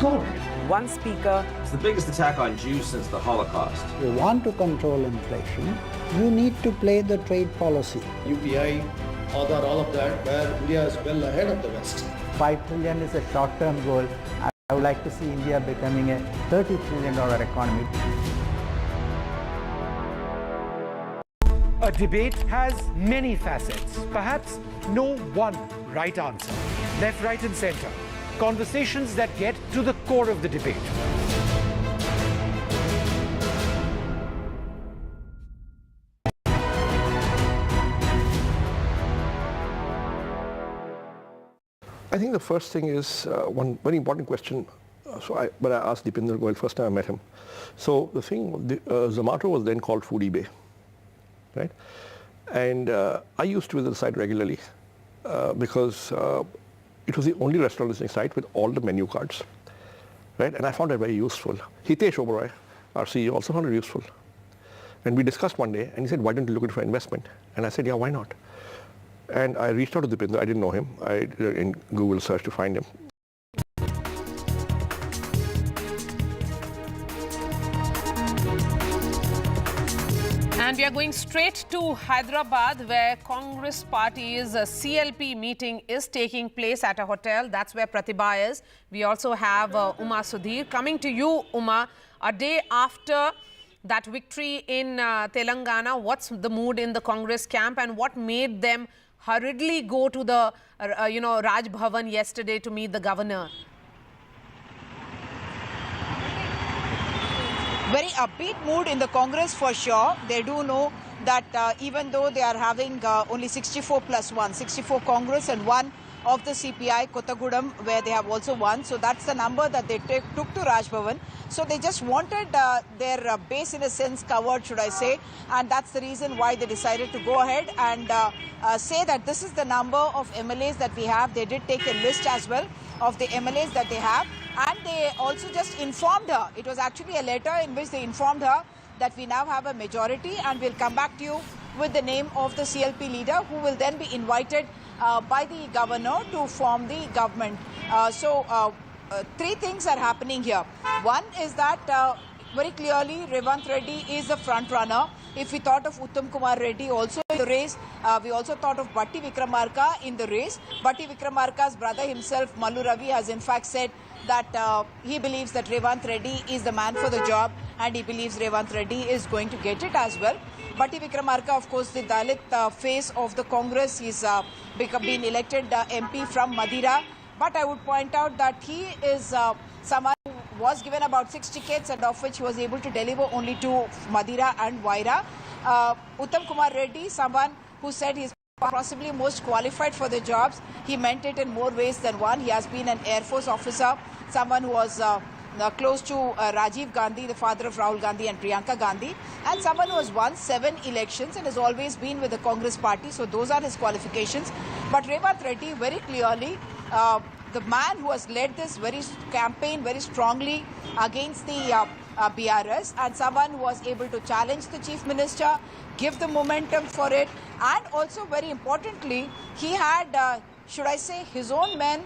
story. One speaker. It's the biggest attack on Jews since the Holocaust. If you want to control inflation, you need to play the trade policy. UPI, Aadhaar, all of that, where India is well ahead of the West. 5 trillion is a short-term goal. I would like to see India becoming a $30 trillion economy. A debate has many facets, perhaps no one right answer. Left, right and center. Conversations that get to the core of the debate. I think the first thing is one very important question. But I asked Deepinder Goyal first time I met him. So the thing, Zomato was then called Food eBay, right? And I used to visit the site regularly because it was the only restaurant listing site with all the menu cards, right? And I found that very useful. Hitesh Oberoi, our CEO, also found it useful. And we discussed one day, and he said, why don't you look at it for investment? And I said, yeah, why not? And I reached out to Deepinder. I didn't know him. I did in Google search to find him. And we are going straight to Hyderabad, where Congress Party's CLP meeting is taking place at a hotel. That's where Pratibha is. We also have Uma Sudhir. Coming to you, Uma, a day after that victory in Telangana, what's the mood in the Congress camp and what made them hurriedly go to the, Raj Bhavan yesterday to meet the governor? Very upbeat mood in the Congress for sure. They do know that even though they are having only 64 plus 1, 64 Congress and 1 of the CPI, Kottagudam, where they have also won. So that's the number that they took to Raj Bhavan. So they just wanted their base in a sense covered, should I say. And that's the reason why they decided to go ahead and say that this is the number of MLAs that we have. They did take a list as well of the MLAs that they have. And they also just informed her. It was actually a letter in which they informed her that we now have a majority and we'll come back to you with the name of the CLP leader who will then be invited by the governor to form the government. Three things are happening here. One is that very clearly Revanth Reddy is the front runner. If we thought of Uttam Kumar Reddy also in the race, we also thought of Bhatti Vikramarka in the race. Bhatti Vikramarka's brother himself, Mallu Ravi, has in fact said that he believes that Revanth Reddy is the man for the job and he believes Revanth Reddy is going to get it as well. Bhatti Vikramarka, of course, the Dalit face of the Congress, he's been elected MP from Madira. But I would point out that he is someone who was given about 6 tickets and of which he was able to deliver only to Madira and Vaira. Uttam Kumar Reddy, someone who said he's possibly most qualified for the jobs. He meant it in more ways than one. He has been an Air Force officer, someone who was close to Rajiv Gandhi, the father of Rahul Gandhi and Priyanka Gandhi, and someone who has won 7 elections and has always been with the Congress party. So those are his qualifications. But Revanth Reddy, very clearly, the man who has led this campaign very strongly against the BRS, and someone who was able to challenge the Chief Minister, give the momentum for it, and also very importantly, he had, should I say, his own men,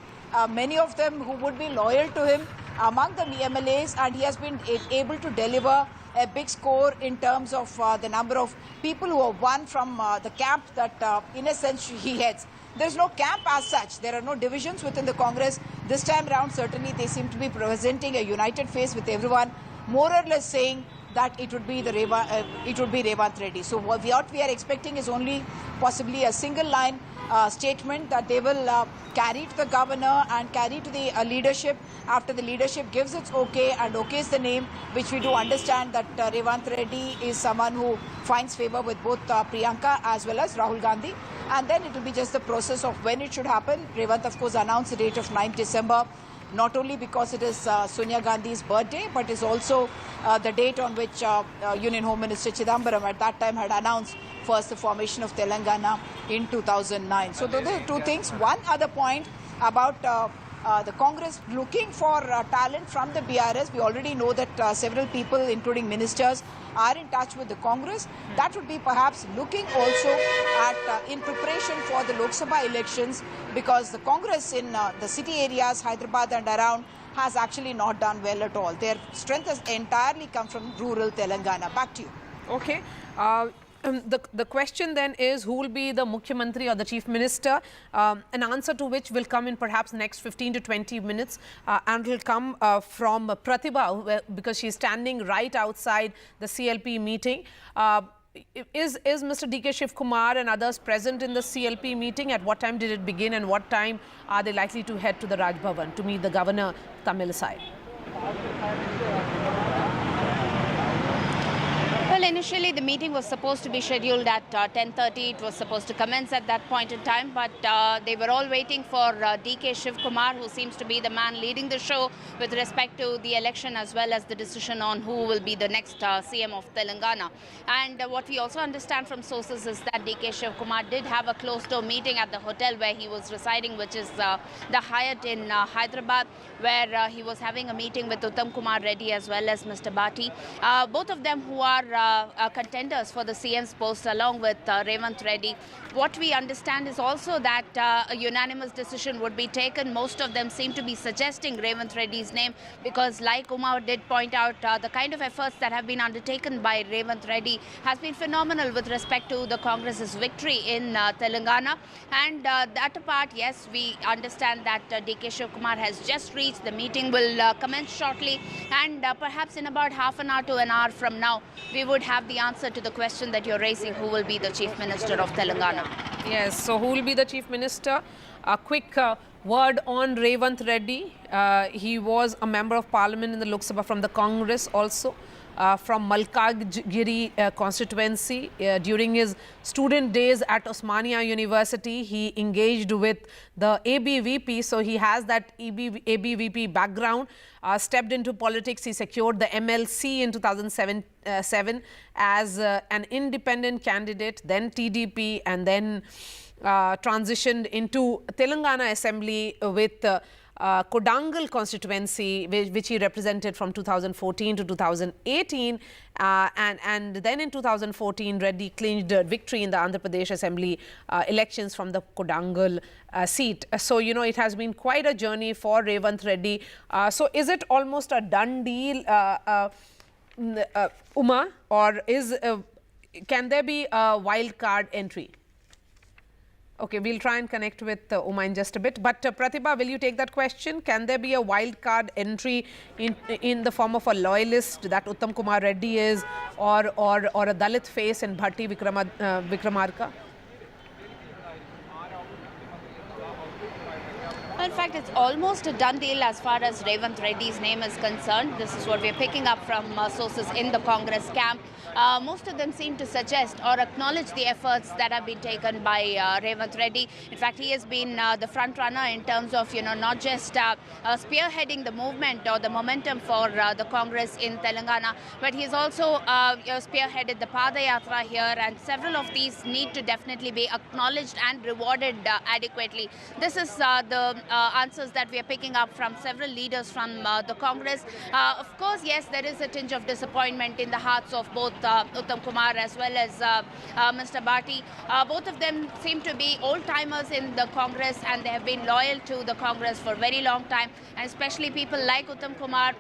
many of them who would be loyal to him among the MLAs, and he has been able to deliver a big score in terms of the number of people who have won from the camp that in a sense he heads. There's no camp as such. There are no divisions within the Congress. This time around, certainly they seem to be presenting a united face with everyone, more or less saying that it would be Revanth Reddy. So what we are expecting is only possibly a single line statement that they will carry to the governor and carry to the leadership. After the leadership gives its okay and okays the name, which we do understand that Revanth Reddy is someone who finds favor with both Priyanka as well as Rahul Gandhi. And then it will be just the process of when it should happen. Revanth, of course, announced the date of 9th December, not only because it is Sonia Gandhi's birthday, but is also the date on which Union Home Minister Chidambaram at that time had announced first the formation of Telangana in 2009. So those are two things. One other point about the Congress looking for talent from the BRS. We already know that several people, including ministers, are in touch with the Congress. That would be perhaps looking also at in preparation for the Lok Sabha elections, because the Congress in the city areas, Hyderabad and around, has actually not done well at all. Their strength has entirely come from rural Telangana. Back to you. Okay. The question then is, who will be the Mukhyamantri or the Chief Minister? An answer to which will come in perhaps next 15 to 20 minutes, and will come from Pratibha, because she's standing right outside the CLP meeting. Is Mr. D.K. Shiv Kumar and others present in the CLP meeting? At what time did it begin, and what time are they likely to head to the Raj Bhavan to meet the Governor Tamilisai? Well, initially the meeting was supposed to be scheduled at 10:30. It was supposed to commence at that point in time, but they were all waiting for D.K. Shiv Kumar, who seems to be the man leading the show with respect to the election as well as the decision on who will be the next CM of Telangana. And what we also understand from sources is that D.K. Shiv Kumar did have a closed-door meeting at the hotel where he was residing, which is the Hyatt in Hyderabad, where he was having a meeting with Uttam Kumar Reddy as well as Mr. Bhati. Both of them who are contenders for the CM's post, along with Revanth Reddy. What we understand is also that a unanimous decision would be taken. Most of them seem to be suggesting Revanth Reddy's name, because like Umar did point out, the kind of efforts that have been undertaken by Revanth Reddy has been phenomenal with respect to the Congress's victory in Telangana. And that apart, yes, we understand that D.K. Shiv Kumar has just reached. The meeting will commence shortly, and perhaps in about half an hour to an hour from now, we would have the answer to the question that you're raising: who will be the Chief Minister of Telangana? Yes, so who will be the Chief Minister? A quick word on Revanth Reddy. He was a member of Parliament in the Lok Sabha from the Congress also. From Malkagiri constituency. During his student days at Osmania University, he engaged with the ABVP, so he has that ABVP background. Stepped into politics, he secured the MLC in 2007 as an independent candidate, then TDP, and then transitioned into Telangana Assembly with Kodangal constituency, which he represented from 2014 to 2018, and then in 2014 Reddy clinched victory in the Andhra Pradesh Assembly elections from the Kodangal seat. So, you know, it has been quite a journey for Revanth Reddy. So is it almost a done deal, Uma, or can there be a wild card entry? Okay, we'll try and connect with Uma in just a bit. But Pratibha, will you take that question? Can there be a wild card entry in the form of a loyalist that Uttam Kumar Reddy is, or a Dalit face in Bhatti Vikramarka? In fact, it's almost a done deal as far as Revanth Reddy's name is concerned. This is what we're picking up from sources in the Congress camp. Most of them seem to suggest or acknowledge the efforts that have been taken by Revanth Reddy. In fact, he has been the front runner in terms of, you know, not just spearheading the movement or the momentum for the Congress in Telangana, but he's also spearheaded the Padayatra here, and several of these need to definitely be acknowledged and rewarded adequately. This is the answers that we are picking up from several leaders from the Congress. Of course, yes, there is a tinge of disappointment in the hearts of both Uttam Kumar as well as Mr. Bhati. Both of them seem to be old-timers in the Congress, and they have been loyal to the Congress for a very long time. And especially people like Uttam Kumar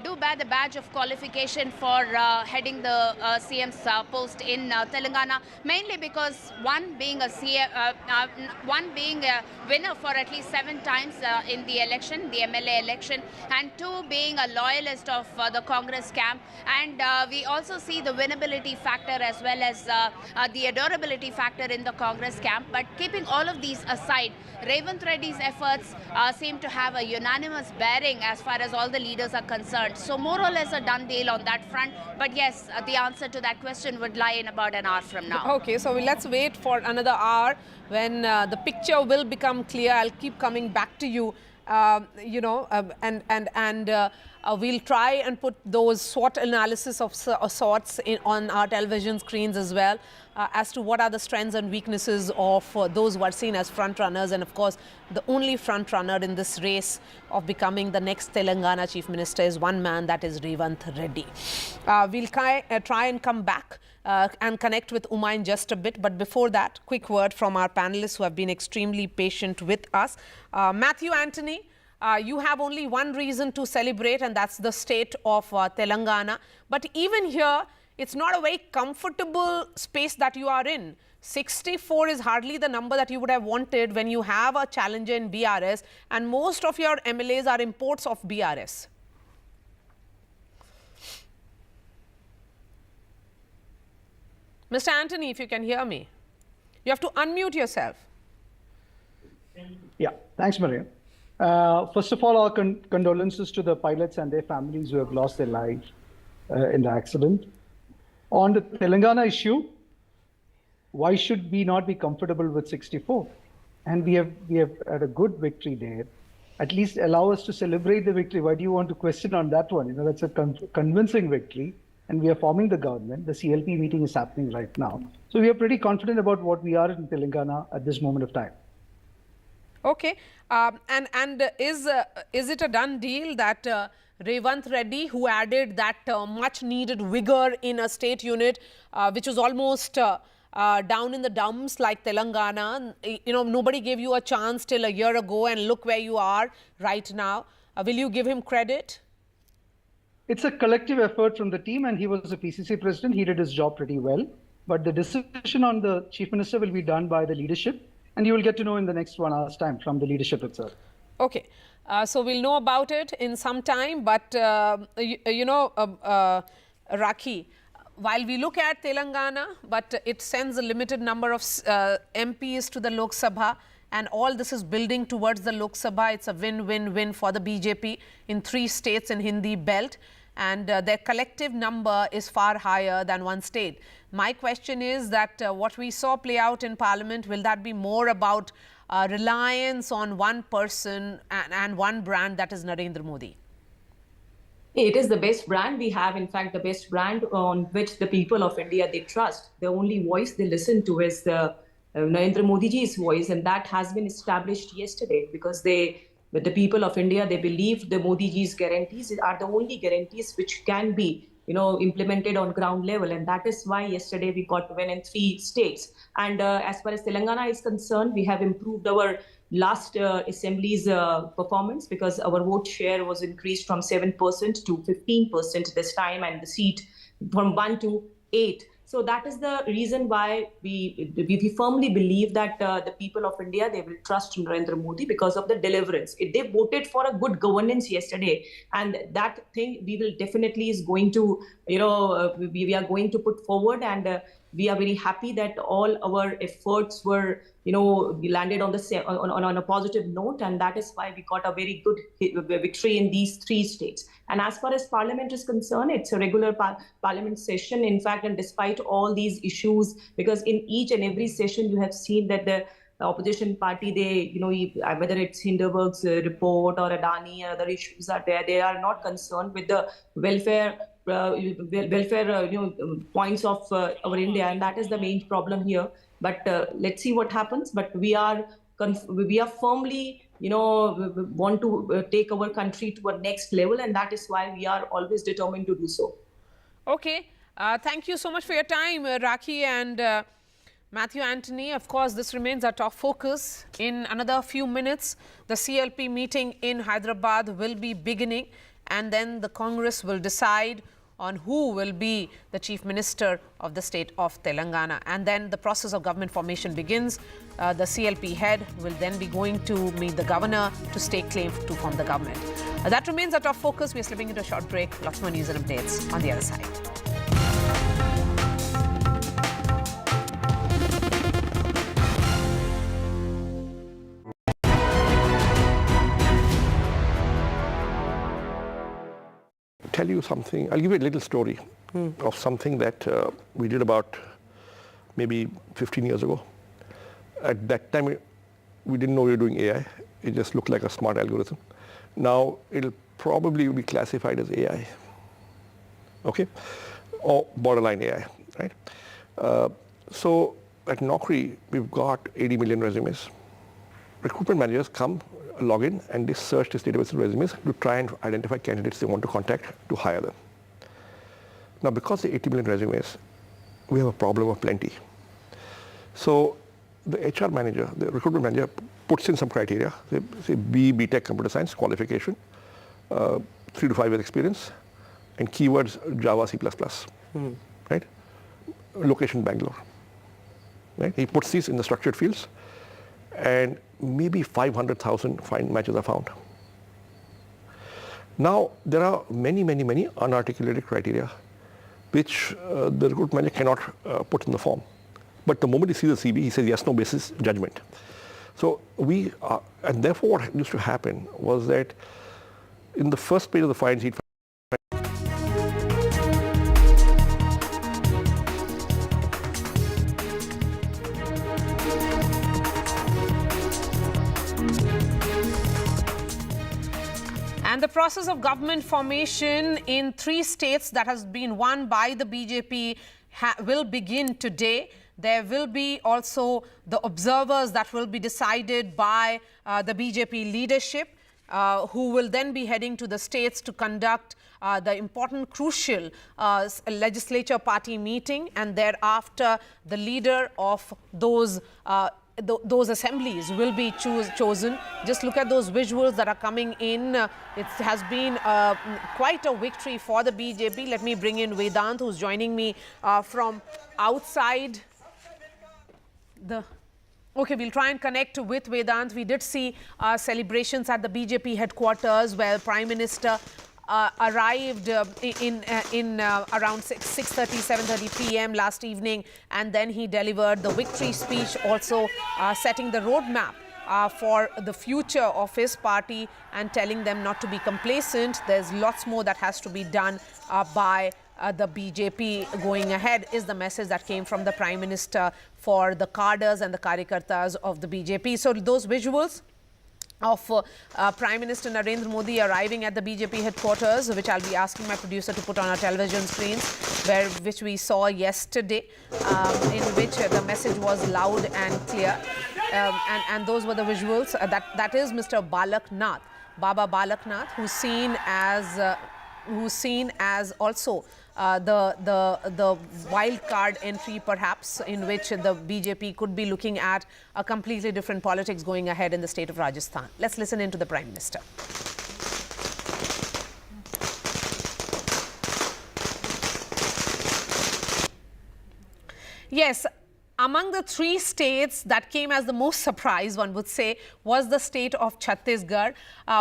do bear the badge of qualification for heading the CM's post in Telangana, mainly because one being a winner for at least 7 times in the election, the MLA election, and 2 being a loyalist of the Congress camp. And we also see the winnability factor as well as the adorability factor in the Congress camp. But keeping all of these aside, Revanth Reddy's efforts seem to have a unanimous bearing as far as all the leaders are concerned. So more or less a done deal on that front. But yes, the answer to that question would lie in about an hour from now. Okay, so let's wait for another hour when the picture will become clear. I'll keep coming back to you, we'll try and put those SWOT analysis of sorts on our television screens as well. as to what are the strengths and weaknesses of those who are seen as front runners, and of course the only front runner in this race of becoming the next Telangana Chief Minister is one man, that is Revanth Reddy. We'll try and come back and connect with Uma in just a bit, but before that, quick word from our panelists who have been extremely patient with us. Matthew Anthony, you have only one reason to celebrate, and that's the state of Telangana. But even here, it's not a very comfortable space that you are in. 64 is hardly the number that you would have wanted when you have a challenger in BRS, and most of your MLAs are imports of BRS. Mr. Anthony, if you can hear me, you have to unmute yourself. Yeah, thanks, Maria. First of all, our condolences to the pilots and their families who have lost their lives in the accident. On the Telangana issue, why should we not be comfortable with 64? And we have had a good victory there. At least allow us to celebrate the victory. Why do you want to question on that one? You know, that's a convincing victory. And we are forming the government. The CLP meeting is happening right now. So we are pretty confident about what we are in Telangana at this moment of time. Okay. And is it a done deal that Revanth Reddy, who added that much needed vigor in a state unit, which was almost down in the dumps like Telangana, you know, nobody gave you a chance till a year ago, and look where you are right now. Will you give him credit? It's a collective effort from the team, and he was a PCC president. He did his job pretty well. But the decision on the chief minister will be done by the leadership, and you will get to know in the next 1 hour's time from the leadership itself. Okay. So we'll know about it in some time. But, Rakhi, while we look at Telangana, but it sends a limited number of MPs to the Lok Sabha, and all this is building towards the Lok Sabha. It's a win-win-win for the BJP in 3 states in Hindi belt, and their collective number is far higher than one state. My question is that what we saw play out in Parliament, will that be more about reliance on one person and one brand, that is Narendra Modi? It is the best brand we have, in fact, the best brand on which the people of India, they trust. The only voice they listen to is the Narendra Modi ji's voice, and that has been established yesterday because the people of India, they believe the Modi ji's guarantees are the only guarantees which can be, you know, implemented on ground level, and that is why yesterday we got to win in 3 states. And as far as Telangana is concerned, we have improved our last assembly's performance because our vote share was increased from 7% to 15% this time, and the seat from 1 to 8. So that is the reason why we firmly believe that the people of India, they will trust Narendra Modi because of the deliverance. They voted for a good governance yesterday, and that thing we will definitely is going to, you know, we are going to put forward, and we are very happy that all our efforts were, you know, we landed on a positive note, and that is why we got a very good victory in these 3 states. And as far as Parliament is concerned, it's a regular Parliament session, in fact, and despite all these issues, because in each and every session you have seen that the opposition party, they, you know, whether it's Hindenburg's report or Adani or other issues are there, they are not concerned with the welfare points of our India, and that is the main problem here. But let's see what happens. But we are firmly, you know, want to take our country to a next level, and that is why we are always determined to do so. Okay. Thank you so much for your time, Rakhi and Matthew Anthony. Of course, this remains our top focus. In another few minutes, the CLP meeting in Hyderabad will be beginning, and then the Congress will decide on who will be the Chief Minister of the state of Telangana. And then the process of government formation begins. The CLP head will then be going to meet the governor to stake claim to form the government. That remains our top focus. We are slipping into a short break. Lots more news and updates on the other side. Tell you something. I'll give you a little story of something that we did about maybe 15 years ago. At that time, we didn't know we were doing AI. It just looked like a smart algorithm. Now, it'll probably be classified as AI, okay? Or borderline AI, right? So at Naukri, we've got 80 million resumes. Recruitment managers come, log in, and they search this database of resumes to try and identify candidates they want to contact to hire them. Now, because the 80 million resumes, we have a problem of plenty. So the HR manager, the recruitment manager, puts in some criteria, say B.Tech computer science qualification, 3 to 5 years experience, and keywords Java, C++, right? Location Bangalore, right? He puts these in the structured fields, and maybe 500,000 matches are found. Now, there are many, many, many unarticulated criteria which the recruitment manager cannot put in the form. But the moment he sees the CV, he says yes, no basis, judgment. So and therefore what used to happen was that in the first page of the finds, he'd And the process of government formation in 3 states that has been won by the BJP will begin today. There will be also the observers that will be decided by the BJP leadership, who will then be heading to the states to conduct the important, crucial legislature party meeting, and thereafter the leader of those assemblies will be chosen. Just look at those visuals that are coming in. It has been quite a victory for the BJP. Let me bring in Revanth, who's joining me from outside Okay, we'll try and connect with Revanth. We did see celebrations at the BJP headquarters where Prime Minister arrived in around 6:30, 7:30 p.m. last evening, and then he delivered the victory speech, also setting the roadmap for the future of his party and telling them not to be complacent. There's lots more that has to be done by the BJP going ahead, is the message that came from the Prime Minister for the cadres and the karyakartas of the BJP. So those visuals of Prime Minister Narendra Modi arriving at the BJP headquarters, which I'll be asking my producer to put on our television screens, which we saw yesterday, in which the message was loud and clear. And those were the visuals. That is Mr. Balaknath, Baba Balaknath, who's seen as also the wild card entry, perhaps, in which the BJP could be looking at a completely different politics going ahead in the state of Rajasthan. Let's listen in to the Prime Minister. Yes. Among the 3 states that came as the most surprise, one would say, was the state of Chhattisgarh,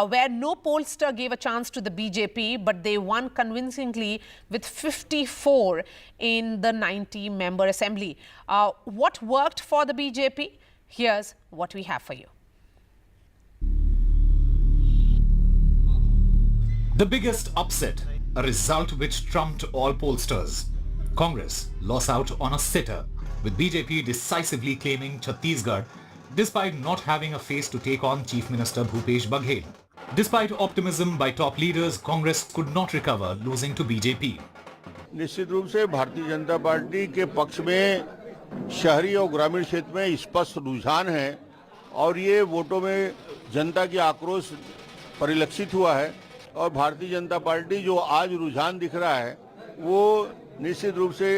where no pollster gave a chance to the BJP, but they won convincingly with 54 in the 90-member assembly. What worked for the BJP? Here's what we have for you. The biggest upset, a result which trumped all pollsters. Congress lost out on a sitter, with BJP decisively claiming Chhattisgarh, despite not having a face to take on Chief Minister Bhupesh Baghel. Despite optimism by top leaders, Congress could not recover, losing to BJP. निश्चित रूप से Bharatiya Janata party के पक्ष में शहरी और ग्रामीण क्षेत्र में स्पष्ट रुझान है और ये वोटों में जनता की आक्रोश परिलक्षित हुआ है और भारतीय जनता पार्टी जो आज रुझान दिख रहा है वो निश्चित रूप से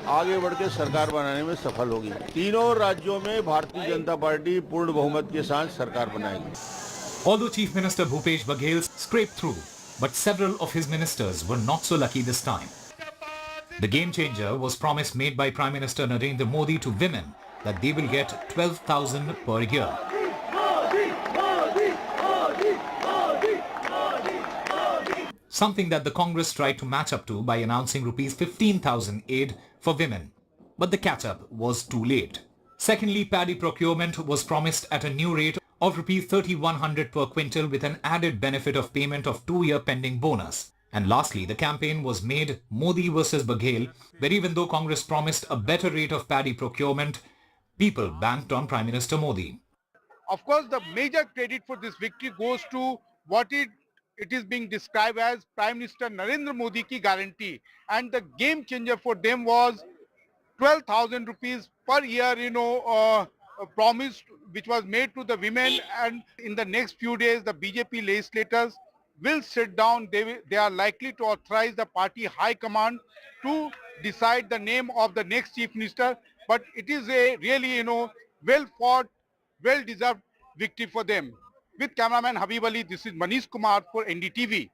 आगे बढ़ के सरकार बनाने में सफल होगी। तीनों राज्यों में भारतीय जनता पार्टी पूर्ण बहुमत के साथ सरकार बनाएगी। Although Chief Minister Bhupesh Baghel scraped through, but several of his ministers were not so lucky this time. The game changer was promise made by Prime Minister Narendra Modi to women that they will get 12,000 per year. Something that the Congress tried to match up to by announcing rupees 15,000 aid for women. But the catch-up was too late. Secondly, paddy procurement was promised at a new rate of rupees 3,100 per quintal with an added benefit of payment of 2-year pending bonus. And lastly, the campaign was made Modi versus Baghel, where even though Congress promised a better rate of paddy procurement, people banked on Prime Minister Modi. Of course, the major credit for this victory goes to what it is being described as Prime Minister Narendra Modi ki guarantee. And the game changer for them was 12,000 rupees per year, promise which was made to the women, and in the next few days the BJP legislators will sit down. They are likely to authorize the party high command to decide the name of the next chief minister. But it is a really, well fought, well deserved victory for them. With cameraman Habib Ali, this is Manish Kumar for NDTV.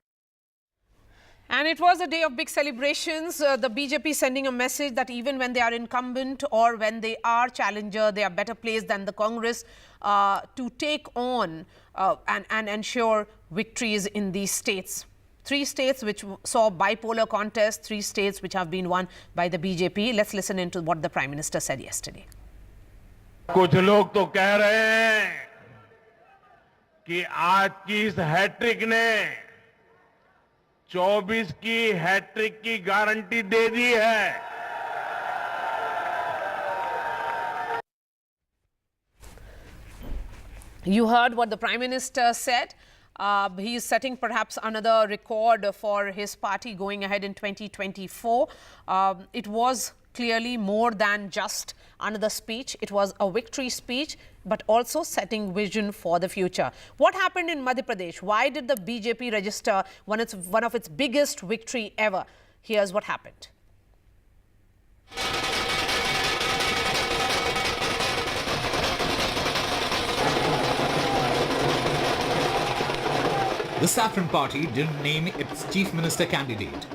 And it was a day of big celebrations. The BJP sending a message that even when they are incumbent or when they are challenger, they are better placed than the Congress to take on and ensure victories in these states. 3 states which saw bipolar contest, 3 states which have been won by the BJP. Let's listen into what the Prime Minister said yesterday. कुछ लोग तो कह रहे हैं कि आज की इस हैट्रिक ने 24 की हैट्रिक की गारंटी दे दी है। You heard what the Prime Minister said. He is setting perhaps another record for his party going ahead in 2024. It was clearly more than just another speech. It was a victory speech, but also setting vision for the future. What happened in Madhya Pradesh? Why did the BJP register one of its biggest victory ever? Here's what happened. The Saffron Party didn't name its Chief Minister candidate,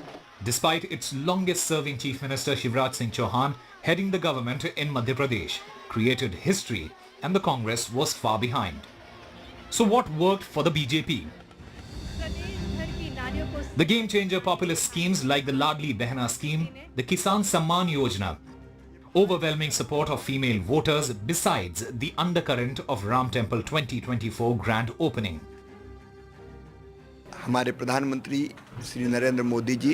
despite its longest-serving Chief Minister Shivraj Singh Chauhan heading the government in Madhya Pradesh, created history, and the Congress was far behind. So what worked for the BJP? The game-changer populist schemes like the Ladli Behna scheme, the Kisan Samman Yojana, overwhelming support of female voters besides the undercurrent of Ram Temple 2024 grand opening. हमारे प्रधानमंत्री श्री नरेंद्र मोदी जी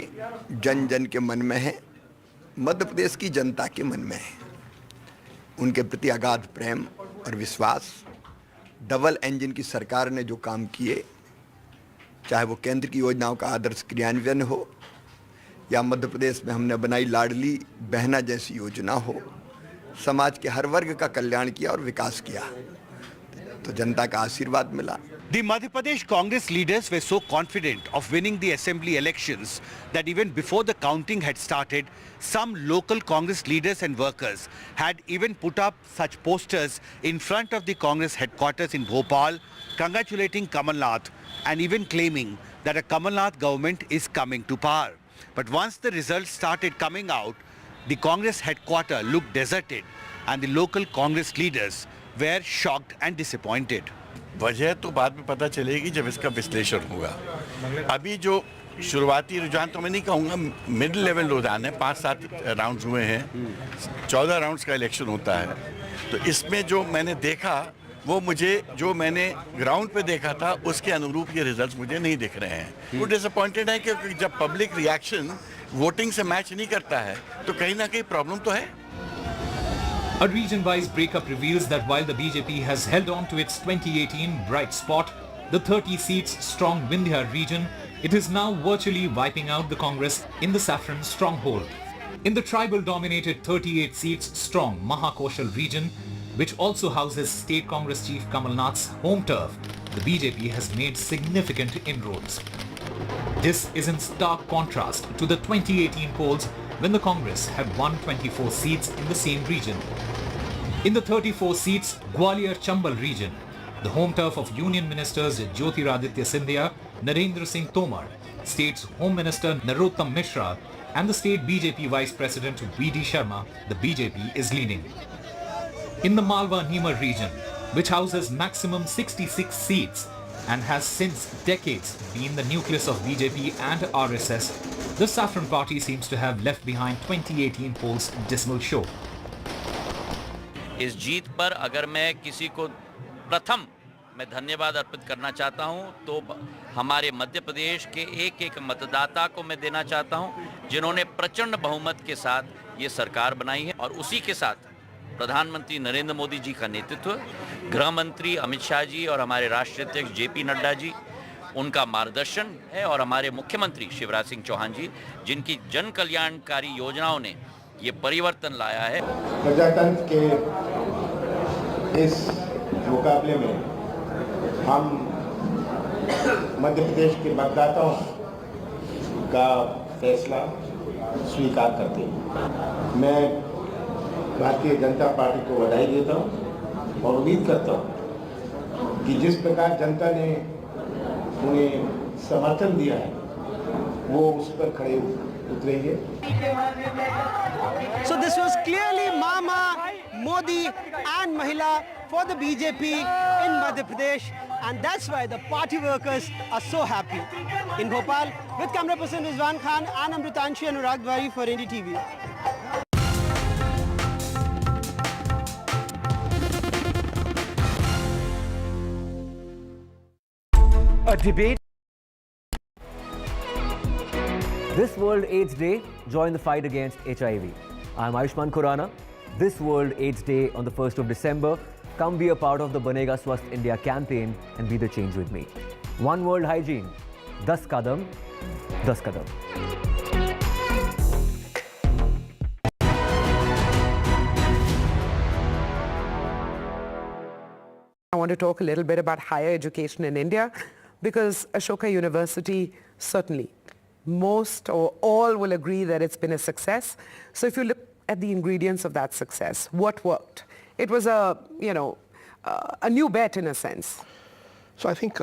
जन जन के मन में हैं, मध्य प्रदेश की जनता के मन में हैं। उनके प्रति अगाध प्रेम और विश्वास, डबल इंजन की सरकार ने जो काम किए, चाहे वो केंद्र की योजनाओं का आदर्श क्रियान्वयन हो या मध्य प्रदेश में हमने बनाई लाडली बहना जैसी योजना हो, समाज के हर वर्ग का कल्याण किया और विकास किया, तो जनता का आशीर्वाद मिला। The Madhya Pradesh Congress leaders were so confident of winning the assembly elections that even before the counting had started, some local Congress leaders and workers had even put up such posters in front of the Congress headquarters in Bhopal, congratulating Kamal Nath and even claiming that a Kamal Nath government is coming to power. But once the results started coming out, the Congress headquarters looked deserted and the local Congress leaders were shocked and disappointed. वजह तो बाद में पता चलेगी जब इसका विश्लेषण होगा। अभी जो शुरुआती रुझान तो मैं नहीं कहूँगा, मिड लेवल रुझान है, 5-7 राउंड्स हुए हैं, 14 राउंड्स का इलेक्शन होता है, तो इसमें जो मैंने देखा वो मुझे जो मैंने ग्राउंड पे देखा था उसके अनुरूप ये रिजल्ट्स मुझे नहीं दिख रहे हैं। वो डिसअपॉइंटेड है क्योंकि जब पब्लिक रिएक्शन वोटिंग से मैच नहीं करता है तो कहीं ना कहीं प्रॉब्लम तो है। A region-wise breakup reveals that while the BJP has held on to its 2018 bright spot, the 30 seats strong Vindhya region, it is now virtually wiping out the Congress in the saffron stronghold. In the tribal-dominated 38 seats strong Mahakoshal region, which also houses State Congress Chief Kamal Nath's home turf, the BJP has made significant inroads. This is in stark contrast to the 2018 polls when the Congress had won 24 seats in the same region. In the 34 seats Gwalior-Chambal region, the home turf of Union Ministers Jyotiraditya Scindia, Narendra Singh Tomar, State's Home Minister Narottam Mishra and the State BJP Vice President V.D. Sharma, the BJP is leading. In the Malwa-Nimar region, which houses maximum 66 seats and has since decades been the nucleus of BJP and RSS, the Saffron Party seems to have left behind 2018 polls' dismal show. इस जीत पर अगर मैं किसी को प्रथम मैं धन्यवाद अर्पित करना चाहता हूं तो हमारे मध्य प्रदेश के एक-एक मतदाता को मैं देना चाहता हूं जिन्होंने प्रचंड बहुमत के साथ ये सरकार बनाई है और उसी के साथ प्रधानमंत्री नरेंद्र मोदी जी का नेतृत्व, गृह मंत्री अमित शाह जी और हमारे राष्ट्रीय अध्यक्ष जेपी नड्डा जी, उनका मार्गदर्शन है और हमारे मुख्यमंत्री शिवराज सिंह चौहान जी, जिनकी जन कल्याणकारी योजनाओं ने ये परिवर्तन लाया है। प्रजातंत्र के इस मुकाबले में हम मध्य प्रदेश के मतदाताओं का फैसला स्वीकार करते हैं। मैं भारतीय जनता पार्टी को बधाई देता हूं और उम्मीद करता हूं कि जिस प्रकार जनता ने उन्हें समर्थन दिया है वो उस पर खड़े उतरेंगे। So this was clearly Mama, Modi and Mahila for the BJP in Madhya Pradesh, and that's why the party workers are so happy. In Bhopal, with camera person Rizwan Khan and Amritanshi Anurag Dwari for NDTV. A debate. This World AIDS Day, join the fight against HIV. I'm Ayushman Khurrana. This World AIDS Day on the 1st of December, come be a part of the Banega Swasth India campaign and be the change with me. One World Hygiene, 10 Kadam, 10 Kadam. I want to talk a little bit about higher education in India, because Ashoka University, certainly, most or all will agree that it's been a success. So if you look at the ingredients of that success, what worked? It was a new bet in a sense. So I think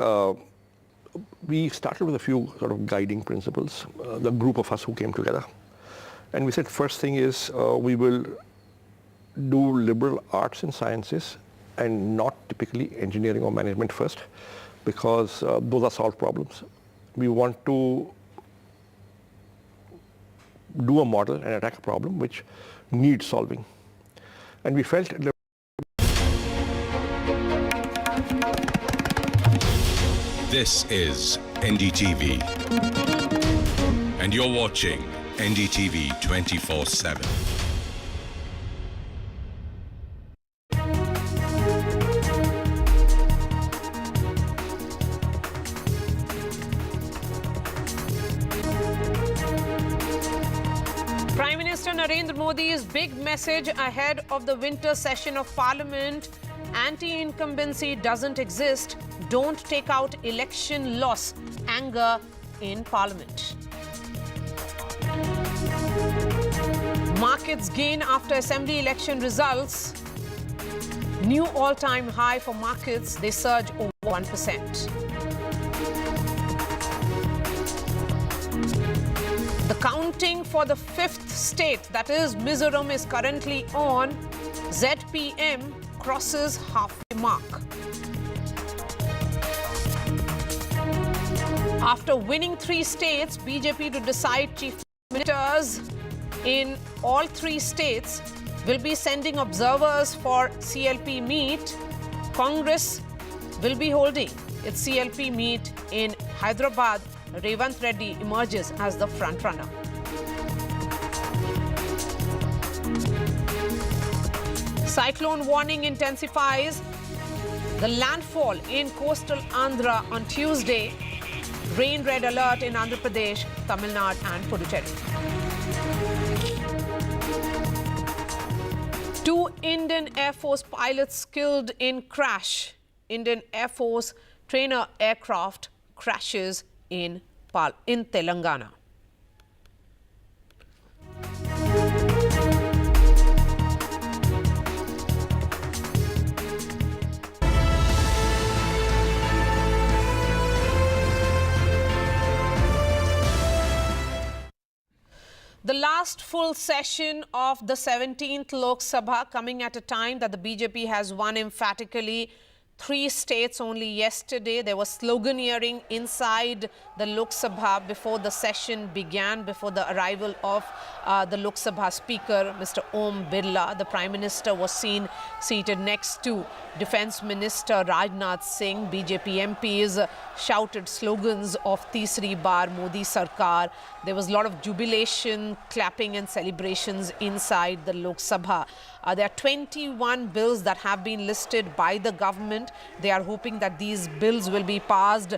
we started with a few sort of guiding principles, the group of us who came together. And we said first thing is we will do liberal arts and sciences and not typically engineering or management first, because those are solved problems. We want to do a model and attack a problem which needs solving. And we felt This is NDTV, and you're watching NDTV 24/7. Prime Minister Narendra Modi's big message ahead of the winter session of Parliament: anti-incumbency doesn't exist. Don't take out election loss. Anger in Parliament. Markets gain after assembly election results. New all-time high for markets. They surge over 1%. The counting for the 5th state, that is Mizoram, is currently on. ZPM crosses halfway mark. After winning 3 states, BJP to decide chief ministers in all 3 states will be sending observers for CLP meet. Congress will be holding its CLP meet in Hyderabad. Revanth Reddy emerges as the frontrunner. Cyclone warning intensifies. The landfall in coastal Andhra on Tuesday. Rain red alert in Andhra Pradesh, Tamil Nadu and Puducherry. 2 Indian Air Force pilots killed in crash. Indian Air Force trainer aircraft crashes in Telangana. The last full session of the 17th Lok Sabha coming at a time that the BJP has won emphatically 3 states only yesterday. There was sloganeering inside the Lok Sabha before the session began, before the arrival of the Lok Sabha Speaker, Mr. Om Birla. The Prime Minister was seen seated next to Defence Minister Rajnath Singh. BJP MPs shouted slogans of Tisri Bar Modi Sarkar. There was a lot of jubilation, clapping and celebrations inside the Lok Sabha. There are 21 bills that have been listed by the government. They are hoping that these bills will be passed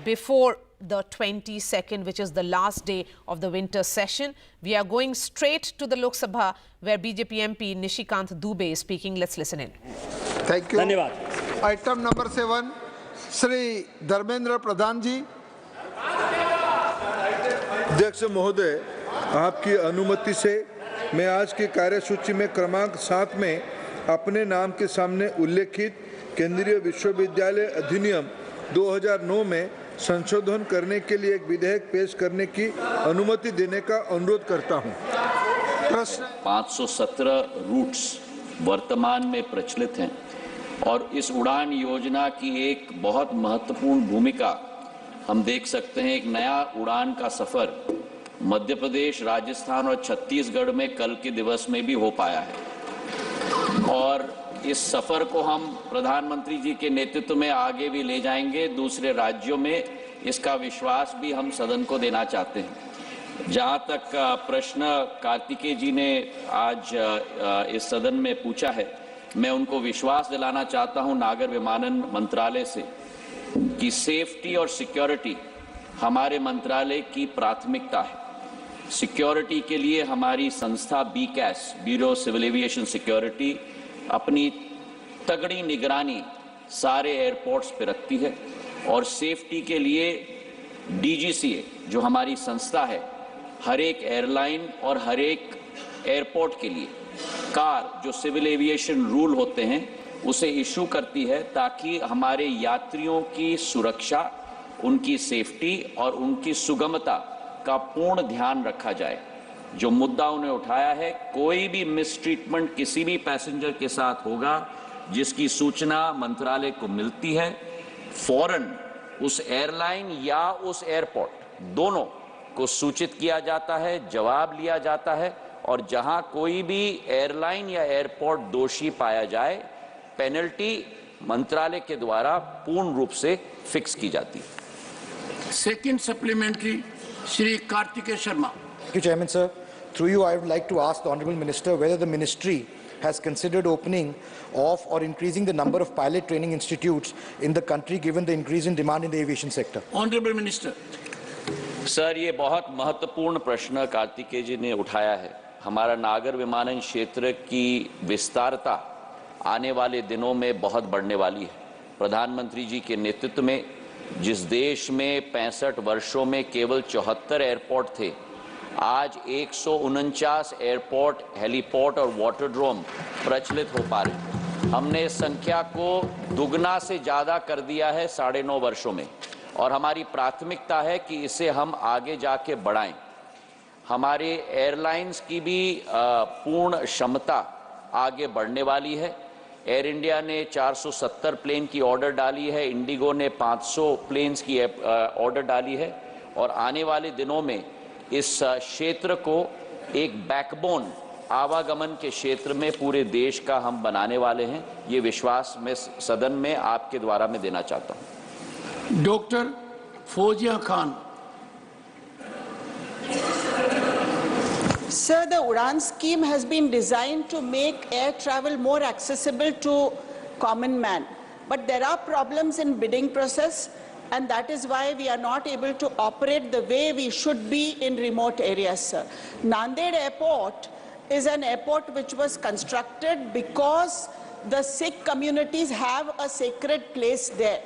before the 22nd, which is the last day of the winter session. We are going straight to the Lok Sabha, where BJP MP Nishikant Dubey is speaking. Let's listen in. Thank you. Item number 7, Shri Dharmendra Pradhan ji. अध्यक्ष महोदय, आपकी अनुमति से मैं आज की कार्यसूची में क्रमांक 7 में अपने नाम के सामने उल्लेखित केंद्रीय विश्वविद्यालय अधिनियम 2009 में संशोधन करने के लिए एक विधेयक पेश करने की अनुमति देने का अनुरोध करता हूं। 517 रूट्स वर्तमान में प्रचलित हैं और इस उड़ान योजना की एक बहुत महत्वपूर्ण भूमिका हम देख सकते हैं। एक नया उड़ान का सफर मध्य प्रदेश, राजस्थान और छत्तीसगढ़ में कल के दिवस में भी हो पाया है और इस सफर को हम प्रधानमंत्री जी के नेतृत्व में आगे भी ले जाएंगे। दूसरे राज्यों में इसका विश्वास भी हम सदन को देना चाहते हैं। जहां तक प्रश्न कार्तिकेय जी ने आज इस सदन में पूछा है, मैं उनको विश्वास दिलाना चाहता हूं नागर विमानन मंत्रालय से कि सेफ्टी और सिक्योरिटी हमारे मंत्रालय की प्राथमिकता है। सिक्योरिटी के लिए हमारी संस्था BCAS, bureau civil aviation security, अपनी तगड़ी निगरानी सारे एयरपोर्ट्स पे रखती है और सेफ्टी के लिए DGCA जो हमारी संस्था है, हर एक एयरलाइन और हर एक एयरपोर्ट के लिए कार जो सिविल एविएशन रूल होते हैं उसे इशू करती है ताकि हमारे यात्रियों की सुरक्षा, उनकी सेफ्टी और उनकी सुगमता का पूर्ण ध्यान रखा जाए। जो मुद्दा उन्हें उठाया है, कोई भी मिसट्रीटमेंट किसी भी पैसेंजर के साथ होगा जिसकी सूचना मंत्रालय को मिलती है, फौरन उस एयरलाइन या उस एयरपोर्ट दोनों को सूचित किया जाता है, जवाब लिया जाता है और जहां कोई भी एयरलाइन या एयरपोर्ट दोषी पाया जाए, पेनल्टी मंत्रालय के द्वारा पूर्ण रूप से फिक्स की जाती है। Second supplementary, Shri Kartikeya Sharma. Thank you, Chairman, sir. Through you, I would like to ask the Honourable Minister whether the Ministry has considered opening of or increasing the number of pilot training institutes in the country given the increase in demand in the aviation sector. Honourable Minister. Sir, ये बहुत महत्वपूर्ण प्रश्न कार्तिकेय जी ने उठाया है। हमारा नागर विमानन क्षेत्र की विस्तारता आने वाले दिनों में बहुत बढ़ने वाली है। प्रधानमंत्री जी के नेतृत्व में जिस देश में 65 वर्षों में केवल 74 एयरपोर्ट थे, आज 149 एयरपोर्ट, हेलीपोर्ट और वाटरड्रोम प्रचलित हो पा रहे। हमने इस संख्या को दुगना से ज़्यादा कर दिया है 9.5 वर्षों में और हमारी प्राथमिकता है कि इसे हम आगे जाके बढ़ाएं। हमारे एयरलाइंस की भी पूर्ण क्षमता आगे बढ़ने वाली है। एयर इंडिया ने 470 प्लेन की ऑर्डर डाली है, इंडिगो ने 500 प्लेन्स की ऑर्डर डाली है और आने वाले दिनों में इस क्षेत्र को एक बैकबोन आवागमन के क्षेत्र में पूरे देश का हम बनाने वाले हैं। ये विश्वास मैं सदन में आपके द्वारा मैं देना चाहता हूँ। Doctor Fauzia Khan. Sir, the Udan scheme has been designed to make air travel more accessible to common man. But there are problems in bidding process, and that is why we are not able to operate the way we should be in remote areas, sir. Nanded Airport is an airport which was constructed because the Sikh communities have a sacred place there.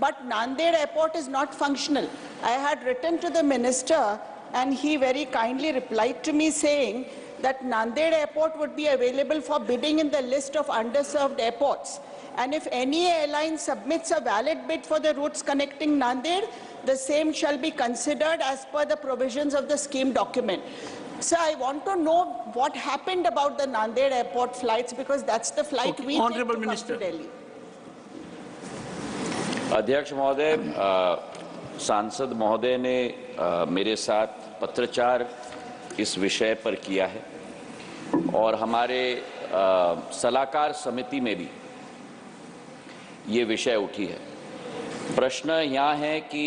But Nanded Airport is not functional. I had written to the minister and he very kindly replied to me saying that Nanded Airport would be available for bidding in the list of underserved airports. And if any airline submits a valid bid for the routes connecting Nanded, the same shall be considered as per the provisions of the scheme document. Sir, I want to know what happened about the Nanded Airport flights, because that's the flight we take to come to Delhi. अध्यक्ष महोदय, सांसद महोदय ने मेरे साथ पत्रचार इस विषय पर किया है और हमारे सलाहकार समिति में भी ये विषय उठी है। प्रश्न यहाँ है कि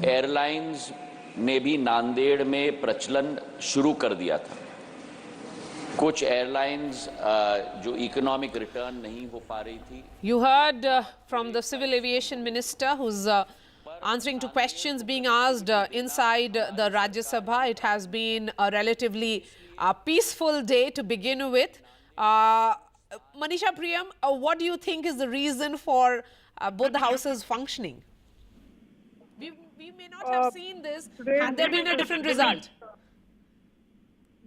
एयरलाइंस ने भी नांदेड़ में प्रचलन शुरू कर दिया था। कुछ एयरलाइंस जो इकोनॉमिक रिटर्न नहीं हो पा रही थी। You heard from the Civil Aviation Minister who's answering to questions being asked inside the Rajya Sabha. It has been a relatively peaceful day to begin with. Manisha Priyam, what do you think is the reason for both the houses functioning? We may not have seen this had there been a different result.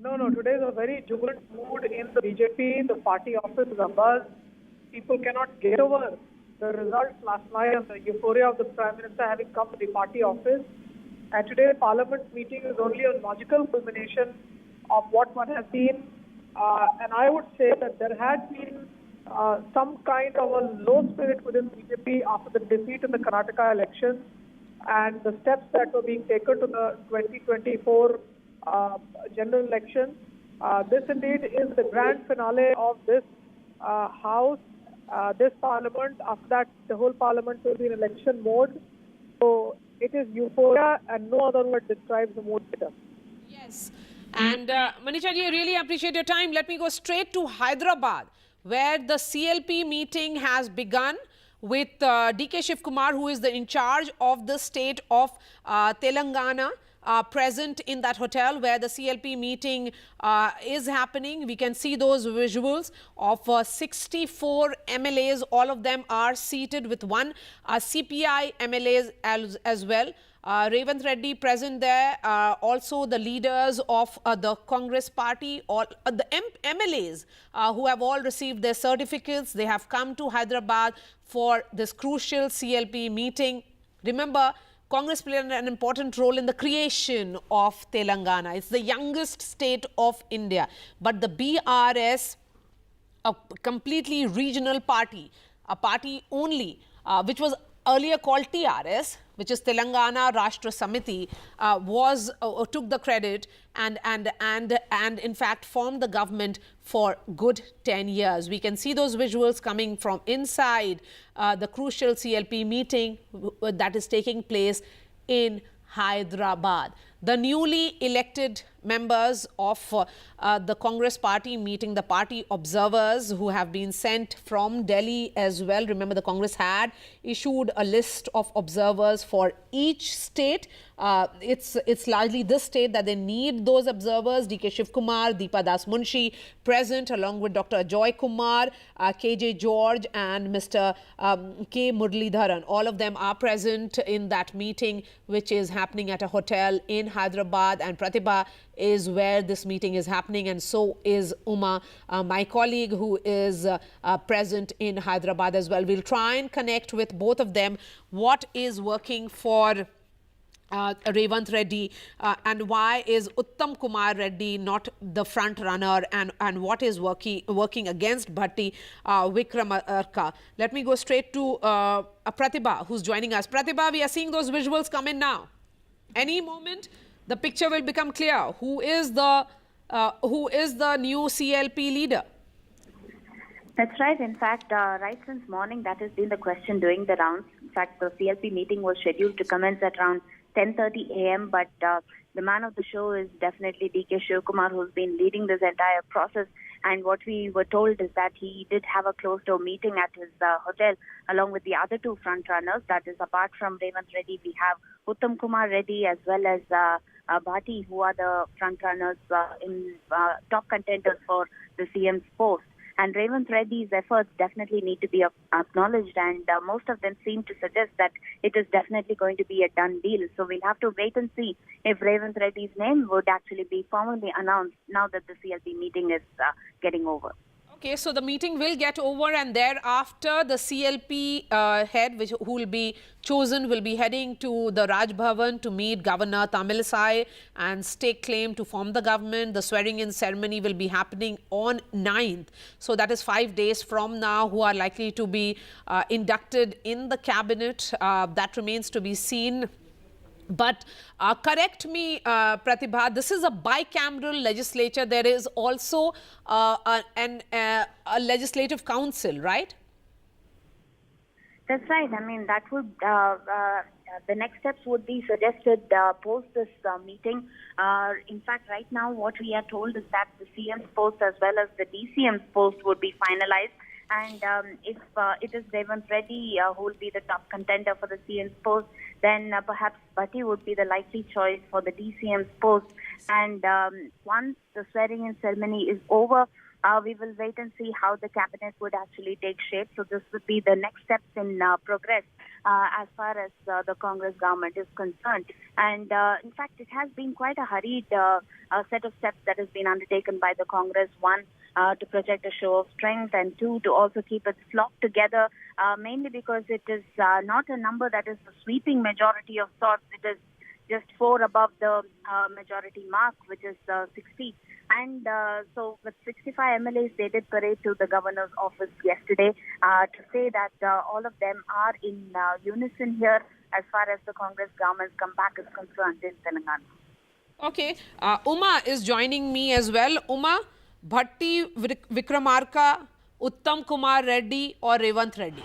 No, today is a very jubilant mood in the BJP. The party office is abuzz. People cannot get over the results last night and the euphoria of the Prime Minister having come to the party office. And today, Parliament meeting is only a logical culmination of what one has seen. And I would say that there had been some kind of a low spirit within BJP after the defeat in the Karnataka elections and the steps that were being taken to the 2024 general election. This indeed is the grand finale of this House, this Parliament. After that, the whole Parliament will be in election mode. So it is euphoria, and no other word describes the mood better. Yes. And Manisha ji, I really appreciate your time. Let me go straight to Hyderabad, where the CLP meeting has begun with DK Shiv Kumar, who is the in charge of the state of Telangana, present in that hotel where the CLP meeting is happening. We can see those visuals of 64 MLAs. All of them are seated with one CPI MLAs as well. Revanth Reddy present there, also the leaders of the Congress party, all the MLAs who have all received their certificates. They have come to Hyderabad for this crucial CLP meeting. Remember, Congress played an important role in the creation of Telangana. It's the youngest state of India, but the BRS, a completely regional party, a party only, which was earlier called TRS, which is Telangana Rashtra Samiti, took the credit and in fact formed the government for good 10 years. We can see those visuals coming from inside the crucial CLP meeting that is taking place in Hyderabad. The newly elected members of the Congress party meeting the party observers who have been sent from Delhi as well. Remember, the Congress had issued a list of observers for each state. It's largely this state that they need those observers. DK Shiv Kumar, Deepa Das Munshi present along with Dr. Joy Kumar, KJ George and Mr. K. Muralidharan. All of them are present in that meeting, which is happening at a hotel in Hyderabad, and Pratibha is where this meeting is happening, and so is Uma, my colleague who is present in Hyderabad as well. We'll try and connect with both of them. What is working for Revanth Reddy and why is Uttam Kumar Reddy not the front runner, and what is working against Bhatti Vikramarka? Let me go straight to Pratibha, who's joining us. Pratibha, we are seeing those visuals come in now. Any moment the picture will become clear. Who is the new CLP leader? That's right. In fact, right since morning, that has been the question doing the rounds. In fact, the CLP meeting was scheduled to commence at around 10:30 a.m. But the man of the show is definitely DK Shiv Kumar, who's been leading this entire process. And what we were told is that he did have a closed-door meeting at his hotel along with the other two front-runners. That is, apart from Revanth Reddy, we have Uttam Kumar Reddy as well as Bhatti, who are the front-runners in top contenders for the CM's post. And Revanth Reddy's efforts definitely need to be acknowledged, and most of them seem to suggest that it is definitely going to be a done deal. So we'll have to wait and see if Revanth Reddy's name would actually be formally announced now that the CLP meeting is getting over. Okay, so the meeting will get over, and thereafter the CLP head, who will be chosen, will be heading to the Raj Bhavan to meet Governor Tamilisai and stake claim to form the government. The swearing-in ceremony will be happening on 9th. So that is 5 days from now, who are likely to be inducted in the cabinet. That remains to be seen. But correct me, Pratibha, this is a bicameral legislature. There is also a legislative council, right? That's right. I mean, that would the next steps would be suggested post this meeting. In fact, right now, what we are told is that the CM's post as well as the DCM's post would be finalized. And if it is Revanth Reddy who will be the top contender for the CM's post, then perhaps Bhatti would be the likely choice for the DCM's post. And once the swearing-in ceremony is over, we will wait and see how the cabinet would actually take shape. So this would be the next steps in progress as far as the Congress government is concerned. And in fact, it has been quite a hurried set of steps that has been undertaken by the Congress. One, to project a show of strength, and two, to also keep its flock together, mainly because it is not a number that is a sweeping majority of sorts. It is just 4 above the majority mark, which is 60. And so with 65 MLAs, they did parade to the governor's office yesterday to say that all of them are in unison here as far as the Congress government's comeback is concerned in Telangana. Okay. Uma is joining me as well. Uma, Bhatti Vikramarka, Uttam Kumar Reddy or Revanth Reddy?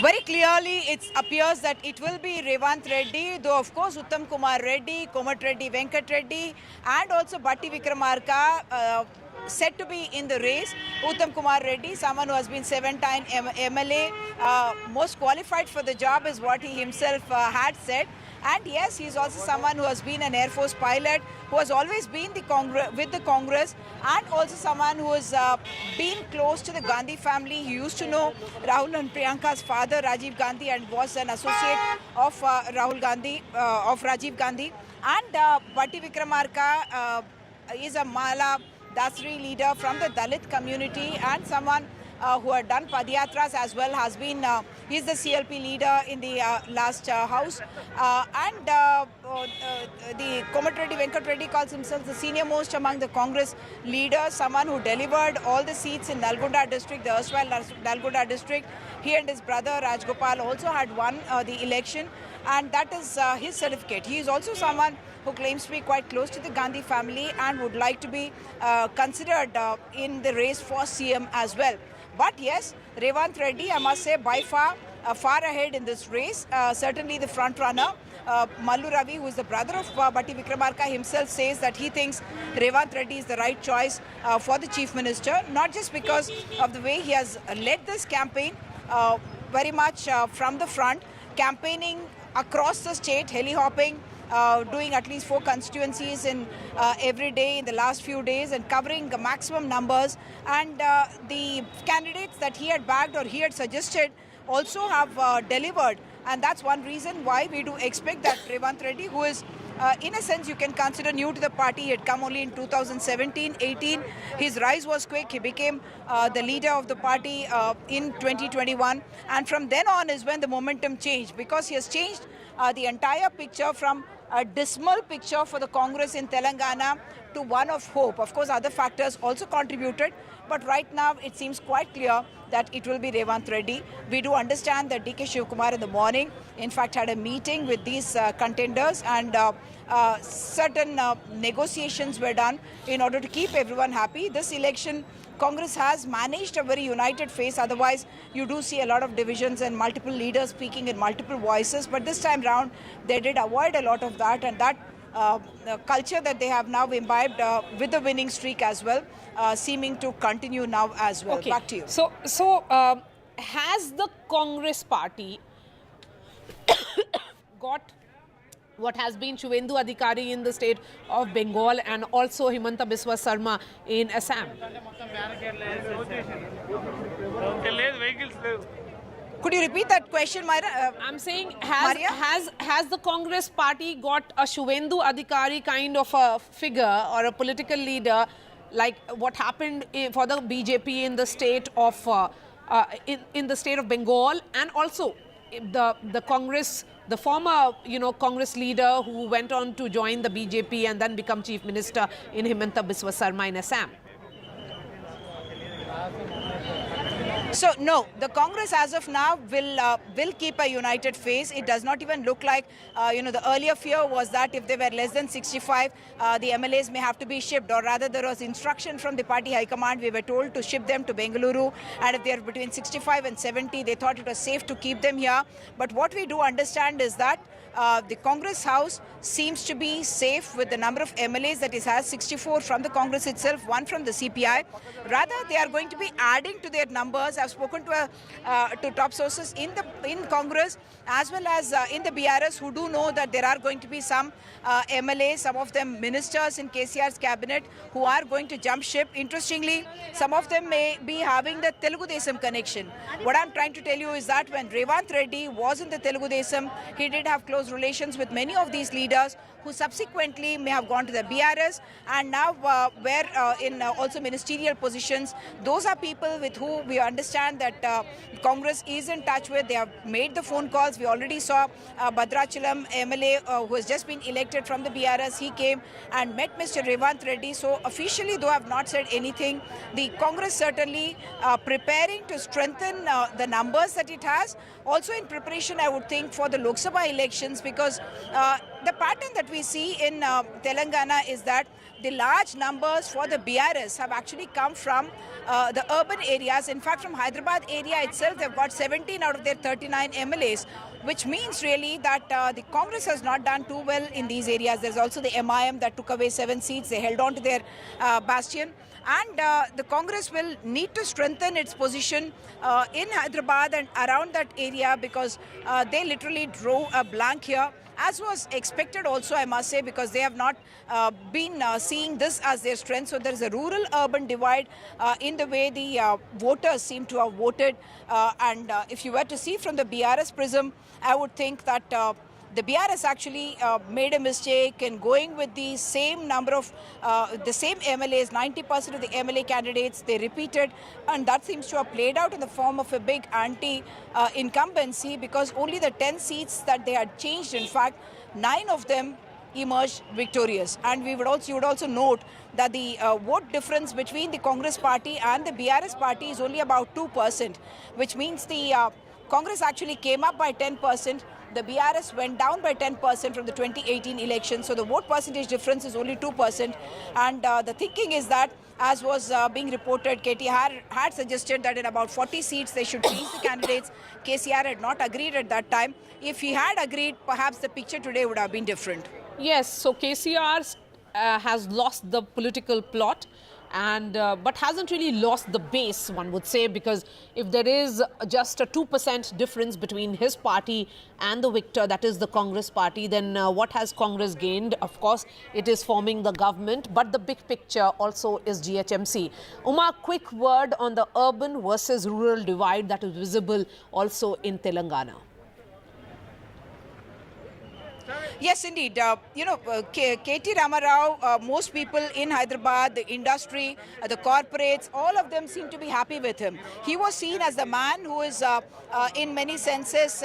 Very clearly, it appears that it will be Revanth Reddy, though of course Uttam Kumar Reddy, Komat Reddy, Venkat Reddy and also Bhatti Vikramarka said to be in the race. Uttam Kumar Reddy, someone who has been 7-time MLA, most qualified for the job is what he himself had said. And yes, he's also someone who has been an Air Force pilot, who has always been with the Congress, and also someone who has been close to the Gandhi family. He used to know Rahul and Priyanka's father, Rajiv Gandhi, and was an associate of Rahul Gandhi, of Rajiv Gandhi. And Bhatti Vikramarka is a Mala Dasri leader from the Dalit community and someone who had done Padyatras as well, has been, he's the CLP leader in the last house. And the Komat Reddy, Venkat Reddy calls himself the senior most among the Congress leaders, someone who delivered all the seats in Nalgonda district, the erstwhile Nalgonda district. He and his brother Rajgopal also had won the election, and that is his certificate. He is also someone who claims to be quite close to the Gandhi family and would like to be considered in the race for CM as well. But yes, Revanth Reddy, I must say, by far ahead in this race. Certainly the front runner, Mallu Ravi, who is the brother of Bhatti Vikramarka, himself says that he thinks Revanth Reddy is the right choice for the Chief Minister, not just because of the way he has led this campaign very much from the front, campaigning across the state, heli-hopping, doing at least 4 constituencies in every day in the last few days and covering the maximum numbers. And the candidates that he had backed or he had suggested also have delivered. And that's one reason why we do expect that Revanth Reddy, who is in a sense you can consider new to the party, he had come only in 2017-18. His rise was quick. He became the leader of the party in 2021. And from then on is when the momentum changed, because he has changed the entire picture from a dismal picture for the Congress in Telangana to one of hope. Of course, other factors also contributed, but right now it seems quite clear that it will be Revanth Reddy. We do understand that D.K. Shivkumar in the morning, in fact, had a meeting with these contenders, and certain negotiations were done in order to keep everyone happy. This election, Congress has managed a very united face. Otherwise, you do see a lot of divisions and multiple leaders speaking in multiple voices. But this time round, they did avoid a lot of that, and that culture that they have now imbibed with the winning streak as well, seeming to continue now as well. Okay. Back to you. So has the Congress party got what has been Shuvendu Adhikari in the state of Bengal and also Himanta Biswa Sarma in Assam? Could you repeat that question, Myra? I'm saying, has the Congress party got a Shuvendu Adhikari kind of a figure or a political leader like what happened for the BJP in the state of in the state of Bengal, and also the Congress, the former Congress leader who went on to join the BJP and then become Chief Minister in Himanta Biswa Sarma in Assam? So no, the Congress as of now will keep a united face. It does not even look like, the earlier fear was that if they were less than 65, the MLAs may have to be shipped, or rather there was instruction from the party high command. We were told to ship them to Bengaluru, and if they are between 65 and 70, they thought it was safe to keep them here. But what we do understand is that the Congress House seems to be safe with the number of MLAs that it has, 64 from the Congress itself, 1 from the CPI. Rather, they are going to be adding to their numbers. I've spoken to top sources in Congress as well as in the BRS who do know that there are going to be some MLAs, some of them ministers in KCR's cabinet who are going to jump ship. Interestingly, some of them may be having the Telugu Desam connection. What I'm trying to tell you is that when Revanth Reddy was in the Telugu Desam, he did have close relations with many of these leaders who subsequently may have gone to the BRS and now were in also ministerial positions. Those are people with who we understand that Congress is in touch with. They have made the phone calls. We already saw Bhadrachalam MLA who has just been elected from the BRS. He came and met Mr. Revanth Reddy. So officially, though I have not said anything, the Congress certainly preparing to strengthen the numbers that it has. Also in preparation, I would think, for the Lok Sabha elections, because the pattern that we see in Telangana is that the large numbers for the BRS have actually come from the urban areas. In fact, from Hyderabad area itself, they've got 17 out of their 39 MLAs, which means really that the Congress has not done too well in these areas. There's also the MIM that took away 7 seats. They held on to their bastion. And the Congress will need to strengthen its position in Hyderabad and around that area, because they literally drove a blank here, as was expected also, I must say, because they have not been seeing this as their strength. So there is a rural-urban divide in the way the voters seem to have voted. And if you were to see from the BRS prism, I would think that the BRS actually made a mistake in going with the same number of the same MLAs. 90% of the MLA candidates they repeated, and that seems to have played out in the form of a big anti-incumbency, because only the 10 seats that they had changed, in fact, 9 of them emerged victorious. And you would also note that the vote difference between the Congress party and the BRS party is only about 2%, which means the Congress actually came up by 10%. The BRS went down by 10% from the 2018 election. So the vote percentage difference is only 2%. And the thinking is that, as was being reported, KTR had suggested that in about 40 seats they should change the candidates. KCR had not agreed at that time. If he had agreed, perhaps the picture today would have been different. Yes, so KCR has lost the political plot, and but hasn't really lost the base, one would say, because if there is just a 2% difference between his party and the victor, that is the Congress party, then what has Congress gained? Of course, it is forming the government, but the big picture also is GHMC. Uma, quick word on the urban versus rural divide that is visible also in Telangana. Yes, indeed. K.T. Ramarao, most people in Hyderabad, the industry, the corporates, all of them seem to be happy with him. He was seen as the man who is, in many senses,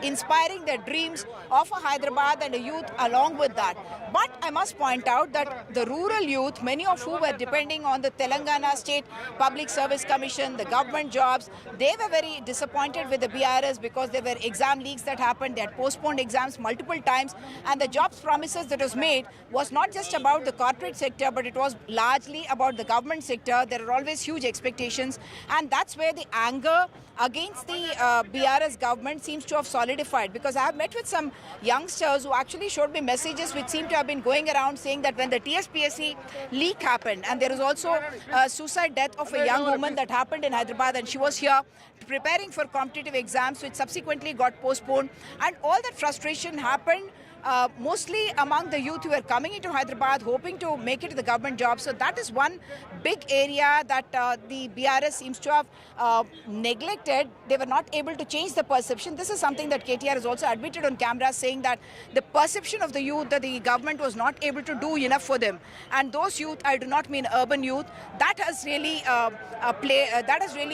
inspiring the dreams of a Hyderabad and a youth along with that. But I must point out that the rural youth, many of who were depending on the Telangana State Public Service Commission, the government jobs, they were very disappointed with the BRS because there were exam leaks that happened. They had postponed exams multiple times, and the jobs promises that was made was not just about the corporate sector, but it was largely about the government sector. There are always huge expectations, and that's where the anger against the BRS government seems to have solidified, because I have met with some youngsters who actually showed me messages which seem to have been going around saying that when the TSPSC leak happened, and there is also a suicide death of a young woman that happened in Hyderabad, and she was here preparing for competitive exams, which subsequently got postponed, and all that frustration happened mostly among the youth who were coming into Hyderabad hoping to make it to the government job. So that is one big area that the BRS seems to have neglected. They were not able to change the perception. This is something that KTR has also admitted on camera, saying that the perception of the youth that the government was not able to do enough for them. And those youth, I do not mean urban youth, that has really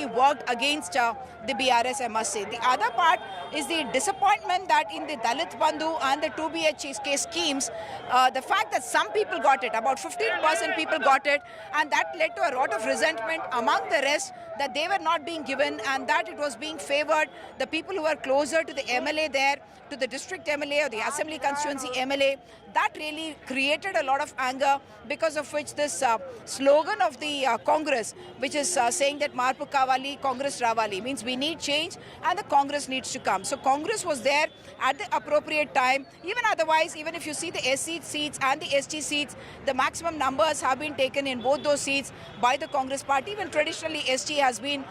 worked against the BRS, I must say. The other part is the disappointment that in the Dalit Bandhu and the 2B PPH schemes, the fact that some people got it, about 15% people got it, and that led to a lot of resentment among the rest that they were not being given and that it was being favored. The people who were closer to the MLA there, to the district MLA or the assembly constituency MLA, that really created a lot of anger, because of which this slogan of the Congress, which is saying that Marpu Kavali, Congress Ravali, means we need change and the Congress needs to come. So Congress was there at the appropriate time. Even otherwise, even if you see the SC seats and the ST seats, the maximum numbers have been taken in both those seats by the Congress party. Even traditionally, ST has been,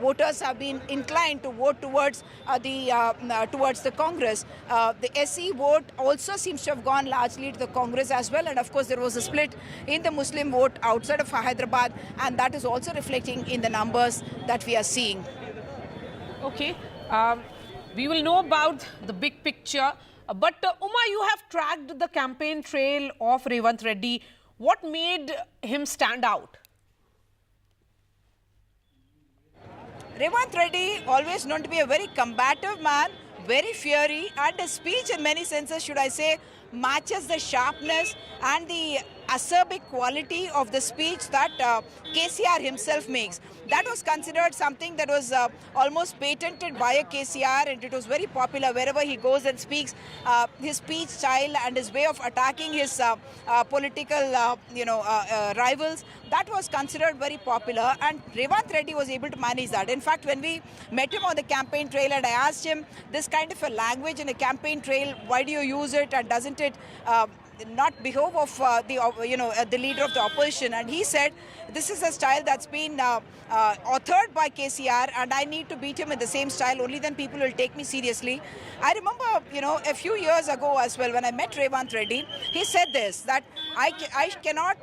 voters have been inclined to vote towards the Congress. The SC vote also seems to have gone largely to the Congress as well, and of course there was a split in the Muslim vote outside of Hyderabad, and that is also reflecting in the numbers that we are seeing. Okay, we will know about the big picture, but Uma, you have tracked the campaign trail of Revanth Reddy. What made him stand out? Revanth Reddy, always known to be a very combative man, very fiery, and his speech in many senses, should I say, matches the sharpness and the acerbic quality of the speech that KCR himself makes. That was considered something that was almost patented by a KCR, and it was very popular wherever he goes and speaks. His speech style and his way of attacking his political rivals, that was considered very popular, and Revanth Reddy was able to manage that. In fact, when we met him on the campaign trail and I asked him this kind of a language in a campaign trail, why do you use it and doesn't it not behove of the leader of the opposition, and he said this is a style that's been authored by KCR and I need to beat him in the same style, only then people will take me seriously. I remember a few years ago as well, when I met Revanth Reddy, he said this, that I cannot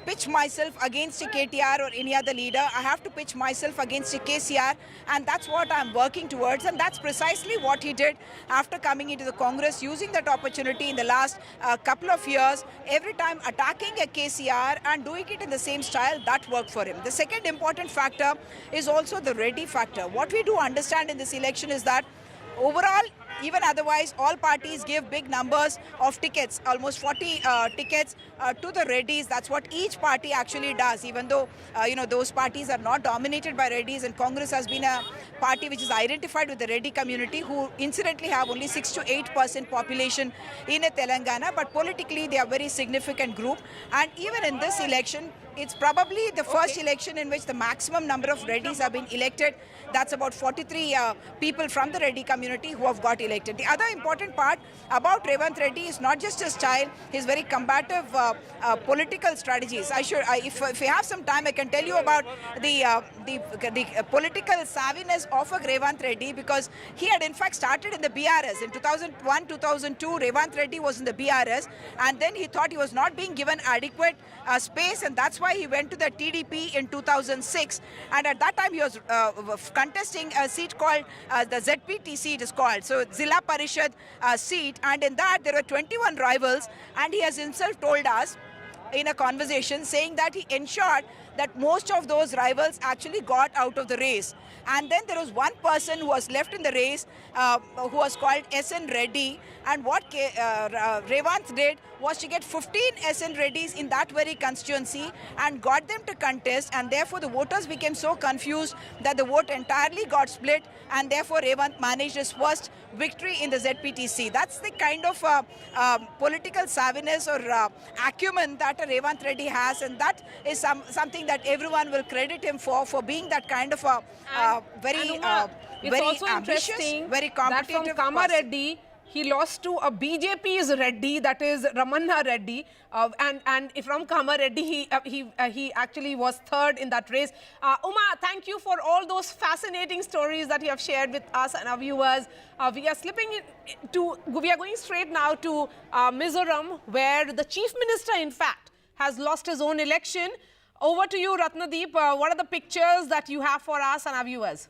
pitch myself against a KTR or any other leader. I have to pitch myself against a KCR, and that's what I'm working towards, and that's precisely what he did after coming into the Congress, using that opportunity in the last couple of years, every time attacking a KCR and doing it in the same style. That worked for him. The second important factor is also the Reddy factor. What we do understand in this election is that overall, even otherwise, all parties give big numbers of tickets, almost 40 tickets to the Reddys. That's what each party actually does, even though, those parties are not dominated by Reddys, and Congress has been a party which is identified with the Reddy community, who incidentally have only 6 to 8% population in Telangana, but politically they are a very significant group. And even in this election, it's probably the first election in which the maximum number of Reddys have been elected. That's about 43 people from the Reddy community who have got elected. The other important part about Revanth Reddy is not just his style, his very combative political strategies. If we have some time, I can tell you about the political savviness of a Revanth Reddy, because he had in fact started in the BRS. In 2001-2002, Revanth Reddy was in the BRS, and then he thought he was not being given adequate space, and that's why he went to the TDP in 2006. And at that time, he was contesting a seat called the ZPT seat is called, so Zilla Parishad seat, and in that there were 21 rivals, and he has himself told us in a conversation saying that he ensured that most of those rivals actually got out of the race. And then there was one person who was left in the race who was called SN Reddy, and what Revanth did was to get 15 SN Reddys in that very constituency and got them to contest, and therefore the voters became so confused that the vote entirely got split, and therefore Revanth managed his first victory in the ZPTC. That's the kind of political savviness or acumen that Revanth Reddy has, and that is something that everyone will credit him for being that kind of a very also ambitious, interesting very competitive that from Kama Reddy, he lost to a BJP's Reddy, that is Ramanna Reddy, and from Kama Reddy, he actually was third in that race. Uma, thank you for all those fascinating stories that you have shared with us and our viewers. We are going straight now to Mizoram, where the Chief Minister, in fact, has lost his own election. Over to you, Ratnadeep. What are the pictures that you have for us and our viewers?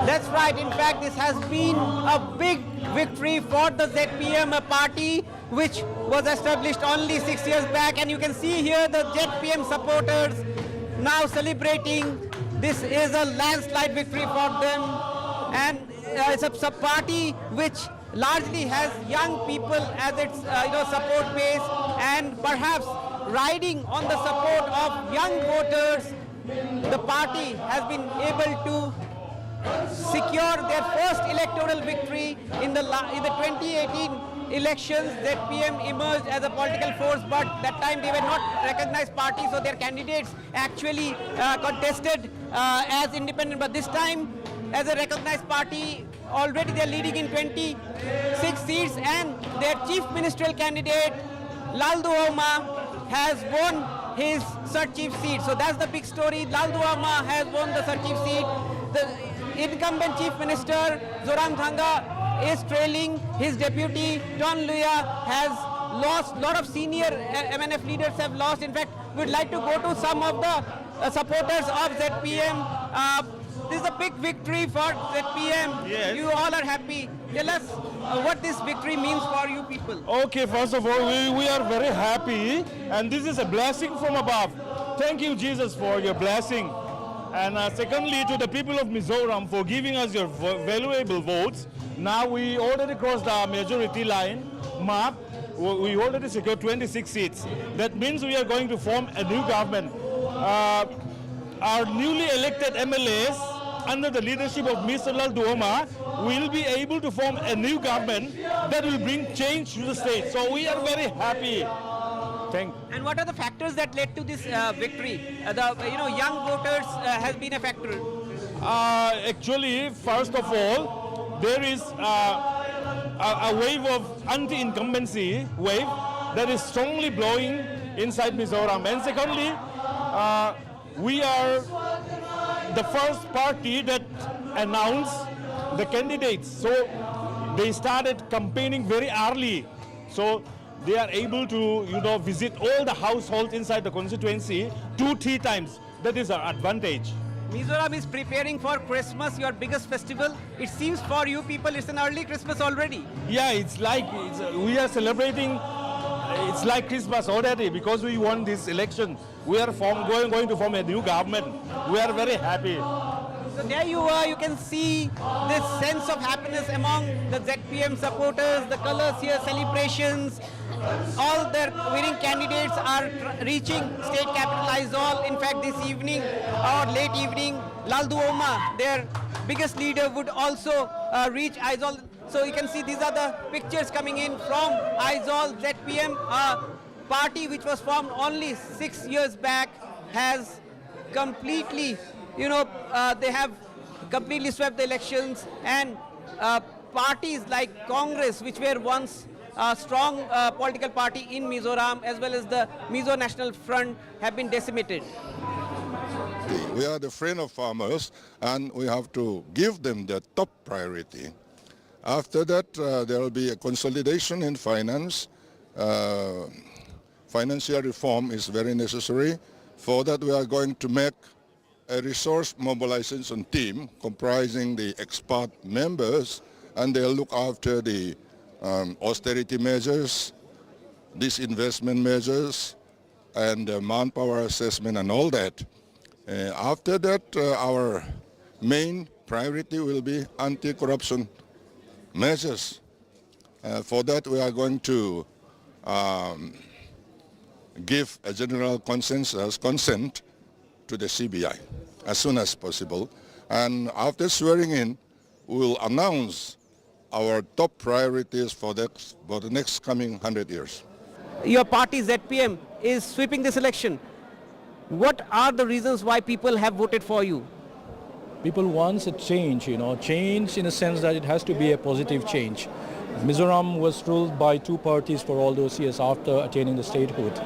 That's right. In fact, this has been a big victory for the ZPM, a party which was established only 6 years back. And you can see here the ZPM supporters now celebrating. This is a landslide victory for them. and it's a party which largely has young people as its support base, and perhaps riding on the support of young voters, the party has been able to secure their first electoral victory in the 2018 elections. ZPM emerged as a political force, but that time they were not recognized party, so their candidates actually contested as independent. But this time, as a recognized party, already they are leading in 26 seats, and their chief ministerial candidate, Lal Duoma, has won his Sir Chief seat. So that's the big story. Lal Duoma has won the Sir Chief seat. The incumbent chief minister, Zoram Thanga, is trailing. His deputy, Ton Luya, has lost. A lot of senior MNF leaders have lost. In fact, we'd like to go to some of the supporters of ZPM. This is a big victory for ZPM. Yes. You all are happy. Tell us what this victory means for you people. Okay, first of all, we are very happy, and this is a blessing from above. Thank you, Jesus, for your blessing. And secondly, to the people of Mizoram for giving us your valuable votes. Now we already crossed the majority line mark. We already secured 26 seats. That means we are going to form a new government. Our newly elected MLAs, under the leadership of Mr. Lal Duoma, will be able to form a new government that will bring change to the state. So we are very happy. And what are the factors that led to this victory? Young voters has been a factor. Actually, first of all, there is a wave of anti-incumbency wave that is strongly blowing inside Mizoram. And secondly, we are the first party that announced the candidates. So they started campaigning very early. So they are able to, visit all the households inside the constituency 2-3 times. That is our advantage. Mizoram is preparing for Christmas, your biggest festival. It seems for you people it's an early Christmas already. Yeah, we are celebrating. It's like Christmas already because we won this election. We are going to form a new government. We are very happy. So there you are, you can see this sense of happiness among the ZPM supporters, the colors here, celebrations. All their winning candidates are reaching state capital Aizawl. In fact, this evening or late evening, Lal Duoma, their biggest leader, would also reach Aizawl. So you can see these are the pictures coming in from Aizawl. ZPM, a party which was formed only 6 years back, has completely, they have completely swept the elections, and parties like Congress, which were once a strong political party in Mizoram, as well as the Mizo National Front, have been decimated. We are the friend of farmers, and we have to give them the top priority. After that, there will be a consolidation in finance. Financial reform is very necessary. For that, we are going to make a resource mobilization team comprising the expert members, and they'll look after the austerity measures, disinvestment measures, and manpower assessment and all that. After that, our main priority will be anti-corruption measures. For that, we are going to give a general consent to the CBI as soon as possible. And after swearing in, we will announce our top priorities for the next coming 100 years. Your party, ZPM, is sweeping this election. What are the reasons why people have voted for you? People want a change, change in the sense that it has to be a positive change. Mizoram was ruled by two parties for all those years after attaining the statehood.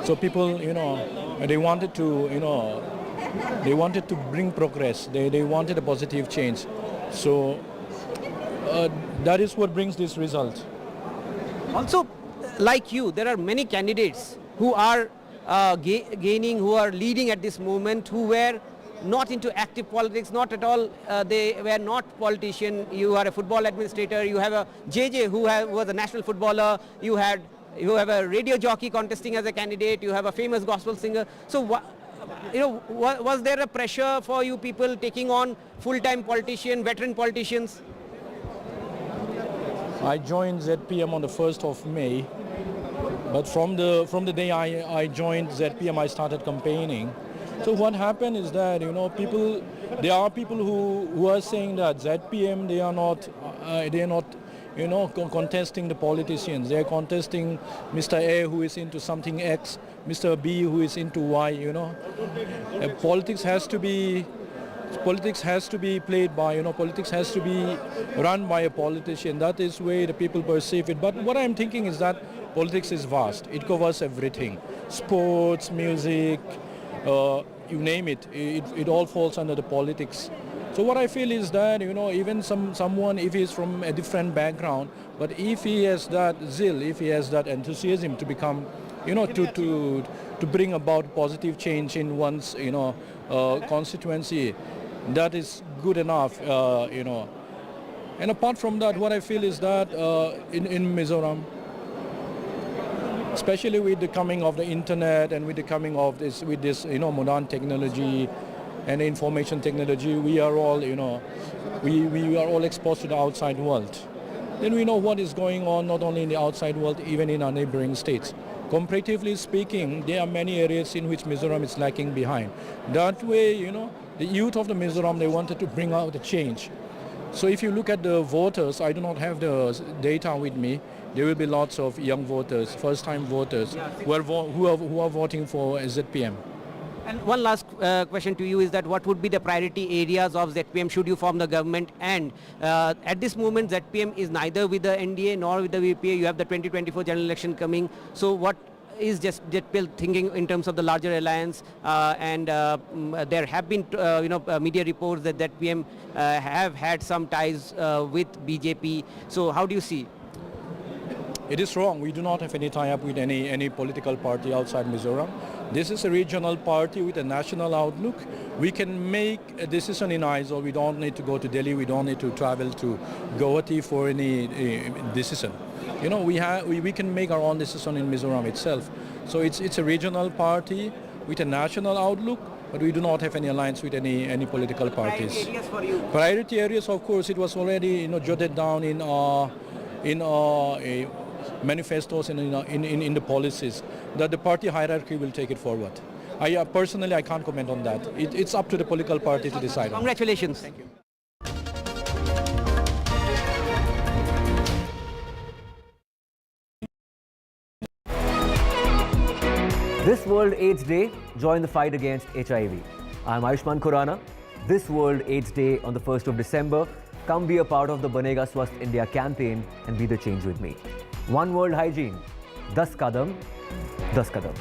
So people, they wanted to bring progress. They wanted a positive change. So that is what brings this result. Also, like you, there are many candidates who are gaining, who are leading at this moment, who were not into active politics, not at all. They were not politicians. You are a football administrator. You have a JJ who was a national footballer. You have a radio jockey contesting as a candidate. You have a famous gospel singer. So was there a pressure for you people taking on full-time politician, veteran politicians? I joined ZPM on the 1st of May, but from the day I joined ZPM, I started campaigning. So what happened is that, there are people who are saying that ZPM, they are not contesting the politicians. They are contesting Mr. A, who is into something X, Mr. B, who is into Y, Politics has to be played by, politics has to be run by a politician. That is the way the people perceive it. But what I'm thinking is that politics is vast. It covers everything. Sports, music, you name it. It all falls under the politics. So what I feel is that, even someone, if he's from a different background, but if he has that zeal, if he has that enthusiasm to become, to bring about positive change in one's, constituency, that is good enough, And apart from that, what I feel is that in Mizoram, especially with the coming of the internet and with the coming of this, modern technology and information technology, we are all, we are all exposed to the outside world. Then we know what is going on not only in the outside world, even in our neighboring states. Comparatively speaking, there are many areas in which Mizoram is lacking behind. That way, the youth of the Mizoram, they wanted to bring out a change. So if you look at the voters, I do not have the data with me. There will be lots of young voters, first-time voters, who are voting for ZPM. And one last question to you is that what would be the priority areas of ZPM should you form the government? And at this moment, ZPM is neither with the NDA nor with the VPA. You have the 2024 general election coming. So what is ZPM thinking in terms of the larger alliance? There have been, media reports that ZPM have had some ties with BJP. So how do you see? It is wrong. We do not have any tie-up with any political party outside Mizoram. This is a regional party with a national outlook. We can make a decision in Aizawl. We don't need to go to Delhi. We don't need to travel to Guwahati for any decision. We can make our own decision in Mizoram itself. So it's a regional party with a national outlook, but we do not have any alliance with any political parties. Priority areas for you? Priority areas, of course, it was already jotted down in manifestos and in the policies that the party hierarchy will take it forward. Personally, I can't comment on that. It's up to the political party to decide. Congratulations. Thank you. This World AIDS Day, join the fight against HIV. I'm Ayushman Khurrana. This World AIDS Day on the 1st of December, come be a part of the Banega Swasth India campaign and be the change with me. One World Hygiene, 10 kadam, 10 kadam.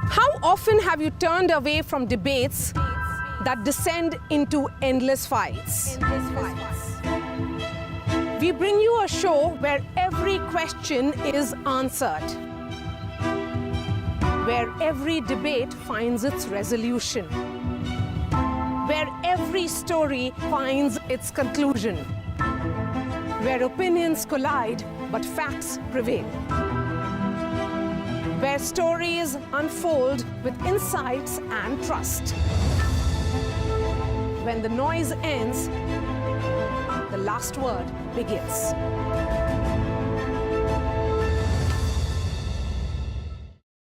How often have you turned away from debates that descend into endless fights? We bring you a show where every question is answered, where every debate finds its resolution, where every story finds its conclusion, where opinions collide but facts prevail, where stories unfold with insights and trust. When the noise ends, the last word begins.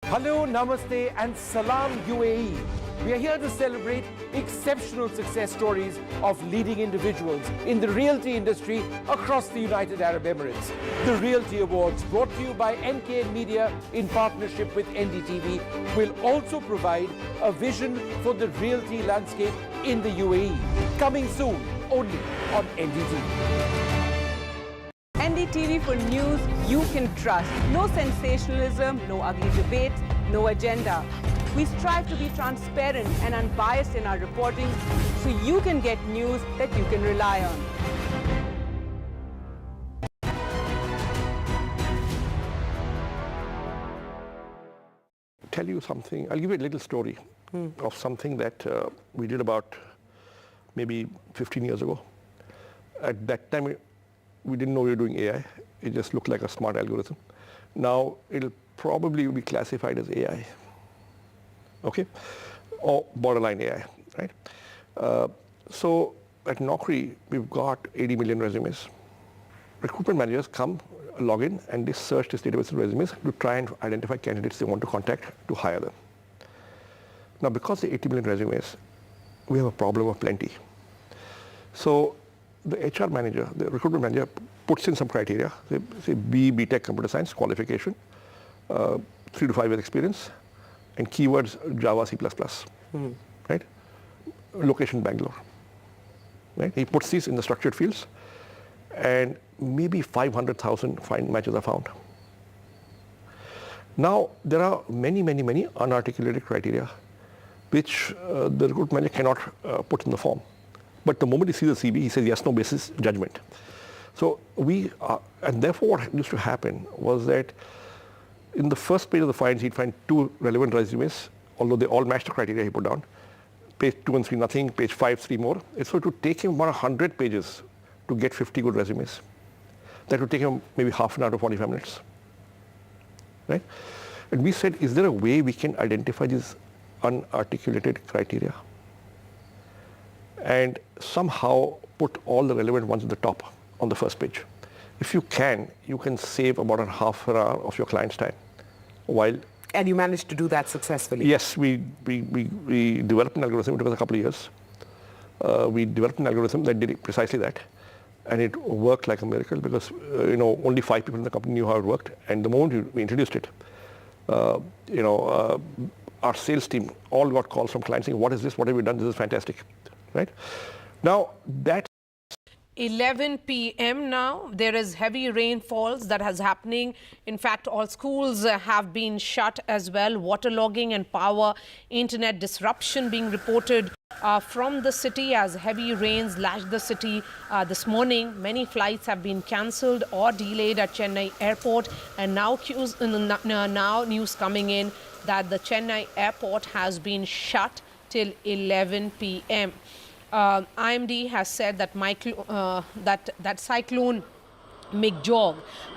Hello, Namaste and Salam UAE. We are here to celebrate exceptional success stories of leading individuals in the realty industry across the United Arab Emirates. The Realty Awards, brought to you by NKN Media in partnership with NDTV, will also provide a vision for the realty landscape in the UAE. Coming soon, only on NDTV. NDTV for news you can trust. No sensationalism, no ugly debates, no agenda. We strive to be transparent and unbiased in our reporting so you can get news that you can rely on. Tell you something, I'll give you a little story of something that we did about maybe 15 years ago. At that time, we didn't know we were doing AI. It just looked like a smart algorithm. Now, it'll probably will be classified as AI, okay, or borderline AI, right? So at Naukri, we've got 80 million resumes. Recruitment managers come, log in, and they search this database of resumes to try and identify candidates they want to contact to hire them. Now, because the 80 million resumes, we have a problem of plenty. So the HR manager, the recruitment manager, puts in some criteria, say B.Tech computer science qualification, 3 to 5 years experience, and keywords Java, C++, right? Location Bangalore, right? He puts these in the structured fields, and maybe 500,000 matches are found. Now, there are many, many, many unarticulated criteria which the recruitment manager cannot put in the form. But the moment he sees the CV, he says yes, no basis, judgment. So and therefore what used to happen was that in the first page of the finds, he'd find 2 relevant resumes, although they all matched the criteria he put down. Page 2 and 3, nothing. Page 5, 3 more. So it would take him about 100 pages to get 50 good resumes. That would take him maybe half an hour to 45 minutes, right? And we said, is there a way we can identify these unarticulated criteria and somehow put all the relevant ones at the top on the first page? If you can save about a half an hour of your client's time. And you managed to do that successfully? Yes, we developed an algorithm. It took us a couple of years. We developed an algorithm that did precisely that. And it worked like a miracle because only 5 people in the company knew how it worked. And the moment we introduced it, our sales team all got calls from clients saying, what is this? What have you done? This is fantastic, right? Now, that's 11 p.m. now. There is heavy rainfalls that is happening. In fact, all schools have been shut as well. Waterlogging and power, internet disruption being reported from the city as heavy rains lashed the city this morning. Many flights have been cancelled or delayed at Chennai airport. And now news coming in that the Chennai airport has been shut till 11 p.m. IMD has said that that Cyclone Mig Jam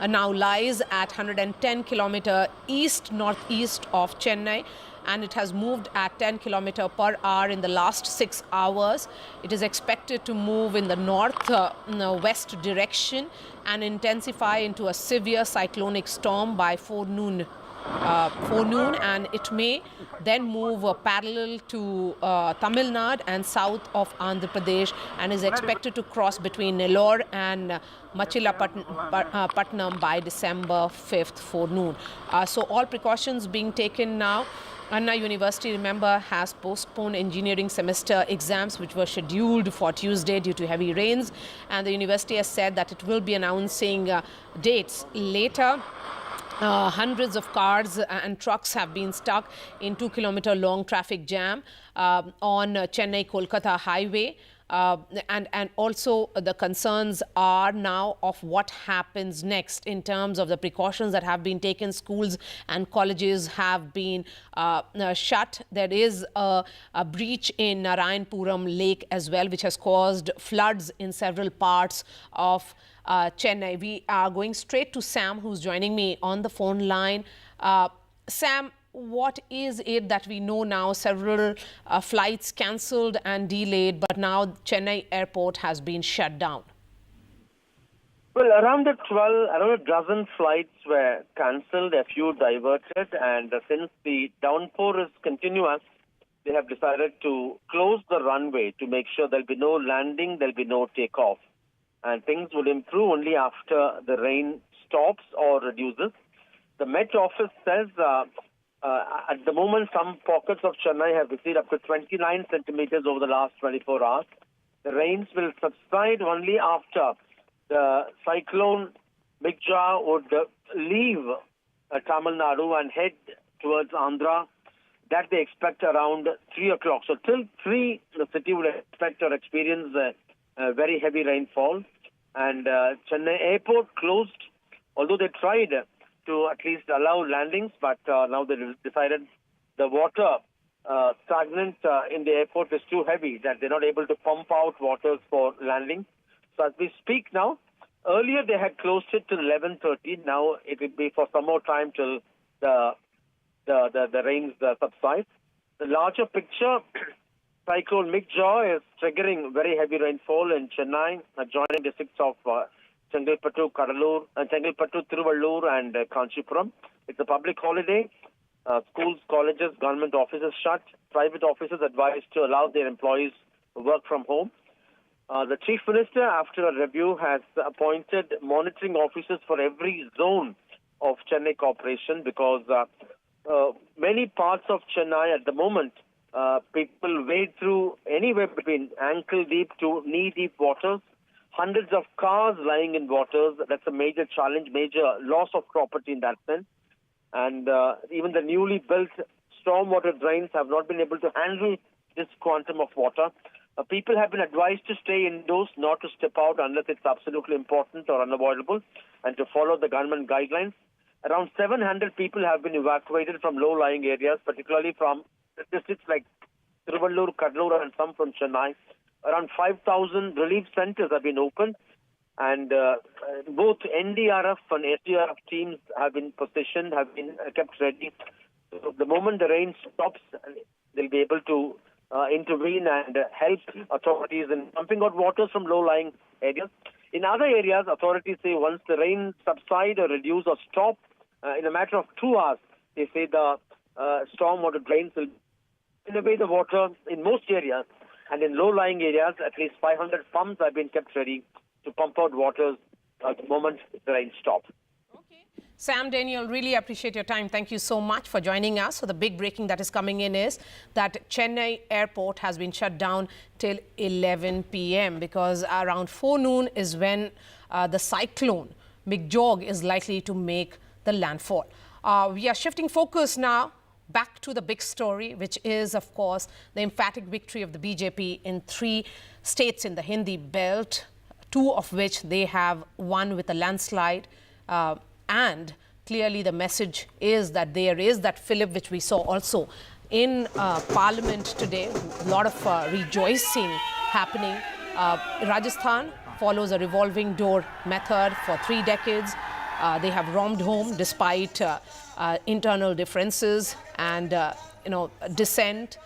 now lies at 110 kilometer east-northeast of Chennai, and it has moved at 10 kilometer per hour in the last 6 hours. It is expected to move in the north-west direction and intensify into a severe cyclonic storm by forenoon, and it may then move parallel to Tamil Nadu and south of Andhra Pradesh, and is expected to cross between Nellore and Machilapatnam by December 5th forenoon. So all precautions being taken now. Anna University, remember, has postponed engineering semester exams which were scheduled for Tuesday due to heavy rains, and the university has said that it will be announcing dates later. Hundreds of cars and trucks have been stuck in 2-kilometer long traffic jam on Chennai-Kolkata highway. And also the concerns are now of what happens next in terms of the precautions that have been taken. Schools and colleges have been shut. There is a breach in Narayanpuram Lake as well, which has caused floods in several parts of Chennai. We are going straight to Sam, who's joining me on the phone line. Sam, what is it that we know now? Several flights cancelled and delayed, but now Chennai airport has been shut down. Well, around a dozen flights were cancelled, a few diverted, and since the downpour is continuous, they have decided to close the runway to make sure there'll be no landing, there'll be no takeoff. And things will improve only after the rain stops or reduces. The Met Office says at the moment some pockets of Chennai have received up to 29 centimeters over the last 24 hours. The rains will subside only after the cyclone Mig Jam would leave Tamil Nadu and head towards Andhra. That they expect around 3 o'clock. So till 3, the city would expect or experience very heavy rainfall. And Chennai airport closed, although they tried to at least allow landings, but now they decided the water stagnant in the airport is too heavy, that they're not able to pump out waters for landing. So as we speak now, earlier they had closed it till 11:30. Now it will be for some more time till the rains subside. The larger picture, Cyclone Mig Jam is triggering very heavy rainfall in Chennai, adjoining districts of Chengalpattu, Tiruvallur and Kanchipuram. It's a public holiday. Schools, colleges, government offices shut. Private offices advised to allow their employees to work from home. The Chief Minister, after a review, has appointed monitoring officers for every zone of Chennai Corporation because many parts of Chennai at the moment, people wade through anywhere between ankle-deep to knee-deep waters. Hundreds of cars lying in waters. That's a major challenge, major loss of property in that sense. And even the newly built stormwater drains have not been able to handle this quantum of water. People have been advised to stay indoors, not to step out unless it's absolutely important or unavoidable, and to follow the government guidelines. Around 700 people have been evacuated from low-lying areas, particularly from districts like Tiruvallur, Kadlur, and some from Chennai. Around 5,000 relief centers have been opened, and both NDRF and SDRF teams have been positioned, have been kept ready. So the moment the rain stops, they'll be able to intervene and help authorities in pumping out waters from low-lying areas. In other areas, authorities say once the rain subside or reduce or stop, in a matter of 2 hours, they say the stormwater drains will in away the water in most areas, and in low-lying areas, at least 500 pumps have been kept ready to pump out waters at the moment the rain stops. Sam, Daniel, really appreciate your time. Thank you so much for joining us. So the big breaking that is coming in is that Chennai airport has been shut down till 11 p.m. because around 4 noon is when the cyclone Mig Jam is likely to make the landfall. We are shifting focus now back to the big story, which is, of course, the emphatic victory of the BJP in 3 states in the Hindi belt, 2 of which they have won with a landslide. And clearly the message is that there is that fillip which we saw also in Parliament today. A lot of rejoicing happening. Rajasthan follows a revolving door method for 3 decades. They have roamed home despite internal differences and dissent.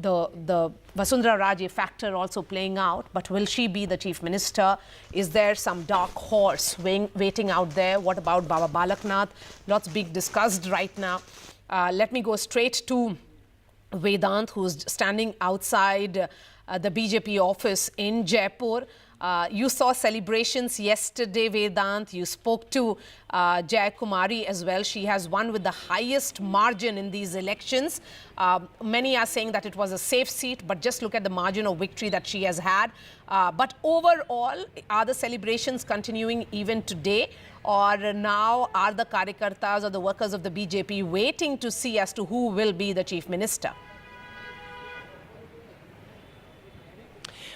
The Vasundhara Raje factor also playing out, but will she be the chief minister? Is there some dark horse waiting out there? What about Baba Balaknath? Lots being discussed right now. Let me go straight to Revanth, who's standing outside the BJP office in Jaipur. You saw celebrations yesterday, Revanth. You spoke to Jai Kumari as well. She has won with the highest margin in these elections. Many are saying that it was a safe seat, but just look at the margin of victory that she has had. But overall, are the celebrations continuing even today? Or now are the Karyakartas or the workers of the BJP waiting to see as to who will be the chief minister?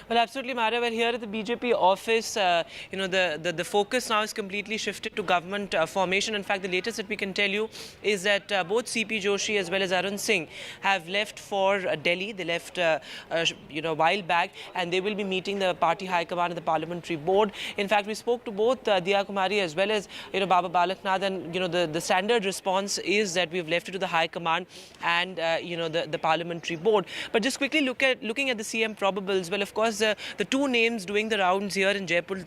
Well, absolutely, Mara. Well, here at the BJP office, the focus now is completely shifted to government formation. In fact, the latest that we can tell you is that both C.P. Joshi as well as Arun Singh have left for Delhi. They left, a while back, and they will be meeting the party high command and the parliamentary board. In fact, we spoke to both Diya Kumari as well as Baba Balaknath, and the standard response is that we've left it to the high command and the parliamentary board. But just quickly looking at the CM probables, well, of course, the 2 names doing the rounds here in Jaipur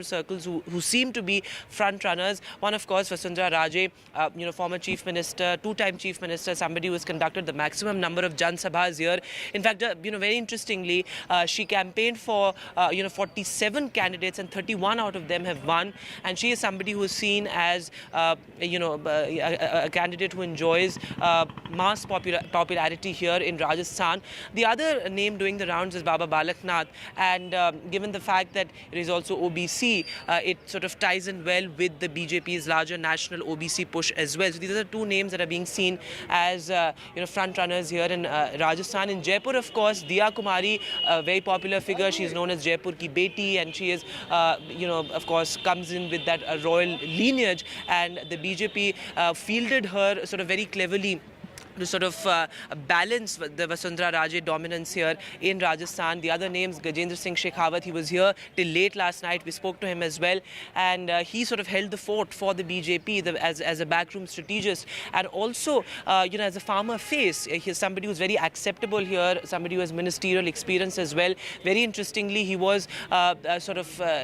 circles who seem to be front runners. One, of course, Vasundhara Raje, former chief minister, 2-time chief minister, somebody who has conducted the maximum number of Jan Sabhas here. In fact, very interestingly, she campaigned for 47 candidates and 31 out of them have won. And she is somebody who is seen as a candidate who enjoys mass popularity here in Rajasthan. The other name doing the rounds is Baba Balaknath. And given the fact that it is also OBC, it sort of ties in well with the BJP's larger national OBC push as well. So these are the 2 names that are being seen as front runners here in Rajasthan. In Jaipur, of course, Diya Kumari, a very popular figure. She is known as Jaipur ki beti, and she is, of course, comes in with that royal lineage. And the BJP fielded her sort of very cleverly to sort of balance the Vasundhara Raje dominance here in Rajasthan. The other names, Gajendra Singh Shekhawat, he was here till late last night. We spoke to him as well, and he sort of held the fort for the BJP as a backroom strategist, and also as a farmer face. He's somebody who's very acceptable here, somebody who has ministerial experience as well. Very interestingly, he was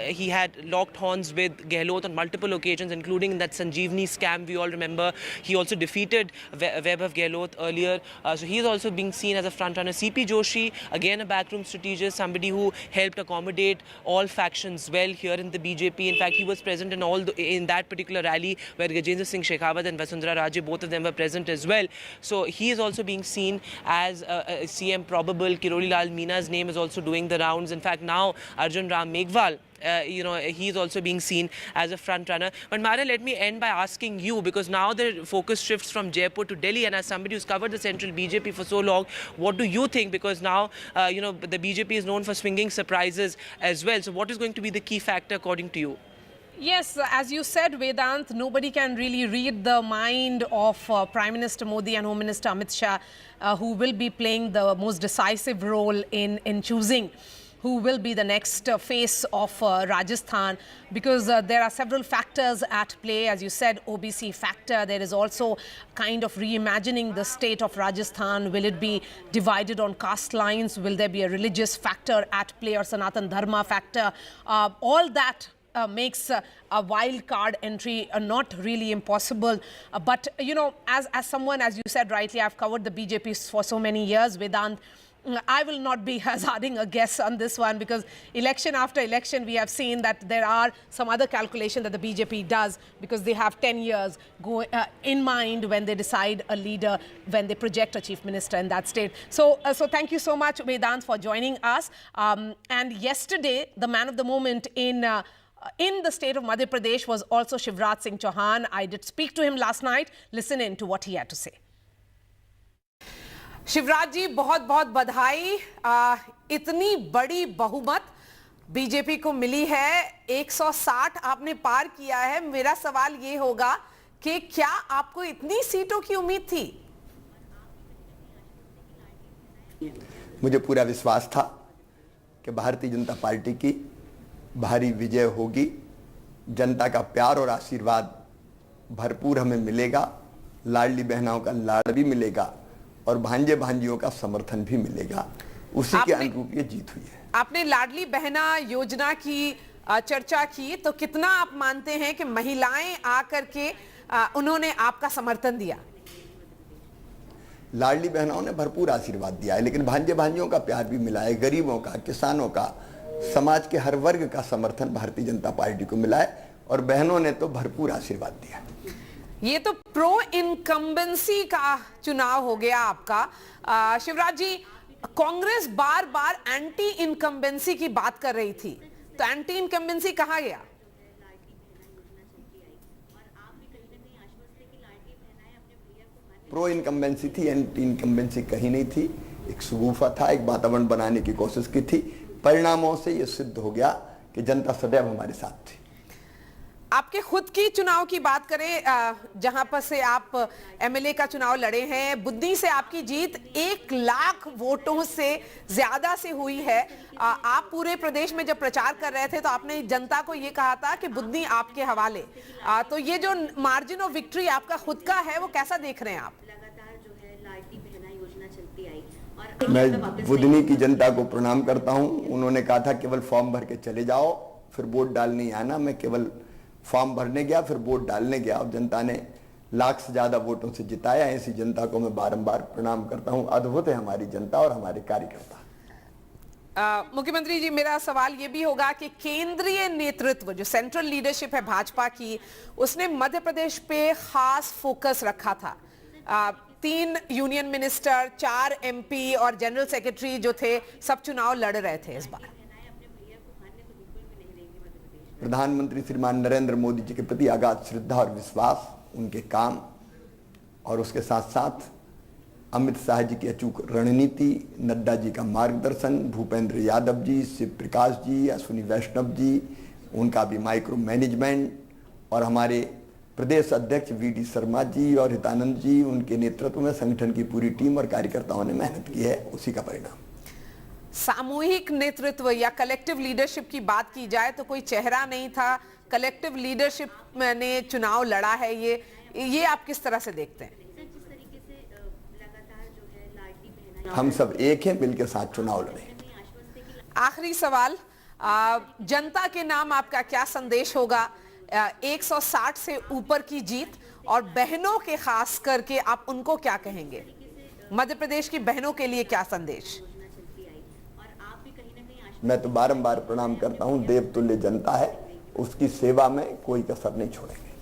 he had locked horns with Gehlot on multiple occasions, including in that Sanjeevani scam we all remember. He also defeated Vaibhav Gehlot earlier, so he is also being seen as a frontrunner. CP Joshi, again a backroom strategist, somebody who helped accommodate all factions well here in the BJP. In fact, he was present in that particular rally where Gajendra Singh Shekhawat and Vasundhara Raje, both of them were present as well. So he is also being seen as a CM probable. Kiroli Lal Meena's name is also doing the rounds. In fact, now Arjun Ram Meghwal, he's also being seen as a front runner. But Mara, let me end by asking you, because now the focus shifts from Jaipur to Delhi, and as somebody who's covered the central BJP for so long, what do you think? Because now, the BJP is known for swinging surprises as well. So what is going to be the key factor according to you? Yes, as you said, Vedant, nobody can really read the mind of Prime Minister Modi and Home Minister Amit Shah, who will be playing the most decisive role in choosing who will be the next face of Rajasthan, because there are several factors at play. As you said, OBC factor. There is also kind of reimagining the state of Rajasthan. Will it be divided on caste lines? Will there be a religious factor at play, or Sanatan Dharma factor? All that makes a wild card entry not really impossible. But, as someone, as you said rightly, I've covered the BJP for so many years, Vedant, I will not be hazarding a guess on this one, because election after election we have seen that there are some other calculation that the BJP does, because they have 10 years in mind when they decide a leader, when they project a chief minister in that state. So thank you so much, Vedant, for joining us. And yesterday, the man of the moment in the state of Madhya Pradesh was also Shivraj Singh Chauhan. I did speak to him last night. Listen in to what he had to say. Shivraj ji, बहुत बहुत बधाई। इतनी बड़ी बहुमत BJP को मिली है, 160 आपने पार किया है। मेरा सवाल ये होगा कि क्या आपको इतनी सीटों की उम्मीद थी? मुझे पूरा विश्वास था कि भारतीय जनता पार्टी की भारी विजय होगी। जनता का प्यार और आशीर्वाद भरपूर हमें मिलेगा, लाडली बहनों का लाड़ भी मिलेगा और भांजे भांजियों का समर्थन भी मिलेगा। उसी के अनुरूप ये जीत हुई है। आपने लाडली बहना योजना की चर्चा की, तो कितना आप मानते हैं कि महिलाएं आकर के उन्होंने आपका समर्थन दिया? लाडली बहनों ने भरपूर आशीर्वाद दिया है, लेकिन भांजे भांजियों का प्यार भी मिला है, गरीबों का, किसानों का, समाज के हर वर्ग का समर्थन भारतीय जनता पार्टी को मिला है और बहनों ने तो भरपूर आशीर्वाद दिया। ये तो प्रो इनकम्बेंसी का चुनाव हो गया आपका। शिवराज जी, कांग्रेस बार बार एंटी इनकम्बेंसी की बात कर रही थी, तो एंटी इनकम्बेंसी कहाँ गया? प्रो इनकम्बेंसी थी, एंटी इनकम्बेंसी कहीं नहीं थी। एक सुगुफा था, एक वातावरण बनाने की कोशिश की थी। परिणामों से यह सिद्ध हो गया कि जनता सदैव हमारे साथ थी। आपके खुद की चुनाव की बात करें, जहां पर से आप एमएलए का चुनाव लड़े हैं, बुद्धि से आपकी जीत 1 लाख वोटों से ज्यादा से हुई है। आप पूरे प्रदेश में जब प्रचार कर रहे थे तो आपने जनता को ये कहा था कि बुद्धि आपके हवाले। तो ये जो मार्जिन ऑफ विक्ट्री आपका खुद का है, वो कैसा देख रहे हैं आप? मैं बुद्धनी की जनता को प्रणाम करता हूं। उन्होंने कहा था केवल फॉर्म भर के चले जाओ, फिर वोट डालने आना। मैं केवल फॉर्म भरने गया, फिर वोट डालने गया और जनता ने लाख से ज्यादा वोटों से जिताया। ऐसी जनता को मैं बारंबार प्रणाम करता हूं। अद्भुत है हमारी जनता और हमारे कार्यकर्ता। मुख्यमंत्री जी, मेरा सवाल ये भी होगा कि केंद्रीय नेतृत्व, जो सेंट्रल लीडरशिप है भाजपा की, उसने मध्य प्रदेश पे खास फोकस रखा था। 3 यूनियन मिनिस्टर, 4 MP और जनरल सेक्रेटरी जो थे, सब चुनाव लड़ रहे थे इस बार। प्रधानमंत्री श्रीमान नरेंद्र मोदी जी के प्रति अगाध श्रद्धा और विश्वास, उनके काम और उसके साथ साथ अमित शाह जी की अचूक रणनीति, नड्डा जी का मार्गदर्शन, भूपेंद्र यादव जी, शिव प्रकाश जी, अश्विनी वैष्णव जी, उनका भी माइक्रो मैनेजमेंट और हमारे प्रदेश अध्यक्ष वीडी शर्मा जी और हितानंद जी, उनके नेतृत्व में संगठन की पूरी टीम और कार्यकर्ताओं ने मेहनत की है, उसी का परिणाम। सामूहिक नेतृत्व या कलेक्टिव लीडरशिप की बात की जाए तो कोई चेहरा नहीं था, कलेक्टिव लीडरशिप ने चुनाव लड़ा है। ये आप किस तरह से देखते हैं? हम सब एक हैं, मिलकर साथ चुनाव लड़े। आखिरी सवाल, जनता के नाम आपका क्या संदेश होगा? 160 से ऊपर की जीत और बहनों के खास करके आप उनको क्या कहेंगे? मध्य प्रदेश की बहनों के लिए क्या संदेश? मैं तो बारंबार प्रणाम करता हूं, देवतुल्य जनता है, उसकी सेवा में कोई कसर नहीं छोड़ेंगे।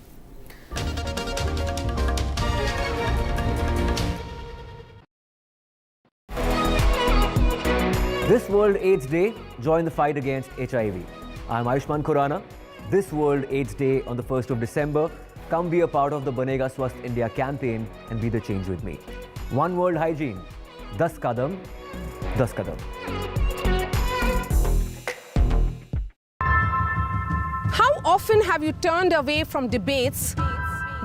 This World AIDS Day, join the fight against HIV. I'm Ayushman Khurrana. This World AIDS Day on the 1st of December, come be a part of the Banega Swasth India campaign and be the change with me. One World Hygiene, 10 kadam, 10 kadam. How often have you turned away from debates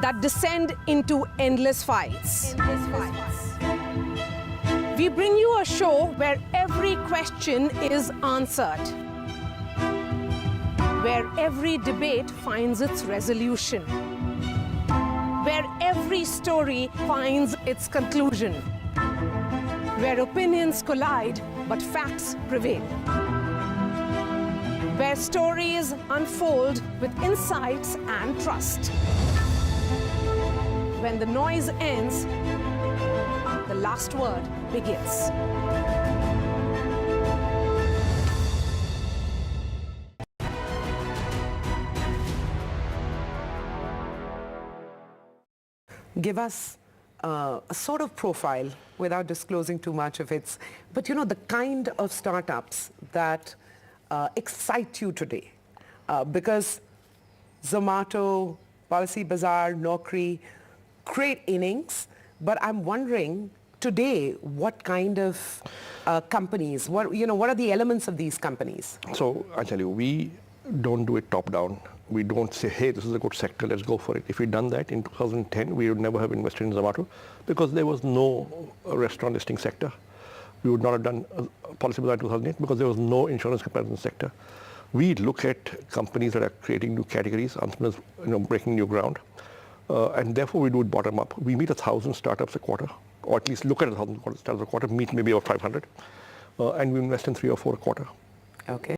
that descend into endless fights? We bring you a show where every question is answered, where every debate finds its resolution, where every story finds its conclusion, where opinions collide but facts prevail, where stories unfold with insights and trust. When the noise ends, the last word begins. Give us a sort of profile without disclosing too much of its, but you know, the kind of startups that excite you today. Because Zomato, Policy Bazaar, Naukri, great innings, but I'm wondering today what kind of companies, what are the elements of these companies? So I tell you, we don't do it top down. We don't say, hey, this is a good sector, let's go for it. If we'd done that in 2010, we would never have invested in Zomato because there was no restaurant listing sector. We would not have done Policy Bazaar in 2008 because there was no insurance comparison sector. We look at companies that are creating new categories, entrepreneurs, breaking new ground. And therefore we do it bottom up. We meet 1,000 startups a quarter, or at least look at 1,000 startups a quarter, meet maybe about 500, and we invest in 3 or 4 a quarter. Okay.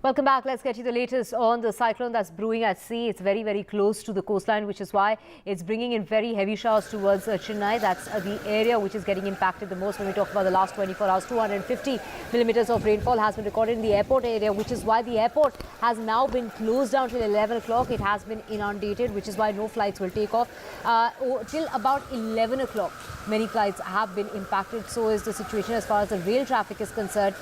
Welcome back. Let's get you the latest on the cyclone that's brewing at sea. It's very, very close to the coastline, which is why it's bringing in very heavy showers towards Chennai. That's the area which is getting impacted the most when we talk about the last 24 hours. 250 millimeters of rainfall has been recorded in the airport area, which is why the airport has now been closed down till 11 o'clock. It has been inundated, which is why no flights will take off. Till about 11 o'clock, many flights have been impacted. So is the situation as far as the rail traffic is concerned.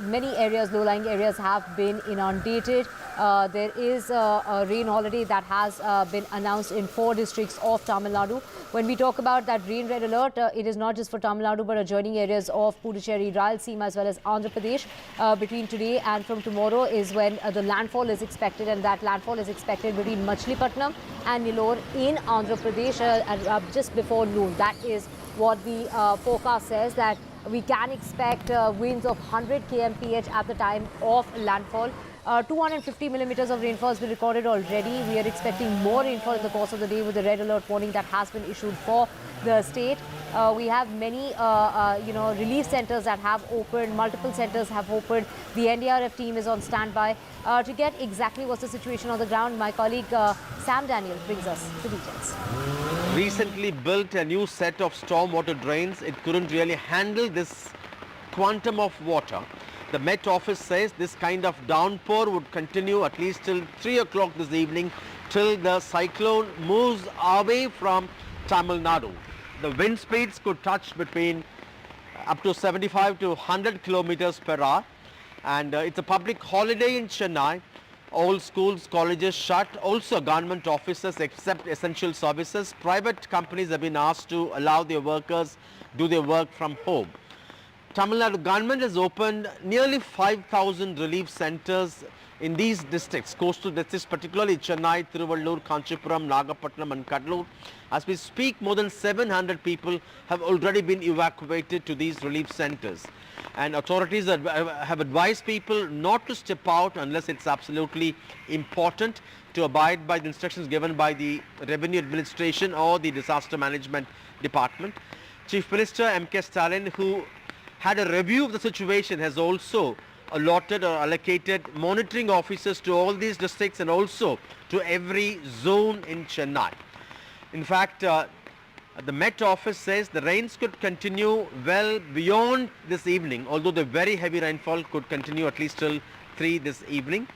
Many areas, low-lying areas, have been inundated. There is a rain holiday that has been announced in 4 districts of Tamil Nadu. When we talk about that rain red alert, it is not just for Tamil Nadu but adjoining areas of Puducherry, Rayalaseema as well as Andhra Pradesh. Between today and from tomorrow is when the landfall is expected, and that landfall is expected between Machilipatnam and Nellore in Andhra Pradesh just before noon. That is what the forecast says, that we can expect winds of 100 kmph at the time of landfall. 250 millimeters of rainfall has been recorded already. We are expecting more rainfall in the course of the day with the red alert warning that has been issued for the state. We have many, relief centers that have opened. Multiple centers have opened. The NDRF team is on standby. To get exactly what's the situation on the ground, my colleague Sam Daniel brings us the details. Recently built a new set of stormwater drains. It couldn't really handle this quantum of water. The Met Office says this kind of downpour would continue at least till 3 o'clock this evening, till the cyclone moves away from Tamil Nadu. The wind speeds could touch between up to 75 to 100 kilometers per hour. And it's a public holiday in Chennai. All schools, colleges shut. Also government offices except essential services. Private companies have been asked to allow their workers do their work from home. Tamil Nadu government has opened nearly 5,000 relief centers in these districts, coastal districts, particularly Chennai, Thiruvallur, Kanchipuram, Nagapattinam and Kadalur. As we speak, more than 700 people have already been evacuated to these relief centers. And authorities have advised people not to step out unless it's absolutely important, to abide by the instructions given by the Revenue Administration or the Disaster Management Department. Chief Minister M.K. Stalin, who had a review of the situation, has also allotted or allocated monitoring officers to all these districts and also to every zone in Chennai. In fact, the Met Office says the rains could continue well beyond this evening, although the very heavy rainfall could continue at least till 3 this evening.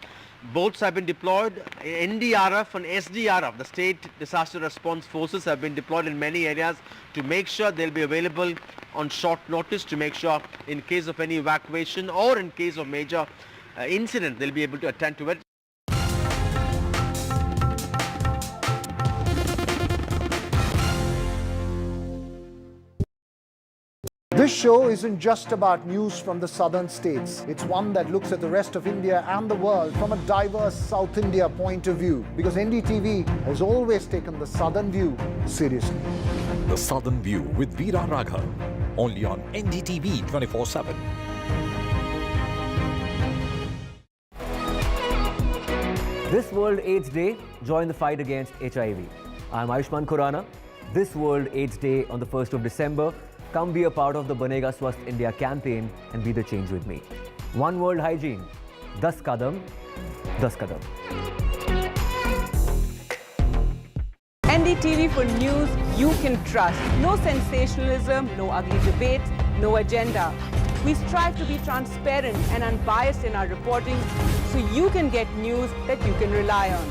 Boats have been deployed. NDRF and SDRF, the State Disaster Response Forces, have been deployed in many areas to make sure they'll be available on short notice, to make sure in case of any evacuation or in case of major incident, they'll be able to attend to it. This show isn't just about news from the southern states. It's one that looks at the rest of India and the world from a diverse South India point of view, because NDTV has always taken the southern view seriously. The Southern View with Veera Raghav, only on NDTV 24/7. This World AIDS Day, join the fight against HIV. I'm Ayushman Khurrana. This World AIDS Day on the 1st of December, come be a part of the Banega Swasth India campaign and be the change with me. One World Hygiene, 10 kadam, 10 kadam. NDTV for news you can trust. No sensationalism, no ugly debates, no agenda. We strive to be transparent and unbiased in our reporting so you can get news that you can rely on.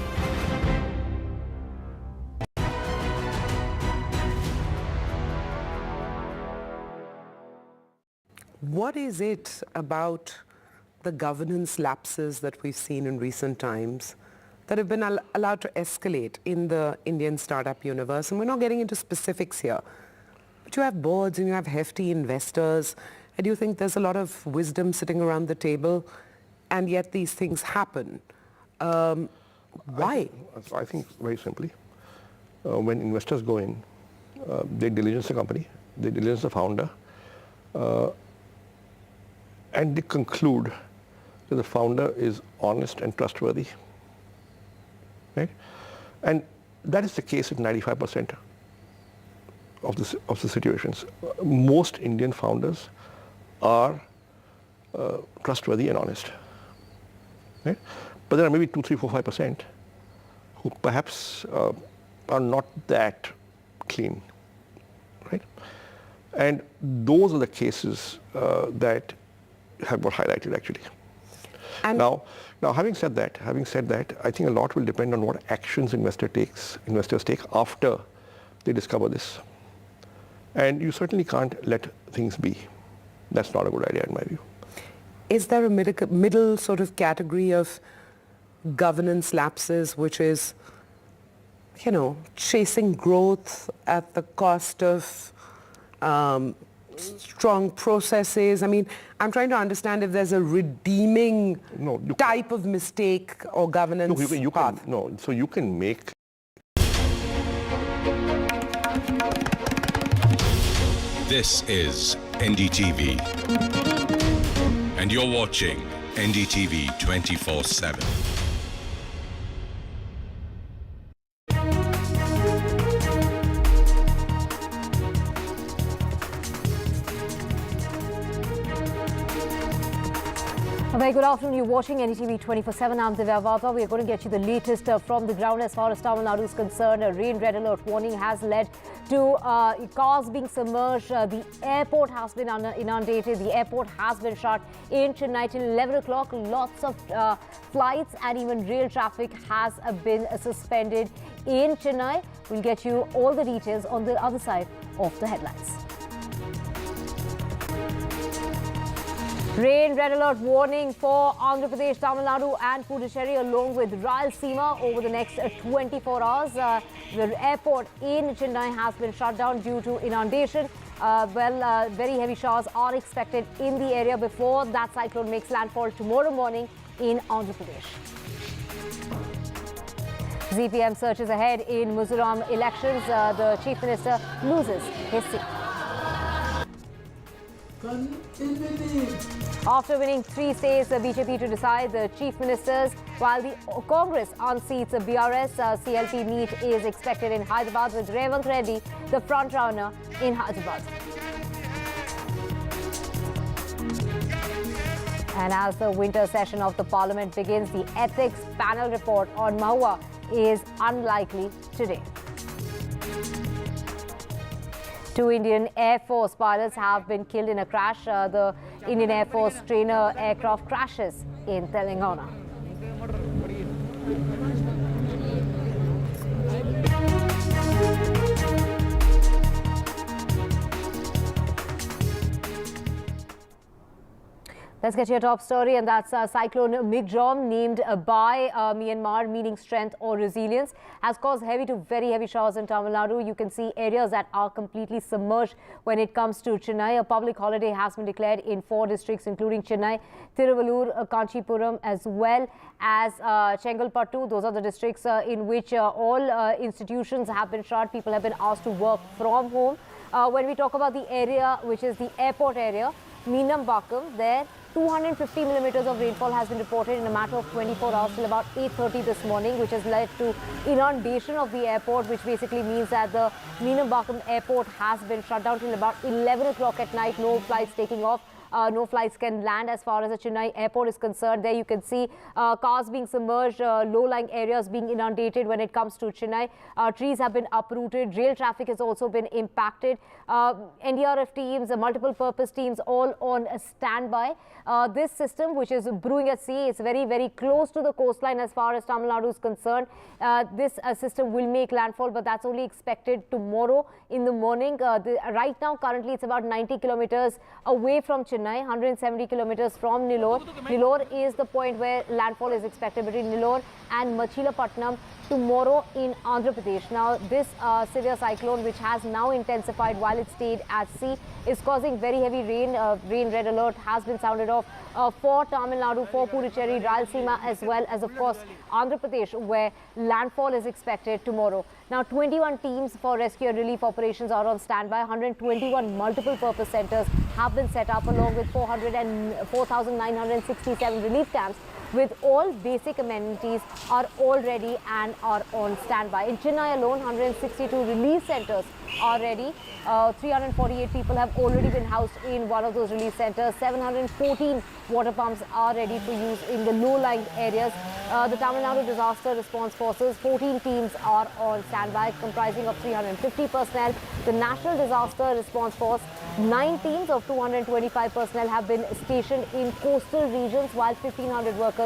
What is it about the governance lapses that we've seen in recent times that have been allowed to escalate in the Indian startup universe? And we're not getting into specifics here, but you have boards and you have hefty investors, and you think there's a lot of wisdom sitting around the table, and yet these things happen. Why? I think very simply, when investors go in, they diligence the company, they diligence the founder, and they conclude that the founder is honest and trustworthy, right? And that is the case in 95% of the situations. Most Indian founders are trustworthy and honest, right? But there are maybe 2, 3, 4, 5% who perhaps are not that clean, right? And those are the cases that have got highlighted actually. And now having said that, I think a lot will depend on what actions investors take after they discover this. And you certainly can't let things be. That's not a good idea in my view. Is there a middle sort of category of governance lapses, which is, you know, chasing growth at the cost of strong processes? I mean, I'm trying to understand if there's a redeeming type of mistake or governance path. So you can make... This is NDTV, and you're watching NDTV 24/7. A very good afternoon. You're watching NDTV 24/7. I'm Divya Vata. We're going to get you the latest from the ground as far as Tamil Nadu is concerned. A rain red alert warning has led to cars being submerged. The airport has been inundated. The airport has been shut in Chennai till 11 o'clock. Lots of flights and even rail traffic has been suspended in Chennai. We'll get you all the details on the other side of the headlines. Rain red alert warning for Andhra Pradesh, Tamil Nadu and Puducherry along with Rayalaseema over the next 24 hours. The airport in Chennai has been shut down due to inundation Very heavy showers are expected in the area before that cyclone makes landfall tomorrow morning in Andhra Pradesh. ZPM searches ahead in Mizoram elections. The Chief Minister loses his seat. After winning 3 states, the BJP to decide the Chief Ministers, while the Congress unseats the BRS. CLP meet is expected in Hyderabad with Revanth Reddy, the front runner in Hyderabad. And as the winter session of the Parliament begins, the ethics panel report on Mahua is unlikely today. 2 Indian Air Force pilots have been killed in a crash. The Indian Air Force trainer aircraft crashes in Telangana. Let's get to your top story, and that's Cyclone Mig Jam, named by Myanmar, meaning strength or resilience, has caused heavy to very heavy showers in Tamil Nadu. You can see areas that are completely submerged when it comes to Chennai. A public holiday has been declared in 4 districts, including Chennai, Tiruvallur, Kanchipuram, as well as Chengalpattu. Those are the districts in which all institutions have been shut. People have been asked to work from home. When we talk about the area, which is the airport area, Meenambakam, there 250 millimeters of rainfall has been reported in a matter of 24 hours till about 8:30 this morning, which has led to inundation of the airport, which basically means that the Meenambakam airport has been shut down till about 11 o'clock at night. No flights taking off. No flights can land as far as the Chennai airport is concerned. There you can see cars being submerged, low-lying areas being inundated when it comes to Chennai. Trees have been uprooted. Rail traffic has also been impacted. NDRF teams, multiple purpose teams, all on standby. This system, which is brewing at sea, is very, very close to the coastline as far as Tamil Nadu is concerned. This system will make landfall, but that's only expected tomorrow in the morning. Right now, currently, it's about 90 kilometers away from Chennai, 170 kilometers from Nellore. Nellore is the point where landfall is expected, between Nellore and Machilapatnam tomorrow in Andhra Pradesh. Now, this severe cyclone, which has now intensified while it stayed at sea, is causing very heavy rain. Rain red alert has been sounded off for Tamil Nadu, for Puducherry, Rayalaseema, as well as, of course, Andhra Pradesh, where landfall is expected tomorrow. Now, 21 teams for rescue and relief operations are on standby. 121 multiple purpose centers have been set up, along with 4,967 relief camps, with all basic amenities are all ready and are on standby. In Chennai alone, 162 relief centers are ready. 348 people have already been housed in one of those relief centers. 714 water pumps are ready for use in the low-lying areas. The Tamil Nadu Disaster Response Forces, 14 teams are on standby, comprising of 350 personnel. The National Disaster Response Force, 9 teams of 225 personnel have been stationed in coastal regions, while 1,500 workers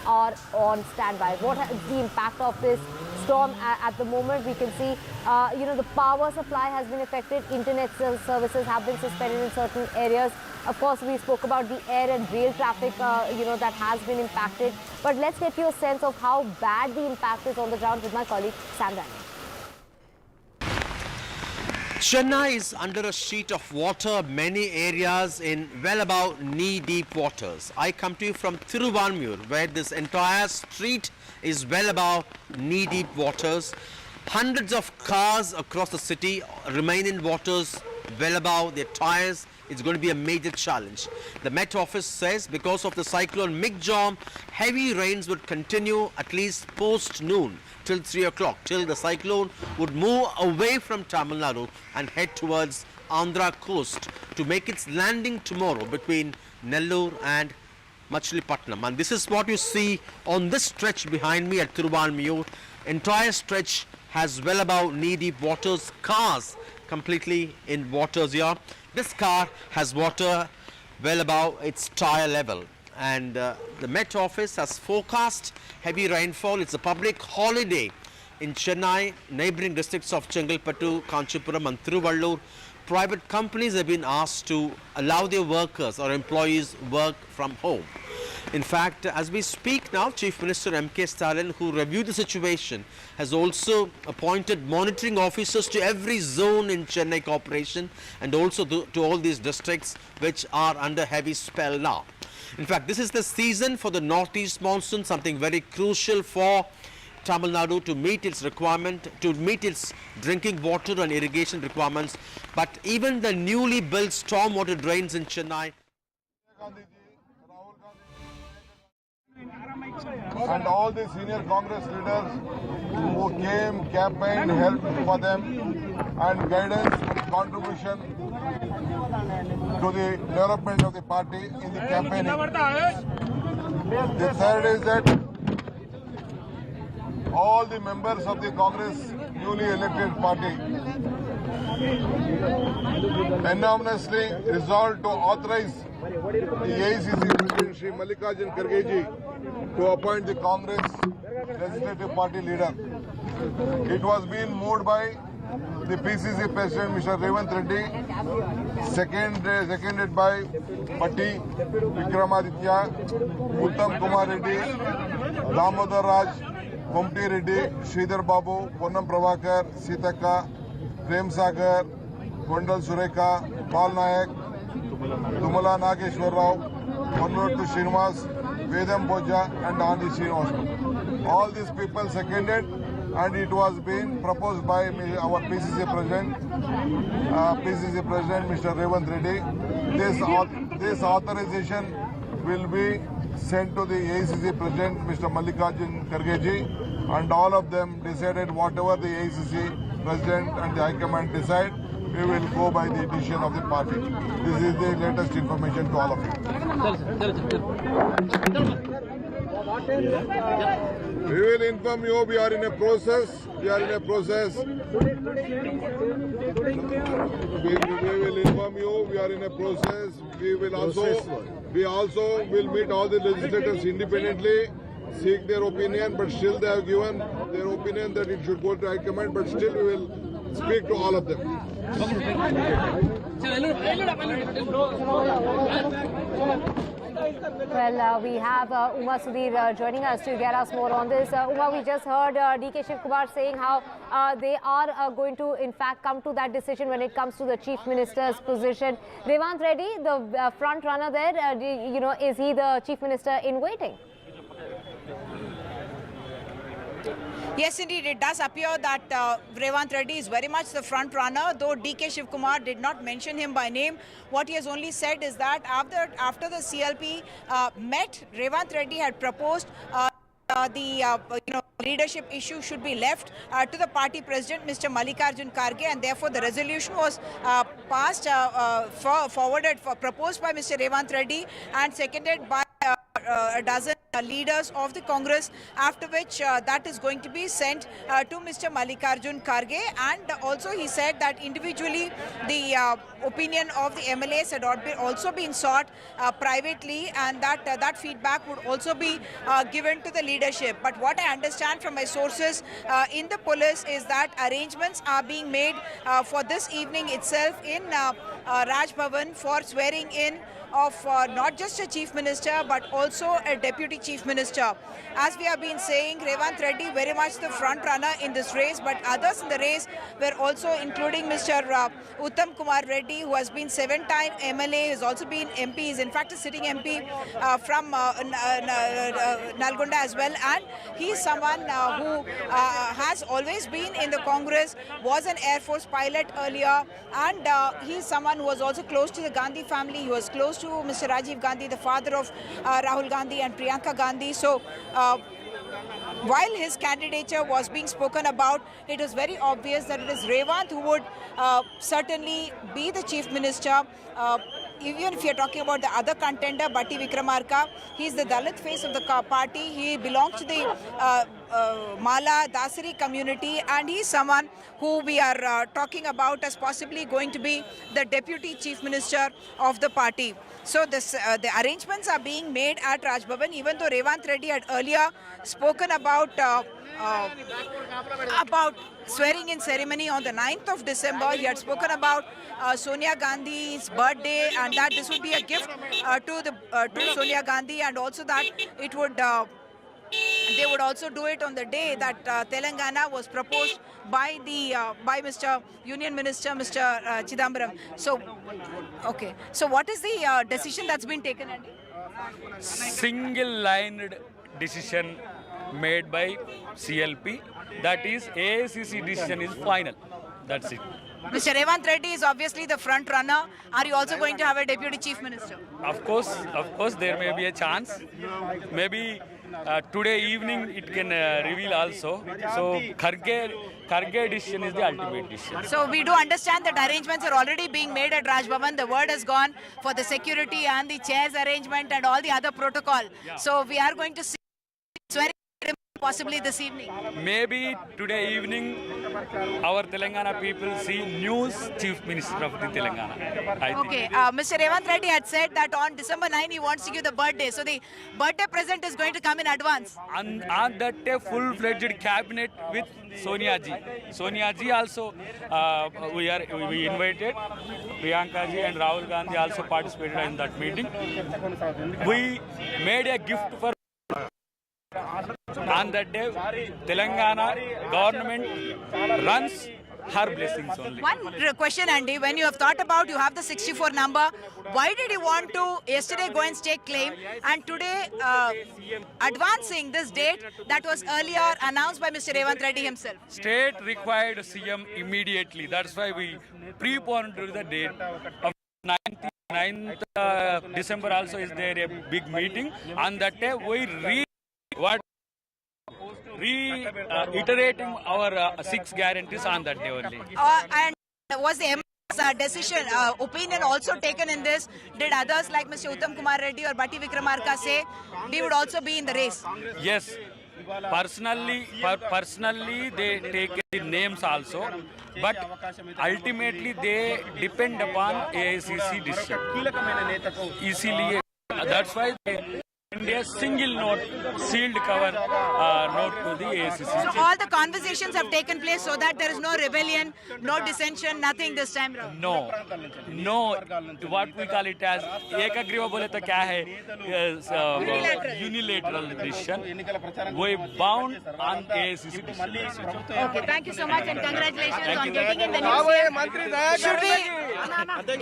are on standby. What is the impact of this storm at the moment? We can see, the power supply has been affected. Internet services have been suspended in certain areas. Of course, we spoke about the air and rail traffic, that has been impacted. But let's get you a sense of how bad the impact is on the ground with my colleague, Sam Daniel. Chennai is under a sheet of water, many areas in well above knee-deep waters. I come to you from Tiruvallur, where this entire street is well above knee-deep waters. Hundreds of cars across the city remain in waters well above their tires. It's going to be a major challenge. The Met Office says because of the cyclone Mig Jam, heavy rains would continue at least post-noon till 3 o'clock, till the cyclone would move away from Tamil Nadu and head towards Andhra coast to make its landing tomorrow between Nellore and Machilapatnam. And this is what you see on this stretch behind me at Tiruvallur. Entire stretch has well above knee-deep waters, cars completely in waters here. This car has water well above its tire level. And the Met Office has forecast heavy rainfall. It's a public holiday in Chennai, neighbouring districts of Chengalpattu, Kanchipuram and Tiruvallur. Private companies have been asked to allow their workers or employees work from home. In fact, as we speak now, Chief Minister M.K. Stalin, who reviewed the situation, has also appointed monitoring officers to every zone in Chennai Corporation and also to all these districts which are under heavy spell now. In fact, this is the season for the northeast monsoon, something very crucial for Tamil Nadu to meet its requirement, to meet its drinking water and irrigation requirements. But even the newly built stormwater drains in Chennai and all the senior Congress leaders who came, campaigned, helped for them and guidance and contribution to the development of the party in the campaigning. The third is that all the members of the Congress newly elected party unanimously resolved to authorize the AICC President Shri Mallikarjun Kharge ji to appoint the Congress Legislative Party leader. It was being moved by the PCC President Mr. Revanth Reddy, seconded by Patti, Vikramaditya, Uttam Kumar Reddy, Damodar Raj, Komti Reddy, Sridhar Babu, Ponnam Prabhakar, Sitaka, Prem Sagar, Kondal Sureka, Paul Nayak, Tumala Nageshwar Rao, Mannotu Srinivas, Vedam Boja and Andi Srinivas. All these people seconded and it was being proposed by our PCC President Mr. Revanth Reddy. This authorization will be sent to the AICC President Mr. Mallikarjun Kharge ji and all of them decided whatever the AICC President and the High Command decide, we will go by the decision of the party. This is the latest information to all of you. We will inform you, we are in a process. We will inform you, we are in a process. We also will meet all the legislators independently, seek their opinion, but still they have given their opinion that it should go to High Command, but still we will speak to all of them. Well, we have Uma Sudhir joining us to get us more on this. Uma, we just heard DK Shiv Kumar saying how they are going to, in fact, come to that decision when it comes to the Chief Minister's position. Revanth Reddy, the front runner there, is he the Chief Minister in waiting? Yes, indeed, it does appear that Revanth Reddy is very much the front runner, though DK Shiv Kumar did not mention him by name. What he has only said is that after the CLP met, Revanth Reddy had proposed the leadership issue should be left to the party president, Mr. Mallikarjun Kharge, and therefore the resolution was proposed by Mr. Revanth Reddy and seconded by a dozen leaders of the Congress, after which that is going to be sent to Mr. Mallikarjun Kharge. And also he said that individually the opinion of the MLAs had also been sought privately, and that feedback would also be given to the leadership. But what I understand from my sources in the police is that arrangements are being made for this evening itself in Raj Bhavan for swearing in of not just a Chief Minister but also a Deputy Chief Minister. As we have been saying, Revanth Reddy very much the front runner in this race, but others in the race were also including Mr. Uttam Kumar Reddy, who has been 7-time MLA, has also been MP, is in fact a sitting MP from Nalgonda as well, and he is someone who has always been in the Congress, was an Air Force pilot earlier, and he is someone who was also close to the Gandhi family. He was close to Mr. Rajiv Gandhi, the father of Rahul Gandhi and Priyanka Gandhi. So while his candidature was being spoken about, it was very obvious that it is Revanth who would certainly be the Chief Minister. Even if you're talking about the other contender, Batti Vikramarka, he's the Dalit face of the party. He belongs to the Mala Dasari community, and he's someone who we are talking about as possibly going to be the Deputy Chief Minister of the party. So the arrangements are being made at Raj Bhavan, even though Revanth Reddy had earlier spoken about swearing in ceremony on the 9th of December. He had spoken about Sonia Gandhi's birthday, and that this would be a gift to Sonia Gandhi, and also that it would they would also do it on the day that Telangana was proposed by Mr. Union Minister, Mr. Chidambaram. So, okay. So, what is the decision that's been taken, Andy? Single-lined decision made by CLP. That is, AICC decision is final. That's it. Mr. Revanth Reddy is obviously the front runner. Are you also going to have a Deputy Chief Minister? Of course, there may be a chance. Maybe today evening it can reveal also. So Kharge decision is the ultimate decision. So we do understand that arrangements are already being made at Raj Bhavan. The word has gone for the security and the chairs arrangement and all the other protocol. Yeah. So we are going to see swearing possibly this evening. Maybe today evening our Telangana people see news Chief Minister of the Telangana. I think. Mr. Revanth Reddy had said that on December 9 he wants to give the birthday. So the birthday present is going to come in advance. And on that day, full-fledged cabinet with Sonia ji. Sonia ji also we invited. Priyanka ji and Rahul Gandhi also participated in that meeting. We made a gift for. On that day, Telangana government runs her blessings only. One question, Andy, when you have thought about, you have the 64 number, why did you want to yesterday go and stake claim and today advancing this date that was earlier announced by Mr. Revanth Reddy himself? State required CM immediately. That's why we preponed to the date of 9th December also is there a big meeting. On that day, we reiterating our 6 guarantees on that day only. And was the MP's decision, opinion also taken in this? Did others like Mr. Uttam Kumar Reddy or Batti Vikramarka say we would also be in the race? Yes. Personally, they take the names also, but ultimately they depend upon AICC decision. Easily, that's why they a single note, sealed cover note to the AICC. So all the conversations have taken place so that there is no rebellion, no dissension, nothing this time around? No. What we call it as ekagriva bole to kya hai? Unilateral decision. We bound on AICC decision. Okay, thank you so much and congratulations on getting in the news.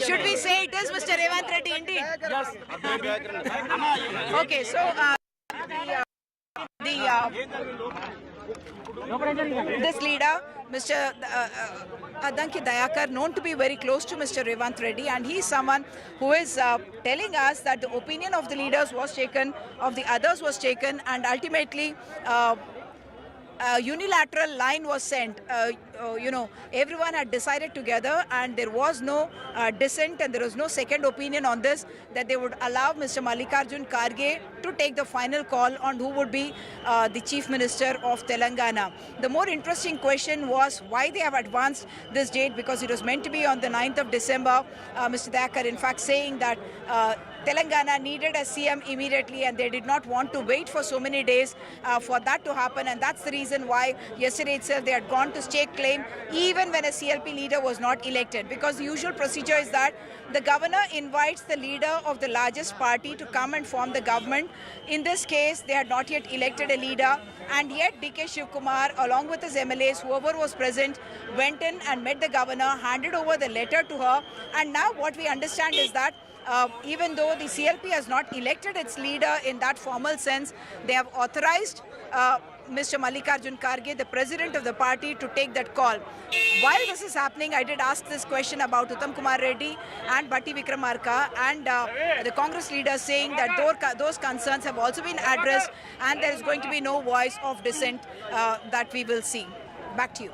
Should we say it is Mr. Revanth Reddy indeed? Yes. Okay, so this leader, Mr. Adanki Dayakar, known to be very close to Mr. Revanth Reddy, and he is someone who is telling us that the opinion of the leaders was taken, of the others was taken, and ultimately a unilateral line was sent. Everyone had decided together and there was no dissent and there was no second opinion on this, that they would allow Mr. Mallikarjun Kharge to take the final call on who would be the Chief Minister of Telangana. The more interesting question was why they have advanced this date, because it was meant to be on the 9th of December. Mr. Dayakar in fact saying that Telangana needed a CM immediately and they did not want to wait for so many days for that to happen, and that's the reason why yesterday itself they had gone to stake claim even when a CLP leader was not elected, because the usual procedure is that the governor invites the leader of the largest party to come and form the government. In this case, they had not yet elected a leader, and yet DK Shivkumar along with his MLAs, whoever was present, went in and met the governor, handed over the letter to her, and now what we understand is that even though the CLP has not elected its leader in that formal sense, they have authorized Mr. Mallikarjun Kharge, the president of the party, to take that call. While this is happening, I did ask this question about Uttam Kumar Reddy and Batti Vikramarka, and the Congress leaders saying that those concerns have also been addressed and there is going to be no voice of dissent that we will see. Back to you.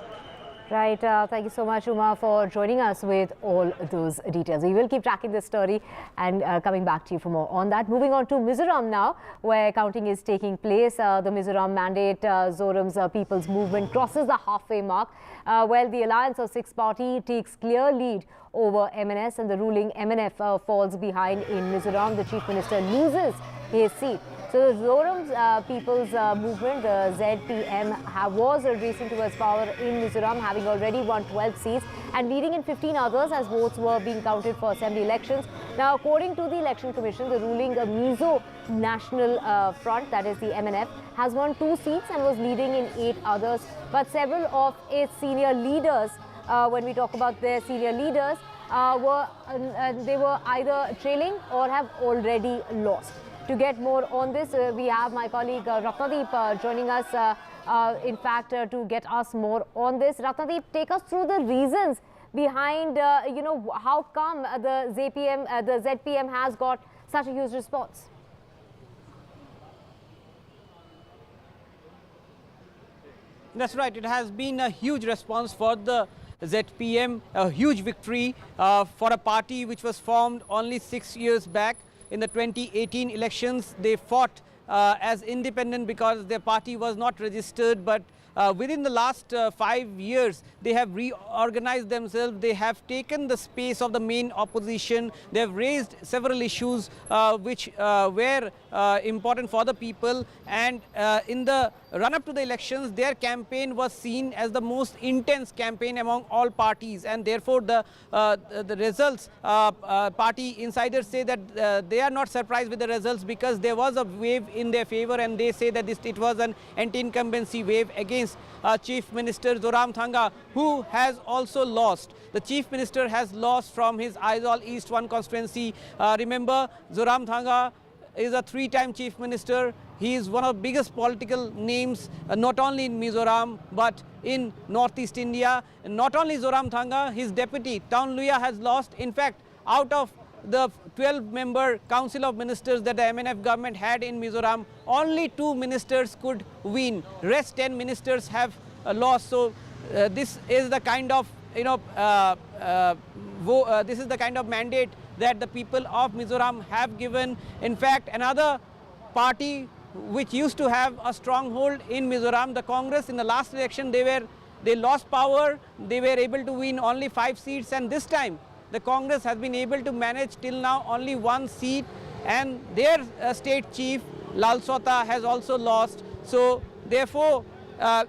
Right. Thank you so much, Uma, for joining us with all those details. We will keep tracking this story and coming back to you for more on that. Moving on to Mizoram now, where counting is taking place. The Mizoram mandate, Zorum's People's Movement, crosses the halfway mark. Well, the alliance of six party takes clear lead over MNS, and the ruling MNF falls behind in Mizoram. The Chief Minister loses his seat. So the Zorum's People's Movement, the ZPM, was racing towards power in Mizoram, having already won 12 seats and leading in 15 others as votes were being counted for assembly elections. Now, according to the Election Commission, the ruling Mizo National Front, that is the MNF, has won 2 seats and was leading in 8 others. But several of its senior leaders, when we talk about their senior leaders, they were either trailing or have already lost. To get more on this, we have my colleague Ratnadeep joining us, in fact, to get us more on this. Ratnadeep, take us through the reasons behind, how come the ZPM has got such a huge response. That's right. It has been a huge response for the ZPM, a huge victory for a party which was formed only 6 years back. In the 2018 elections, they fought as independent because their party was not registered, but within the last 5 years, they have reorganized themselves. They have taken the space of the main opposition. They have raised several issues which were important for the people. And in the run-up to the elections, their campaign was seen as the most intense campaign among all parties. And therefore, the results, party insiders say that they are not surprised with the results because there was a wave in their favor, and they say that it was an anti-incumbency wave against Chief Minister Zoram Thanga, who has also lost. The Chief Minister has lost from his Aizawl East 1 constituency. Remember, Zoram Thanga is a 3-time Chief Minister. He is one of the biggest political names, not only in Mizoram, but in Northeast India. And not only Zoram Thanga, his deputy, Town Luya, has lost. In fact, out of the 12-member Council of Ministers that the MNF government had in Mizoram, only 2 ministers could win. Rest 10 ministers have lost. So this is the kind of, this is the kind of mandate that the people of Mizoram have given. In fact, another party which used to have a stronghold in Mizoram, the Congress, in the last election, they lost power. They were able to win only 5 seats, and this time the Congress has been able to manage till now only 1 seat, and their state chief, Lal Sota, has also lost. So therefore,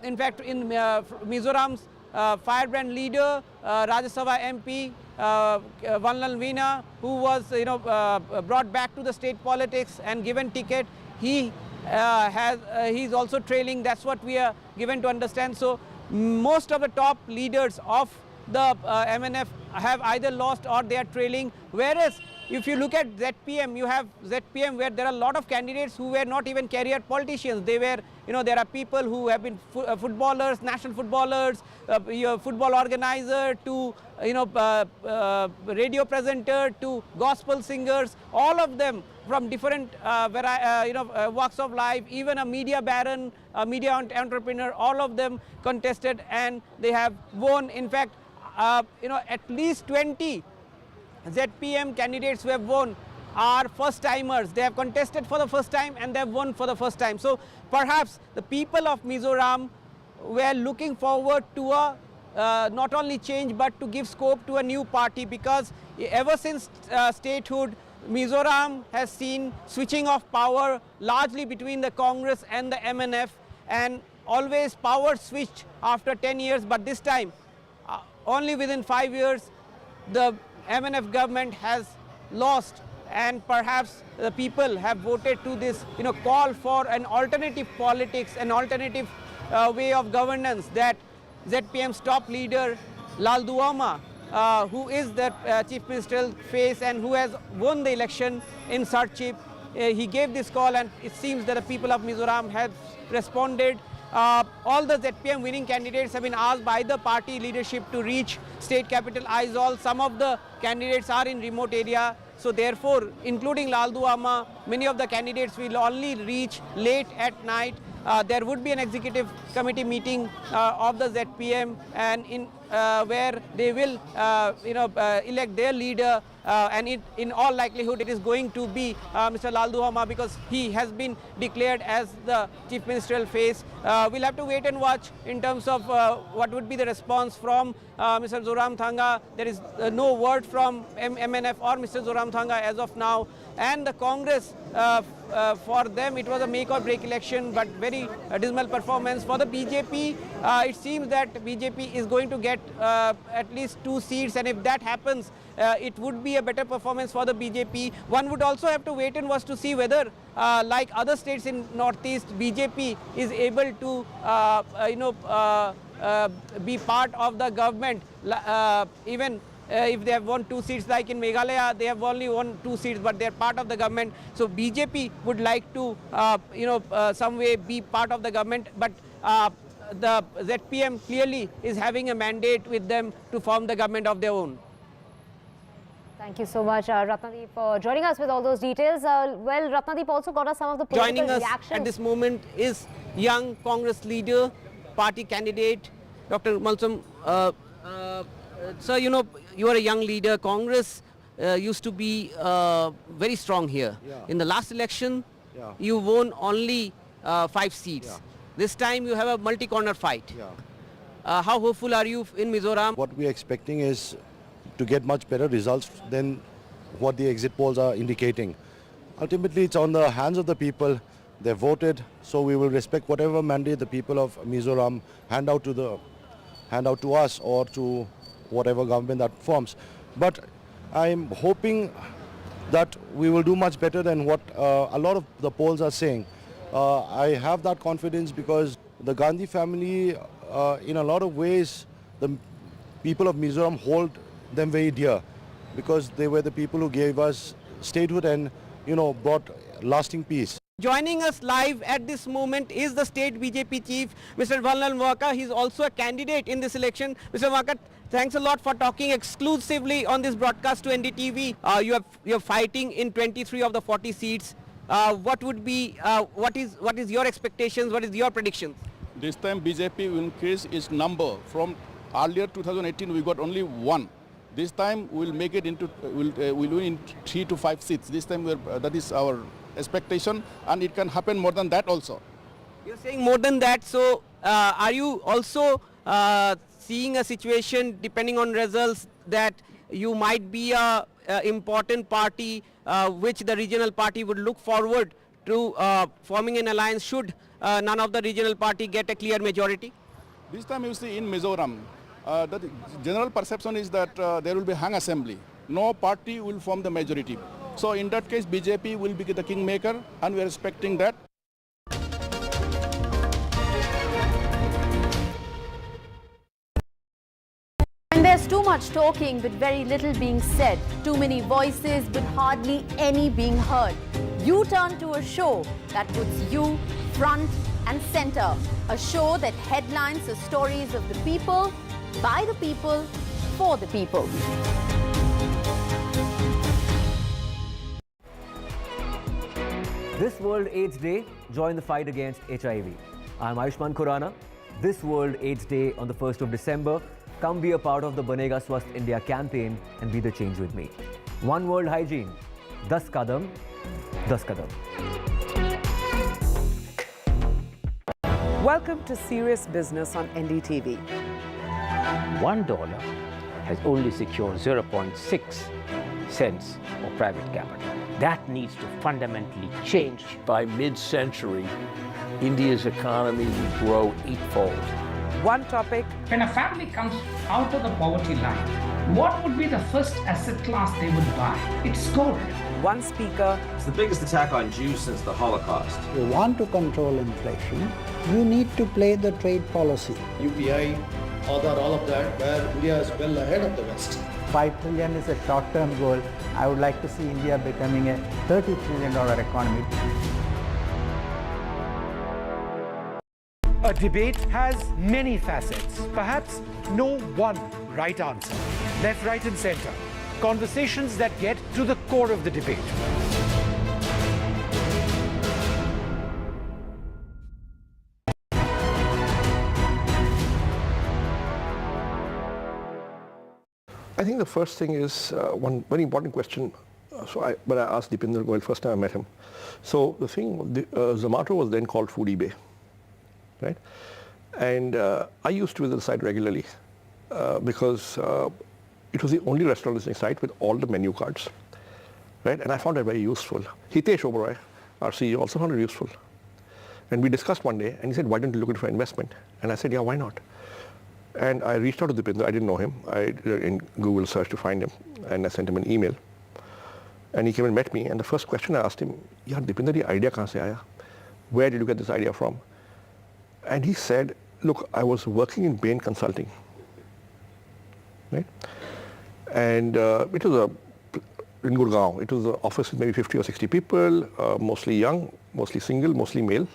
in fact, in Mizoram's firebrand leader, Rajya Sabha MP, Vanlal Veena, who was brought back to the state politics and given ticket, he's also trailing. That's what we are given to understand. So most of the top leaders of the MNF have either lost or they are trailing. Whereas if you look at ZPM, you have ZPM where there are a lot of candidates who were not even career politicians. They were, there are people who have been footballers, national footballers, football organizer, to radio presenter, to gospel singers, all of them from different walks of life, even a media baron, a media entrepreneur, all of them contested and they have won. In fact, at least 20 ZPM candidates who have won are first-timers. They have contested for the first time and they have won for the first time. So perhaps the people of Mizoram were looking forward to a not only change but to give scope to a new party, because ever since statehood, Mizoram has seen switching of power largely between the Congress and the MNF, and always power switched after 10 years, but this time only within 5 years the MNF government has lost, and perhaps the people have voted to this call for an alternative politics, an alternative way of governance that ZPM's top leader Lal Duama, who is the chief ministerial face and who has won the election in Sarchip, he gave this call, and it seems that the people of Mizoram have responded. All the ZPM winning candidates have been asked by the party leadership to reach state capital Aizawl. Some of the candidates are in remote area, so therefore, including Lal Duama, many of the candidates will only reach late at night. there would be an executive committee meeting of the ZPM, and where they will elect their leader, and in all likelihood it is going to be Mr. Lalduhama, because he has been declared as the chief ministerial face. We'll have to wait and watch in terms of what would be the response from Mr. Zoram Thanga. There is no word from MNF or Mr. Zoram Thanga as of now. And the Congress, for them it was a make or break election, but very dismal performance. For the BJP, it seems that BJP is going to get at least 2 seats, and if that happens, it would be a better performance for the BJP. One would also have to wait and watch to see whether, like other states in Northeast, BJP is able to be part of the government, even if they have won 2 seats, like in Meghalaya, they have only won 2 seats, but they are part of the government. So BJP would like to, some way be part of the government, but the ZPM clearly is having a mandate with them to form the government of their own. Thank you so much, Ratnadeep, for joining us with all those details. Well, Ratnadeep also got us some of the political reactions. Joining us at this moment is young Congress leader, party candidate, Dr. Malsam. Sir, you are a young leader. Congress used to be very strong here. Yeah. In the last election, you won only 5 seats. Yeah. This time you have a multi-corner fight. Yeah. How hopeful are you in Mizoram? What we are expecting is to get much better results than what the exit polls are indicating. Ultimately, it's on the hands of the people. They voted, so we will respect whatever mandate the people of Mizoram hand out to us or to whatever government that forms. But I'm hoping that we will do much better than what a lot of the polls are saying. I have that confidence because the Gandhi family, in a lot of ways, the people of Mizoram hold them very dear, because they were the people who gave us statehood and brought lasting peace. Joining us live at this moment is the state BJP chief, Mr. Valnal Mwaka. He is also a candidate in this election. Mr. Mwaka, thanks a lot for talking exclusively on this broadcast to NDTV. You're fighting in 23 of the 40 seats. What is your expectations? What is your predictions? This time BJP will increase its number. From earlier 2018 we got only 1. This time we'll make it into we'll win in 3 to 5 seats. This time that is our expectation, and it can happen more than that also. You're saying more than that, so are you also seeing a situation, depending on results, that you might be a important party which the regional party would look forward to forming an alliance should none of the regional party get a clear majority? This time you see in Mizoram, the general perception is that there will be hung assembly. No party will form the majority. So in that case, BJP will be the kingmaker, and we are expecting that. And there's too much talking but very little being said. Too many voices but hardly any being heard. You turn to a show that puts you front and center. A show that headlines the stories of the people, by the people, for the people. This World AIDS Day, join the fight against HIV. I'm Ayushman Khurrana. This World AIDS Day on the 1st of December, come be a part of the Banega Swasth India campaign and be the change with me. One World Hygiene, 10 kadam, 10 kadam. Welcome to Serious Business on NDTV. $1 has only secured 0.6 cents of private capital. That needs to fundamentally change. By mid-century, India's economy will grow 8-fold. One topic. When a family comes out of the poverty line, what would be the first asset class they would buy? It's gold. One speaker. It's the biggest attack on Jews since the Holocaust. If you want to control inflation, you need to play the trade policy. UPI, Aadhaar, all of that, where India is well ahead of the West. 5 trillion is a short-term goal. I would like to see India becoming a $30 trillion economy. A debate has many facets, perhaps no one right answer. Left, right and center. Conversations that get to the core of the debate. I think the first thing is one very important question. But I asked Deepinder Goyal first time I met him. So the thing, Zomato was then called Foodie Bay, right? And I used to visit the site regularly because it was the only restaurant listing site with all the menu cards, right? And I found that very useful. Hitesh Oberoi, our CEO, also found it useful. And we discussed one day, and he said, why don't you look at it for investment? And I said, yeah, why not? And I reached out to Deepinder. I didn't know him. I did in Google search to find him, and I sent him an email. And he came and met me, and the first question I asked him, "Yaar, Deepinder, ye idea kahan se aaya? Where did you get this idea from?" And he said, "Look, I was working in Bain Consulting, right? And it was in Gurgaon. It was an office with maybe 50 or 60 people, mostly young, mostly single, mostly male."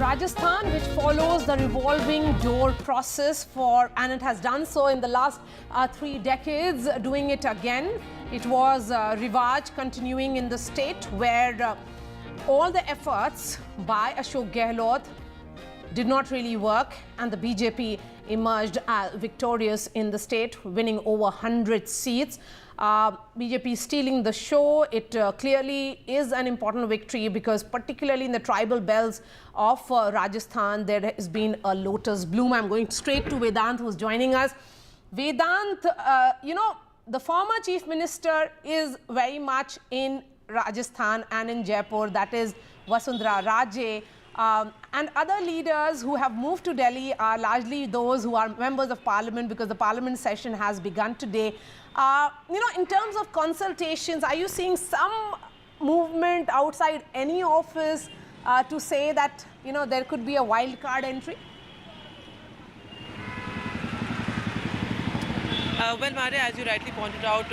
Rajasthan, which follows the revolving door process and it has done so in the last 3 decades, doing it again. It was Rivaj continuing in the state where all the efforts by Ashok Gehlot did not really work, and the BJP emerged victorious in the state, winning over 100 seats. BJP stealing the show. It clearly is an important victory because particularly in the tribal belts of Rajasthan, there has been a lotus bloom. I'm going straight to Revanth, who's joining us. Revanth, you know, the former chief minister is very much in Rajasthan and in Jaipur, that is Vasundhara Raje. And other leaders who have moved to Delhi are largely those who are members of parliament because the parliament session has begun today. You know, in terms of consultations, are you seeing some movement outside any office to say that, you know, there could be a wild card entry? Well, Maria, as you rightly pointed out,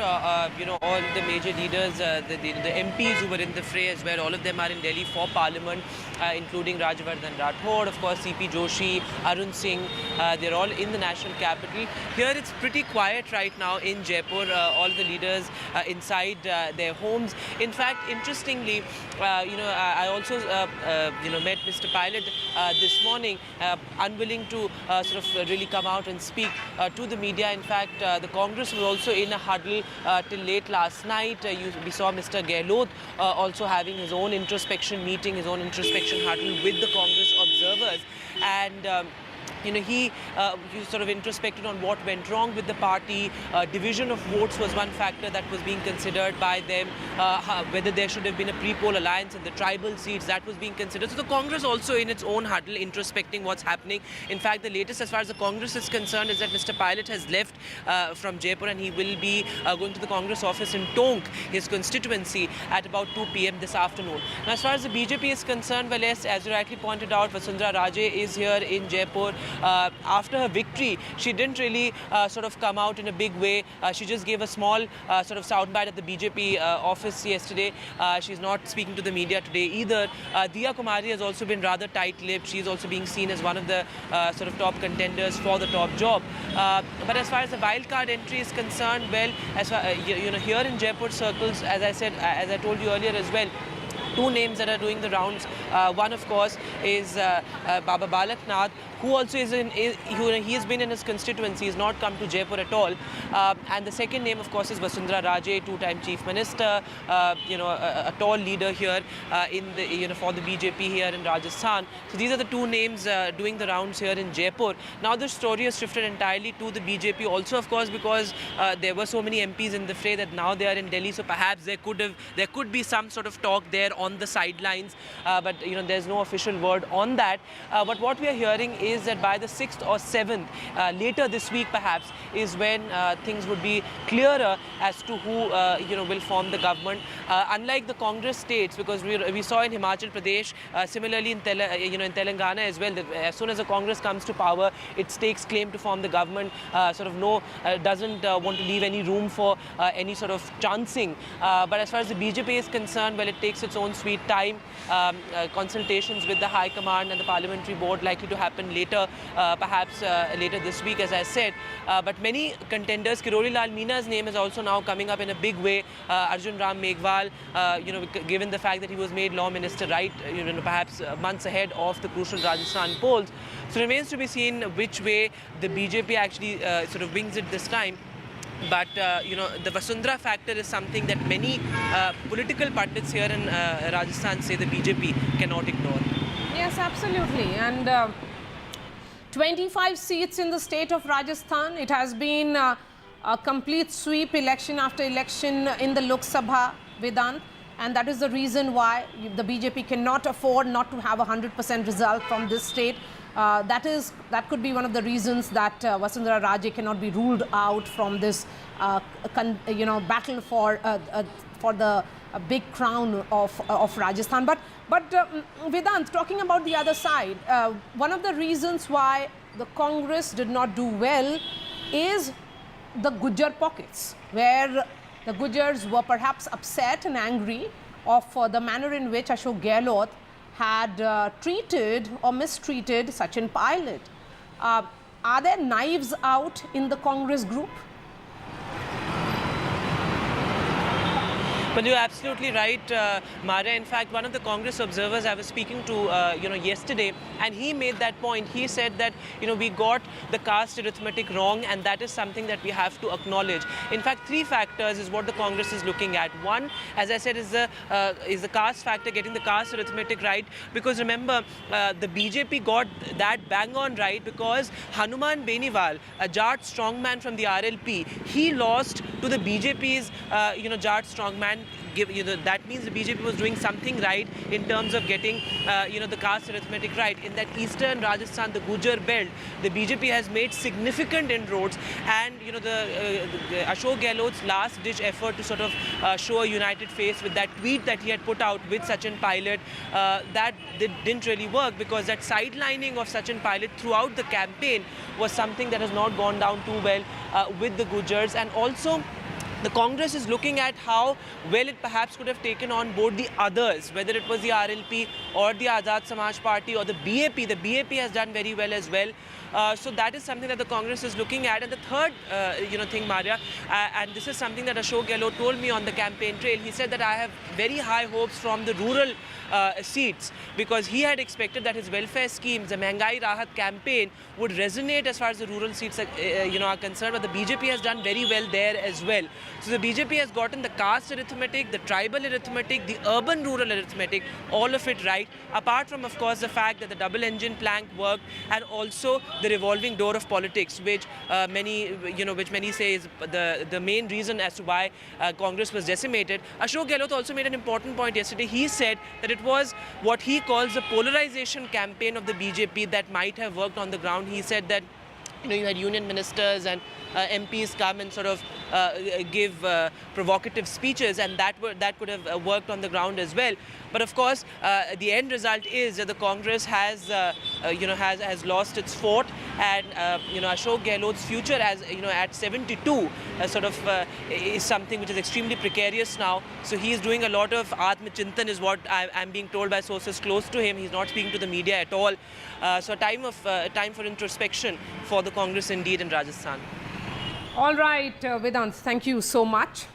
you know, all the major leaders, the MPs who were in the fray as well, all of them are in Delhi for Parliament, including Rajavardhan Rathod, of course, CP Joshi, Arun Singh, they're all in the national capital. Here it's pretty quiet right now in Jaipur, all the leaders inside their homes. In fact, interestingly, you know, I also, you know, met Mr. Pilot this morning, unwilling to sort of really come out and speak to the media. In fact, the Congress was also in a huddle till late last night. We saw Mr. Gehlot also having his own introspection meeting, his own introspection huddle with the Congress observers. And you know, he sort of introspected on what went wrong with the party. Division of votes was one factor that was being considered by them. Whether there should have been a pre-poll alliance in the tribal seats, that was being considered. So the Congress also in its own huddle introspecting what's happening. In fact, the latest as far as the Congress is concerned is that Mr. Pilot has left from Jaipur and he will be going to the Congress office in Tonk, his constituency, at about 2 p.m. this afternoon. Now, as far as the BJP is concerned, well, yes, as you rightly pointed out, Vasundhara Raje is here in Jaipur. After her victory, she didn't really sort of come out in a big way. She just gave a small sort of soundbite at the BJP office yesterday. She's not speaking to the media today either. Diya Kumari has also been rather tight-lipped. She's also being seen as one of the sort of top contenders for the top job. But as far as the wildcard entry is concerned, well, as far, you know, here in Jaipur circles, as I said, as I told you earlier as well, 2 names that are doing the rounds. One, of course, is Baba Balaknath, who also is he has been in his constituency, he's not come to Jaipur at all. And the second name, of course, is Vasundhara Raje, 2-time chief minister, you know, a tall leader here in the, you know, for the BJP here in Rajasthan. So these are the 2 names doing the rounds here in Jaipur. Now the story has shifted entirely to the BJP also, of course, because there were so many MPs in the fray that now they are in Delhi. So perhaps there could be some sort of talk there on the sidelines, but you know, there's no official word on that. But what we are hearing is that by the 6th or 7th, later this week perhaps, is when things would be clearer as to who you know, will form the government. Unlike the Congress states, because we saw in Himachal Pradesh, similarly in you know, in Telangana as well, that as soon as the Congress comes to power, it stakes claim to form the government. Sort of doesn't want to leave any room for any sort of chancing. But as far as the BJP is concerned, well, it takes its own sweet time. Consultations with the High Command and the Parliamentary Board likely to happen later later, perhaps later this week, as I said. But many contenders, Kirori Lal Meena's name is also now coming up in a big way. Arjun Ram Meghwal, given the fact that he was made law minister right, perhaps months ahead of the crucial Rajasthan polls. So it remains to be seen which way the BJP actually sort of wings it this time. But, the Vasundhara factor is something that many political pundits here in Rajasthan say the BJP cannot ignore. Yes, absolutely. And 25 seats in the state of Rajasthan. It has been a complete sweep election after election in the Lok Sabha, Vedant. And that is the reason why the BJP cannot afford not to have a 100% result from this state. That could be one of the reasons that Vasundhara Raje cannot be ruled out from this, battle for the big crown of Rajasthan. But Vedant, talking about the other side, one of the reasons why the Congress did not do well is the Gujar pockets, where the Gujars were perhaps upset and angry of the manner in which Ashok Gehlot had treated or mistreated Sachin Pilot. Are there knives out in the Congress group? But you're absolutely right, Maria. In fact, one of the Congress observers I was speaking to, yesterday, and he made that point. He said that, we got the caste arithmetic wrong, and that is something that we have to acknowledge. In fact, 3 factors is what the Congress is looking at. One, as I said, is the caste factor, getting the caste arithmetic right. Because remember, the BJP got that bang on right because Hanuman Beniwal, a Jat strongman from the RLP, he lost to the BJP's, Jat strongman. That means the BJP was doing something right in terms of getting, the caste arithmetic right. In that eastern Rajasthan, the Gujar belt, the BJP has made significant inroads, and the Ashok Gehlot's last-ditch effort to sort of show a united face with that tweet that he had put out with Sachin Pilot, that didn't really work, because that sidelining of Sachin Pilot throughout the campaign was something that has not gone down too well with the Gujars. And also, the Congress is looking at how well it perhaps could have taken on board the others, whether it was the RLP or the Azad Samaj Party or the BAP. The BAP has done very well as well. So that is something that the Congress is looking at. And the third, thing, Maria, and this is something that Ashok Gehlot told me on the campaign trail. He said that I have very high hopes from the rural seats, because he had expected that his welfare schemes, the Mehengai Rahat campaign, would resonate as far as the rural seats are concerned. But the BJP has done very well there as well. So the BJP has gotten the caste arithmetic, the tribal arithmetic, the urban-rural arithmetic, all of it right. Apart from, of course, the fact that the double-engine plank worked, and also the revolving door of politics, which many say is the main reason as to why Congress was decimated. Ashok Gehlot also made an important point yesterday. He said that it was what he calls the polarization campaign of the BJP that might have worked on the ground. He said that you had union ministers and MPs come and sort of give provocative speeches, and that could have worked on the ground as well. But of course, the end result is that the Congress has lost its fort, and Ashok Gehlot's future as at 72 is something which is extremely precarious now. So he is doing a lot of Atmachintan, is what I'm being told by sources close to him. He's not speaking to the media at all. So time for introspection for the Congress indeed in Rajasthan. All right, Vedant, thank you so much.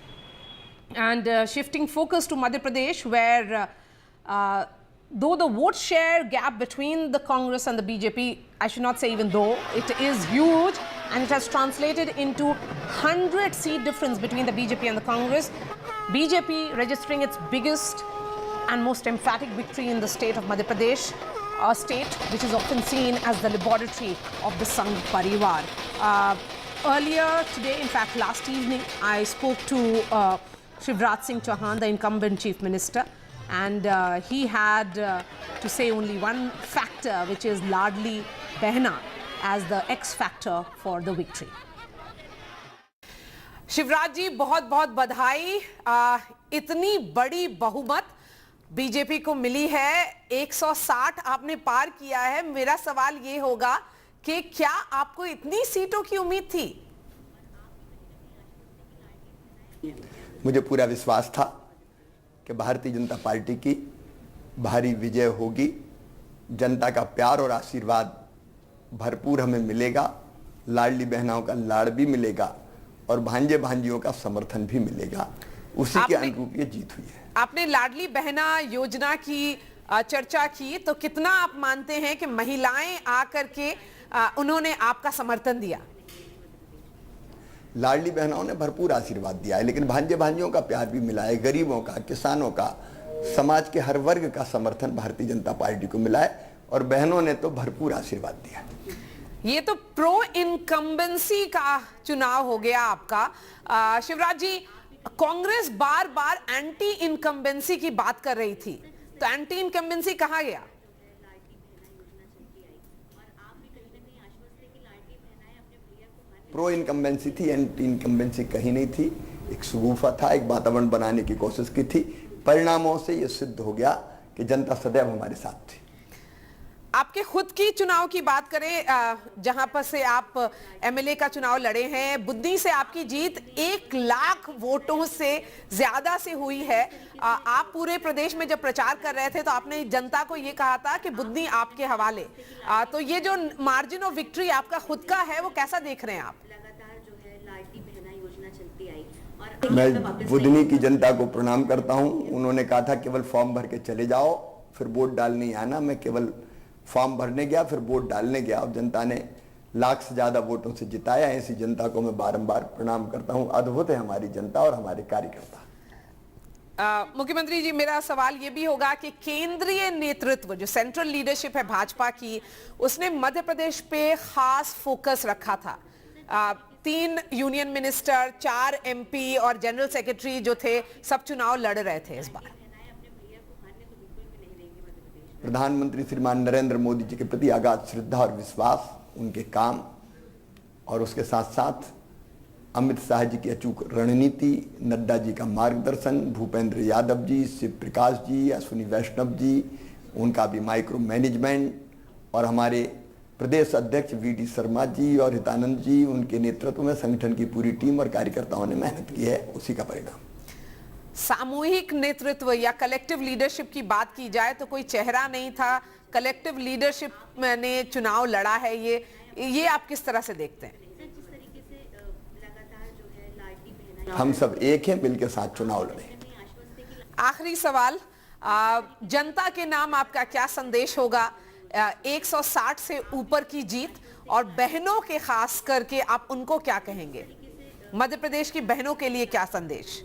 And shifting focus to Madhya Pradesh, where though the vote share gap between the Congress and the BJP, I should not say even though, it is huge, and it has translated into 100-seat difference between the BJP and the Congress. BJP registering its biggest and most emphatic victory in the state of Madhya Pradesh, a state which is often seen as the laboratory of the Sangh Parivar. Earlier today, in fact last evening, I spoke to Shivraj Singh Chauhan, the incumbent Chief Minister, and he had to say only one factor, which is Ladli Behna, as the X factor for the victory. Shivraj ji, बहुत बहुत बधाई। इतनी बड़ी बहुमत BJP को मिली है, 160 आपने पार किया है। मेरा सवाल ये होगा कि क्या आपको इतनी सीटों की उम्मीद थी? मुझे पूरा विश्वास था कि भारतीय जनता पार्टी की भारी विजय होगी। जनता का प्यार और आशीर्वाद भरपूर हमें मिलेगा, लाडली बहनाओं का लाड़ भी मिलेगा और भांजे भांजियों का समर्थन भी मिलेगा। उसी के अनुरूप ये जीत हुई है। आपने लाडली बहना योजना की चर्चा की, तो कितना आप मानते हैं कि महिलाएं आकर के उन्होंने आपका समर्थन दिया? लाडली बहनों ने भरपूर आशीर्वाद दिया है, लेकिन भांजे भांजियों का प्यार भी मिला है, गरीबों का, किसानों का, समाज के हर वर्ग का समर्थन भारतीय जनता पार्टी को मिला है और बहनों ने तो भरपूर आशीर्वाद दिया। ये तो प्रो इनकम्बेंसी का चुनाव हो गया आपका। शिवराज जी, कांग्रेस बार बार एंटी इनकम्बेंसी की बात कर रही थी, तो एंटी इनकम्बेंसी कहाँ गया? प्रो इनकम्बेंसी थी, एंटी इनकम्बेंसी कहीं नहीं थी। एक शगुफा था, एक वातावरण बनाने की कोशिश की थी। परिणामों से यह सिद्ध हो गया कि जनता सदैव हमारे साथ थी। आपके खुद की चुनाव की बात करें, जहां पर से आप एमएलए का चुनाव लड़े हैं, बुद्धि से आपकी जीत 1 लाख वोटों से ज्यादा से हुई है। आप पूरे प्रदेश में जब प्रचार कर रहे थे तो आपने जनता को ये कहा था कि बुद्धि आपके हवाले। तो ये जो मार्जिन ऑफ विक्ट्री आपका खुद का है, वो कैसा देख रहे हैं आप? मैं बुधनी की जनता को प्रणाम करता हूं। उन्होंने कहा था केवल फॉर्म भर के चले जाओ, फिर वोट डालने आना। मैं केवल फॉर्म भरने गया, फिर वोट डालने गया और जनता ने लाख से ज्यादा वोटों से जिताया। ऐसी जनता को मैं बारंबार प्रणाम करता हूं। अद्भुत है हमारी जनता और हमारे कार्यकर्ता। मुख्यमंत्री जी, मेरा सवाल ये भी होगा कि केंद्रीय नेतृत्व, जो सेंट्रल लीडरशिप है भाजपा की, उसने मध्य प्रदेश पे खास फोकस रखा था। 3 यूनियन मिनिस्टर, 4 एमपी और जनरल सेक्रेटरी जो थे, सब चुनाव लड़ रहे थे इस बार। प्रधानमंत्री श्रीमान नरेंद्र मोदी जी के प्रति अगाध श्रद्धा और विश्वास, उनके काम और उसके साथ साथ अमित शाह जी की अचूक रणनीति, नड्डा जी का मार्गदर्शन, भूपेंद्र यादव जी, शिव प्रकाश जी, अश्विनी वैष्णव जी, उनका भी माइक्रो मैनेजमेंट और हमारे प्रदेश अध्यक्ष वीडी शर्मा जी और हितानंद जी, उनके नेतृत्व में संगठन की पूरी टीम और कार्यकर्ताओं ने मेहनत की है। उसी का परिणाम। सामूहिक नेतृत्व या कलेक्टिव लीडरशिप की बात की जाए तो कोई चेहरा नहीं था, कलेक्टिव लीडरशिप ने चुनाव लड़ा है। ये आप किस तरह से देखते हैं? हम सब एक हैं, मिलकर साथ चुनाव लड़े। आखिरी सवाल, जनता के नाम आपका क्या संदेश होगा? 160 से ऊपर की जीत और बहनों के खास करके आप उनको क्या कहेंगे? मध्य प्रदेश की बहनों के लिए क्या संदेश?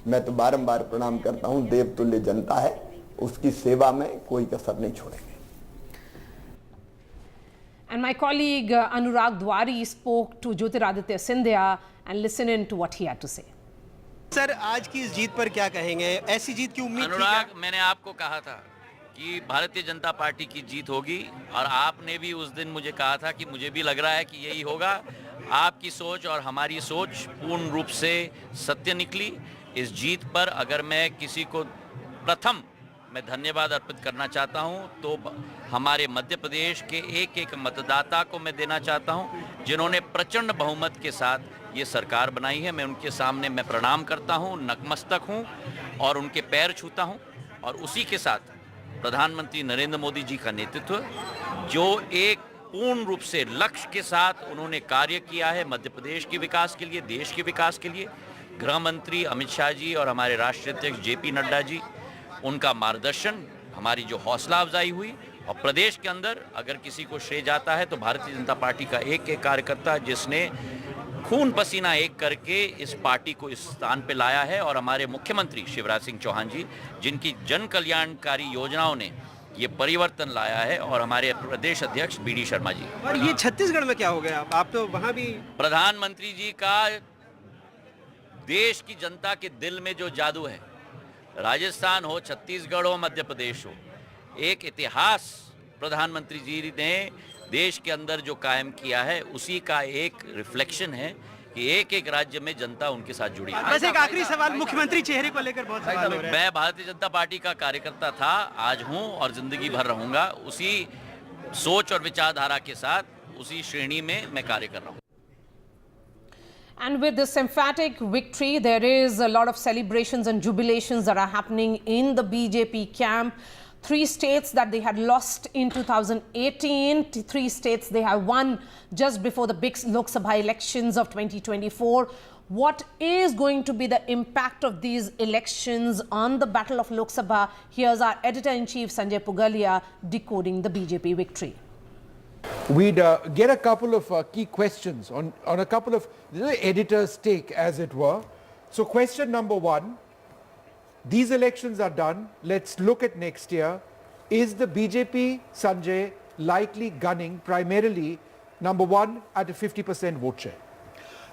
मैं तो बारंबार प्रणाम करता हूं। देवतुल्य जनता है, उसकी सेवा में कोई कसर नहीं छोड़ेंगे। And my colleague Anurag Dwari spoke to Jyotiraditya Scindia and listen in to what he had to say. Sir, आज की इस जीत पर क्या कहेंगे? ऐसी जीत की उम्मीद थी क्या? अनुराग, मैंने आपको कहा था कि भारतीय जनता पार्टी की जीत होगी और आपने भी उस दिन मुझे कहा था कि मुझे भी लग रहा है कि यही होगा। आपकी सोच और हमारी सोच पूर्ण रूप से सत्य निकली। इस जीत पर अगर मैं किसी को प्रथम मैं धन्यवाद अर्पित करना चाहता हूं तो हमारे मध्य प्रदेश के एक एक मतदाता को मैं देना चाहता हूं, जिन्होंने प्रचंड बहुमत के साथ ये सरकार बनाई है। मैं उनके सामने मैं प्रणाम करता हूं, नतमस्तक हूं और उनके पैर छूता हूं। और उसी के साथ प्रधानमंत्री नरेंद्र मोदी जी का नेतृत्व, जो एक पूर्ण रूप से लक्ष्य के साथ उन्होंने कार्य किया है मध्य प्रदेश के विकास के लिए, देश के विकास के लिए। गृह मंत्री अमित शाह जी और हमारे राष्ट्रीय अध्यक्ष जेपी नड्डा जी, उनका मार्गदर्शन, हमारी जो हौसला अफजाई हुई। और प्रदेश के अंदर अगर किसी को श्रेय जाता है तो भारतीय जनता पार्टी का एक एक कार्यकर्ता, जिसने खून पसीना एक करके इस पार्टी को इस स्थान पे लाया है। और हमारे मुख्यमंत्री शिवराज सिंह चौहान जी, जिनकी जन कल्याणकारी योजनाओं ने ये परिवर्तन लाया है। और हमारे प्रदेश अध्यक्ष बीडी शर्मा जी। और ये छत्तीसगढ़ में क्या हो गया? आप तो वहाँ भी प्रधानमंत्री जी का देश की जनता के दिल में जो जादू है, राजस्थान हो, छत्तीसगढ़ हो, मध्य प्रदेश हो, एक इतिहास प्रधानमंत्री जी ने देश के अंदर जो कायम किया है, उसी का एक रिफ्लेक्शन है कि एक एक राज्य में जनता उनके साथ जुड़ी है। बस एक आखिरी सवाल, मुख्यमंत्री चेहरे को लेकर बहुत सवाल हो रहे हैं। मैं भारतीय जनता पार्टी का कार्यकर्ता था, आज हूं और जिंदगी भर रहूंगा। उसी सोच और विचारधारा के साथ, उसी श्रेणी में मैं कार्य कर रहा हूं। And with this emphatic victory, there is a lot of celebrations and jubilations that are happening in the BJP camp. 3 states that they had lost in 2018, 3 states they have won just before the big Lok Sabha elections of 2024. What is going to be the impact of these elections on the Battle of Lok Sabha? Here's our editor-in-chief Sanjay Pugalia decoding the BJP victory. We'd get a couple of key questions on a couple of the editor's take, as it were. So question number 1, these elections are done. Let's look at next year. Is the BJP, Sanjay, likely gunning primarily, number 1, at a 50% vote share?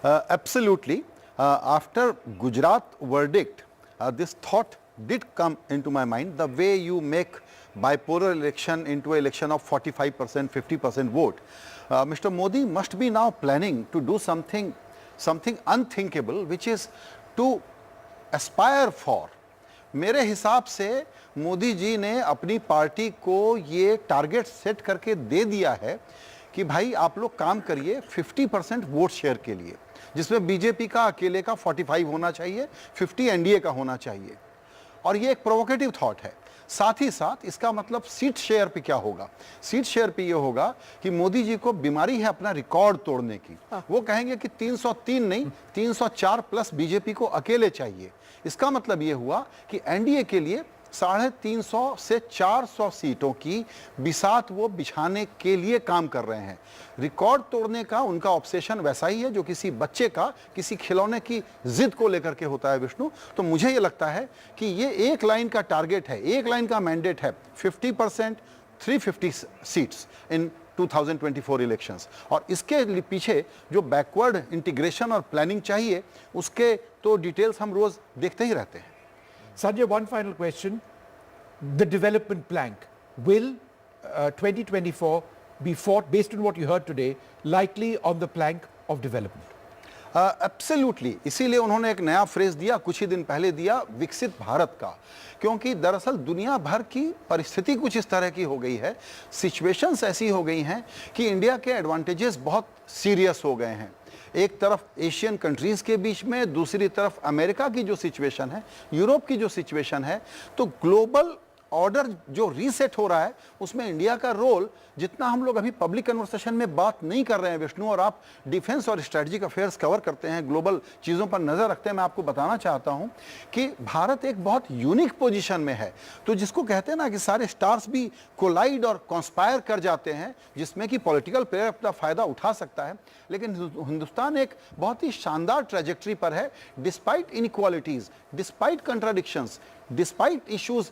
Absolutely. After Gujarat verdict, this thought did come into my mind. The way you make bipolar election into an election of 45%, 50% vote. Mr. Modi must be now planning to do something unthinkable, which is to aspire for. मेरे हिसाब से मोदी जी ने अपनी party को ये target set करके दे दिया है कि भाई आप लोग काम करिए 50% वोट शेयर के लिए, जिसमें बीजेपी का अकेले का 45 होना चाहिए, 50 एनडीए का होना चाहिए। और ये एक प्रोवोकेटिव थॉट है। साथ ही साथ इसका मतलब सीट शेयर पे क्या होगा? सीट शेयर पे ये होगा कि मोदी जी को बीमारी है अपना रिकॉर्ड तोड़ने की। वो कहेंगे कि 303 नहीं 304 प्लस बीजेपी को अकेले चाहिए। इसका मतलब ये हुआ कि एनडीए के लिए 350 से 400 सीटों की बिसात वो बिछाने के लिए काम कर रहे हैं। रिकॉर्ड तोड़ने का उनका ऑब्सेशन वैसा ही है जो किसी बच्चे का किसी खिलौने की जिद को लेकर के होता है विष्णु। तो मुझे ये लगता है कि ये एक लाइन का टारगेट है, एक लाइन का मैंडेट है, 50% 350 सीट्स इन 2024 इलेक्शंस। और इसके पीछे जो बैकवर्ड इंटीग्रेशन और प्लानिंग चाहिए उसके तो डिटेल्स हम रोज देखते ही रहते हैं। Sanjay, one final question. The development plank. Will 2024 be fought, based on what you heard today, likely on the plank of development? Absolutely. इसीलिए उन्होंने एक नया फ्रेज दिया, कुछ ही दिन पहले दिया, विकसित भारत का। क्योंकि दरअसल दुनिया भर की परिस्थिति कुछ इस तरह की हो गई है, सिचुएशंस ऐसी हो गई हैं कि इंडिया के एडवांटेजेस बहुत सीरियस हो गए हैं। एक तरफ एशियन कंट्रीज़ के बीच में, दूसरी तरफ अमेरिका की जो सिचुएशन है, यूरोप की जो सिचुएशन है, तो ग्लोबल ऑर्डर जो रीसेट हो रहा है उसमें इंडिया का रोल, जितना हम लोग अभी पब्लिक कन्वर्सेशन में बात नहीं कर रहे हैं विष्णु, और आप डिफेंस और स्ट्रेटेजिक अफेयर्स कवर करते हैं, ग्लोबल चीज़ों पर नज़र रखते हैं, मैं आपको बताना चाहता हूं कि भारत एक बहुत यूनिक पोजीशन में है। तो जिसको कहते हैं ना कि सारे स्टार्स भी कोलाइड और कॉन्स्पायर कर जाते हैं, जिसमें कि पॉलिटिकल प्लेयर अपना फ़ायदा उठा सकता है, लेकिन हिंदुस्तान एक बहुत ही शानदार ट्रेजेक्ट्री पर है, despite inequalities, despite contradictions, despite issues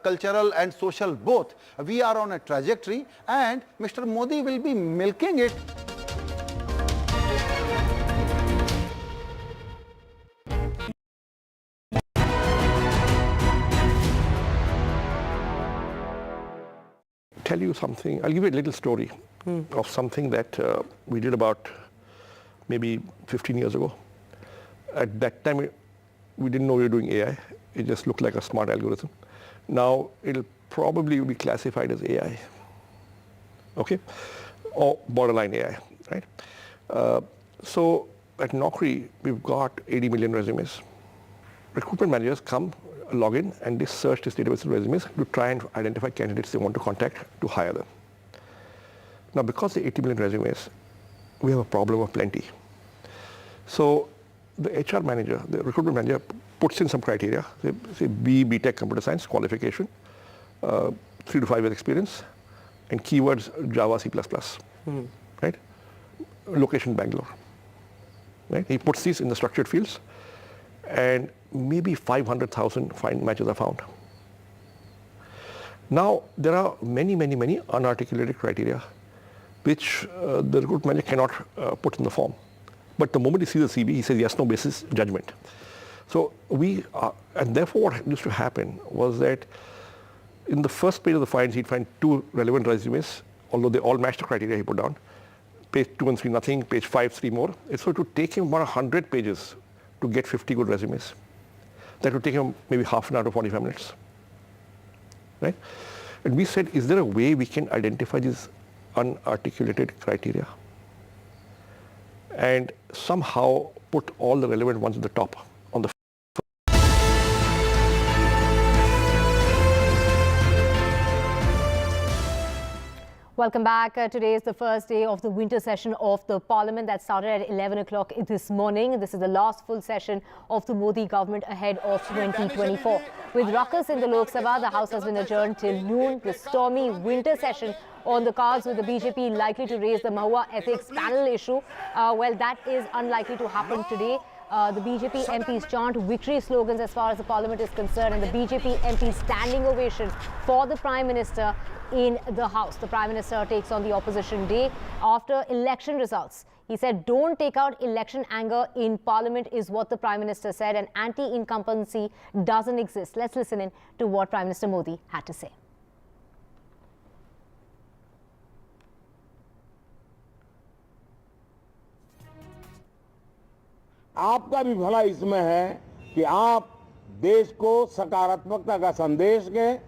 cultural and social both. We are on a trajectory and Mr. Modi will be milking it. Tell you something, I'll give you a little story of something that we did about maybe 15 years ago. At that time, we didn't know we were doing AI. It just looked like a smart algorithm. Now it'll probably be classified as AI, okay, or borderline AI, right? So at Naukri, we've got 80 million resumes. Recruitment managers come, log in, and they search this database of resumes to try and identify candidates they want to contact to hire them. Now, because the 80 million resumes, we have a problem of plenty. So the HR manager, the recruitment manager, puts in some criteria, say B.Tech computer science qualification, 3 to 5 years experience, and keywords Java, C++, right? Location Bangalore, right? He puts these in the structured fields, and maybe 500,000 matches are found. Now, there are many, many, many unarticulated criteria which the recruitment manager cannot put in the form. But the moment he sees the CV, he says yes, no basis, judgment. So and therefore what used to happen was that in the first page of the finds, he'd find 2 relevant resumes, although they all matched the criteria he put down. Page 2 and 3, nothing. Page 5, 3 more. So it would take him about 100 pages to get 50 good resumes. That would take him maybe half an hour to 45 minutes, right? And we said, is there a way we can identify these unarticulated criteria and somehow put all the relevant ones at the top on the Welcome back. Today is the first day of the winter session of the Parliament that started at 11 o'clock this morning. This is the last full session of the Modi government ahead of 2024. With ruckus in the Lok Sabha, the House has been adjourned till noon. The stormy winter session on the cards, with the BJP likely to raise the Mahua ethics panel issue. Well, that is unlikely to happen today. The BJP MPs chant victory slogans as far as the Parliament is concerned, and the BJP MP standing ovation for the Prime Minister in the House. The Prime Minister takes on the opposition day after election results. He said, "Don't take out election anger in Parliament," is what the Prime Minister said, and anti-incumbency doesn't exist. Let's listen in to what Prime Minister Modi had to say. आपका भी भला इसमें है कि आप देश को सकारात्मकता का संदेश दें,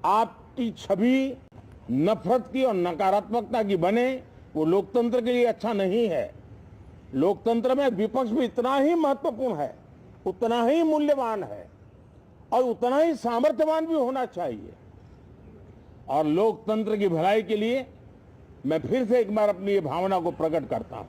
आपकी छवि नफरत की और नकारात्मकता की बने, वो लोकतंत्र के लिए अच्छा नहीं है। लोकतंत्र में विपक्ष भी इतना ही महत्वपूर्ण है, उतना ही मूल्यवान है और उतना ही सामर्थ्यवान भी होना चाहिए। और लोकतंत्र की भलाई के लिए मैं फिर से एक बार अपनी ये भावना को प्रकट करता हूं।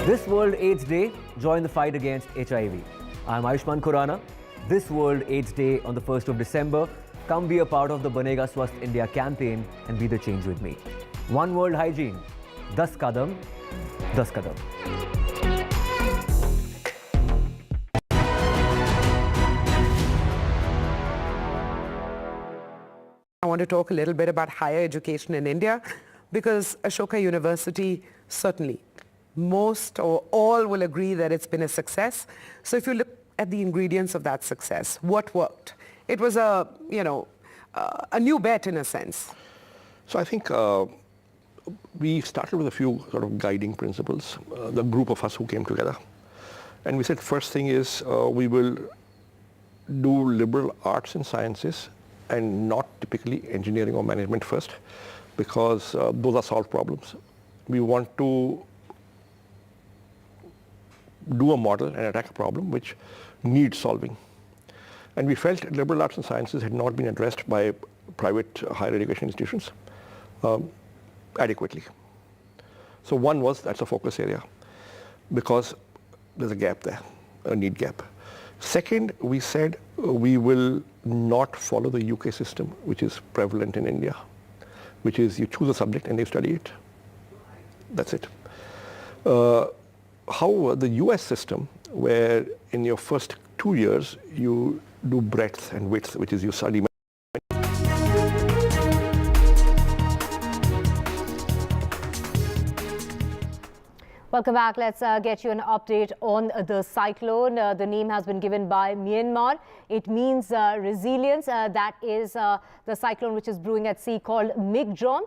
This World AIDS Day, join the fight against HIV. I'm Ayushman Khurrana. This World AIDS Day on the 1st of December, come be a part of the Banega Swasth India campaign and be the change with me. One World Hygiene, 10 kadam, 10 kadam. I want to talk a little bit about higher education in India, because Ashoka University, certainly most or all will agree that it's been a success. So if you look at the ingredients of that success, what worked? It was a new bet in a sense. So I think we started with a few sort of guiding principles, the group of us who came together. And we said first thing is we will do liberal arts and sciences and not typically engineering or management first, because those are solved problems. We want to do a model and attack a problem which needs solving. And we felt liberal arts and sciences had not been addressed by private higher education institutions adequately. So one was, that's a focus area, because there's a gap there, a need gap. Second, we said we will not follow the UK system, which is prevalent in India, which is you choose a subject and you study it. That's it. However, the US system, where in your first 2 years you do breadth and width, which is you study. Welcome back. Let's get you an update on the cyclone. The name has been given by Myanmar. It means resilience. That is the cyclone which is brewing at sea, called Mig Jam.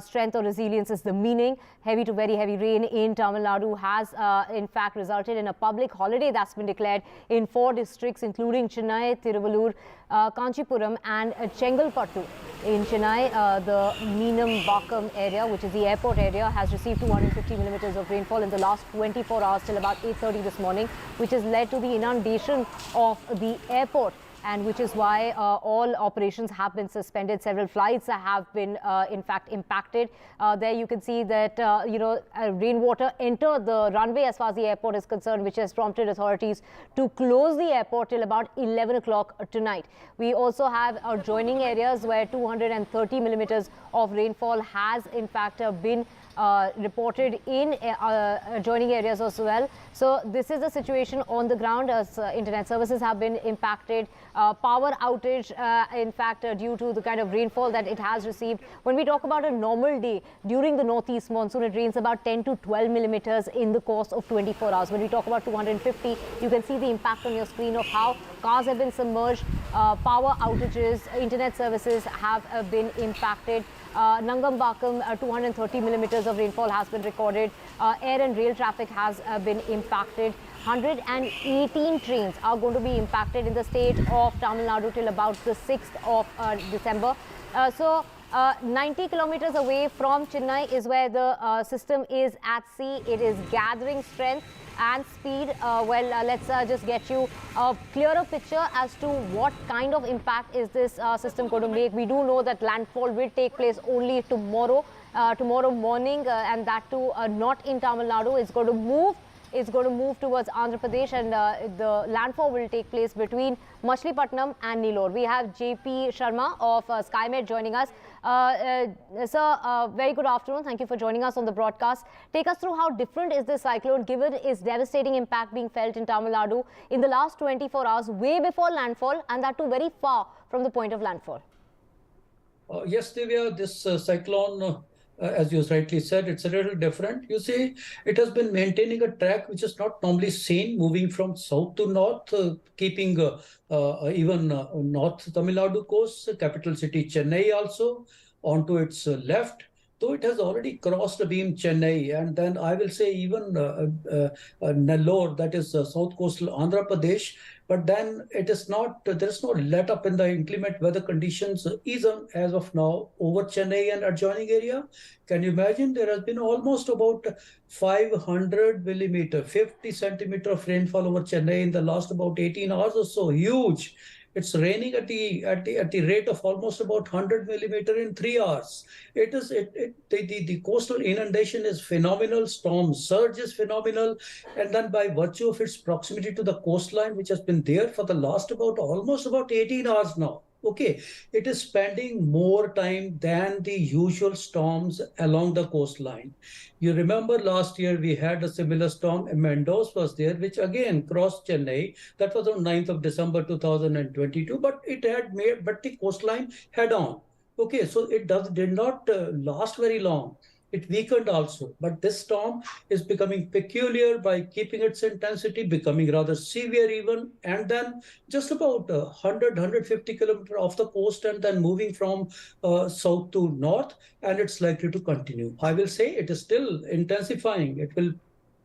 Strength or resilience is the meaning. Heavy to very heavy rain in Tamil Nadu has in fact resulted in a public holiday that's been declared in 4 districts, including Chennai, Tiruvallur, Kanchipuram and Chengalpattu. In Chennai, the Meenambakam area, which is the airport area, has received 250 millimeters of rainfall in the last 24 hours till about 8:30 this morning, which has led to the inundation of the airport, and which is why all operations have been suspended. Several flights have been in fact impacted. There you can see that rainwater entered the runway as far as the airport is concerned, which has prompted authorities to close the airport till about 11 o'clock tonight. We also have adjoining areas where 230 millimeters of rainfall has in fact been reported in adjoining areas as well. So this is the situation on the ground, as internet services have been impacted. Power outage, in fact, due to the kind of rainfall that it has received. When we talk about a normal day during the northeast monsoon, it rains about 10 to 12 millimeters in the course of 24 hours. When we talk about 250, you can see the impact on your screen of how cars have been submerged, power outages, internet services have been impacted. Nangambakam, 230 millimeters of rainfall has been recorded. Air and rail traffic has been impacted. 118 trains are going to be impacted in the state of Tamil Nadu till about the 6th of December. So 90 kilometers away from Chennai is where the system is at sea. It is gathering strength and speed. Let's just get you a clearer picture as to what kind of impact is this system going to make. We do know that landfall will take place only tomorrow morning, and that too not in Tamil Nadu. It's going to move towards Andhra Pradesh, and the landfall will take place between Machilipatnam and Nellore. We have JP Sharma of SkyMed joining us. Sir, very good afternoon. Thank you for joining us on the broadcast. Take us through how different is this cyclone given its devastating impact being felt in Tamil Nadu in the last 24 hours, way before landfall, and that too very far from the point of landfall. Yes, Divya, this cyclone, as you rightly said, it's a little different. You see, it has been maintaining a track which is not normally seen, moving from south to north, keeping even north Tamil Nadu coast, capital city Chennai also, onto its left. Though it has already crossed the beam Chennai, and then I will say even Nellore, that is south coastal Andhra Pradesh, but then it is not, there is no let up in the inclement weather conditions even as of now over Chennai and adjoining area. Can you imagine? There has been almost about 500 millimeter, 50 centimeter of rainfall over Chennai in the last about 18 hours or so. Huge. It's raining at the rate of almost about 100 millimeter in 3 hours. The coastal inundation is phenomenal. Storm surge is phenomenal, and then by virtue of its proximity to the coastline, which has been there for the last almost about 18 hours now. Okay, it is spending more time than the usual storms along the coastline. You remember last year we had a similar storm, Mendos was there, which again crossed Chennai. That was on 9th of December 2022, but it had made the coastline head on. Okay, so it did not last very long. It weakened also, but this storm is becoming peculiar by keeping its intensity, becoming rather severe even, and then just about 100-150 kilometers off the coast, and then moving from south to north, and it's likely to continue. I will say it is still intensifying. It will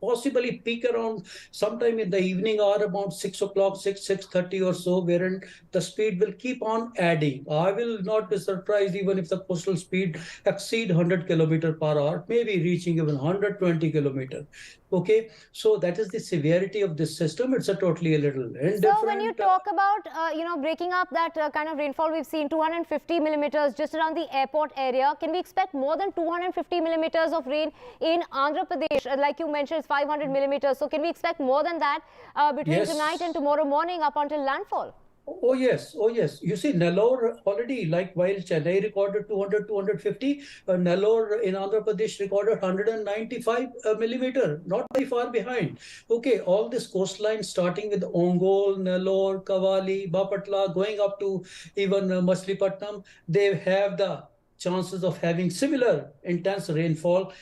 possibly peak around sometime in the evening hour, about 6 o'clock, 6:30 or so, wherein the speed will keep on adding. I will not be surprised even if the coastal speed exceed 100 kilometers per hour, maybe reaching even 120 kilometers. Okay, so that is the severity of this system. It's a totally a little indifferent. So when you talk about, breaking up that kind of rainfall we've seen, 250 millimeters just around the airport area, can we expect more than 250 millimeters of rain in Andhra Pradesh? Like you mentioned, it's 500 millimeters. So can we expect more than that between tonight and tomorrow morning up until landfall? Oh yes, oh yes. You see, Nellore already, like while Chennai recorded 200, 250, Nellore in Andhra Pradesh recorded 195 millimeter, not very far behind. Okay, all this coastline starting with Ongole, Nellore, Kavali, Bapatla, going up to even Machilipatnam, they have the chances of having similar intense rainfall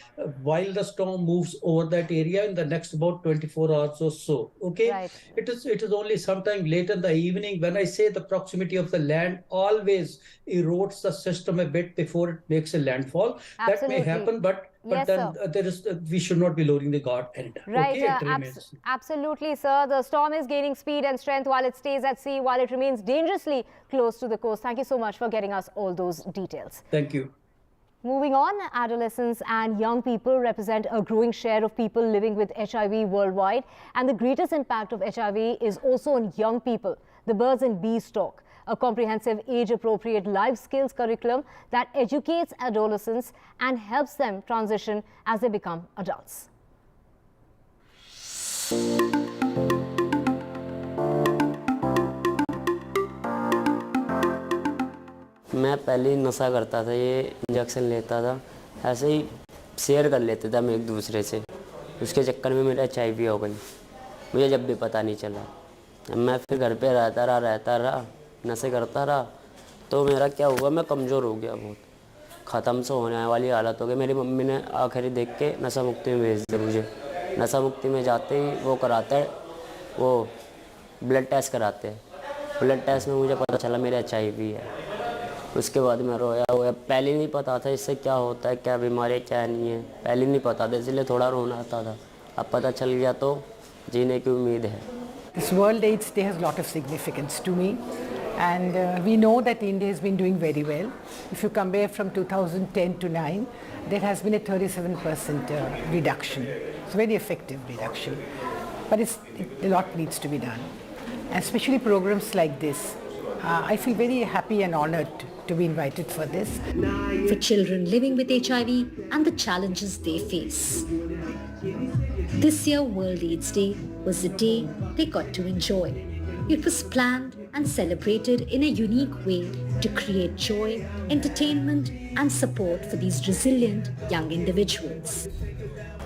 while the storm moves over that area in the next about 24 hours or so. Okay, right. It is only sometime late in the evening. When I say the proximity of the land always erodes the system a bit before it makes a landfall. Absolutely. That may happen, but yes, then we should not be lowering the guard anytime. Right, okay, absolutely, sir. The storm is gaining speed and strength while it stays at sea, while it remains dangerously close to the coast. Thank you so much for getting us all those details. Thank you. Moving on, adolescents and young people represent a growing share of people living with HIV worldwide, and the greatest impact of HIV is also on young people. The Birds and Bees Talk, a comprehensive age-appropriate life skills curriculum that educates adolescents and helps them transition as they become adults. मैं पहले ही नशा करता था, ये injection लेता था, ऐसे ही share कर लेते थे हम एक दूसरे से। उसके चक्कर में मेरा HIV हो गई, मुझे जब भी पता नहीं चला। मैं फिर घर पे रहता रहा, नशे करता रहा, तो मेरा क्या हुआ, मैं कमज़ोर हो गया, बहुत ख़त्म से होने वाली हालत हो गई। मेरी मम्मी ने आखिरी देख के नशा मुक्ति में भेज दिया मुझे। नशा मुक्ति में जाते ही वो कराता है, वो ब्लड टेस्ट कराते हैं। ब्लड टेस्ट में मुझे पता चला मेरा HIV है। उसके बाद मैं रोया हुआ। पहले नहीं पता था इससे क्या होता है, क्या बीमारी, क्या नहीं है, पहले नहीं पता था, इसलिए थोड़ा रोना आता था। अब पता चल गया तो जीने की उम्मीद है। This World AIDS Day has a lot of significance to me. And we know that India has been doing very well. If you compare from 2010 to 9, there has been a 37% reduction. It's a very effective reduction. But a lot needs to be done. Especially programs like this. I feel very happy and honored to be invited for this. For children living with HIV and the challenges they face. This year, World AIDS Day was the day they got to enjoy. It was planned and celebrated in a unique way to create joy, entertainment and support for these resilient young individuals.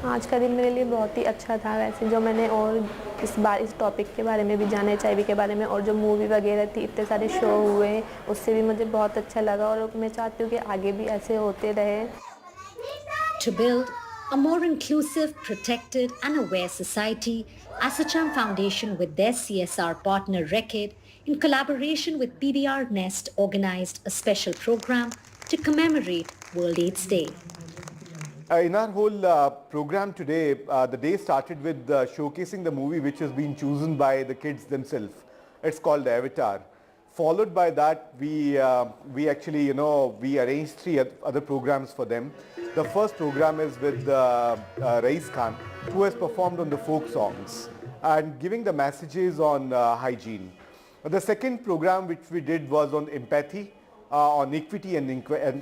आज का दिन मेरे लिए बहुत ही अच्छा था वैसे जो मैंने और इस टॉपिक के बारे में भी जाना HIV के बारे में और जो मूवी वगैरह थी इतने सारे शो हुए उससे भी मुझे बहुत अच्छा लगा और मैं चाहती हूँ कि आगे भी ऐसे होते रहे. To build a more inclusive, protected and aware society, Asacham Foundation with their CSR partner Reckitt in collaboration with PBR Nest organized a special program to commemorate World AIDS Day. In our whole program today, the day started with showcasing the movie which has been chosen by the kids themselves. It's called Avatar. Followed by that, we actually, we arranged 3 other programs for them. The first program is with Rais Khan, who has performed on the folk songs and giving the messages on hygiene. The second program which we did was on empathy, on equity and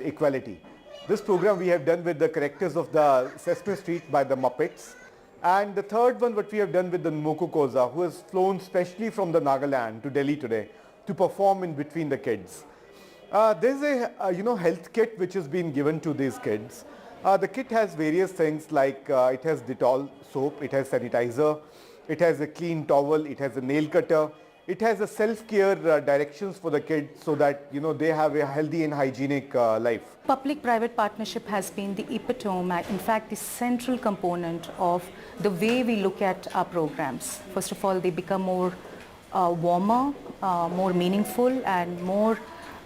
equality. This program we have done with the characters of the Sesame Street by the Muppets. And the third one what we have done with the Moko Koza, who has flown specially from the Nagaland to Delhi today to perform in between the kids. There's a health kit which has been given to these kids. The kit has various things like it has Dettol soap, it has sanitizer, it has a clean towel, it has a nail cutter, it has a self-care directions for the kids so that they have a healthy and hygienic life. Public-private partnership has been the epitome, in fact the central component of the way we look at our programs. First of all, they become more warmer, more meaningful and more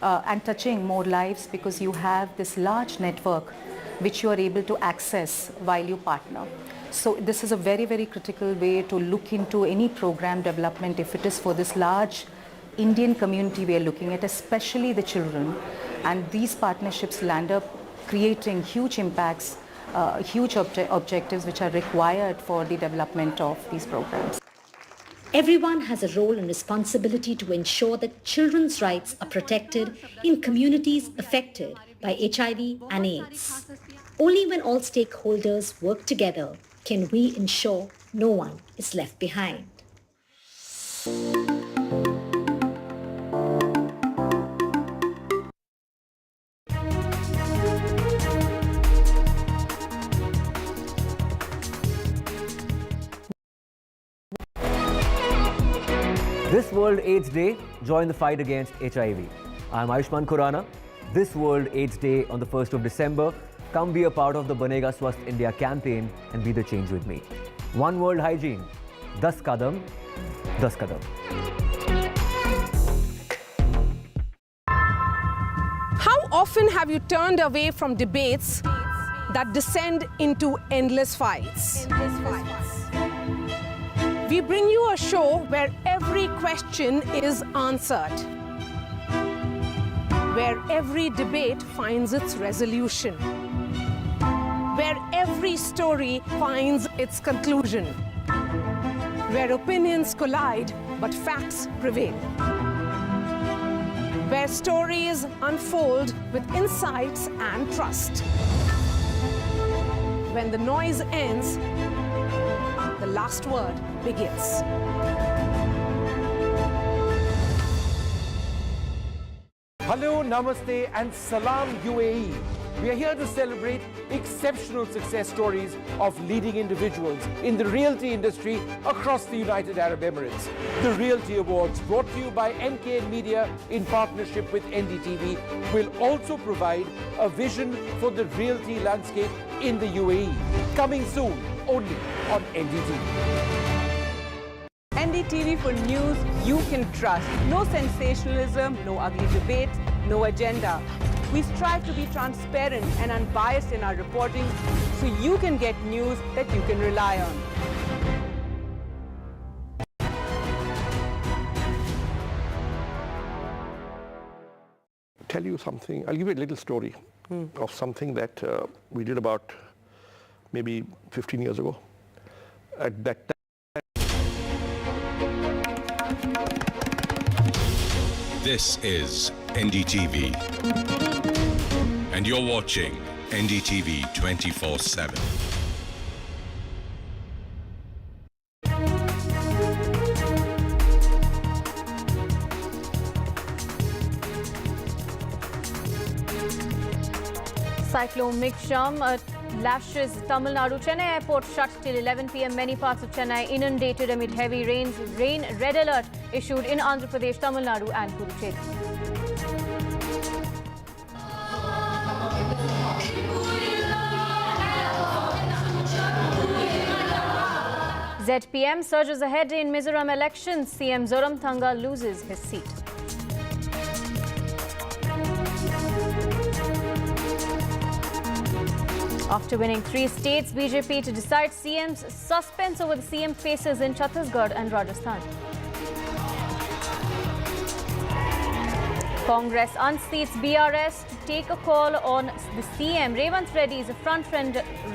and touching more lives because you have this large network which you are able to access while you partner. So this is a very, very critical way to look into any program development if it is for this large Indian community we are looking at, especially the children. And these partnerships land up creating huge impacts, huge objectives which are required for the development of these programs. Everyone has a role and responsibility to ensure that children's rights are protected in communities affected by HIV and AIDS. Only when all stakeholders work together can we ensure no one is left behind. This World AIDS Day, join the fight against HIV. I'm Ayushman Khurrana. This World AIDS Day on the 1st of December, come be a part of the Banega Swasth India campaign and be the change with me. One World Hygiene, 10 kadam, 10 kadam. How often have you turned away from debates that descend into endless fights? We bring you a show where every question is answered, where every debate finds its resolution, where every story finds its conclusion, where opinions collide but facts prevail, where stories unfold with insights and trust. When the noise ends, the last word begins. Hello, Namaste and Salam UAE. We are here to celebrate exceptional success stories of leading individuals in the realty industry across the United Arab Emirates. The Realty Awards, brought to you by NKN Media in partnership with NDTV, will also provide a vision for the realty landscape in the UAE. Coming soon, only on NDTV. NDTV for news you can trust. No sensationalism, no ugly debates, no agenda. We strive to be transparent and unbiased in our reporting so you can get news that you can rely on. tell you something. I'll give you a little story of something that we did about maybe 15 years ago. At that time, this is NDTV, and you're watching NDTV 24/7. Cyclone Mig Jam lashes Tamil Nadu. Chennai airport shut till 11 p.m. Many parts of Chennai inundated amid heavy rains. Rain red alert issued in Andhra Pradesh, Tamil Nadu and Puducherry. ZPM surges ahead in Mizoram elections. CM Zoramthanga loses his seat. After winning 3 states, BJP to decide CM's suspense over the CM faces in Chhattisgarh and Rajasthan. Congress unseats BRS to take a call on the CM. Revanth Reddy is a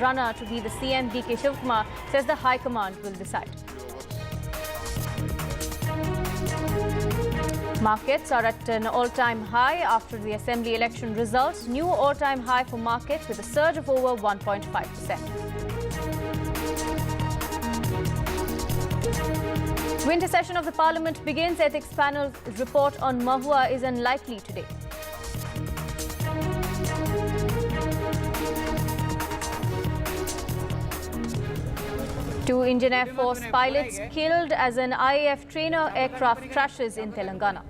runner to be the CM. DK Shivkumar says the High Command will decide. Markets are at an all-time high after the Assembly election results. New all-time high for markets with a surge of over 1.5%. Winter session of the Parliament begins. Ethics panel's report on Mahua is unlikely today. Two Indian Air Force pilots killed as an IAF trainer aircraft crashes in Telangana.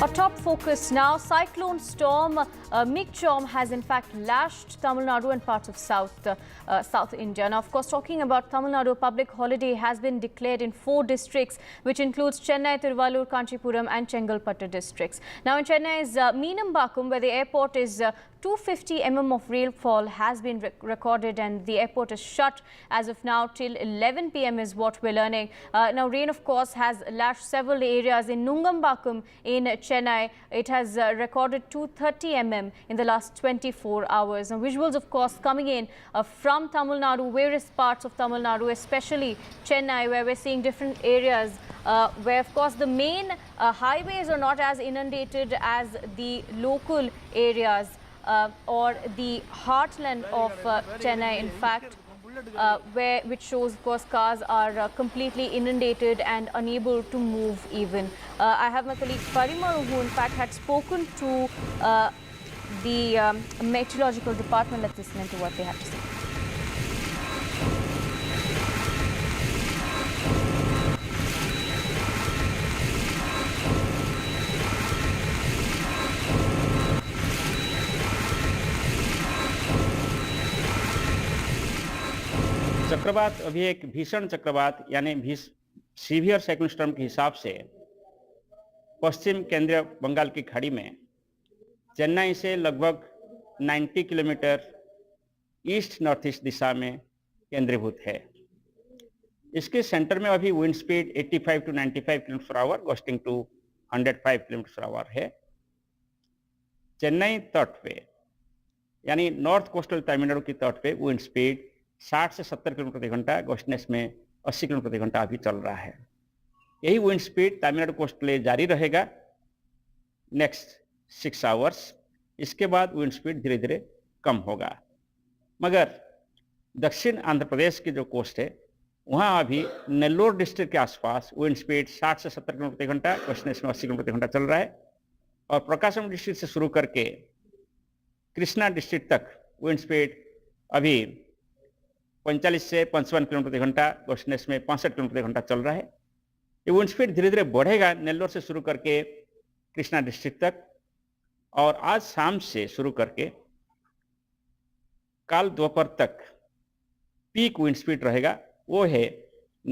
Our top focus now, cyclone storm Mig Jam has in fact lashed Tamil Nadu and parts of South India. Now, of course, talking about Tamil Nadu, a public holiday has been declared in 4 districts, which includes Chennai, Tiruvallur, Kanchipuram and Chengalpattu districts. Now, in Chennai's Meenambakkam, where the airport is 250 mm of rainfall has been recorded and the airport is shut as of now till 11 p.m. is what we're learning. Now, rain, of course, has lashed several areas. In Nungambakkam in Chennai, it has recorded 230 mm in the last 24 hours. Now, visuals, of course, coming in from Tamil Nadu, various parts of Tamil Nadu, especially Chennai, where we're seeing different areas where, of course, the main highways are not as inundated as the local areas. Or the heartland of Chennai, in fact, which shows, of course, cars are completely inundated and unable to move even. I have my colleague Parimal, who in fact had spoken to the meteorological department. Let's listen to what they have to say. चक्रवात अभी एक भीषण चक्रवात यानी severe cyclone storm के हिसाब से पश्चिम केंद्रीय बंगाल की खाड़ी में चेन्नई से लगभग 90 किलोमीटर ईस्ट नॉर्थ ईस्ट दिशा में केंद्रीभूत है। इसके सेंटर में अभी wind speed 85 to 95 kilometre per hour gusting to 105 kilometre per hour है। चेन्नई तट पे यानी नॉर्थ कोस्टल तमिलनाडु की तट पे विंड स्पीड 60 से 70 किलोमीटर प्रति घंटा, गस्टनेस में 80 किलोमीटर प्रति घंटा अभी चल रहा है। यही विंड स्पीड तमिलनाडु कोस्ट पे जारी रहेगा नेक्स्ट 6 आवर्स। इसके बाद विंड स्पीड धीरे धीरे कम होगा, मगर दक्षिण आंध्र प्रदेश की जो कोस्ट है वहाँ अभी नेल्लोर डिस्ट्रिक्ट के आसपास विंड स्पीड 60 से 70 किलोमीटर प्रति घंटा, गस्टनेस में 80 किलोमीटर प्रति घंटा चल रहा है। और प्रकाशम डिस्ट्रिक्ट से शुरू करके कृष्णा डिस्ट्रिक्ट तक विंड स्पीड अभी 45 से 55 किलोमीटर प्रति घंटा, गस्टनेस में 65 किलोमीटर प्रति घंटा चल रहा है। ये विंड स्पीड धीरे धीरे बढ़ेगा नेल्लोर से शुरू करके कृष्णा डिस्ट्रिक्ट तक, और आज शाम से शुरू करके काल दोपहर तक पीक विंड स्पीड रहेगा, वो है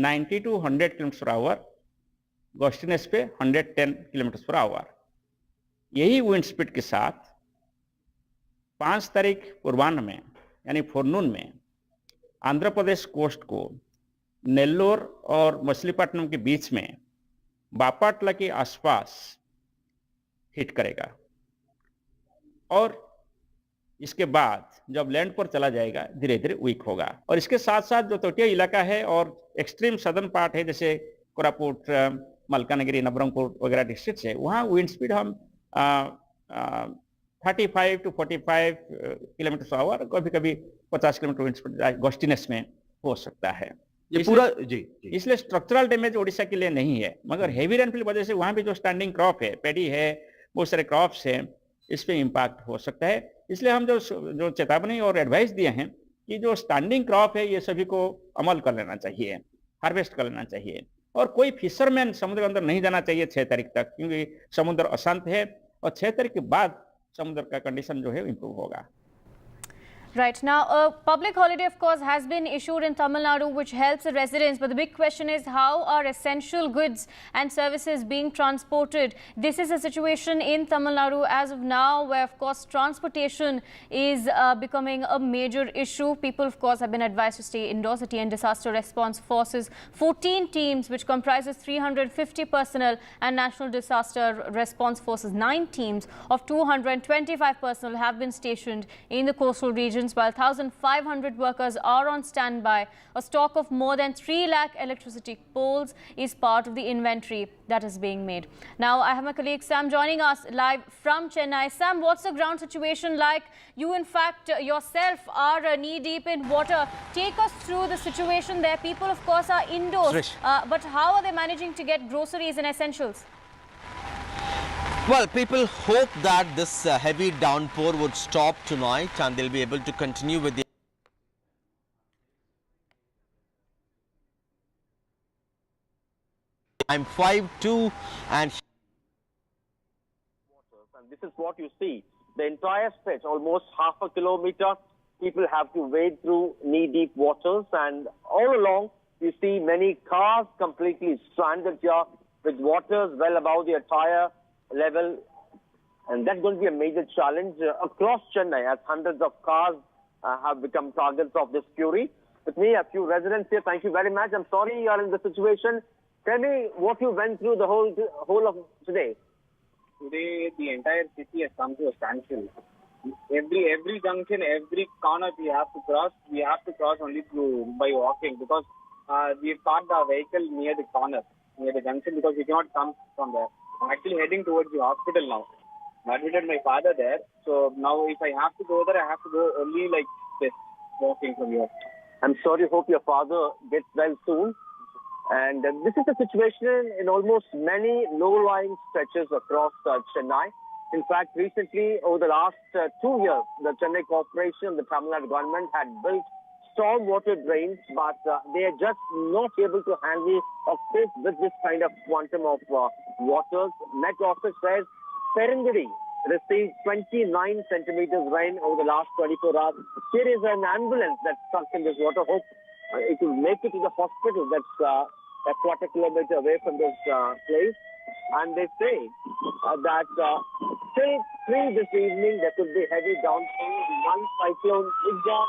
90 टू 100 किलोमीटर पर आवर, गस्टनेस पे 110 किलोमीटर पर आवर। यही विंड स्पीड के साथ 5 तारीख पूर्वाह्न में यानी फोरनून में आंध्र प्रदेश कोस्ट को नेल्लोर और मछलीपट्टनम के बीच में बापाटला के आसपास हिट करेगा और इसके बाद जब लैंड पर चला जाएगा धीरे धीरे वीक होगा। और इसके साथ साथ जो तटीय इलाका है और एक्सट्रीम सदर्न पार्ट है जैसे कोरापुट, मलकानगिरी, नबरंगपुर वगैरह डिस्ट्रिक्ट है, वहाँ विंड स्पीड हम 35 to 45 किलोमीटर आवर, कभी कभी 50 किलोमीटर विंड स्पीड गॉस्टिनेस में हो सकता है। ये पूरा जी। इसलिए स्ट्रक्चरल डैमेज ओडिशा के लिए नहीं है, मगर हेवी रेनफॉल वजह से वहाँ भी जो स्टैंडिंग क्रॉप है, पैडी है, बहुत सारे क्रॉप्स हैं, इस पे इम्पैक्ट हो सकता है। इसलिए हम जो चेतावनी और एडवाइस दिए हैं कि जो स्टैंडिंग क्रॉप है ये सभी को अमल कर लेना चाहिए, हार्वेस्ट कर लेना चाहिए। और कोई फिशरमैन समुद्र के अंदर नहीं जाना चाहिए 6 तारीख तक, क्योंकि समुद्र अशांत है और 6 तारीख के बाद समुद्र का कंडीशन जो है इम्प्रूव होगा। Right, now a public holiday of course has been issued in Tamil Nadu which helps the residents, but the big question is how are essential goods and services being transported? This is a situation in Tamil Nadu as of now where of course transportation is becoming a major issue. People of course have been advised to stay indoors. The TN Disaster Response Forces 14 teams which comprises 350 personnel and National Disaster Response Forces 9 teams of 225 personnel have been stationed in the coastal region, while 1,500 workers are on standby. A stock of more than 3 lakh electricity poles is part of the inventory that is being made. Now, I have my colleague Sam joining us live from Chennai. Sam, what's the ground situation like? You, in fact, yourself are knee-deep in water. Take us through the situation there. People, of course, are indoors. But how are they managing to get groceries and essentials? Well, people hope that this heavy downpour would stop tonight and they'll be able to continue with the I'm 5'2" and this is what you see. The entire stretch, almost half a kilometer, people have to wade through knee-deep waters, and all along you see many cars completely stranded here with waters well above the entire level, and that's going to be a major challenge across Chennai as hundreds of cars have become targets of this fury. With me, a few residents here. Thank you very much. I'm sorry you are in the situation. Tell me what you went through the whole of today. Today, the entire city has come to a standstill. Every junction, every corner we have to cross only by walking, because we parked our vehicle near the corner, near the junction, because we cannot come from there. I'm actually heading towards the hospital now. I admitted my father there, so now if I have to go there, I have to go only like this, walking from here. I'm sorry, hope your father gets well soon. And this is the situation in almost many low-lying stretches across Chennai. In fact, recently, over the last 2 years, the Chennai Corporation, the Tamil Nadu government had built stormwater drains, but they are just not able to handle or cope with this kind of quantum of waters. Met Office says Perengudi received 29 centimeters rain over the last 24 hours. Here is an ambulance that's stuck in this water. Hope it will make it to the hospital that's a quarter kilometer away from this place. And they say that till 3 this evening there could be heavy downpour. One cyclone Mig Jam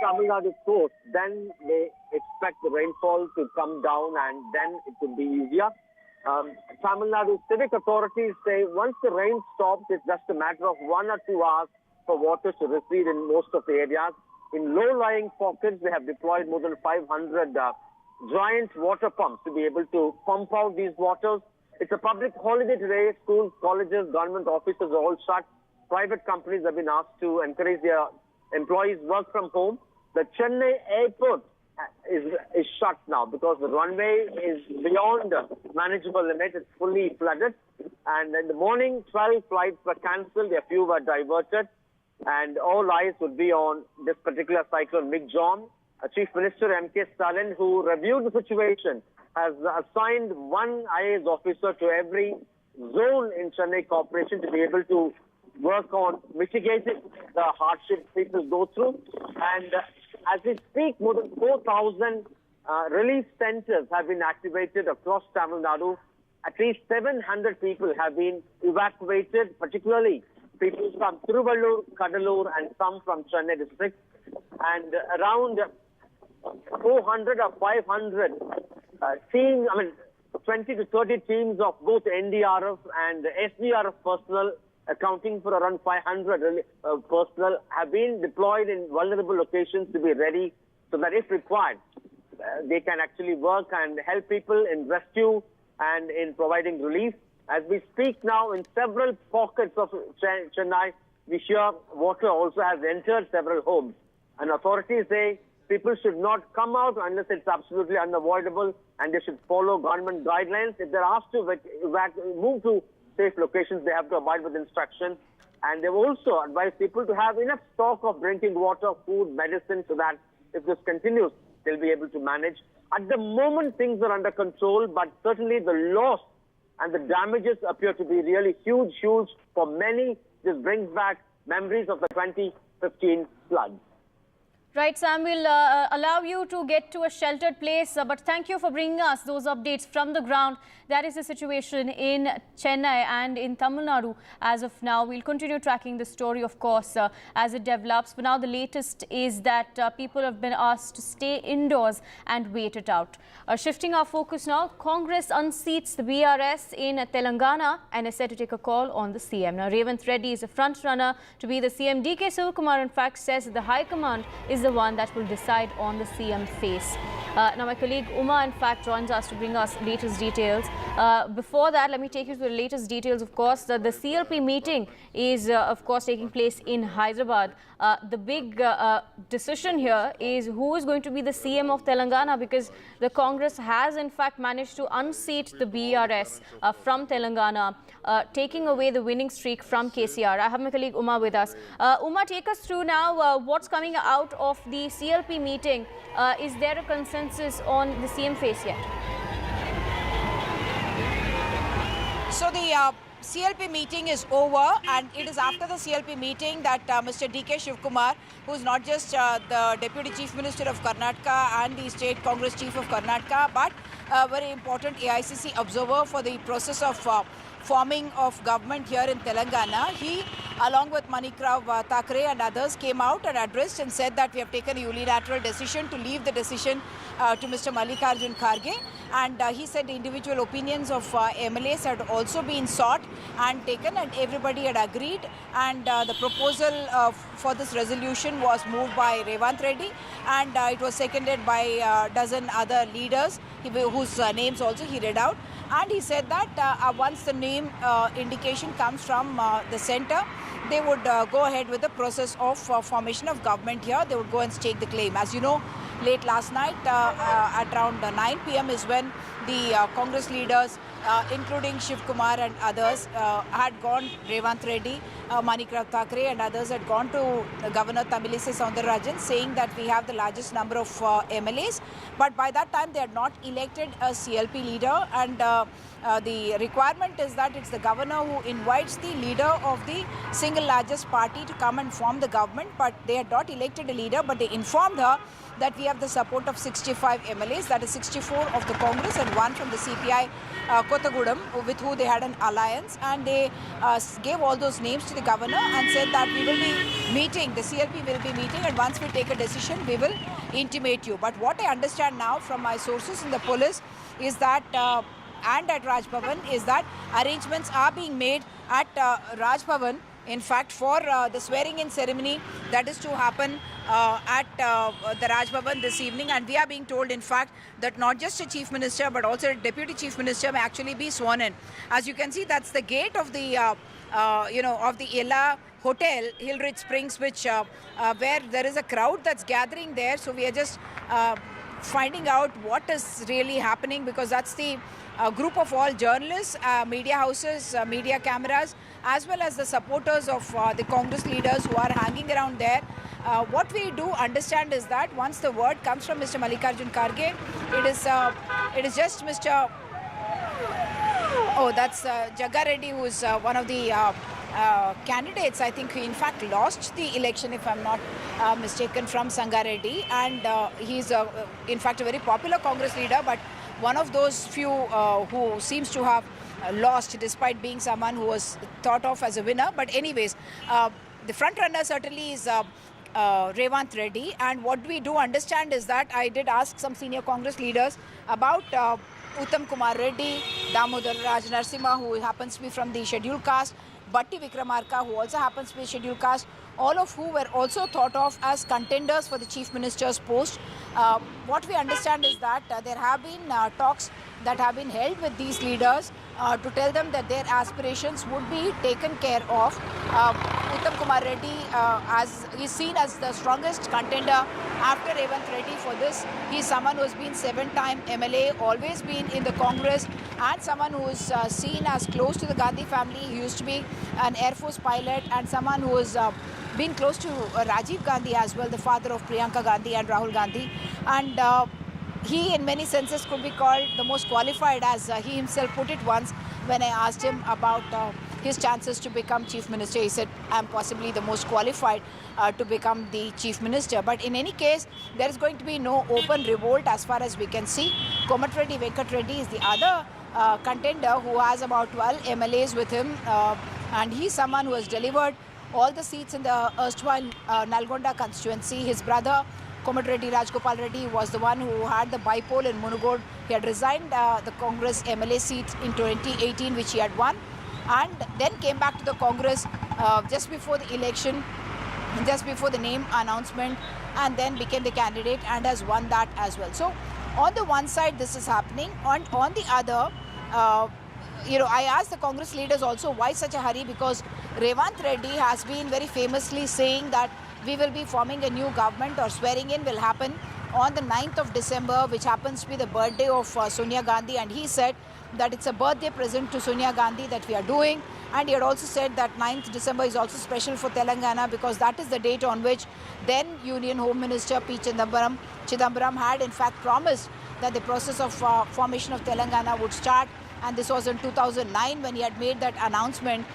Tamil Nadu coast, then they expect the rainfall to come down and then it could be easier. Tamil Nadu civic authorities say once the rain stops, it's just a matter of 1 or 2 hours for water to recede in most of the areas. In low-lying pockets, they have deployed more than 500 giant water pumps to be able to pump out these waters. It's a public holiday today. Schools, colleges, government offices are all shut. Private companies have been asked to encourage their employees work from home. The Chennai airport is shut now because the runway is beyond manageable limit. It's fully flooded. And in the morning, 12 flights were cancelled. A few were diverted. And all eyes would be on this particular cyclone Mig Jam. Chief Minister M.K. Stalin, who reviewed the situation, has assigned one IAS officer to every zone in Chennai Corporation to be able to work on mitigating the hardship people go through. And as we speak, more than 4,000 relief centers have been activated across Tamil Nadu. at least 700 people have been evacuated, particularly people from Tiruvallur, Kadalur, and some from Chennai district. And around 400 or 500 teams, 20 to 30 teams of both NDRF and SDRF personnel, accounting for around 500 personnel, have been deployed in vulnerable locations to be ready so that if required, they can actually work and help people in rescue and in providing relief. As we speak now, in several pockets of Chennai, we hear water also has entered several homes. And authorities say people should not come out unless it's absolutely unavoidable, and they should follow government guidelines. If they're asked to move to safe locations, they have to abide with instructions. And they've also advised people to have enough stock of drinking water, food, medicine, so that if this continues, they'll be able to manage. At the moment, things are under control, but certainly the loss and the damages appear to be really huge for many. This brings back memories of the 2015 floods. Right, Sam, we'll allow you to get to a sheltered place, but thank you for bringing us those updates from the ground. That is the situation in Chennai and in Tamil Nadu as of now. We'll continue tracking the story, of course, as it develops. For now, the latest is that people have been asked to stay indoors and wait it out. Shifting our focus now, Congress unseats the BRS in Telangana and is set to take a call on the CM. Now, Revanth Reddy is a front runner to be the CM. DK Sivakumar, in fact, says that the High Command is the one that will decide on the CM face. Now, my colleague Uma, in fact, joins us to bring us latest details. Before that, let me take you to the latest details. Of course, the CLP meeting is, of course, taking place in Hyderabad. The big decision here is who is going to be the CM of Telangana, because the Congress has, in fact, managed to unseat the BRS from Telangana, taking away the winning streak from KCR. I have my colleague Uma with us. Uma, take us through now what's coming out of the CLP meeting. Is there a consensus on the CM face yet? So the CLP meeting is over, and it is after the CLP meeting that Mr. DK Shivakumar, who is not just the Deputy Chief Minister of Karnataka and the State Congress Chief of Karnataka, but a very important AICC observer for the process of forming of government here in Telangana. He, along with Manikrav Thakre and others, came out and addressed and said that we have taken a unilateral decision to leave the decision to Mr. Mallikarjun Kharge. And he said individual opinions of MLAs had also been sought and taken, and everybody had agreed. And the proposal for this resolution was moved by Revanth Reddy, and it was seconded by a dozen other leaders whose names also he read out. And he said that once the name indication comes from the centre, they would go ahead with the process of formation of government here. They would go and stake the claim. As you know, late last night at around 9 p.m. is when the Congress leaders, including Shiv Kumar and others, had gone, Revanth Reddy, Manikrav Thakre and others had gone to Governor Tamilisai Soundararajan, saying that we have the largest number of MLAs. But by that time, they had not elected a CLP leader, and the requirement is that it's the governor who invites the leader of the single largest party to come and form the government. But they had not elected a leader, but they informed her that we have the support of 65 MLAs, that is 64 of the Congress and 1 from the CPI Kothagudam, with who they had an alliance. And they gave all those names to the governor and said that we will be meeting, the CLP will be meeting, and once we take a decision, we will intimate you. But what I understand now from my sources in the police is that and at Raj Bhavan is that arrangements are being made at Raj Bhavan, in fact, for the swearing-in ceremony that is to happen at the Raj Bhavan this evening. And we are being told, in fact, that not just a Chief Minister but also a Deputy Chief Minister may actually be sworn in. As you can see, that's the gate of the, of the Ella Hotel, Hillridge Springs, which where there is a crowd that's gathering there. So we are just finding out what is really happening, because that's the group of all journalists, media houses, media cameras, as well as the supporters of the Congress leaders who are hanging around there. What we do understand is that once the word comes from Mr. Mallikarjun Kharge, it is just Mr. Oh, that's Jagga Reddy, who is one of the candidates. I think he in fact lost the election, if I'm not mistaken, from Sangha Reddy, and he's in fact a very popular Congress leader, but one of those few who seems to have lost despite being someone who was thought of as a winner. But anyways, the front runner certainly is Revanth Reddy, and what we do understand is that I did ask some senior Congress leaders about Uttam Kumar Reddy, Damodar Raj Narasimha, who happens to be from the scheduled caste, Batti Vikramarka, who also happens to be scheduled caste, all of who were also thought of as contenders for the Chief Minister's post. What we understand is that there have been talks that have been held with these leaders to tell them that their aspirations would be taken care of. Uttam Kumar Reddy is seen as the strongest contender after Revanth Reddy for this. He is someone who has been 7-time MLA, always been in the Congress, and someone who is seen as close to the Gandhi family. He used to be an Air Force pilot, and someone who has been close to Rajiv Gandhi as well, the father of Priyanka Gandhi and Rahul Gandhi. And he in many senses could be called the most qualified, as he himself put it once when I asked him about his chances to become Chief Minister. He said, I'm possibly the most qualified to become the Chief Minister. But in any case, there is going to be no open revolt as far as we can see. Komatreddy Venkat Reddy is the other contender who has about 12 MLAs with him, and he's someone who has delivered all the seats in the erstwhile Nalgonda constituency. His brother Komatreddy Rajgopal Reddy was the one who had the bipole in Munugod. He had resigned the Congress MLA seat in 2018, which he had won, and then came back to the Congress just before the election, just before the name announcement, and then became the candidate and has won that as well. So on the one side this is happening, on the other, I asked the Congress leaders also why such a hurry, because Revanth Reddy has been very famously saying that we will be forming a new government, or swearing in will happen on the 9th of December, which happens to be the birthday of Sonia Gandhi, and he said that it's a birthday present to Sonia Gandhi that we are doing. And he had also said that 9th December is also special for Telangana, because that is the date on which then Union Home Minister P. Chidambaram had in fact promised that the process of formation of Telangana would start. And this was in 2009 when he had made that announcement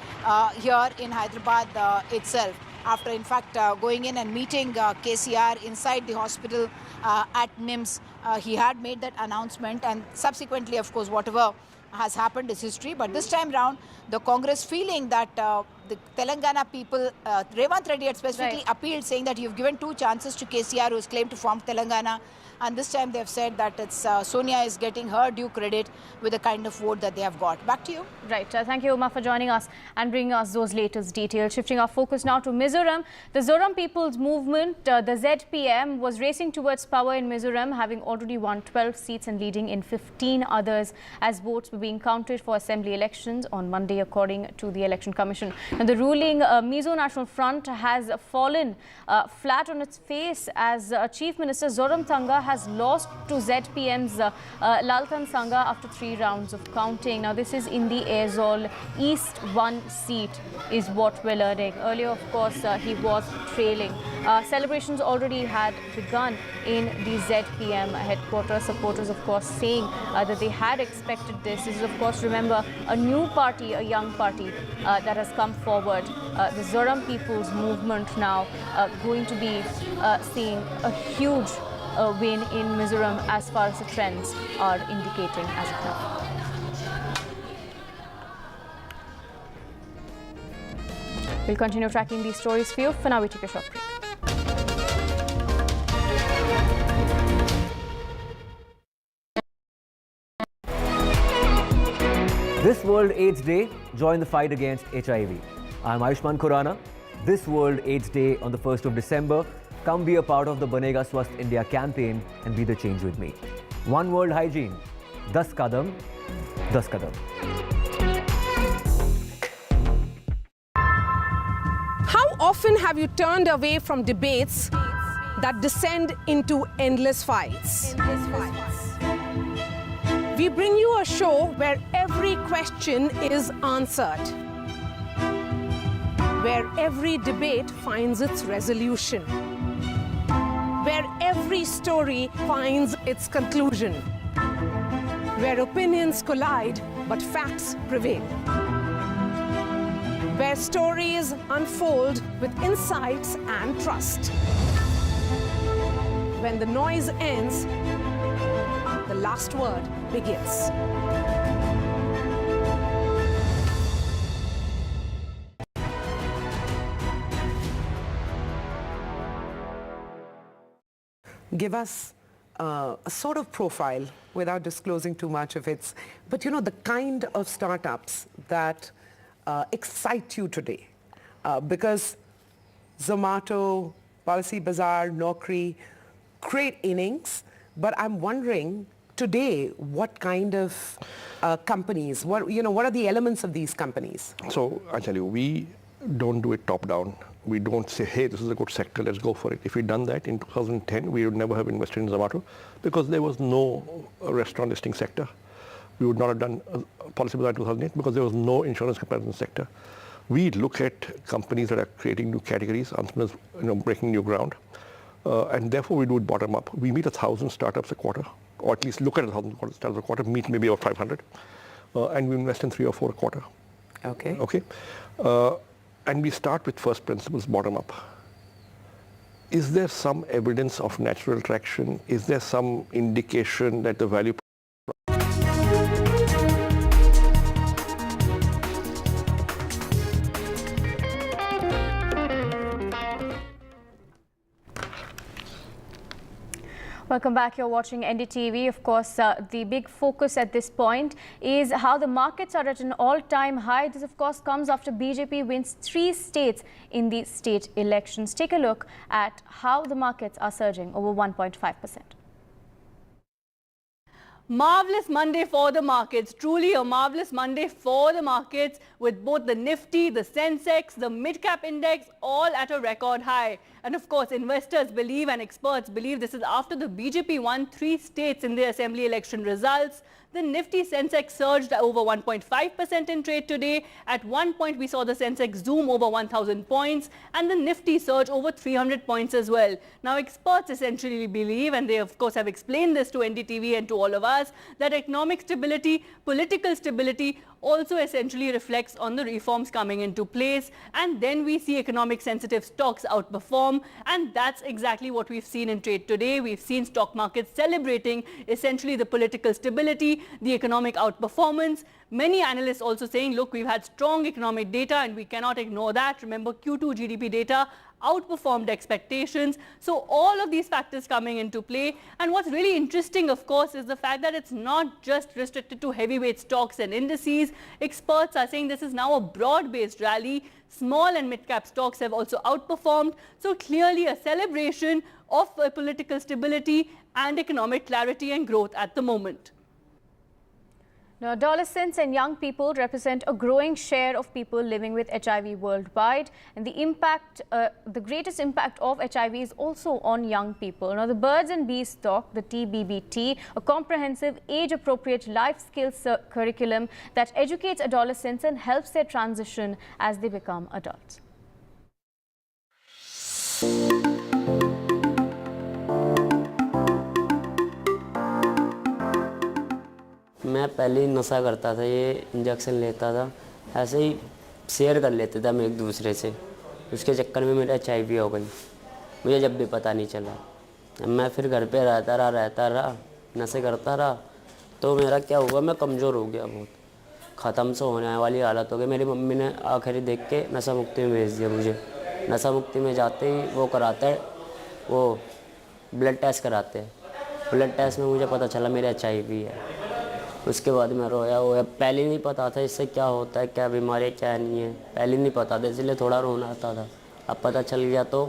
here in Hyderabad itself, after in fact going in and meeting KCR inside the hospital at NIMS. He had made that announcement, and subsequently, of course, whatever has happened is history. But this time round, the Congress feeling that the Telangana people, Revanth Reddy had specifically appealed, saying that you've given 2 chances to KCR, who has claimed to form Telangana. And this time they've said that it's Sonia is getting her due credit with the kind of vote that they have got. Back to you. Right. Thank you, Uma, for joining us and bringing us those latest details. Shifting our focus now to Mizoram. The Zoram People's Movement, the ZPM, was racing towards power in Mizoram, having already won 12 seats and leading in 15 others as votes were being counted for assembly elections on Monday, according to the Election Commission. And the ruling Mizo National Front has fallen flat on its face as Chief Minister Zoramthanga has lost to ZPM's Laltan Sangha after 3 rounds of counting. Now, this is in the Aizawl East 1 seat is what we're learning. Earlier, of course, he was trailing. Celebrations already had begun in the ZPM headquarters. Supporters, of course, saying that they had expected this. This is, of course, remember, a new party, a young party that has come forward. The Zoram People's Movement now going to be seeing a huge win in Mizoram as far as the trends are indicating as of now. We'll continue tracking these stories for you. For now, we take a short break. This World AIDS Day, join the fight against HIV. I'm Ayushman Khurrana. This World AIDS Day on the 1st of December, come be a part of the Banega Swasth India campaign and be the change with me. One World Hygiene, 10 kadam, 10 kadam. How often have you turned away from debates that descend into endless fights? We bring you a show where every question is answered, where every debate finds its resolution, where every story finds its conclusion, where opinions collide but facts prevail, where stories unfold with insights and trust. When the noise ends, the last word begins. Give us a sort of profile without disclosing too much of it. But you know, the kind of startups that excite you today. Because Zomato, Policy Bazaar, Naukri, great innings. But I'm wondering today, what kind of companies, what are the elements of these companies? So I tell you, we don't do it top down. We don't say, hey, this is a good sector, let's go for it. If we'd done that in 2010, we would never have invested in Zomato because there was no restaurant listing sector. We would not have done Policy Bazaar in 2008 because there was no insurance comparison sector. We look at companies that are creating new categories, entrepreneurs breaking new ground, and therefore we do it bottom up. We meet 1,000 startups a quarter, or at least look at 1,000 startups a quarter, meet maybe about 500, and we invest in 3 or 4 a quarter. Okay. Okay. And we start with first principles bottom up. Is there some evidence of natural traction? Is there some indication that the value Welcome back. You're watching NDTV. Of course, the big focus at this point is how the markets are at an all-time high. This, of course, comes after BJP wins 3 states in the state elections. Take a look at how the markets are surging over 1.5%. Marvelous Monday for the markets, truly a marvelous Monday for the markets, with both the Nifty, the Sensex, the mid-cap index all at a record high. And of course, investors believe and experts believe this is after the BJP won 3 states in the assembly election results. The Nifty Sensex surged over 1.5% in trade today. At one point, we saw the Sensex zoom over 1,000 points and the Nifty surge over 300 points as well. Now, experts essentially believe, and they of course have explained this to NDTV and to all of us, that economic stability, political stability also essentially reflects on the reforms coming into place, and then we see economic sensitive stocks outperform, and that's exactly what we've seen in trade today. We've seen stock markets celebrating essentially the political stability, the economic outperformance. Many analysts also saying, look, we've had strong economic data and we cannot ignore that. Remember, Q2 GDP data outperformed expectations. So all of these factors coming into play. And what's really interesting, of course, is the fact that it's not just restricted to heavyweight stocks and indices. Experts are saying this is now a broad-based rally. Small and mid-cap stocks have also outperformed. So clearly a celebration of political stability and economic clarity and growth at the moment. Now, adolescents and young people represent a growing share of people living with HIV worldwide, and the greatest impact of HIV is also on young people. Now, the Birds and Bees Talk, the TBBT, a comprehensive age-appropriate life skills curriculum that educates adolescents and helps their transition as they become adults. मैं पहले ही नशा करता था, ये injection लेता था, ऐसे ही share कर लेते थे हम एक दूसरे से। उसके चक्कर में मेरा HIV हो गई, मुझे जब भी पता नहीं चला। मैं फिर घर पे रहता रहा, नशे करता रहा, तो मेरा क्या हुआ, मैं कमज़ोर हो गया बहुत, ख़त्म से होने वाली हालत हो गई। मेरी मम्मी ने आखिरी देख के नशा मुक्ति में भेज दिया मुझे। नशा मुक्ति में जाते ही वो कराता है, वो ब्लड टेस्ट कराते हैं। ब्लड टेस्ट में मुझे पता चला मेरा HIV है। उसके बाद मैं रोया। पहले नहीं पता था इससे क्या होता है, क्या बीमारी क्या नहीं है, पहले नहीं पता था, इसलिए थोड़ा रोना आता था। अब पता चल गया तो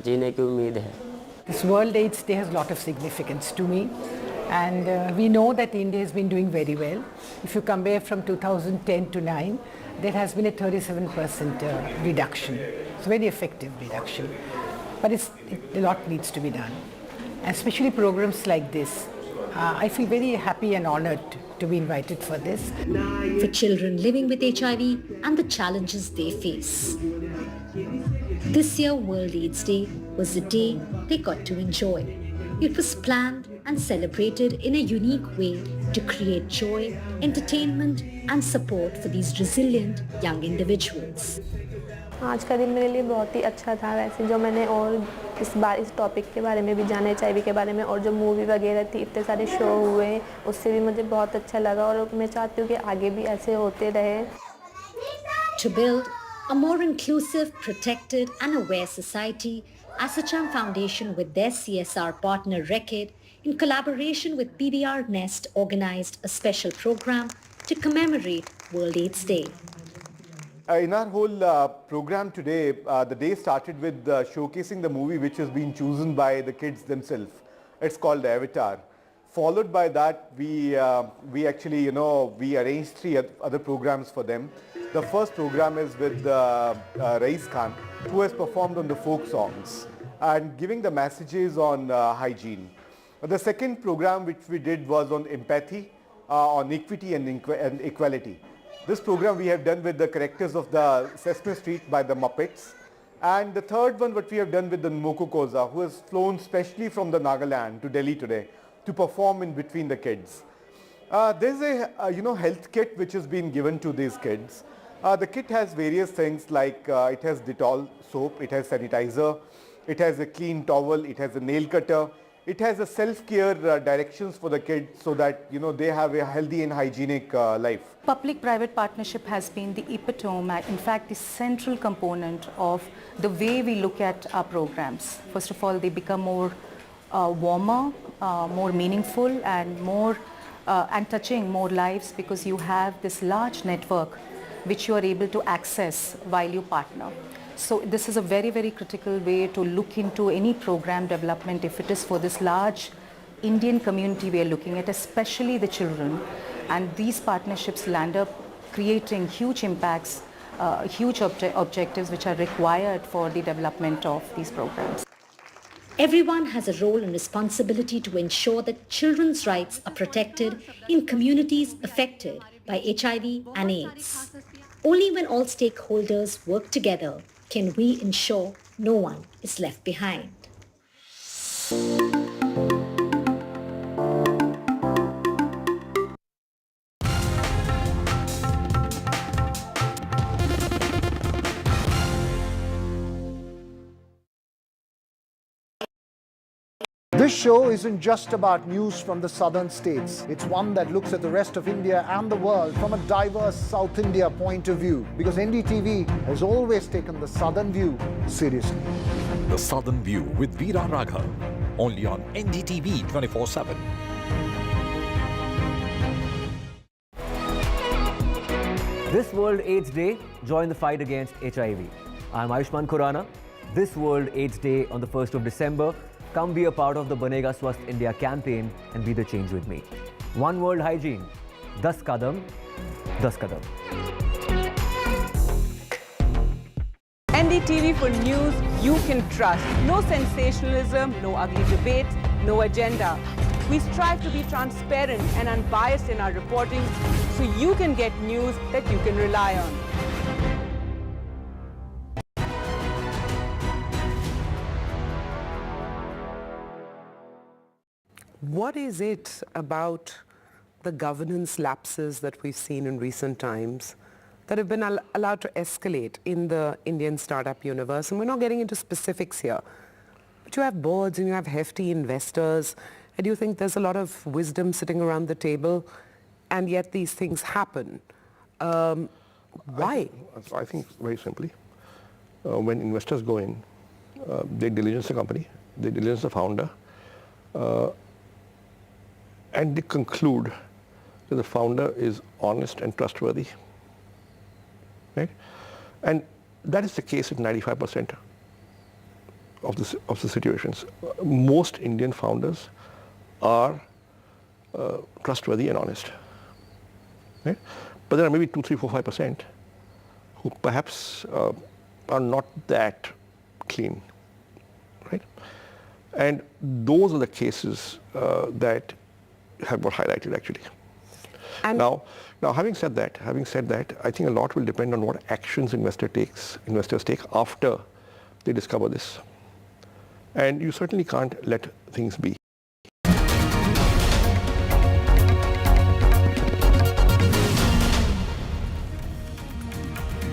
जीने की उम्मीद है। This World AIDS Day has a lot of significance to me, and we know that India has been doing very well. If you compare from 2010 to 9, there has been a 37% reduction. It's a very effective reduction, but a lot needs to be done, especially programs like this. I feel very happy and honored to be invited for this. For children living with HIV and the challenges they face. This year, World AIDS Day was the day they got to enjoy. It was planned and celebrated in a unique way to create joy, entertainment and support for these resilient young individuals. आज का दिन मेरे लिए बहुत ही अच्छा था वैसे जो मैंने और इस बार इस टॉपिक के बारे में भी जाना HIV के बारे में और जो मूवी वगैरह थी इतने सारे शो हुए उससे भी मुझे बहुत अच्छा लगा और मैं चाहती हूँ कि आगे भी ऐसे होते रहे. To build a more inclusive, protected and aware society, Asacham Foundation with their CSR partner Reckitt in collaboration with PBR Nest organized a special program to commemorate World AIDS Day. In our whole program today, the day started with showcasing the movie which has been chosen by the kids themselves. It's called Avatar. Followed by that, we actually, we arranged 3 other programs for them. The first program is with Rais Khan, who has performed on the folk songs and giving the messages on hygiene. The second program which we did was on empathy, on equity and equality. This program we have done with the characters of the Sesame Street by the Muppets. And the third one what we have done with the Moko Koza, who has flown specially from the Nagaland to Delhi today to perform in between the kids. There's a health kit which has been given to these kids. The kit has various things like it has Dettol soap, it has sanitizer, it has a clean towel, it has a nail cutter, it has a self-care directions for the kids so that they have a healthy and hygienic life. Public-private partnership has been the epitome, in fact the central component of the way we look at our programs. First of all, they become more warmer, more meaningful and touching more lives because you have this large network which you are able to access while you partner. So this is a very, very critical way to look into any program development if it is for this large Indian community we are looking at, especially the children. And these partnerships land up creating huge impacts, huge objectives which are required for the development of these programs. Everyone has a role and responsibility to ensure that children's rights are protected in communities affected by HIV and AIDS. Only when all stakeholders work together can we ensure no one is left behind. This show isn't just about news from the southern states. It's one that looks at the rest of India and the world from a diverse South India point of view, because NDTV has always taken the southern view seriously. The Southern View with Veera Raghav, only on NDTV 24/7. This World AIDS Day, join the fight against HIV. I'm Ayushman Khurrana. This World AIDS Day on the 1st of December, come be a part of the Banega Swasth India campaign and be the change with me. One World Hygiene, 10 kadam, 10 kadam. NDTV for news you can trust. No sensationalism, no ugly debates, no agenda. We strive to be transparent and unbiased in our reporting so you can get news that you can rely on. What is it about the governance lapses that we've seen in recent times that have been allowed to escalate in the Indian startup universe? And we're not getting into specifics here, but you have boards and you have hefty investors, and you think there's a lot of wisdom sitting around the table, and yet these things happen. Why? I think very simply, when investors go in, they diligence the company, they diligence the founder, and they conclude that the founder is honest and trustworthy, right? And that is the case with 95% of the situations. Most Indian founders are trustworthy and honest, right? But there are maybe 2, 3, 4, 5% who perhaps are not that clean, right? And those are the cases that have got highlighted actually. And now having said that, I think a lot will depend on what actions investors take after they discover this. And you certainly can't let things be.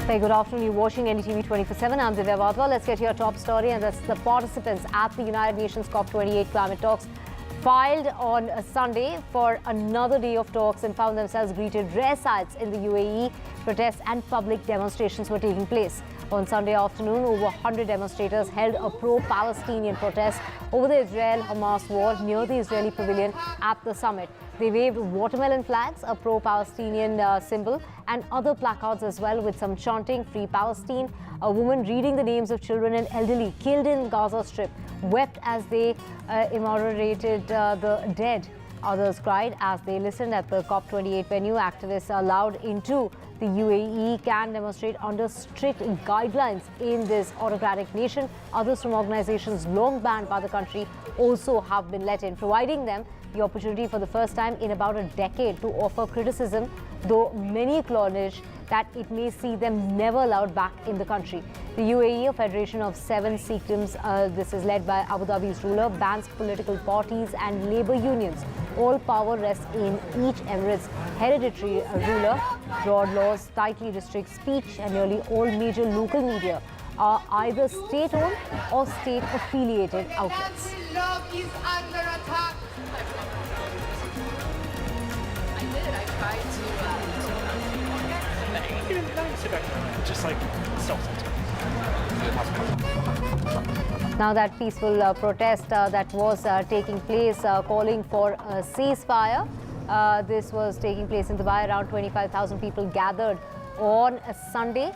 Thank Very good afternoon. You're watching NDTV 24/7. I'm Divya Wadhwa. Let's get to your top story, and that's the participants at the United Nations COP28 climate talks filed on a Sunday for another day of talks and found themselves greeted rare sights in the UAE. Protests and public demonstrations were taking place. On Sunday afternoon, over 100 demonstrators held a pro-Palestinian protest over the Israel-Hamas war near the Israeli pavilion at the summit. They waved watermelon flags, a pro-Palestinian symbol, and other placards as well, with some chanting, "Free Palestine." A woman reading the names of children and elderly killed in Gaza Strip wept as they commemorated the dead. Others cried as they listened at the COP28 venue. Activists allowed into the UAE can demonstrate under strict guidelines in this autocratic nation. Others from organizations long banned by the country also have been let in, providing them the opportunity for the first time in about a decade to offer criticism, though many acknowledge that it may see them never allowed back in the country. The UAE, a federation of 7 fiefdoms, this is led by Abu Dhabi's ruler, bans political parties and labor unions. All power rests in each emirate's hereditary ruler. Broad laws tightly restrict speech, and nearly all major local media are either state-owned or state-affiliated outlets. Just like stop. Now that peaceful protest that was taking place, calling for a ceasefire, this was taking place in Dubai. Around 25,000 people gathered on a Sunday.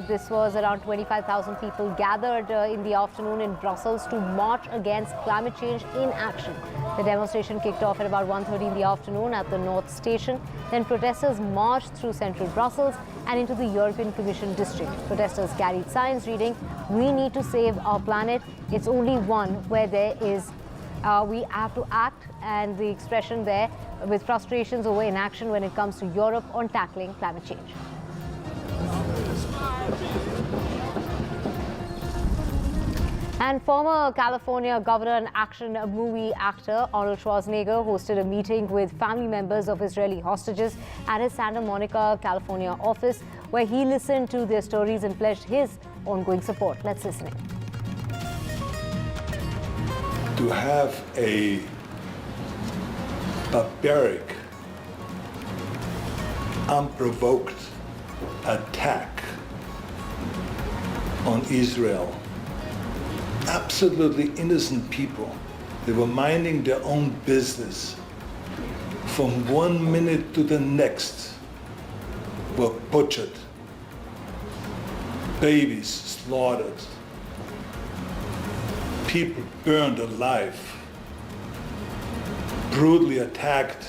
This was around 25,000 people gathered in the afternoon in Brussels to march against climate change in action. The demonstration kicked off at about 1:30 in the afternoon at the North Station. Then protesters marched through central Brussels and into the European Commission district. Protesters carried signs reading, "We need to save our planet. It's only one where there is we have to act," and the expression there with frustrations over inaction when it comes to Europe on tackling climate change. And former California governor and action movie actor Arnold Schwarzenegger hosted a meeting with family members of Israeli hostages at his Santa Monica, California office, where he listened to their stories and pledged his ongoing support. Let's listen in. To have a barbaric, unprovoked attack on Israel, absolutely innocent people, they were minding their own business, from one minute to the next were butchered, babies slaughtered, people burned alive, brutally attacked,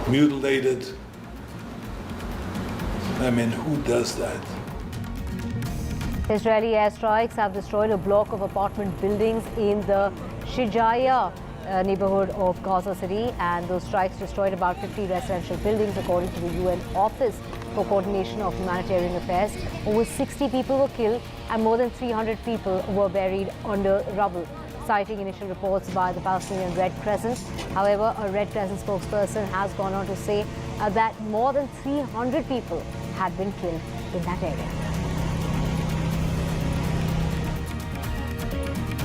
mutilated. I mean, who does that? Israeli airstrikes have destroyed a block of apartment buildings in the Shijaya neighborhood of Gaza City, and those strikes destroyed about 50 residential buildings, according to the UN Office for Coordination of Humanitarian Affairs. Over 60 people were killed and more than 300 people were buried under rubble, citing initial reports by the Palestinian Red Crescent. However, a Red Crescent spokesperson has gone on to say that more than 300 people had been killed in that area.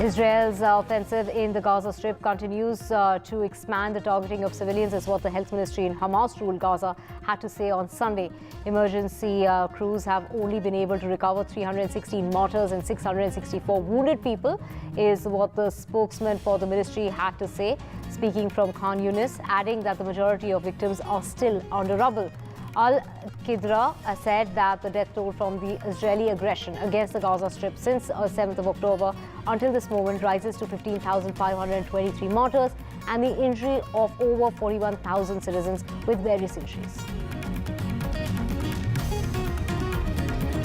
Israel's offensive in the Gaza Strip continues to expand the targeting of civilians, is what the health ministry in Hamas-ruled Gaza had to say on Sunday. Emergency crews have only been able to recover 316 martyrs and 664 wounded people, is what the spokesman for the ministry had to say, speaking from Khan Yunis, adding that the majority of victims are still under rubble. Al-Qidra said that the death toll from the Israeli aggression against the Gaza Strip since 7th of October until this moment rises to 15,523 martyrs and the injury of over 41,000 citizens with various injuries.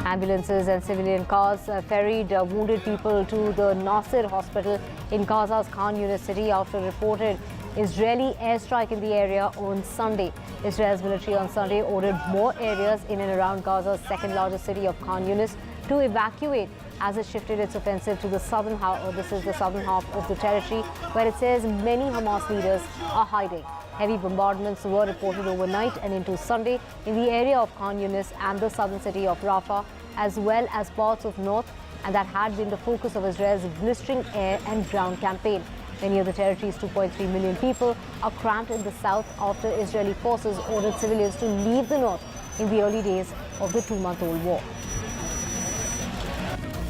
Ambulances and civilian cars ferried wounded people to the Nasser hospital in Gaza's Khan Yunis city after reported Israeli airstrike in the area on Sunday. Israel's military on Sunday ordered more areas in and around Gaza's second largest city of Khan Yunis to evacuate as it shifted its offensive to the southern half. This is the southern half of the territory, where it says many Hamas leaders are hiding. Heavy bombardments were reported overnight and into Sunday in the area of Khan Yunis and the southern city of Rafah, as well as parts of north, and that had been the focus of Israel's blistering air and ground campaign. Many of the territory's 2.3 million people are cramped in the south after Israeli forces ordered civilians to leave the north in the early days of the 2-month-old war.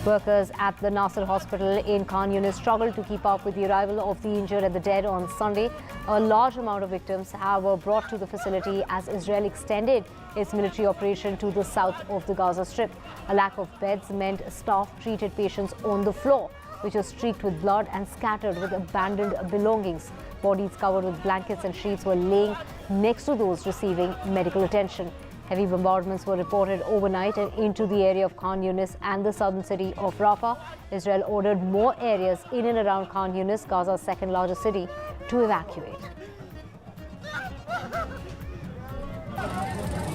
Workers at the Nasser hospital in Khan Yunis struggled to keep up with the arrival of the injured and the dead on Sunday. A large amount of victims were brought to the facility as Israel extended its military operation to the south of the Gaza Strip. A lack of beds meant staff treated patients on the floor, which was streaked with blood and scattered with abandoned belongings. Bodies covered with blankets and sheets were laying next to those receiving medical attention. Heavy bombardments were reported overnight and into the area of Khan Yunis and the southern city of Rafah. Israel ordered more areas in and around Khan Yunis, Gaza's second largest city, to evacuate.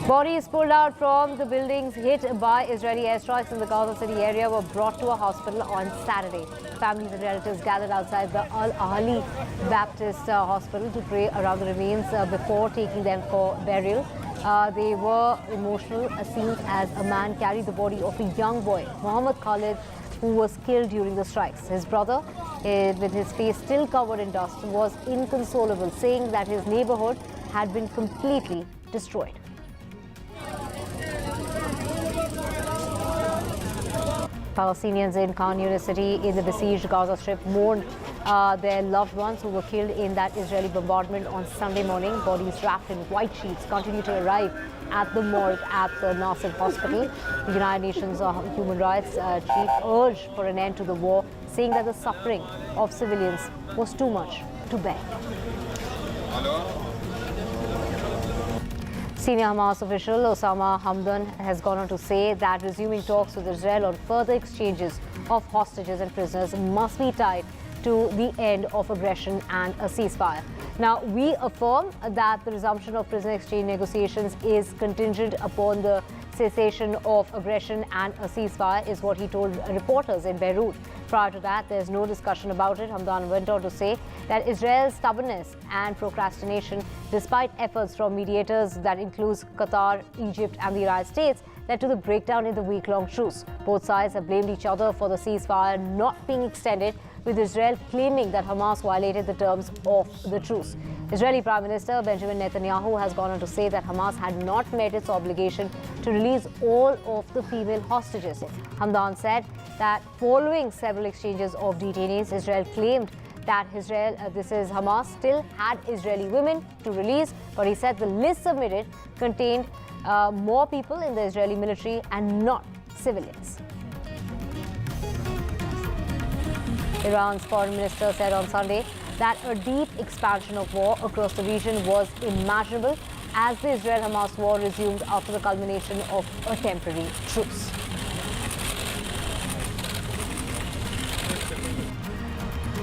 Bodies pulled out from the buildings hit by Israeli airstrikes in the Gaza City area were brought to a hospital on Saturday. Families and relatives gathered outside the Al-Ahli Baptist Hospital to pray around the remains before taking them for burial. They were emotional scenes as a man carried the body of a young boy, Muhammad Khalid, who was killed during the strikes. His brother, with his face still covered in dust, was inconsolable, saying that his neighborhood had been completely destroyed. Palestinians in Khan Yunis city in the besieged Gaza Strip mourned their loved ones who were killed in that Israeli bombardment on Sunday morning. Bodies wrapped in white sheets continue to arrive at the morgue at the Nasser hospital. The United Nations Human Rights Chief urged for an end to the war, saying that the suffering of civilians was too much to bear. Senior Hamas official Osama Hamdan has gone on to say that resuming talks with Israel on further exchanges of hostages and prisoners must be tied to the end of aggression and a ceasefire. Now, we affirm that the resumption of prisoner exchange negotiations is contingent upon the cessation of aggression and a ceasefire, is what he told reporters in Beirut. Prior to that, there's no discussion about it. Hamdan went on to say that Israel's stubbornness and procrastination, despite efforts from mediators that includes Qatar, Egypt and the United States, led to the breakdown in the week-long truce. Both sides have blamed each other for the ceasefire not being extended, with Israel claiming that Hamas violated the terms of the truce. Israeli Prime Minister Benjamin Netanyahu has gone on to say that Hamas had not met its obligation to release all of the female hostages. Hamdan said that following several exchanges of detainees, Israel claimed that Hamas still had Israeli women to release, but he said the list submitted contained more people in the Israeli military and not civilians. Iran's foreign minister said on Sunday that a deep expansion of war across the region was imaginable as the Israel-Hamas war resumed after the culmination of a temporary truce.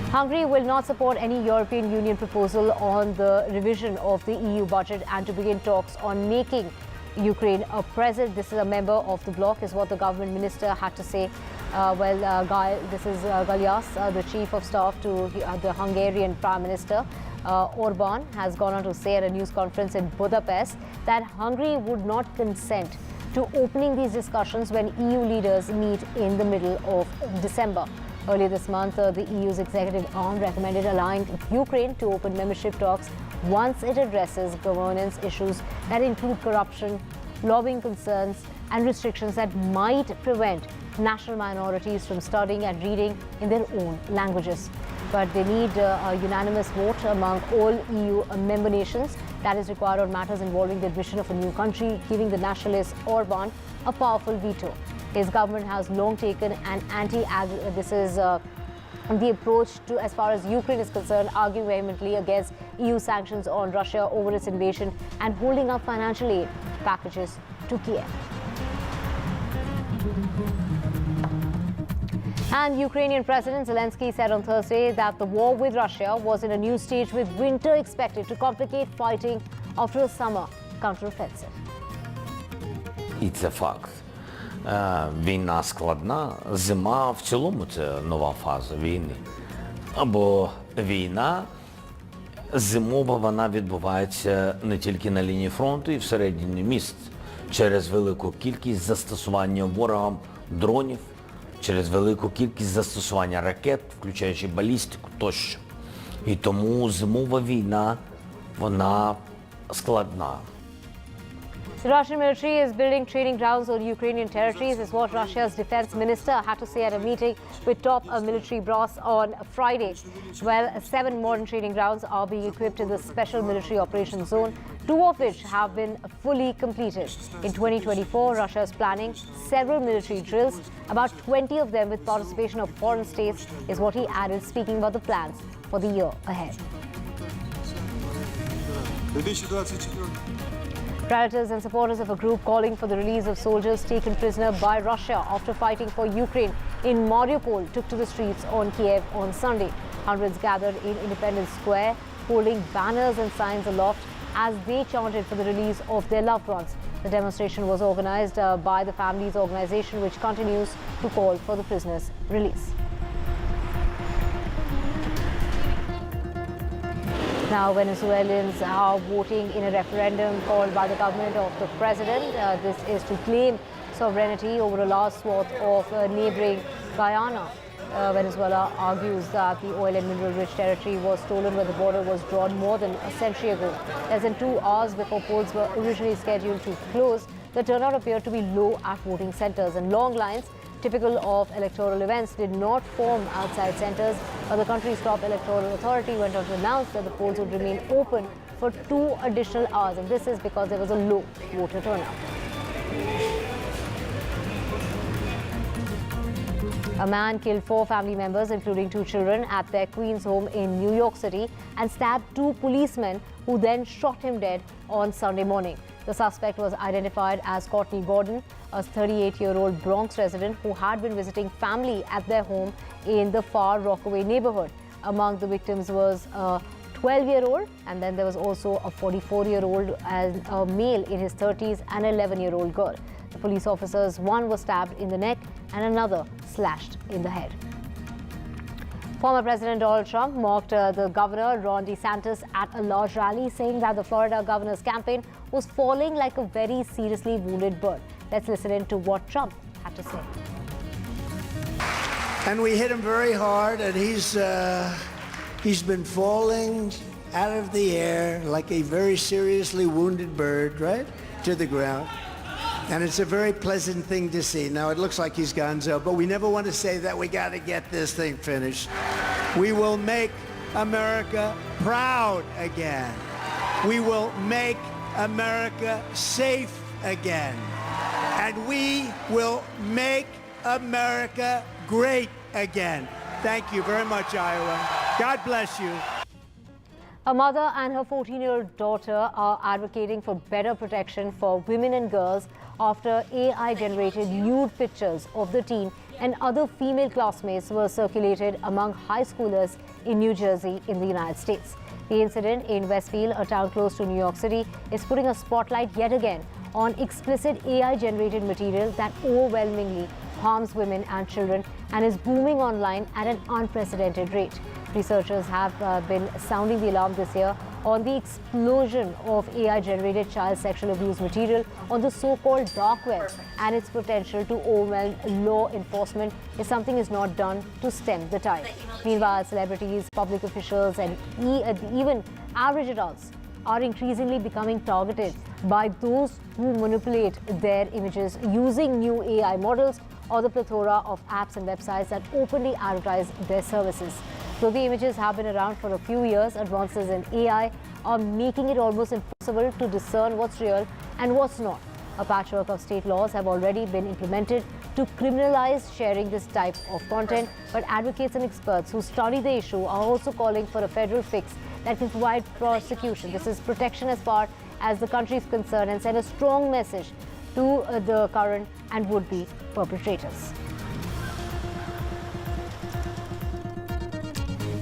Hungary will not support any European Union proposal on the revision of the EU budget and to begin talks on making Ukraine a president. This is a member of the bloc, is what the government minister had to say. Galias, the chief of staff to the Hungarian Prime Minister, Orban, has gone on to say at a news conference in Budapest that Hungary would not consent to opening these discussions when EU leaders meet in the middle of December. Earlier this month, the EU's executive arm recommended allowing Ukraine to open membership talks once it addresses governance issues that include corruption, lobbying concerns, and restrictions that might prevent national minorities from studying and reading in their own languages. But they need a unanimous vote among all EU member nations that is required on matters involving the admission of a new country, giving the nationalist Orban a powerful veto. His government has long taken an the approach to, as far as Ukraine is concerned, arguing vehemently against EU sanctions on Russia over its invasion and holding up financial aid packages to Kiev. And Ukrainian President Zelensky said on Thursday that the war with Russia was in a new stage, with winter expected to complicate fighting after a summer counteroffensive. It's a fact. Війна складна, зима в цілому це нова фаза війни. Або війна зимова, вона відбувається не тільки на лінії фронту і всередині міст, через велику кількість застосування ворогам дронів, через велику кількість застосування ракет, включаючи балістику тощо. І тому зимова війна, вона складна. The Russian military is building training grounds on Ukrainian territories, is what Russia's defense minister had to say at a meeting with top military brass on Friday. Well, 7 modern training grounds are being equipped in the special military operations zone, 2 of which have been fully completed. In 2024, Russia is planning several military drills, about 20 of them with participation of foreign states, is what he added, speaking about the plans for the year ahead. Relatives and supporters of a group calling for the release of soldiers taken prisoner by Russia after fighting for Ukraine in Mariupol took to the streets on Kiev on Sunday. Hundreds gathered in Independence Square, holding banners and signs aloft as they chanted for the release of their loved ones. The demonstration was organized by the family's organization, which continues to call for the prisoners' release. Now, Venezuelans are voting in a referendum called by the government of the president. This is to claim sovereignty over a large swath of neighboring Guyana. Venezuela argues that the oil and mineral-rich territory was stolen when the border was drawn more than a century ago. Less than 2 hours before polls were originally scheduled to close, the turnout appeared to be low at voting centres, and long lines, typical of electoral events, did not form outside centres. But the country's top electoral authority went on to announce that the polls would remain open for 2 additional hours, and this is because there was a low voter turnout. A man killed 4 family members, including 2 children, at their Queens home in New York City and stabbed 2 policemen who then shot him dead on Sunday morning. The suspect was identified as Courtney Gordon, a 38-year-old Bronx resident who had been visiting family at their home in the Far Rockaway neighborhood. Among the victims was a 12-year-old, and then there was also a 44-year-old and a male in his 30s and an 11-year-old girl. The police officers, one was stabbed in the neck and another slashed in the head. Former President Donald Trump mocked the governor, Ron DeSantis, at a large rally, saying that the Florida governor's campaign was falling like a very seriously wounded bird. Let's listen in to what Trump had to say. And we hit him very hard, and he's been falling out of the air like a very seriously wounded bird, right, to the ground. And it's a very pleasant thing to see. Now, it looks like he's gonzo, but we never want to say that. We got to get this thing finished. We will make America proud again. We will make America safe again. And we will make America great again. Thank you very much, Iowa. God bless you. A mother and her 14-year-old daughter are advocating for better protection for women and girls after AI-generated nude pictures of the teen and other female classmates were circulated among high schoolers in New Jersey in the United States. The incident in Westfield, a town close to New York City, is putting a spotlight yet again on explicit AI-generated material that overwhelmingly harms women and children and is booming online at an unprecedented rate. Researchers have been sounding the alarm this year on the explosion of AI-generated child sexual abuse material on the so-called dark web, and its potential to overwhelm law enforcement if something is not done to stem the tide. Meanwhile, celebrities, public officials, and even average adults are increasingly becoming targeted by those who manipulate their images using new AI models or the plethora of apps and websites that openly advertise their services. Though the images have been around for a few years, advances in AI are making it almost impossible to discern what's real and what's not. A patchwork of state laws have already been implemented to criminalize sharing this type of content, but advocates and experts who study the issue are also calling for a federal fix that can provide prosecution. This is protection as far as the country is concerned and send a strong message to the current and would-be perpetrators.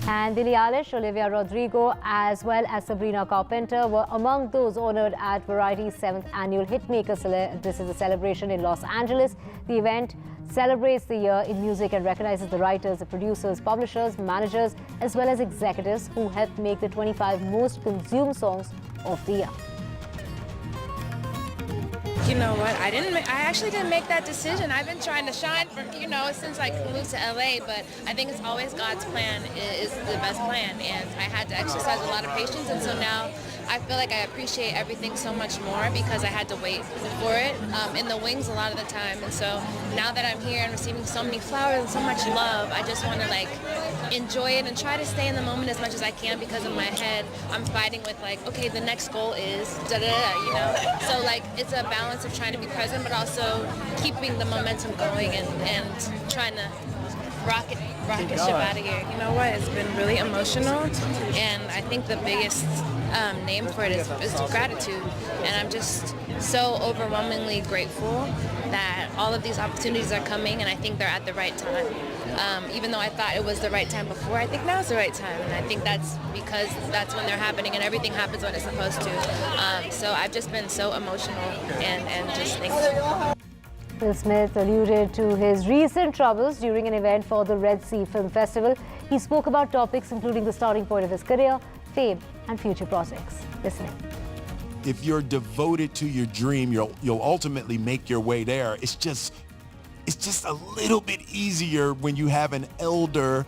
And Billie Eilish, Olivia Rodrigo, as well as Sabrina Carpenter were among those honored at Variety's 7th annual Hitmaker. This is a celebration in Los Angeles. The event celebrates the year in music and recognizes the writers, the producers, publishers, managers, as well as executives who helped make the 25 most consumed songs of the year. You know what? I actually didn't make that decision. I've been trying to shine for, since I moved to LA, but I think it's always God's plan is the best plan, and I had to exercise a lot of patience, and so now I feel like I appreciate everything so much more because I had to wait for it in the wings a lot of the time, and so now that I'm here and receiving so many flowers and so much love, I just want to enjoy it and try to stay in the moment as much as I can, because in my head I'm fighting with okay, the next goal is da-da-da, so it's a balance of trying to be present but also keeping the momentum going and trying to rocket ship out of here. You know what? It's been really emotional, and I think the biggest name for it is gratitude, and I'm just so overwhelmingly grateful that all of these opportunities are coming, and I think they're at the right time. Even though I thought it was the right time before, I think now is the right time, and I think that's because that's when they're happening, and everything happens when it's supposed to. So I've just been so emotional and just thankful. Will Smith alluded to his recent troubles during an event for the Red Sea Film Festival. He spoke about topics including the starting point of his career, fame, and future projects. Listen. If you're devoted to your dream, you'll ultimately make your way there. It's just a little bit easier when you have an elder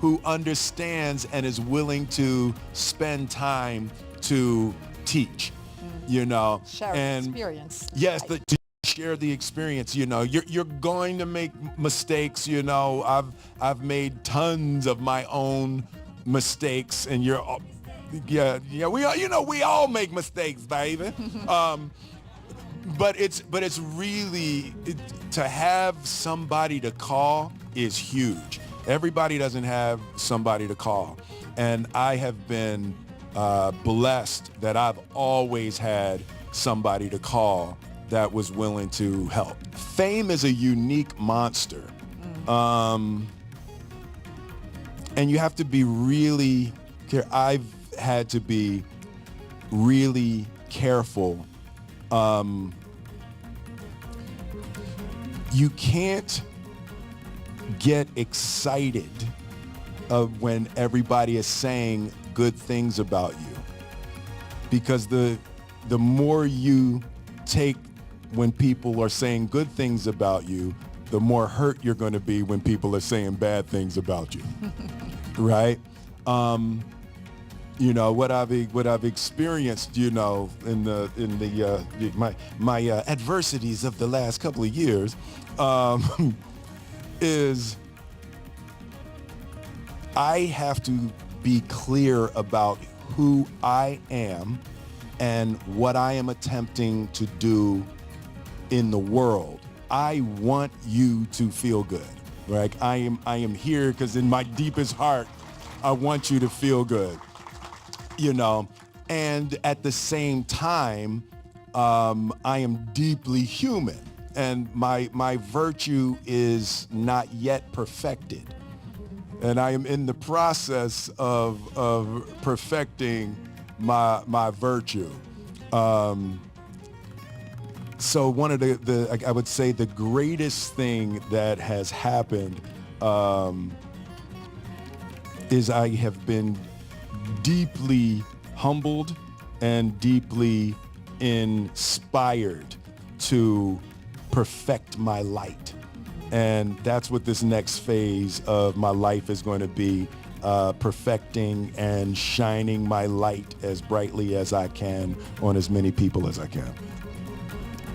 who understands and is willing to spend time to teach, Share experience. Yes, to share the experience. You're going to make mistakes. I've made tons of my own mistakes, and we all make mistakes, baby. But it's really to have somebody to call is huge. Everybody doesn't have somebody to call, and I have been blessed that I've always had somebody to call that was willing to help. Fame is a unique monster, and you have to be really careful. I've had to be really careful. You can't get excited when everybody is saying good things about you, because the more you take when people are saying good things about you, the more hurt you're going to be when people are saying bad things about you, right? What I've experienced, in my adversities of the last couple of years, is I have to be clear about who I am and what I am attempting to do in the world. I want you to feel good, right? I am here because in my deepest heart, I want you to feel good, and at the same time, I am deeply human, and my virtue is not yet perfected. And I am in the process of perfecting my virtue. So one of I would say the greatest thing that has happened is I have been deeply humbled and deeply inspired to perfect my light. And that's what this next phase of my life is going to be, perfecting and shining my light as brightly as I can on as many people as I can.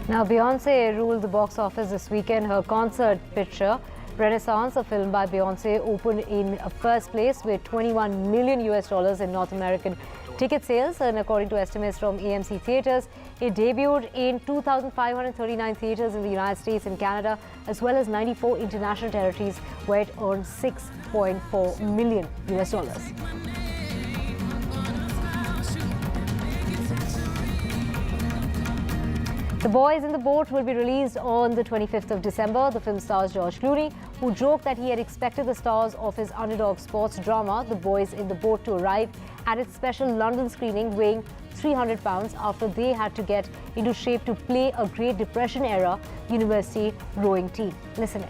Now, Beyonce ruled the box office this weekend. Her concert picture, Renaissance, a film by Beyonce, opened in first place with $21 million in North American ticket sales, and according to estimates from AMC Theatres, it debuted in 2,539 theatres in the United States and Canada, as well as 94 international territories, where it earned $6.4 million. The Boys in the Boat will be released on the 25th of December. The film stars George Clooney, who joked that he had expected the stars of his underdog sports drama, The Boys in the Boat, to arrive at its special London screening weighing 300 pounds after they had to get into shape to play a Great Depression-era university rowing team. Listen in.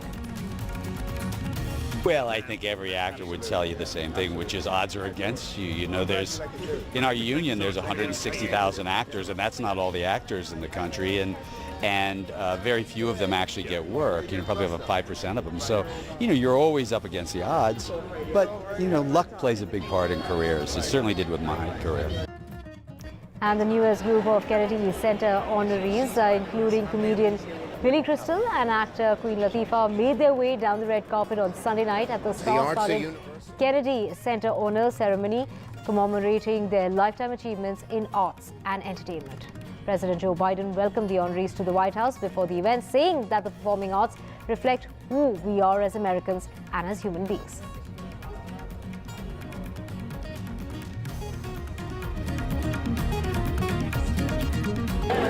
Well, I think every actor would tell you the same thing, which is odds are against you. You know, there's, in our union, there's 160,000 actors, and that's not all the actors in the country, and very few of them actually get work. You know, probably about 5% of them. So, you know, you're always up against the odds, but, you know, luck plays a big part in careers. It certainly did with my career. And the newest group of Kennedy Center honorees, including comedian Billy Crystal and actor Queen Latifah, made their way down the red carpet on Sunday night at the star-studded Kennedy Center Honors Ceremony, commemorating their lifetime achievements in arts and entertainment. President Joe Biden welcomed the honorees to the White House before the event, saying that the performing arts reflect who we are as Americans and as human beings.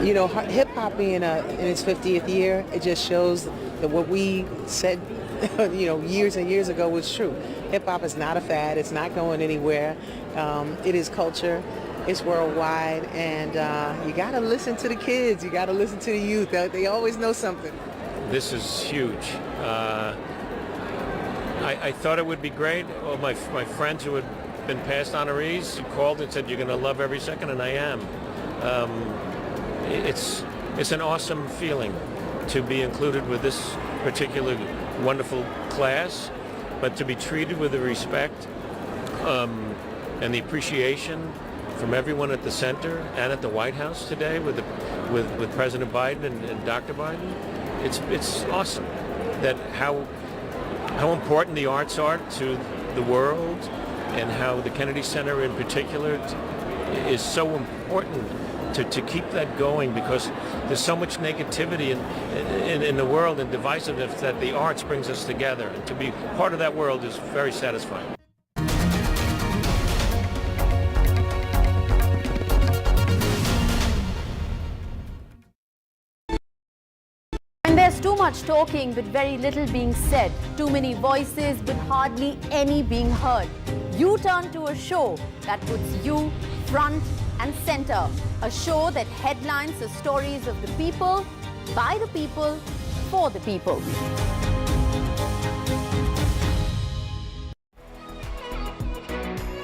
You know, hip-hop being in its 50th year, it just shows that what we said, you know, years and years ago was true. Hip-hop is not a fad. It's not going anywhere. It is culture. It's worldwide. And you got to listen to the kids. You got to listen to the youth. They always know something. This is huge. I thought it would be great. All my friends who had been past honorees called and said, you're going to love every second, and I am. It's an awesome feeling to be included with this particular wonderful class, but to be treated with the respect and the appreciation from everyone at the center and at the White House today with President Biden and Dr. Biden. It's awesome that how important the arts are to the world, and how the Kennedy Center in particular is so important to keep that going, because there's so much negativity in the world and divisiveness that the arts brings us together. And to be part of that world is very satisfying. And there's too much talking but very little being said. Too many voices but hardly any being heard. You turn to a show that puts you front and center. A show that headlines the stories of the people, by the people, for the people.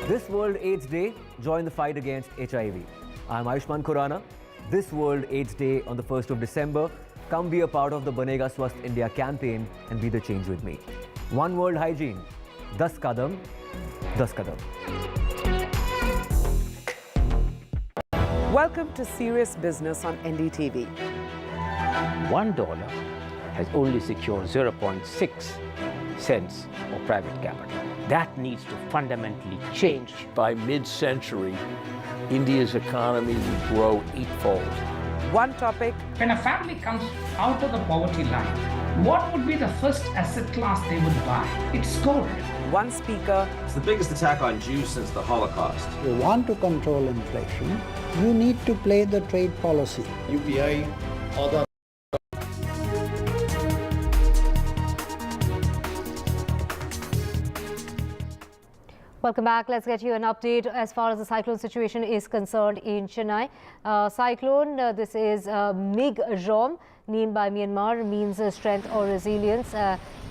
This World AIDS Day, join the fight against HIV. I'm Ayushman Khurrana. This World AIDS Day on the 1st of December. Come be a part of the Banega Swasth India campaign and be the change with me. One World Hygiene. 10 kadam, 10 kadam. Welcome to Serious Business on NDTV. $1 has only secured 0.6 cents of private capital. That needs to fundamentally change. By mid-century, India's economy will grow eightfold. One topic. When a family comes out of the poverty line, what would be the first asset class they would buy? It's gold. One speaker. It's the biggest attack on Jews since the Holocaust. If you want to control inflation, you need to play the trade policy. UPI, other. Welcome back. Let's get you an update as far as the cyclone situation is concerned in Chennai. Cyclone, this is Mig Jam, named by Myanmar, means strength or resilience.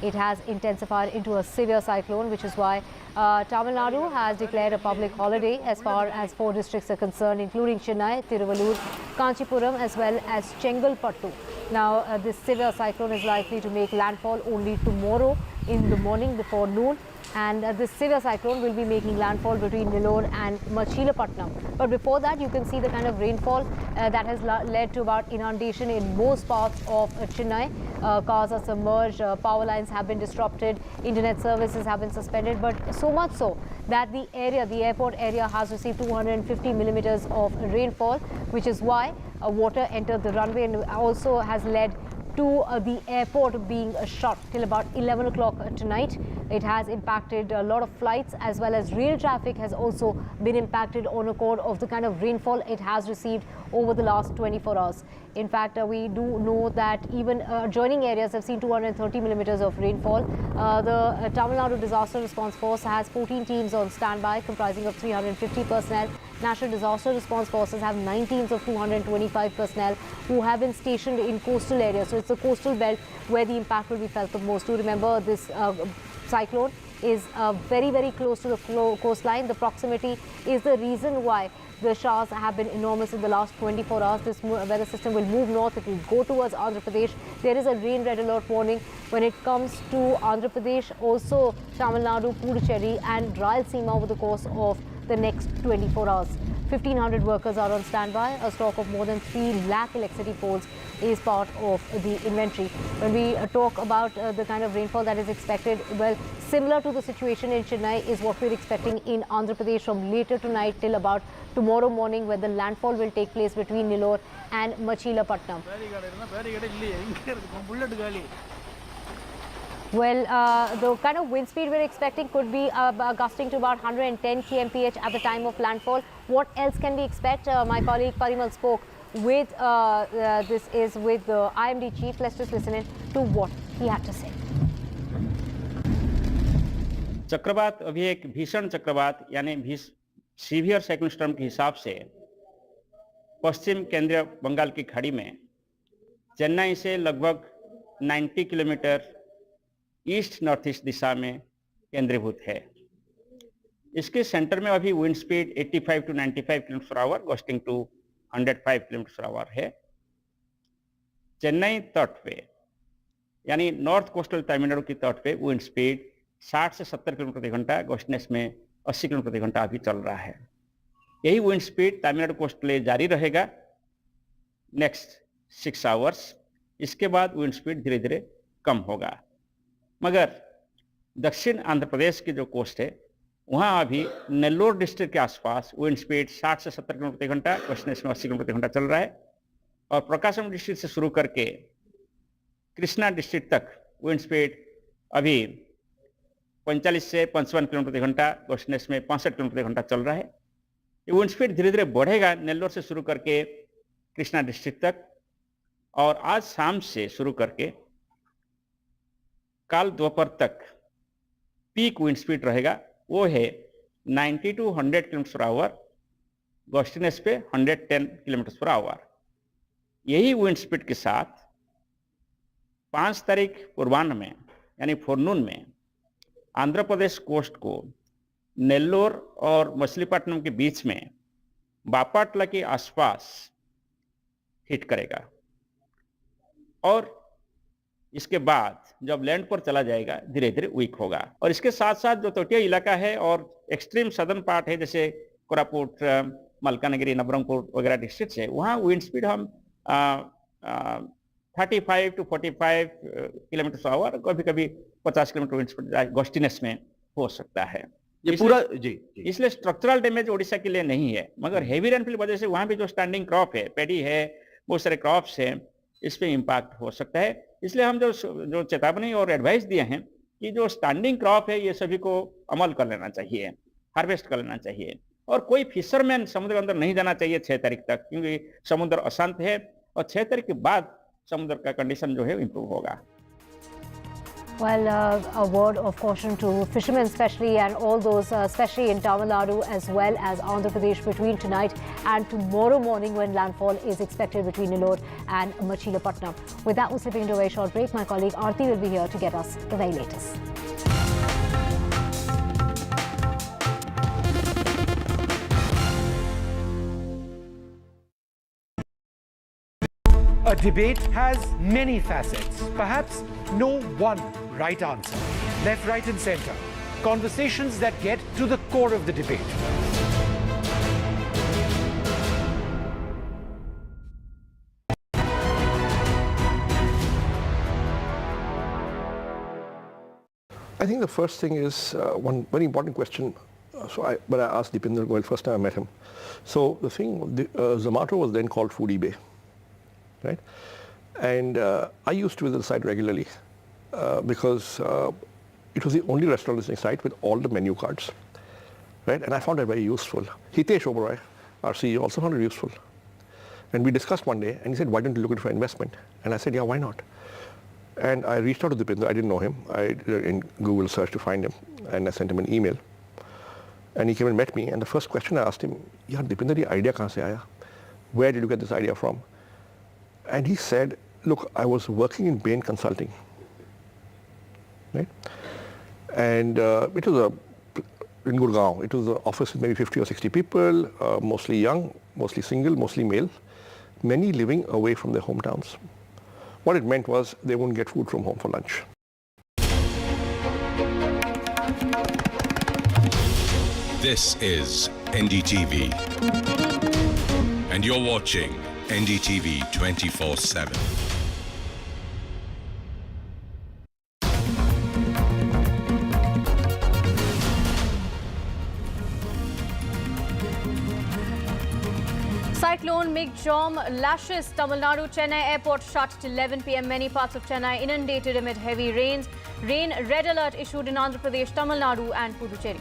It has intensified into a severe cyclone, which is why Tamil Nadu has declared a public holiday as far as 4 districts are concerned, including Chennai, Tiruvallur, Kanchipuram, as well as Chengalpattu. Now, this severe cyclone is likely to make landfall only tomorrow in the morning before noon. And this severe cyclone will be making landfall between Nellore and Machilapatnam. But before that, you can see the kind of rainfall that has led to about inundation in most parts of Chennai. Cars are submerged, power lines have been disrupted, internet services have been suspended, but so much so that the airport area has received 250 millimeters of rainfall, which is why water entered the runway and also has led to the airport being shut till about 11 o'clock tonight. It has impacted a lot of flights, as well as rail traffic has also been impacted on account of the kind of rainfall it has received over the last 24 hours. In fact, we do know that even adjoining areas have seen 230 millimeters of rainfall. The Tamil Nadu Disaster Response Force has 14 teams on standby comprising of 350 personnel. National Disaster Response Forces have 9 teams of 225 personnel who have been stationed in coastal areas. So it's the coastal belt where the impact will be felt the most. Do remember, this cyclone is very, very close to the coastline. The proximity is the reason why the showers have been enormous in the last 24 hours. This weather system will move north. It will go towards Andhra Pradesh. There is a rain red alert warning when it comes to Andhra Pradesh, also Tamil Nadu, Puducherry and Rayalaseema over the course of the next 24 hours. 1,500 workers are on standby. A stock of more than 3 lakh electricity poles is part of the inventory. When we talk about the kind of rainfall that is expected, well, similar to the situation in Chennai is what we're expecting in Andhra Pradesh from later tonight till about tomorrow morning, where the landfall will take place between Nellore and Machilapatnam. Well, the kind of wind speed we're expecting could be gusting to about 110 kmph at the time of landfall. What else can we expect? My colleague Parimal spoke with this is with the IMD chief. Let's just listen in to what he had to say. चक्रवात अभी एक भीषण चक्रवात यानी severe cyclone storm के हिसाब से पश्चिम केंद्रीय बंगाल की खाड़ी में चेन्नई से लगभग 90 किलोमीटर ईस्ट नॉर्थ ईस्ट दिशा में केंद्रीभूत है। इसके सेंटर में अभी wind speed 85 to 95 kilometre per hour gusting to 105 kilometre per hour है। चेन्नई तट पे यानी नॉर्थ कोस्टल तमिलनाडु की तट पे विंड स्पीड 60 से 70 किलोमीटर प्रति घंटा, गोस्टनेस में 80 किलोमीटर प्रति घंटा अभी चल रहा है। यही विंड स्पीड तमिलनाडु कोस्ट के लिए जारी रहेगा नेक्स्ट 6 आवर्स। इसके बाद विंड स्पीड धीरे धीरे कम होगा, मगर दक्षिण आंध्र प्रदेश की जो कोस्ट है वहाँ अभी नेल्लोर डिस्ट्रिक्ट के आसपास विंड स्पीड 60 से 70 किलोमीटर प्रति घंटा, गोस्टनेस में 80 किलोमीटर प्रति घंटा चल रहा है। और प्रकाशम डिस्ट्रिक्ट से शुरू करके कृष्णा डिस्ट्रिक्ट तक विंड स्पीड अभी 45 से 55 किलोमीटर प्रति घंटा, गोस्टनेस में 65 किलोमीटर प्रति घंटा चल रहा है। ये विंड स्पीड धीरे धीरे बढ़ेगा नेल्लोर से शुरू करके कृष्णा डिस्ट्रिक्ट तक, और आज शाम से शुरू करके कल दोपहर तक पीक विंड स्पीड रहेगा, वो है 90 टू 100 किलोमीटर पर आवर, गोस्टनेस पे 110 किलोमीटर पर आवर। यही विंड स्पीड के साथ 5 तारीख पूर्वाह्न में यानी फोरनून में आंध्र प्रदेश कोस्ट को नेल्लोर और मछलीपट्टनम के बीच में बापाटला के आसपास हिट करेगा, और इसके बाद जब लैंड पर चला जाएगा धीरे धीरे वीक होगा। और इसके साथ साथ जो तटीय इलाका है और एक्सट्रीम सदर्न पार्ट है जैसे कोरापुट, मलकानगिरी, नबरंगपुर वगैरह डिस्ट्रिक्ट है, वहाँ विंड स्पीड हम 35 टू 45 किलोमीटर पर आवर, कभी कभी 50 किलोमीटर विंड स्पीड गोस्टिनेस में हो सकता है। ये पूरा जी। इसलिए स्ट्रक्चरल डैमेज ओडिशा के लिए नहीं है, मगर हेवी रेनफॉल की वजह से वहाँ भी जो स्टैंडिंग क्रॉप है, पैडी है, बहुत सारे क्रॉप्स हैं, इस पे इम्पैक्ट हो सकता है। इसलिए हम जो चेतावनी और एडवाइस दिए हैं कि जो स्टैंडिंग क्रॉप है ये सभी को अमल कर लेना चाहिए, हार्वेस्ट कर लेना चाहिए, और कोई फिशरमैन समुद्र के अंदर नहीं जाना चाहिए 6 तारीख तक, क्योंकि समुद्र अशांत है और 6 तारीख के बाद समुद्र का कंडीशन जो है इम्प्रूव होगा। Well, a word of caution to fishermen especially, and all those especially in Tamil Nadu as well as Andhra Pradesh between tonight and tomorrow morning when landfall is expected between Nellore and Machilapatnam. With that, we're slipping into a very short break. My colleague Aarti will be here to get us the very latest. A debate has many facets, perhaps no one right answer. Left, right and center. Conversations that get to the core of the debate. I think the first thing is one very important question. But I asked Deepinder Goyal first time I met him. So the thing, Zomato was then called Foodie Bay, right? And I used to visit the site regularly because it was the only restaurant listening site with all the menu cards, right? And I found that very useful. Hitesh Oberoi, our CEO, also found it useful. And we discussed one day, and he said, why don't you look at it for investment? And I said, yeah, why not? And I reached out to Dipinder. I didn't know him. I did in Google search to find him, and I sent him an email. And he came and met me, and the first question I asked him, yaar, Dipinder, ye idea kahan se aaya? Where did you get this idea from? And he said, look, I was working in Bain Consulting, right? And it was in Gurgaon. It was an office with maybe 50 or 60 people, mostly young, mostly single, mostly male, many living away from their hometowns. What it meant was they wouldn't get food from home for lunch. This is NDTV, and you're watching NDTV 24/7. Cyclone Mig Jam lashes Tamil Nadu. Chennai airport shut till 11 p.m. Many parts of Chennai inundated amid heavy rains. Rain red alert issued in Andhra Pradesh, Tamil Nadu and Puducherry.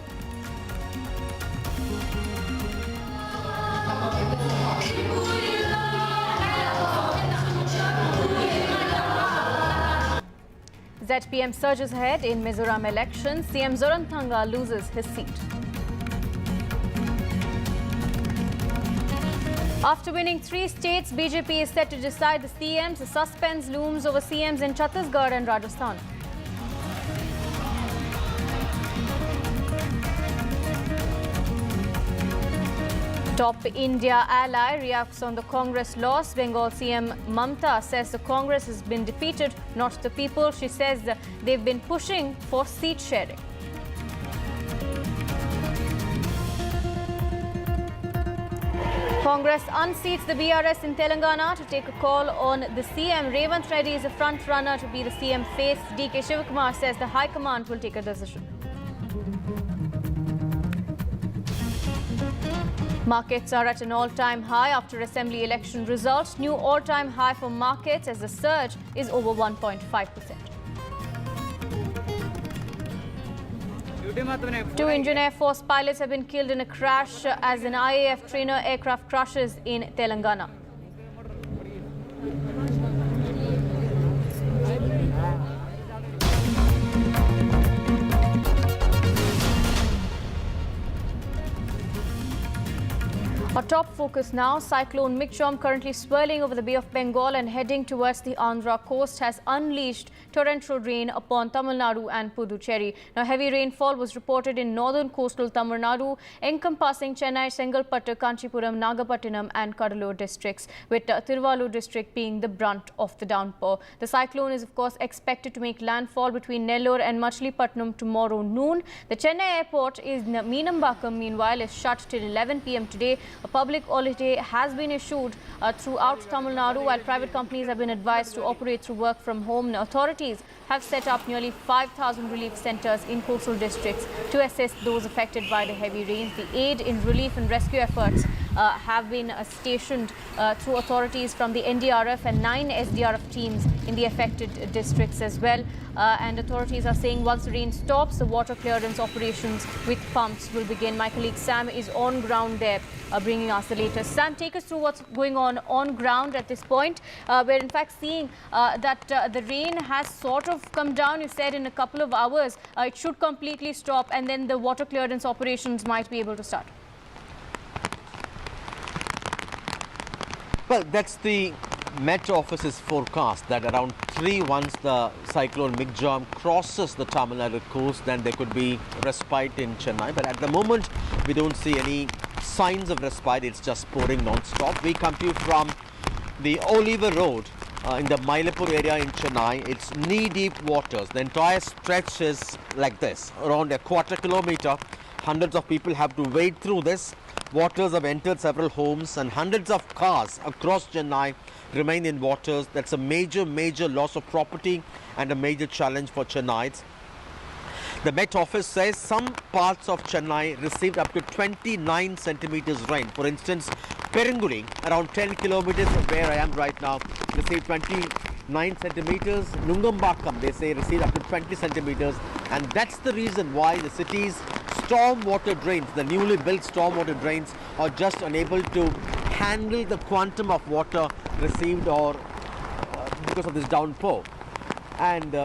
ZPM surges ahead in Mizoram elections. CM Zoranthanga loses his seat. After winning 3 states, BJP is set to decide the CMs. The suspense looms over CMs in Chhattisgarh and Rajasthan. Top India ally reacts on the Congress loss. Bengal CM Mamta says the Congress has been defeated, not the people. She says they've been pushing for seat sharing. Congress unseats the BRS in Telangana to take a call on the CM. Revanth Reddy is a front runner to be the CM face. DK Shivakumar says the High Command will take a decision. Markets are at an all-time high after assembly election results. New all-time high for markets as the surge is over 1.5%. 2 Indian Air Force pilots have been killed in a crash as an IAF trainer aircraft crashes in Telangana. Our top focus now, Cyclone Mig Jam, currently swirling over the Bay of Bengal and heading towards the Andhra coast, has unleashed torrential rain upon Tamil Nadu and Puducherry. Now, heavy rainfall was reported in northern coastal Tamil Nadu, encompassing Chennai, Sengalpattu, Kanchipuram, Nagapattinam and Kadalur districts, with Tiruvallur district being the brunt of the downpour. The cyclone is, of course, expected to make landfall between Nellore and Machilipatnam tomorrow noon. The Chennai airport in Meenambakam, meanwhile, is shut till 11 p.m. today. A public holiday has been issued throughout Tamil Nadu, while private companies have been advised to operate through work from home. Now, authorities have set up nearly 5,000 relief centres in coastal districts to assist those affected by the heavy rains. The aid in relief and rescue efforts have been stationed through authorities from the NDRF and 9 SDRF teams in the affected districts as well. And authorities are saying once the rain stops, the water clearance operations with pumps will begin. My colleague Sam is on ground there, bringing us the latest. Sam, take us through what's going on ground at this point. We're in fact seeing that the rain has sort of come down. You said in a couple of hours it should completely stop, and then the water clearance operations might be able to start. Well, that's the Met Office's forecast, that around 3, once the cyclone Mig Jam crosses the Tamil Nadu coast, then there could be respite in Chennai. But at the moment, we don't see any signs of respite. It's just pouring non-stop. We come to you from the Oliver Road in the Mylapore area in Chennai. It's knee-deep waters. The entire stretch is like this, around a quarter kilometer. Hundreds of people have to wade through this. Waters have entered several homes, and hundreds of cars across Chennai remain in waters. That's a major loss of property and a major challenge for Chennaites. The Met Office says some parts of Chennai received up to 29 centimeters rain. For instance, Perungudi, around 10 kilometers from where I am right now, received 20 9 centimeters. Nungambakam, they say, received up to 20 centimeters. And that's the reason why the city's stormwater drains, the newly built stormwater drains, are just unable to handle the quantum of water received or because of this downpour. And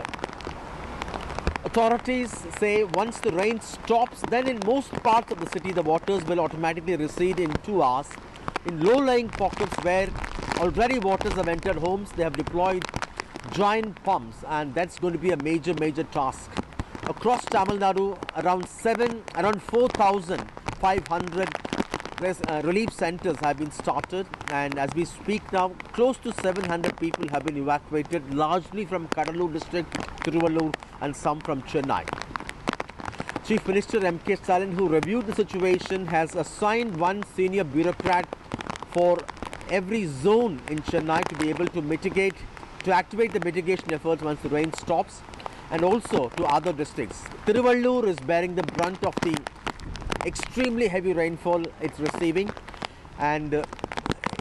authorities say once the rain stops, then in most parts of the city the waters will automatically recede in 2 hours. In low-lying pockets where already waters have entered homes, they have deployed giant pumps, and that's going to be a major task. Across Tamil Nadu, around 4,500 relief centers have been started, and as we speak now, close to 700 people have been evacuated, largely from Kadalur district, Tiruvallur, and some from Chennai. Chief Minister M.K. Stalin, who reviewed the situation, has assigned one senior bureaucrat for every zone in Chennai to be able to activate the mitigation efforts once the rain stops, and also to other districts. Tiruvallur is bearing the brunt of the extremely heavy rainfall it's receiving, and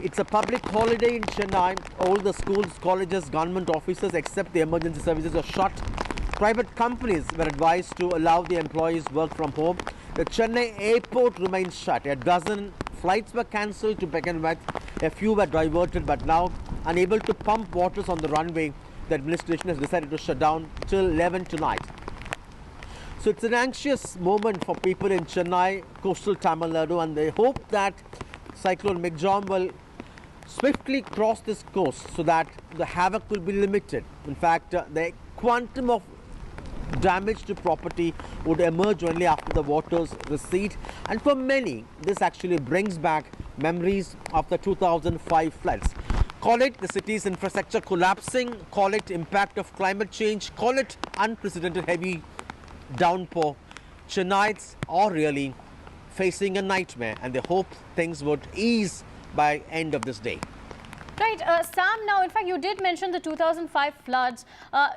it's a public holiday in Chennai. All the schools, colleges, government offices except the emergency services are shut. Private companies were advised to allow the employees work from home. The Chennai airport remains shut. A dozen flights were cancelled to begin with. A few were diverted, but now unable to pump waters on the runway, the administration has decided to shut down till 11 tonight. So it's an anxious moment for people in Chennai, coastal Tamil Nadu, and they hope that Cyclone Mig Jam will swiftly cross this coast so that the havoc will be limited. In fact, the quantum of damage to property would emerge only after the waters recede, and for many this actually brings back memories of the 2005 floods. Call it the city's infrastructure collapsing, call it impact of climate change, call it unprecedented heavy downpour. Chennaites are really facing a nightmare, and they hope things would ease by end of this day. Right, Sam, now in fact you did mention the 2005 floods.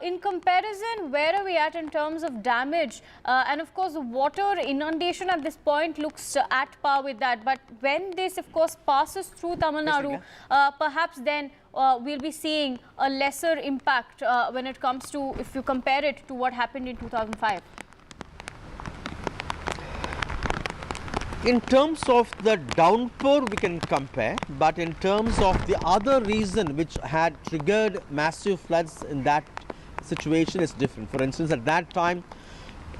In comparison, where are we at in terms of damage? And of course, water inundation at this point looks at par with that. But when this of course passes through Tamil Nadu, perhaps then we'll be seeing a lesser impact when it comes to, if you compare it to what happened in 2005. In terms of the downpour, we can compare, but in terms of the other reason which had triggered massive floods in that situation is different. For instance, at that time,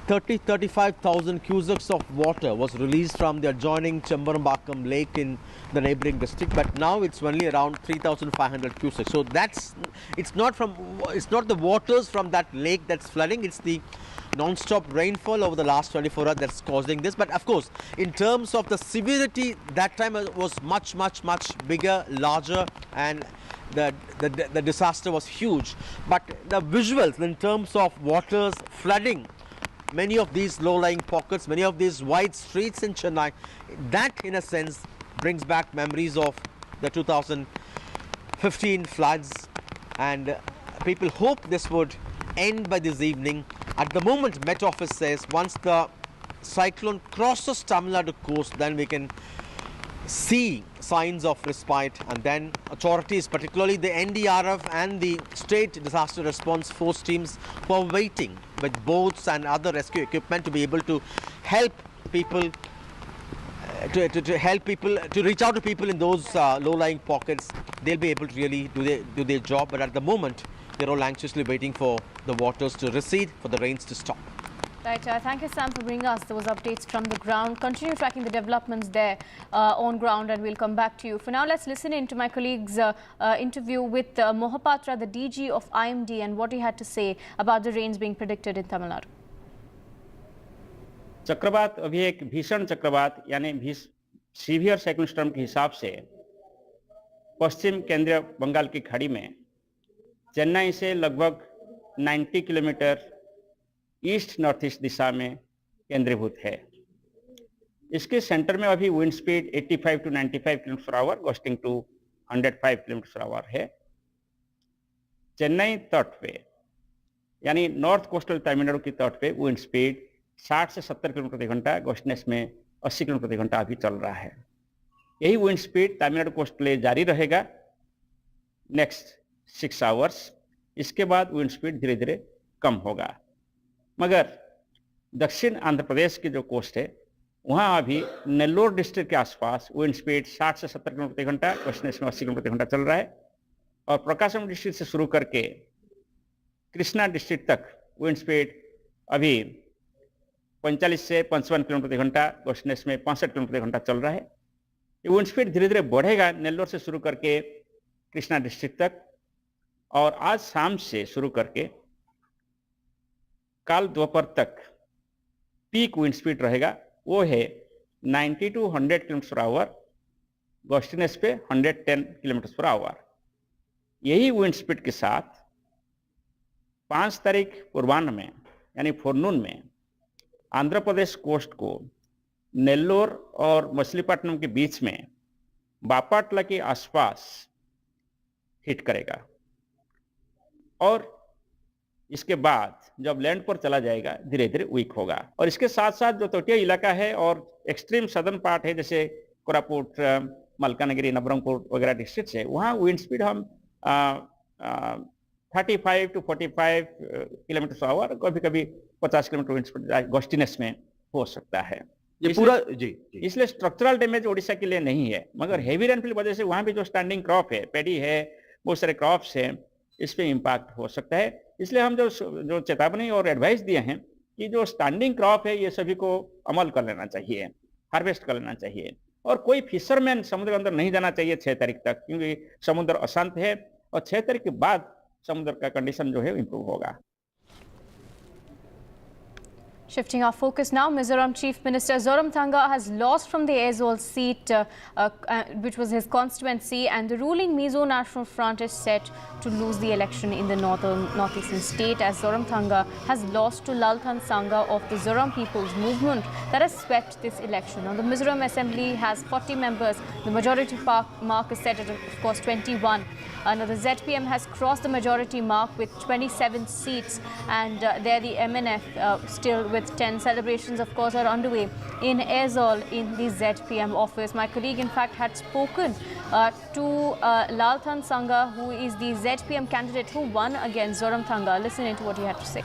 35,000 cusecs of water was released from the adjoining Chembarambakam lake in the neighboring district, but now it's only around 3,500 cusecs. So it's not the waters from that lake that's flooding, it's the non-stop rainfall over the last 24 hours that's causing this. But of course, in terms of the severity, that time was much bigger, larger, and the disaster was huge. But the visuals in terms of waters flooding many of these low-lying pockets, many of these wide streets in Chennai, that in a sense brings back memories of the 2015 floods, and people hope this would end by this evening. At the moment, Met Office says once the cyclone crosses Tamil Nadu coast, then we can see signs of respite, and then authorities, particularly the NDRF and the state disaster response force teams, who are waiting with boats and other rescue equipment to be able to help people to reach out to people in those low-lying pockets. They'll be able to really do their job, but at the moment they're all anxiously waiting for the waters to recede, for the rains to stop. Right, thank you, Sam, for bringing us those updates from the ground. Continue tracking the developments there on ground, and we'll come back to you. For now, let's listen in to my colleague's interview with Mohapatra, the DG of IMD, and what he had to say about the rains being predicted in Tamil Nadu. चक्रवात अभी एक भीषण चक्रवात यानी severe cyclone storm के हिसाब से पश्चिम केंद्रीय बंगाल की खाड़ी में चेन्नई से लगभग 90 किलोमीटर ईस्ट नॉर्थ ईस्ट दिशा में केंद्रीभूत है। इसके सेंटर में अभी wind speed 85 to 95 km/h gusting to 105 km/h है। चेन्नई तट पे यानी नॉर्थ कोस्टल तमिलनाडु की तट पे विंड स्पीड 60 से 70 km/h, गस्टनेस में 80 km/h अभी चल रहा है। यही विंड स्पीड तमिलनाडु कोस्ट के लिए जारी रहेगा नेक्स्ट 6 आवर्स। इसके बाद विंड स्पीड धीरे धीरे कम होगा। मगर दक्षिण आंध्र प्रदेश की जो कोस्ट है वहाँ अभी नेल्लोर डिस्ट्रिक्ट के आसपास विंड स्पीड 60 से 70 किलोमीटर प्रति घंटा, वेस्टर्न में 80 किलोमीटर प्रति घंटा चल रहा है। और प्रकाशम डिस्ट्रिक्ट से शुरू करके कृष्णा डिस्ट्रिक्ट तक विंड स्पीड अभी 45 से 55 किलोमीटर प्रति घंटा, वेस्टर्न में 65 किलोमीटर प्रति घंटा चल रहा है। ये विंड स्पीड धीरे धीरे बढ़ेगा नेल्लोर से शुरू करके कृष्णा डिस्ट्रिक्ट तक, और आज शाम से शुरू करके कल दोपहर तक पीक विंड स्पीड रहेगा, वो है 90 to 100 किलोमीटर पर आवर, गस्टिनेस पे 110 किलोमीटर पर आवर। यही विंड स्पीड के साथ 5 तारीख पूर्वाह्न में यानी फोरनून में आंध्र प्रदेश कोस्ट को नेल्लोर और मछलीपट्टनम के बीच में बापाटला के आसपास हिट करेगा, और इसके बाद जब लैंड पर चला जाएगा धीरे धीरे वीक होगा। और इसके साथ साथ जो तटीय इलाका है और एक्सट्रीम सदर्न पार्ट है जैसे कोरापुट, मलकानगिरी, नबरंगपुर वगैरह डिस्ट्रिक्ट है, वहाँ विंड स्पीड हम 35 to 45 किलोमीटर पर आवर, कभी कभी 50 किलोमीटर विंड स्पीड गस्टिनेस में हो सकता है। ये पूरा जी। इसलिए स्ट्रक्चरल डैमेज ओडिशा के लिए नहीं है, मगर हेवी रेनफॉल की वजह से वहाँ भी जो स्टैंडिंग क्रॉप है, पैडी है, बहुत सारे क्रॉप्स हैं, इस पे इम्पैक्ट हो सकता है। इसलिए हम जो चेतावनी और एडवाइस दिए हैं कि जो स्टैंडिंग क्रॉप है ये सभी को अमल कर लेना चाहिए, हार्वेस्ट कर लेना चाहिए, और कोई फिशरमैन समुद्र के अंदर नहीं जाना चाहिए 6 तारीख तक, क्योंकि समुद्र अशांत है और 6 तारीख के बाद समुद्र का कंडीशन जो है इम्प्रूव होगा। Shifting our focus now, Mizoram Chief Minister Zoramthanga has lost from the Aizawl seat, which was his constituency, and the ruling Mizo National Front is set to lose the election in the northeastern state, as Zoramthanga has lost to Lalthan Sangha of the Zoram People's Movement that has swept this election. Now, the Mizoram Assembly has 40 members. The majority mark is set at, of course, 21. Now, the ZPM has crossed the majority mark with 27 seats, and there the MNF still with 10. Celebrations, of course, are underway in Aizawl in the ZPM office. My colleague, in fact, had spoken to Lalthan Sangha, who is the ZPM candidate who won against Zoramthanga. Listen in to what he had to say.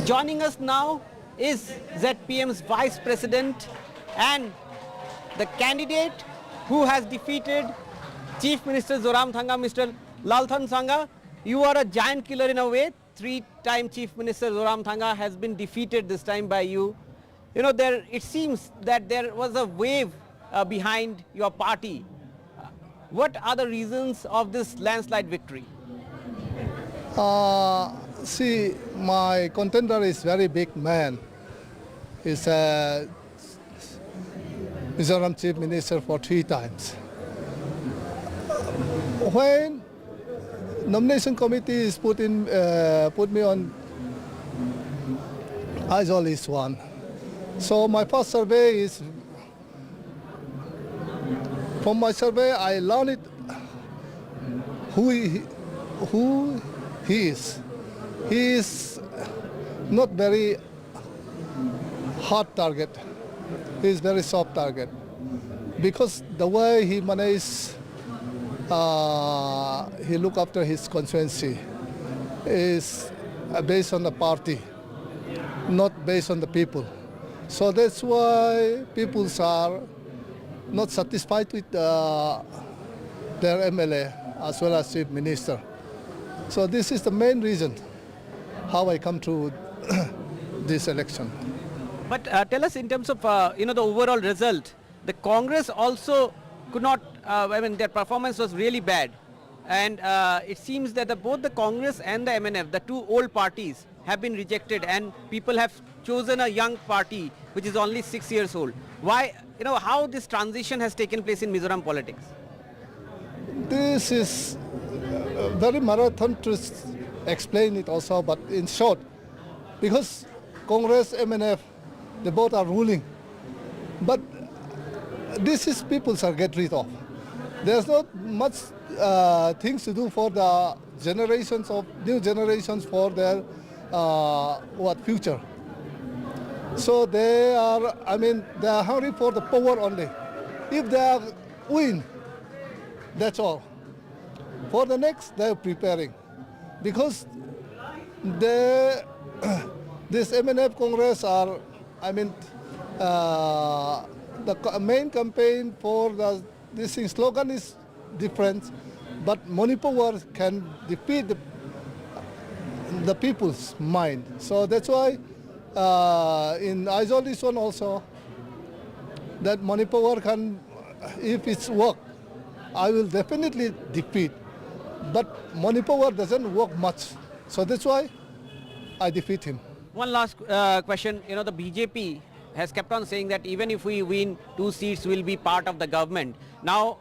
Joining us now is ZPM's Vice President and the candidate who has defeated Chief Minister Zoramthanga, Mr. Lalthan Sangha. You are a giant killer in a way. 3-time Chief Minister Zoramthanga has been defeated this time by you. You know, it seems that there was a wave behind your party. What are the reasons of this landslide victory? See, my contender is very big man. He's a Mizoram Chief Minister for 3 times. When nomination committee is put me on Aizawl East 1. So my first survey is, from my survey I learned who he is. He is not very hard target. He is very soft target, because the way he manages, he look after his constituency is based on the party, not based on the people. So that's why people are not satisfied with their MLA as well as Chief Minister. So this is the main reason how I come to this election. But tell us, in terms of the overall result, the Congress also could not, their performance was really bad. And it seems that both the Congress and the MNF, the 2 old parties, have been rejected, and people have chosen a young party which is only 6 years old. Why, how this transition has taken place in Mizoram politics? This is very marathon to explain it also, but in short, because Congress, MNF, they both are ruling. But this is people are get rid of. There's not much things to do for the new generations for their future. So they are hungry for the power only. If they win, That's all. For the next, they're preparing. Because this MNF Congress are, the main campaign for this slogan is different, but Manipur can defeat the people's mind. So that's why in isolation also, that Manipur can, if it's work, I will definitely defeat. But Manipur doesn't work much. So that's why I defeat him. One last question. The BJP has kept on saying that even if we win 2 seats, we'll be part of the government. Now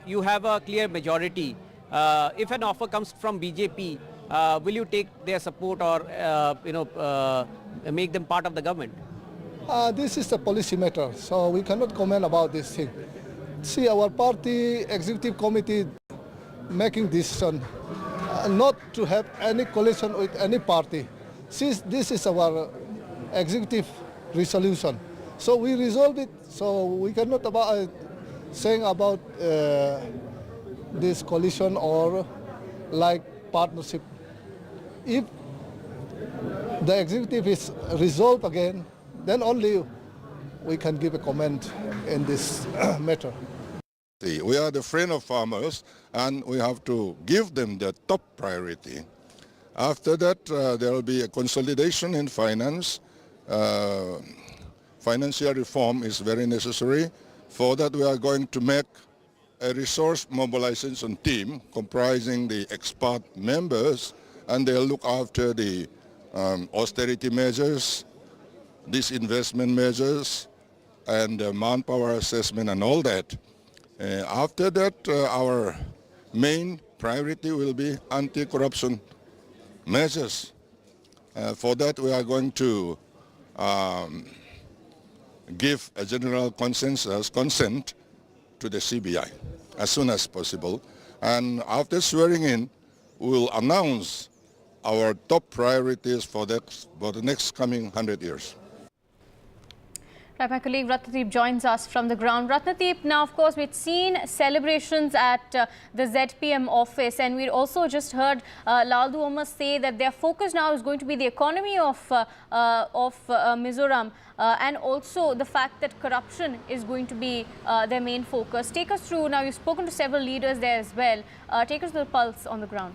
you have a clear majority. If an offer comes from BJP, will you take their support or make them part of the government? This is a policy matter, so we cannot comment about this thing. See, our party executive committee making decision not to have any coalition with any party. Since this is our executive resolution, so we resolve it. So we cannot saying about this coalition or like partnership. If the executive is resolved again, then only we can give a comment in this matter. We are the friend of farmers and we have to give them the top priority. After that, there will be a consolidation in finance. Financial reform is very necessary. For that, we are going to make a resource mobilization team comprising the expert members, and they'll look after the austerity measures, disinvestment measures, and manpower assessment and all that. After that, our main priority will be anti-corruption measures. For that, we are going to give a general consent to the CBI as soon as possible. And after swearing in, we will announce our top priorities for the next coming 100 years. Right, my colleague Ratnadeep joins us from the ground. Ratnadeep, now of course we've seen celebrations at the ZPM office, and we also just heard Laldu Omar say that their focus now is going to be the economy of Mizoram, and also the fact that corruption is going to be their main focus. Take us through, now you've spoken to several leaders there as well, take us to the pulse on the ground.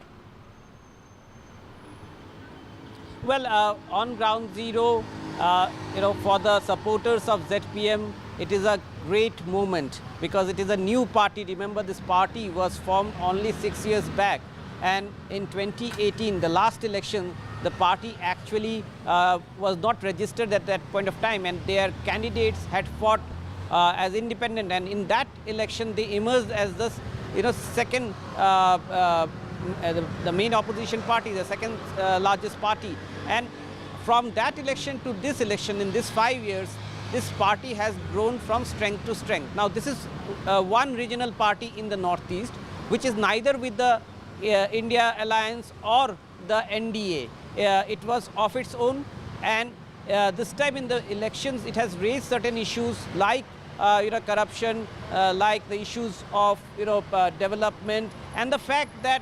Well, on ground zero, for the supporters of ZPM, it is a great moment because it is a new party. Remember, this party was formed only 6 years back, and in 2018, the last election, the party actually was not registered at that point of time, and their candidates had fought as independent, and in that election they emerged as the second the main opposition party, the second largest party. And from that election to this election, in this 5 years, this party has grown from strength to strength. Now, this is one regional party in the northeast, which is neither with the India Alliance or the NDA. It was of its own, and this time in the elections, it has raised certain issues like corruption, like the issues of development, and the fact that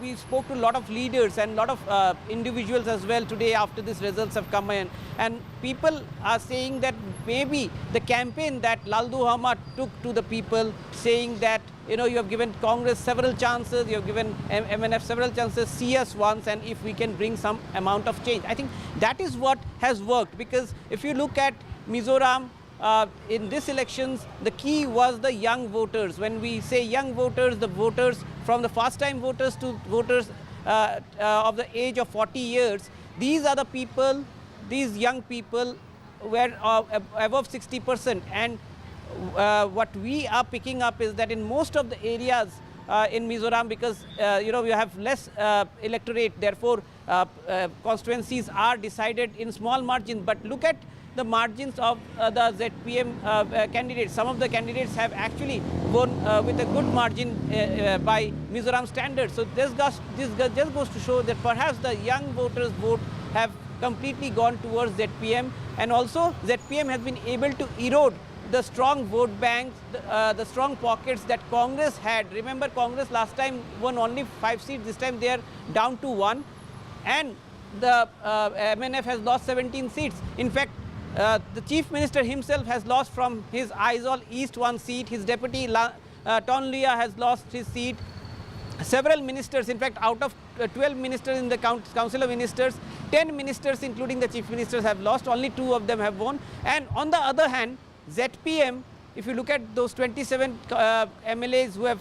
we spoke to a lot of leaders and a lot of individuals as well today after these results have come in, and people are saying that maybe the campaign that Laldu Hamad took to the people, saying that you have given Congress several chances, you have given MNF several chances, see us once, and if we can bring some amount of change. I think that is what has worked, because if you look at Mizoram, in this elections, the key was the young voters. When we say young voters, the voters from the first-time voters to voters of the age of 40 years, these are the people, these young people were above 60%. And what we are picking up is that in most of the areas in Mizoram, because you have less electorate, therefore constituencies are decided in small margin. But look at the margins of the ZPM candidates. Some of the candidates have actually won with a good margin by Mizoram standards. So this just goes to show that perhaps the young voters' vote have completely gone towards ZPM, and also ZPM has been able to erode the strong vote banks, the strong pockets that Congress had. Remember, Congress last time won only 5 seats, this time they are down to 1. And the MNF has lost 17 seats. In fact, the Chief Minister himself has lost from his Aizawl East 1 seat. His deputy Tonlia has lost his seat. Several ministers, in fact, out of 12 ministers in the Council of Ministers, 10 ministers including the Chief Ministers have lost. Only 2 of them have won. And on the other hand, ZPM, if you look at those 27 MLAs who have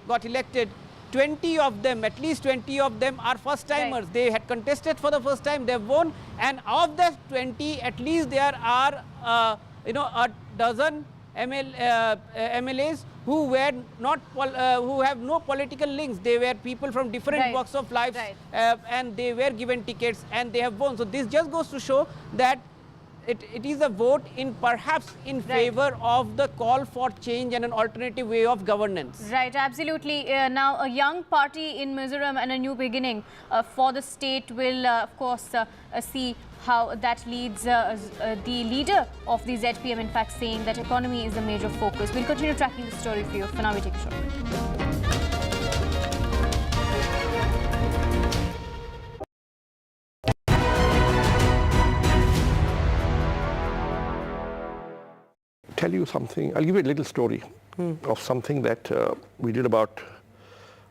got elected, 20 of them, at least 20 of them are first timers. Right. They had contested for the first time, they have won, and of the 20, at least there are a dozen MLAs who were not who have no political links. They were people from different walks of life, and they were given tickets and they have won. So this just goes to show that it is a vote in perhaps in favor of the call for change and an alternative way of governance. Right, absolutely. Now, a young party in Mizoram and a new beginning for the state will, of course, see how that leads the leader of the ZPM, in fact, saying that economy is a major focus. We'll continue tracking the story for you. For now, we take a short break. Tell you something, I'll give you a little story of something that we did about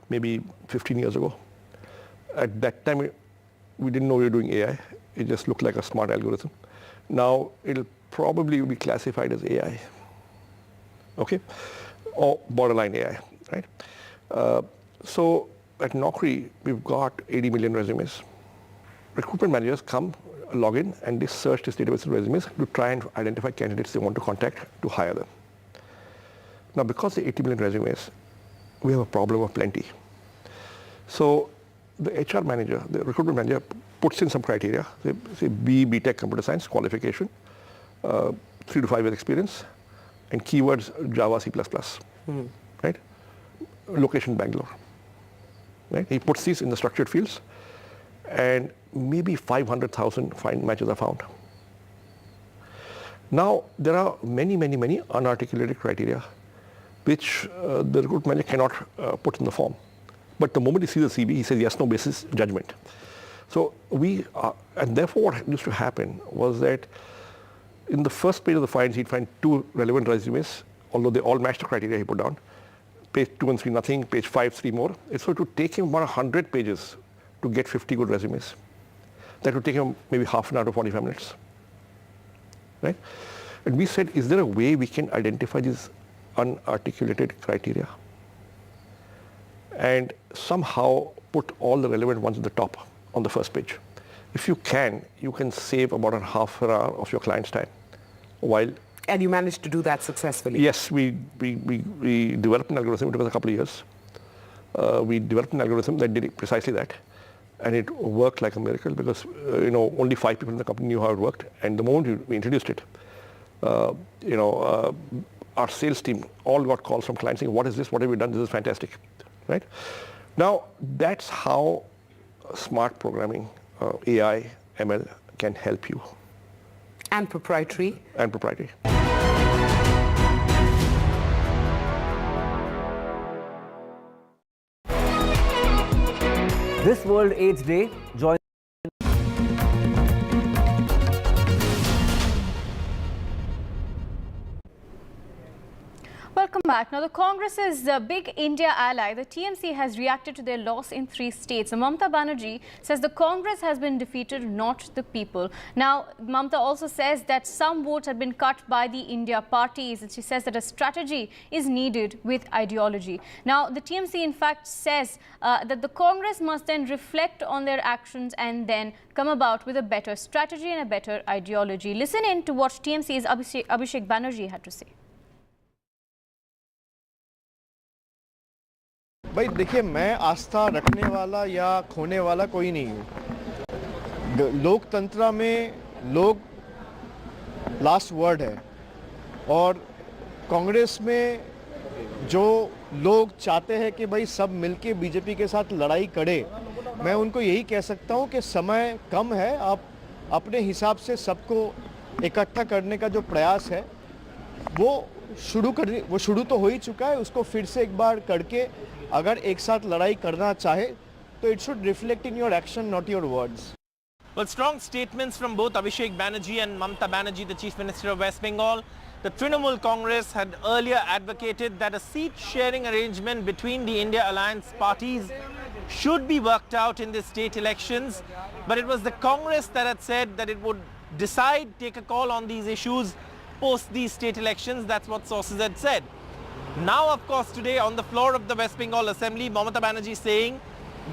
maybe 15 years ago. At that time, we didn't know we were doing AI. It just looked like a smart algorithm. Now, it'll probably be classified as AI, okay? Or borderline AI, right? So at Naukri, we've got 80 million resumes. Recruitment managers come, log in, and they search this database of resumes to try and identify candidates they want to contact to hire them. Now, because the 80 million resumes, we have a problem of plenty. So the HR manager, the recruitment manager, puts in some criteria, say B.Tech computer science qualification, 3 to 5 years experience, and keywords Java, C++, right? Location Bangalore, right? He puts these in the structured fields, and maybe 500,000 matches are found. Now, there are many unarticulated criteria which the recruitment manager cannot put in the form. But the moment he sees the CV, he says yes, no basis, judgment. So and therefore what used to happen was that in the first page of the finds, he'd find 2 relevant resumes, although they all matched the criteria he put down. Page 2 and 3, nothing. Page 5, 3 more. So it would take him about 100 pages to get 50 good resumes. That would take him maybe half an hour to 45 minutes, right? And we said, is there a way we can identify these unarticulated criteria and somehow put all the relevant ones at the top on the first page? If you can save about a half an hour of your client's time. And you managed to do that successfully? Yes, we developed an algorithm. It took us a couple of years. We developed an algorithm that did precisely that. And it worked like a miracle because only 5 people in the company knew how it worked. And the moment we introduced it, our sales team all got calls from clients saying, what is this? What have you done? This is fantastic, right? Now, that's how smart programming, AI, ML can help you. And proprietary. And proprietary. This World AIDS Day, join Welcome back. Now, the Congress's big India ally, the TMC, has reacted to their loss in 3 states. Mamata Banerjee says the Congress has been defeated, not the people. Now, Mamata also says that some votes have been cut by the India parties, and she says that a strategy is needed with ideology. Now, the TMC, in fact, says that the Congress must then reflect on their actions and then come about with a better strategy and a better ideology. Listen in to what TMC's Abhishek Banerjee had to say. भाई देखिए, मैं आस्था रखने वाला या खोने वाला कोई नहीं हूँ। लोकतंत्र में लोग लास्ट वर्ड है और कांग्रेस में जो लोग चाहते हैं कि भाई सब मिलके बीजेपी के साथ लड़ाई करे, मैं उनको यही कह सकता हूँ कि समय कम है। आप अपने हिसाब से सबको इकट्ठा करने का जो प्रयास है वो शुरू तो हो ही चुका है, उसको फिर से एक बार करके अगर एक साथ लड़ाई करना चाहे तो it should reflect in your action, not your words. Well, strong statements from both Abhishek Banerjee and Mamata Banerjee, the Chief Minister of West Bengal. The Trinamool Congress had earlier advocated that a seat-sharing arrangement between the India Alliance parties should be worked out in the state elections. But it was the Congress that had said that it would decide, take a call on these issues post these state elections. That's what sources had said. Now, of course, today on the floor of the West Bengal Assembly, Mamata Banerjee saying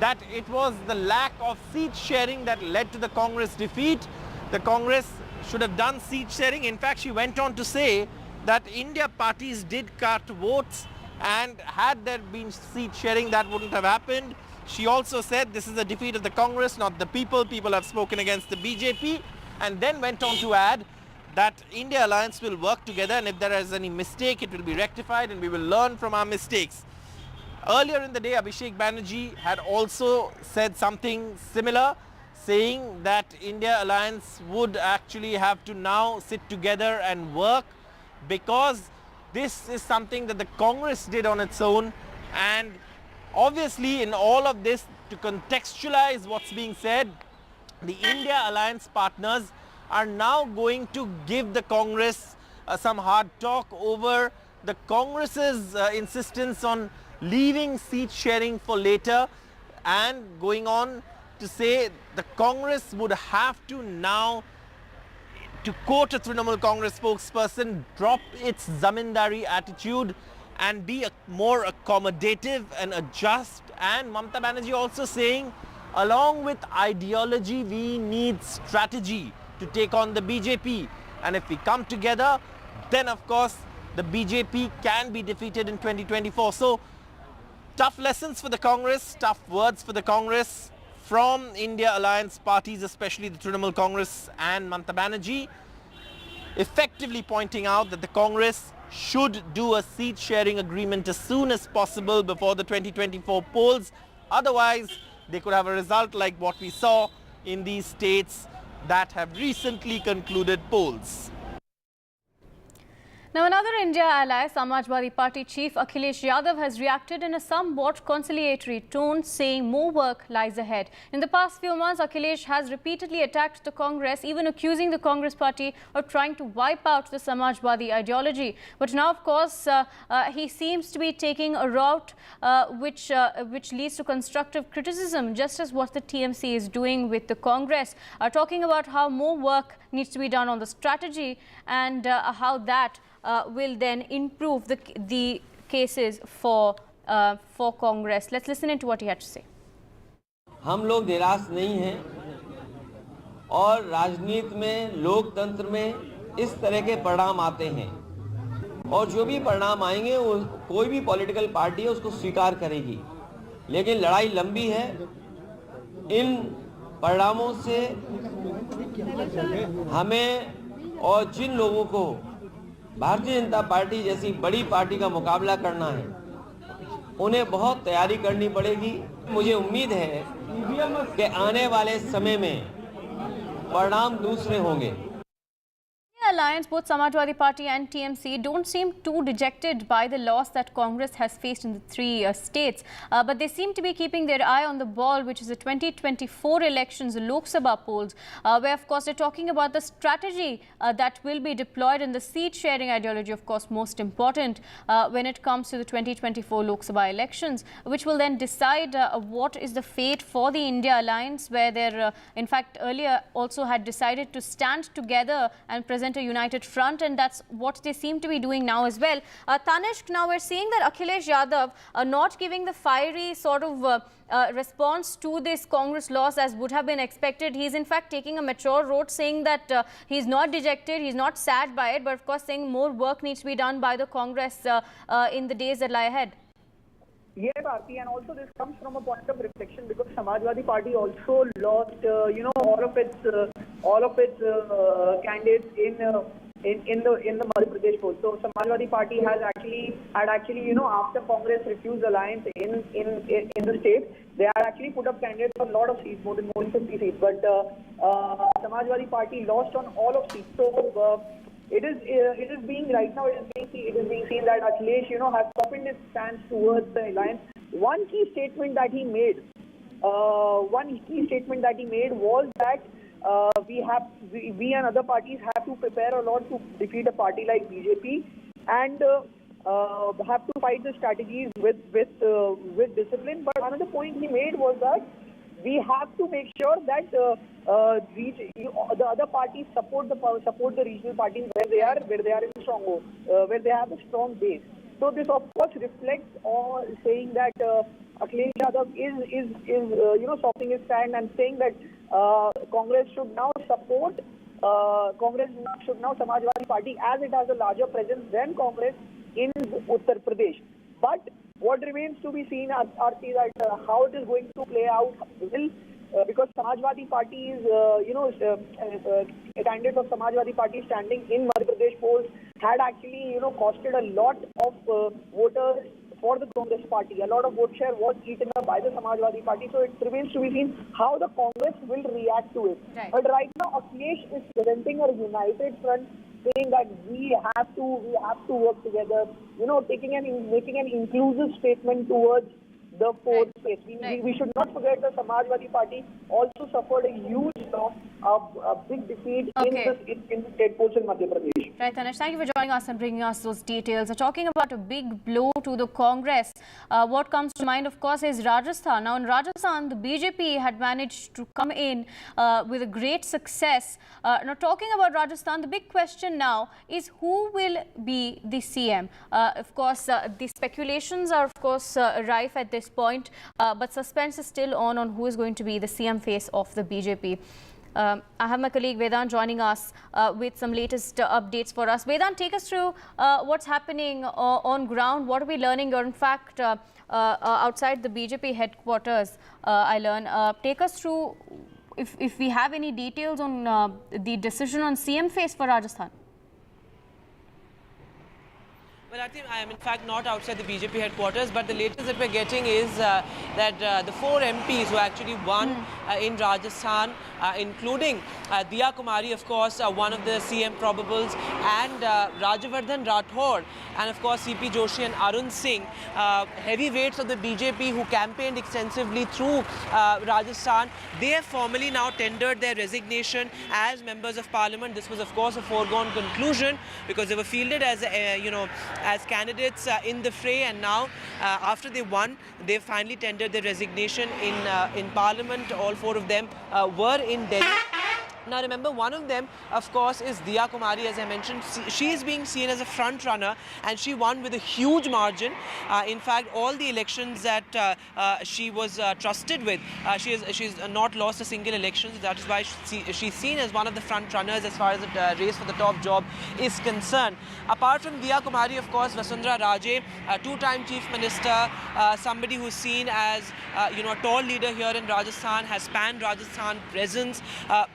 that it was the lack of seat sharing that led to the Congress defeat. The Congress should have done seat sharing. In fact, she went on to say that India parties did cast votes, and had there been seat sharing, that wouldn't have happened. She also said this is a defeat of the Congress, not the people. People have spoken against the BJP, and then went on to add that India Alliance will work together, and if there is any mistake, it will be rectified and we will learn from our mistakes. Earlier in the day, Abhishek Banerjee had also said something similar, saying that India Alliance would actually have to now sit together and work, because this is something that the Congress did on its own. And obviously in all of this, to contextualize what's being said, the India Alliance partners are now going to give the Congress some hard talk over the Congress's insistence on leaving seat sharing for later, and going on to say the Congress would have to now, to quote a Trinamool Congress spokesperson, drop its zamindari attitude and be more accommodative and adjust. And Mamata Banerjee also saying, along with ideology, we need strategy to take on the BJP. And if we come together, then of course the BJP can be defeated in 2024. So tough lessons for the Congress, tough words for the Congress from India Alliance parties, especially the Trinamool Congress and Mamata Banerjee, effectively pointing out that the Congress should do a seat sharing agreement as soon as possible before the 2024 polls. Otherwise, they could have a result like what we saw in these states that have recently concluded polls. Now, another India ally, Samajwadi Party chief Akhilesh Yadav, has reacted in a somewhat conciliatory tone, saying more work lies ahead. In the past few months, Akhilesh has repeatedly attacked the Congress, even accusing the Congress party of trying to wipe out the Samajwadi ideology. But now, of course, he seems to be taking a route which leads to constructive criticism, just as what the TMC is doing with the Congress, talking about how more work needs to be done on the strategy, and how that will then improve the cases for Congress. Let's listen into what he had to say. हम लोग निराश नहीं हैं, और राजनीति में, लोकतंत्र में इस तरह के परिणाम आते हैं, और जो भी परिणाम आएंगे वो कोई भी पॉलिटिकल पार्टी है उसको स्वीकार करेगी। लेकिन लड़ाई लंबी है। इन परिणामों से हमें और जिन लोगों को भारतीय जनता पार्टी जैसी बड़ी पार्टी का मुकाबला करना है, उन्हें बहुत तैयारी करनी पड़ेगी। मुझे उम्मीद है कि आने वाले समय में परिणाम दूसरे होंगे। Alliance, both Samajwadi Party and TMC don't seem too dejected by the loss that Congress has faced in the three states. But they seem to be keeping their eye on the ball, which is the 2024 elections, the Lok Sabha polls, where of course they're talking about the strategy that will be deployed, in the seat sharing ideology, of course, most important when it comes to the 2024 Lok Sabha elections, which will then decide what is the fate for the India Alliance, where they're in fact earlier also had decided to stand together and present a united front, and that's what they seem to be doing now as well. Tanishq, now we're seeing that Akhilesh Yadav not giving the fiery sort of response to this Congress loss as would have been expected. He's in fact taking a mature road, saying that he's not dejected, he's not sad by it, but of course saying more work needs to be done by the Congress in the days that lie ahead. Yes, Aarti, and also this comes from a point of reflection, because Samajwadi Party also lost, all of its candidates in the Madhya Pradesh poll. So Samajwadi Party had actually, after Congress refused alliance in the state, they had actually put up candidates on a lot of seats, more than 50 seats. But Samajwadi Party lost on all of seats. So it is being right now. It is being seen that Akhilesh, has softened his stance towards the alliance. One key statement that he made was that we and other parties have to prepare a lot to defeat a party like BJP, and have to fight the strategies with discipline. But another point he made was that we have to make sure that the other parties support the regional parties where they are in stronghold, where they have a strong base. So this of course reflects on saying that Akhilesh Yadav is softening his stand and saying that Congress should now support Samajwadi Party, as it has a larger presence than Congress in Uttar Pradesh. But what remains to be seen, Aarti, that how it is going to play out because Samajwadi Party is, a candidate of Samajwadi Party standing in Madhya Pradesh polls had actually, costed a lot of voters for the Congress party. A lot of vote share was eaten up by the Samajwadi Party. So it remains to be seen how the Congress will react to it. Right. But right now, Akhilesh is presenting a united front, saying that we have to work together. Making an inclusive statement towards the fourth space. We should not forget the Samajwadi Party also suffered a huge loss, a big defeat in the state polls in Madhya Pradesh. Right, Tanesh, thank you for joining us and bringing us those details. Talking about a big blow to the Congress, what comes to mind, of course, is Rajasthan. Now, in Rajasthan, the BJP had managed to come in with a great success. Now, talking about Rajasthan, the big question now is who will be the CM? Of course, the speculations are, of course, rife at this point, but suspense is still on who is going to be the CM face of the BJP. I have my colleague Revanth joining us with some latest updates for us. Revanth, take us through what's happening on ground. What are we learning? Or in fact, outside the BJP headquarters, I learn. Take us through if we have any details on the decision on CM face for Rajasthan. Well, I think I am in fact not outside the BJP headquarters, but the latest that we're getting is that the 4 MPs who actually won in Rajasthan, including Diya Kumari, of course, one of the CM probables, and Rajavardhan Rathod, and of course CP Joshi and Arun Singh, heavyweights of the BJP who campaigned extensively through Rajasthan. They have formally now tendered their resignation as members of Parliament. This was, of course, a foregone conclusion because they were fielded as as candidates in the fray, and now after they won, they finally tendered their resignation in Parliament. All 4 of them were in Delhi. Now remember, one of them, of course, is Diya Kumari, as I mentioned. She is being seen as a front runner, and she won with a huge margin. In fact, all the elections that she was trusted with, she's not lost a single election. So that is why she's seen as one of the front runners as far as the race for the top job is concerned. Apart from Diya Kumari, of course, Vasundhara Raje, a 2-time chief minister, somebody who's seen as a tall leader here in Rajasthan, has spanned Rajasthan presence,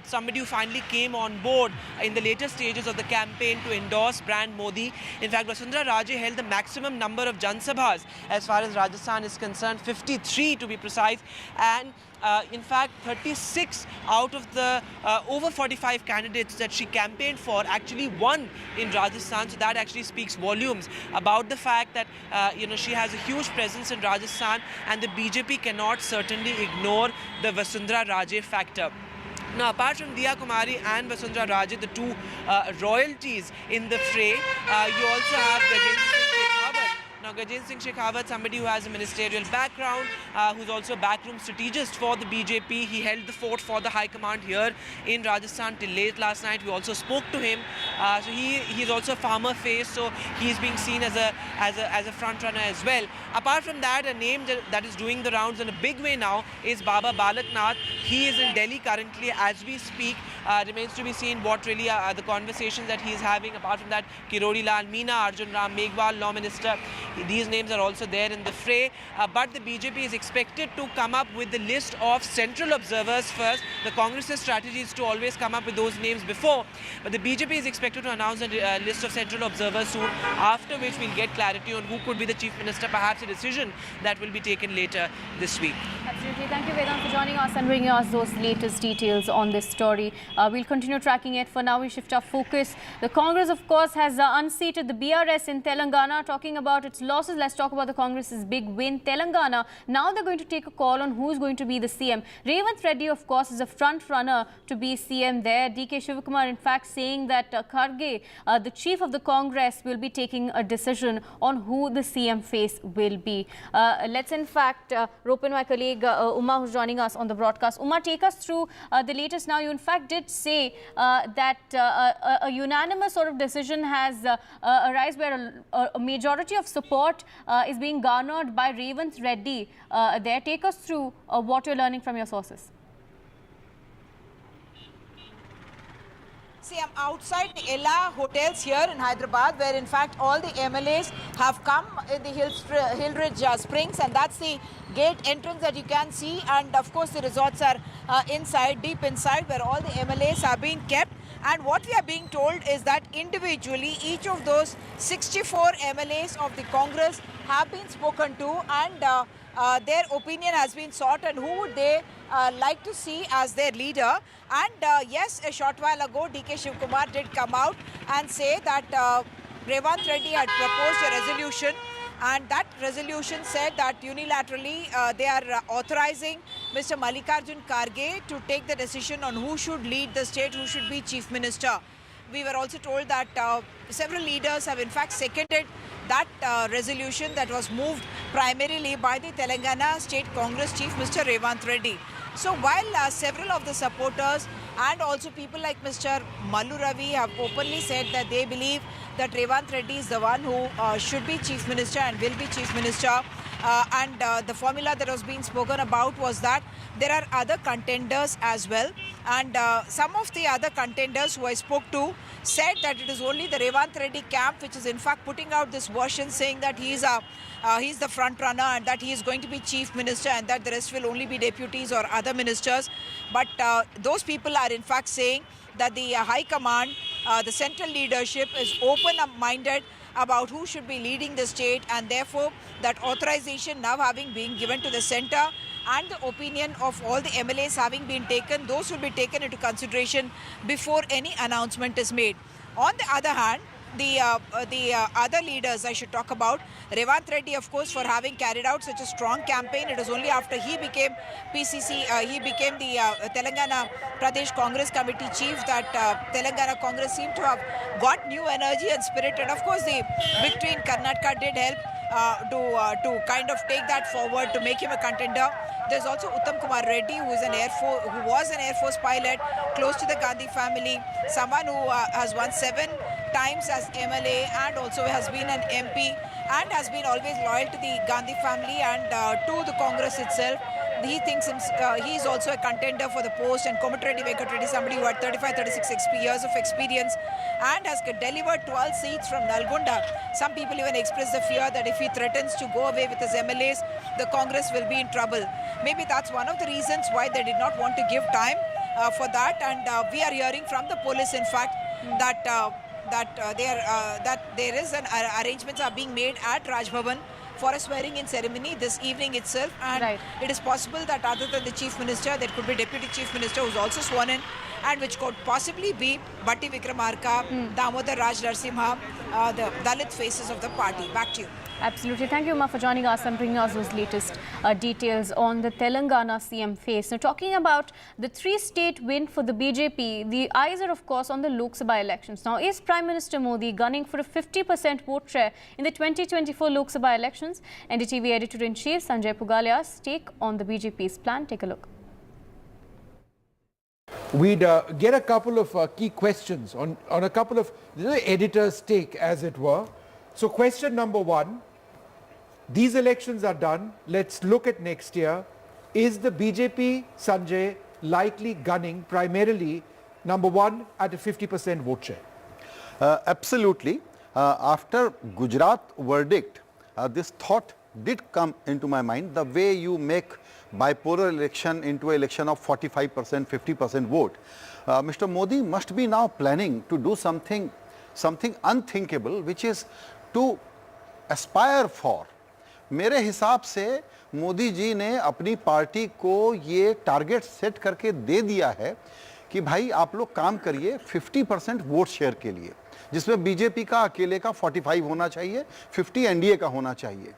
somebody who finally came on board in the later stages of the campaign to endorse brand Modi. In fact, Vasundhara Raje held the maximum number of Jan Sabhas as far as Rajasthan is concerned, 53 to be precise, and in fact 36 out of the over 45 candidates that she campaigned for actually won in Rajasthan. So that actually speaks volumes about the fact that she has a huge presence in Rajasthan, and the BJP cannot certainly ignore the Vasundhara Raje factor. Now, apart from Diya Kumari and Vasundhara Raje, the 2 royalties in the fray, you also have Gajendra Singh Shekhawat. Now, Gajendra Singh Shekhawat, somebody who has a ministerial background, who's also a backroom strategist for the BJP. He held the fort for the High Command here in Rajasthan till late last night. We also spoke to him. So he's also a farmer face, so he's being seen as a front runner as well. Apart from that, a name that is doing the rounds in a big way now is Baba Balaknath. He is in Delhi currently as we speak. Remains to be seen what really are the conversations that he's having. Apart from that, Kirori Lal Meena, Arjun Ram Meghwal, Law Minister, these names are also there in the fray. But the BJP is expected to come up with the list of central observers first. The Congress's strategy is to always come up with those names before. But the BJP is expected to announce a list of central observers soon, after which we'll get clarity on who could be the Chief Minister, perhaps a decision that will be taken later this week. Absolutely. Thank you, Revanth, for joining us and bringing us those latest details on this story. We'll continue tracking it. For now, we shift our focus. The Congress, of course, has unseated the BRS in Telangana. Talking about its losses, let's talk about the Congress's big win. Telangana, now they're going to take a call on who's going to be the CM. Revanth Reddy, of course, is a front runner to be CM there. DK Shivakumar, in fact, saying that Kharge, the chief of the Congress, will be taking a decision on who the CM face will be. Let's, in fact, rope in my colleague Uma, who's joining us on the broadcast. Uma, take us through the latest now. You in fact did say that a unanimous sort of decision has arisen where a majority of support is being garnered by Revanth Reddy there. Take us through what you're learning from your sources. See, I'm outside the Ella hotels here in Hyderabad, where in fact all the MLAs have come in the Hillridge Springs, and that's the gate entrance that you can see. And of course, the resorts are inside, deep inside, where all the MLAs are being kept. And what we are being told is that individually, each of those 64 MLAs of the Congress have been spoken to, and their opinion has been sought, and who would they like to see as their leader. And yes, a short while ago, DK Shivakumar did come out and say that Revanth Reddy had proposed a resolution, and that resolution said that unilaterally they are authorizing Mr. Mallikarjun Kharge to take the decision on who should lead the state, who should be Chief Minister. We were also told that several leaders have in fact seconded that resolution that was moved primarily by the Telangana State Congress Chief, Mr. Revanth Reddy. So while several of the supporters and also people like Mr. Mallu Ravi have openly said that they believe that Revanth Reddy is the one who should be Chief Minister and will be Chief Minister, and the formula that was being spoken about was that there are other contenders as well, and some of the other contenders who I spoke to said that it is only the Revanth Reddy camp which is in fact putting out this version saying that he's the front runner and that he is going to be Chief Minister and that the rest will only be deputies or other ministers. But those people are in fact saying that the High Command, the central leadership is open-minded about who should be leading the state, and therefore that authorization now having been given to the centre and the opinion of all the MLAs having been taken, those will be taken into consideration before any announcement is made. On the other hand, the other leaders I should talk about, Revanth Reddy, of course, for having carried out such a strong campaign. It was only after he became PCC, he became the Telangana Pradesh Congress Committee Chief that Telangana Congress seemed to have got new energy and spirit. And of course, the victory in Karnataka did help to kind of take that forward to make him a contender. There's also Uttam Kumar Reddy, who was an Air Force pilot, close to the Gandhi family, someone who has won 7 times as MLA and also has been an MP and has been always loyal to the Gandhi family and to the Congress itself. He thinks he is also a contender for the post, and Komatiredi Venkatreddy, somebody who had 35-36 years of experience and has delivered 12 seats from Nalgonda. Some people even express the fear that if he threatens to go away with his MLAs, the Congress will be in trouble. Maybe that's one of the reasons why they did not want to give time for that, and we are hearing from the police, in fact, that there is an arrangements are being made at Raj Bhavan for a swearing-in ceremony this evening itself, and it is possible that other than the Chief Minister, there could be Deputy Chief Minister who's also sworn in, and which could possibly be Bhatti Vikramarka, Damodar Raj Narasimha, the Dalit faces of the party. Back to you. Absolutely. Thank you, Uma, for joining us and bringing us those latest details on the Telangana CM face. Now, talking about the 3-state win for the BJP, the eyes are, of course, on the Lok Sabha elections. Now, is Prime Minister Modi gunning for a 50% vote share in the 2024 Lok Sabha elections? NDTV Editor-in-Chief Sanjay Pugalia's take on the BJP's plan. Take a look. We'd get a couple of key questions on a couple of editors' take, as it were. So question number 1, these elections are done. Let's look at next year. Is the BJP, Sanjay, likely gunning primarily, number 1, at a 50% vote share? Absolutely. After Gujarat verdict, this thought did come into my mind, the way you make bipolar election into an election of 45%, 50% vote. Mr. Modi must be now planning to do something unthinkable, which is to aspire for मेरे हिसाब से मोदी जी ने अपनी party को ये target set करके दे दिया है कि भाई आप लोग काम करिए 50% वोट शेयर के लिए, जिसमें बीजेपी का अकेले का 45 होना चाहिए, 50 एनडीए का होना चाहिए।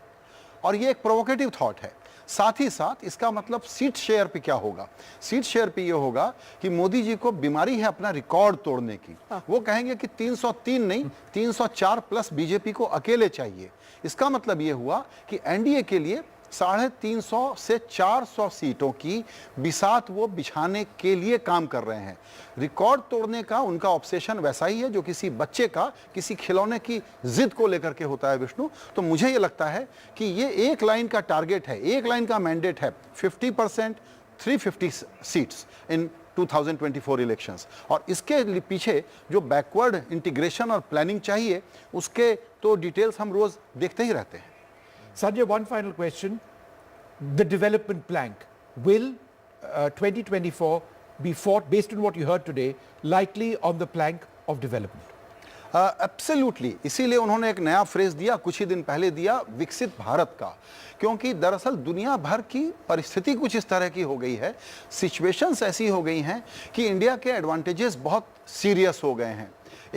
और ये एक प्रोवोकेटिव थॉट है। साथ ही साथ इसका मतलब सीट शेयर पे क्या होगा? सीट शेयर पे ये होगा कि मोदी जी को बीमारी है अपना रिकॉर्ड तोड़ने की। वो कहेंगे कि 303 नहीं 304 प्लस बीजेपी को अकेले चाहिए। इसका मतलब ये हुआ कि एनडीए के लिए 350 से 400 सीटों की बिसात वो बिछाने के लिए काम कर रहे हैं। रिकॉर्ड तोड़ने का उनका ऑब्सेशन वैसा ही है जो किसी बच्चे का किसी खिलौने की जिद को लेकर के होता है विष्णु। तो मुझे ये लगता है कि ये एक लाइन का टारगेट है, एक लाइन का मैंडेट है, 50% 350 सीट्स इन 2024 इलेक्शंस। और इसके पीछे जो बैकवर्ड इंटीग्रेशन और प्लानिंग चाहिए उसके तो डिटेल्स हम रोज देखते ही रहते हैं। Sanjay, one final question. The development plank, will 2024 be fought, based on what you heard today, likely on the plank of development? Absolutely. इसीलिए उन्होंने एक नया फ्रेज दिया, कुछ ही दिन पहले दिया, विकसित भारत का। क्योंकि दरअसल दुनिया भर की परिस्थिति कुछ इस तरह की हो गई है, सिचुएशंस ऐसी हो गई हैं कि इंडिया के एडवांटेजेस बहुत सीरियस हो गए हैं।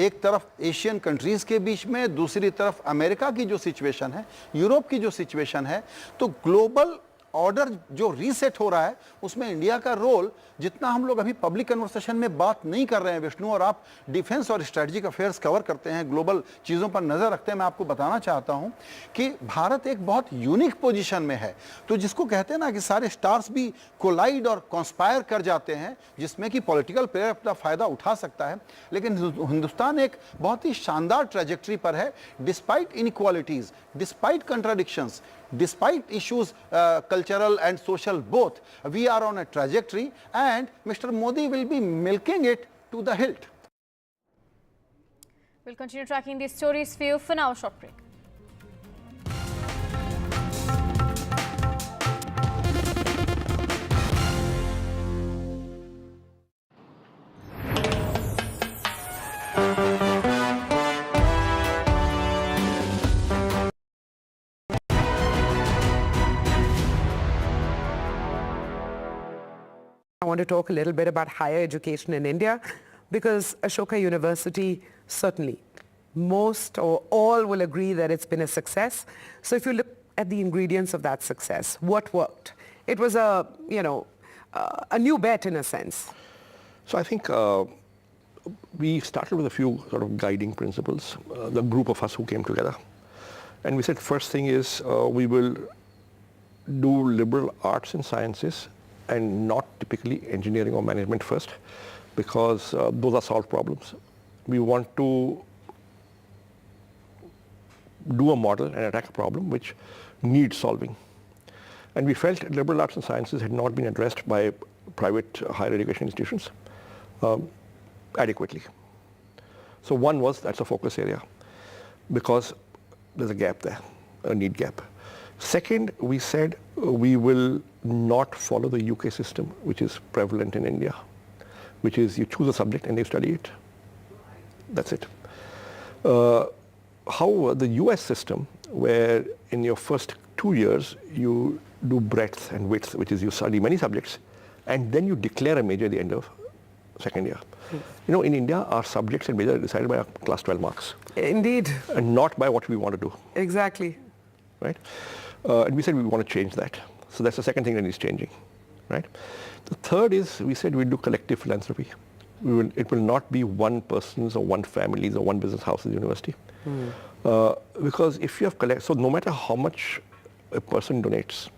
एक तरफ एशियन कंट्रीज़ के बीच में, दूसरी तरफ अमेरिका की जो सिचुएशन है, यूरोप की जो सिचुएशन है, तो ग्लोबल ऑर्डर जो रीसेट हो रहा है उसमें इंडिया का रोल, जितना हम लोग अभी पब्लिक कन्वर्सेशन में बात नहीं कर रहे हैं विष्णु, और आप डिफेंस और स्ट्रेटजिक अफेयर्स कवर करते हैं, ग्लोबल चीज़ों पर नज़र रखते हैं, मैं आपको बताना चाहता हूं कि भारत एक बहुत यूनिक पोजीशन में है। तो जिसको कहते हैं ना कि सारे स्टार्स भी कोलाइड और कॉन्स्पायर कर जाते हैं, जिसमें कि पॉलिटिकल प्लेयर अपना फ़ायदा उठा सकता है, लेकिन हिंदुस्तान एक बहुत ही शानदार ट्रेजेक्ट्री पर है, despite inequalities, despite contradictions, despite issues cultural and social both, we are on a trajectory and Mr. Modi will be milking it to the hilt. We'll continue tracking these stories for you. For now, a short break. I want to talk a little bit about higher education in India, because Ashoka University, certainly, most or all will agree that it's been a success. So if you look at the ingredients of that success, what worked? It was a new bet in a sense. So I think we started with a few sort of guiding principles, the group of us who came together. And we said first thing is we will do liberal arts and sciences and not typically engineering or management first, because those are solved problems. We want to do a model and attack a problem which needs solving. And we felt liberal arts and sciences had not been addressed by private higher education institutions adequately. So one was, that's a focus area, because there's a gap there, a need gap. Second, we said we will not follow the UK system, which is prevalent in India, which is you choose a subject and you study it. That's it. However, the US system, where in your first 2 years you do breadth and width, which is you study many subjects, and then you declare a major at the end of second year. You know, in India, our subjects and major are decided by our class 12 marks. Indeed. And not by what we want to do. Exactly. Right? And we said we want to change that. So that's the second thing that is changing. Right? The third is we said we'll do collective philanthropy. It will not be one person's or one family's or one business house's university. Because if you have so no matter how much a person donates,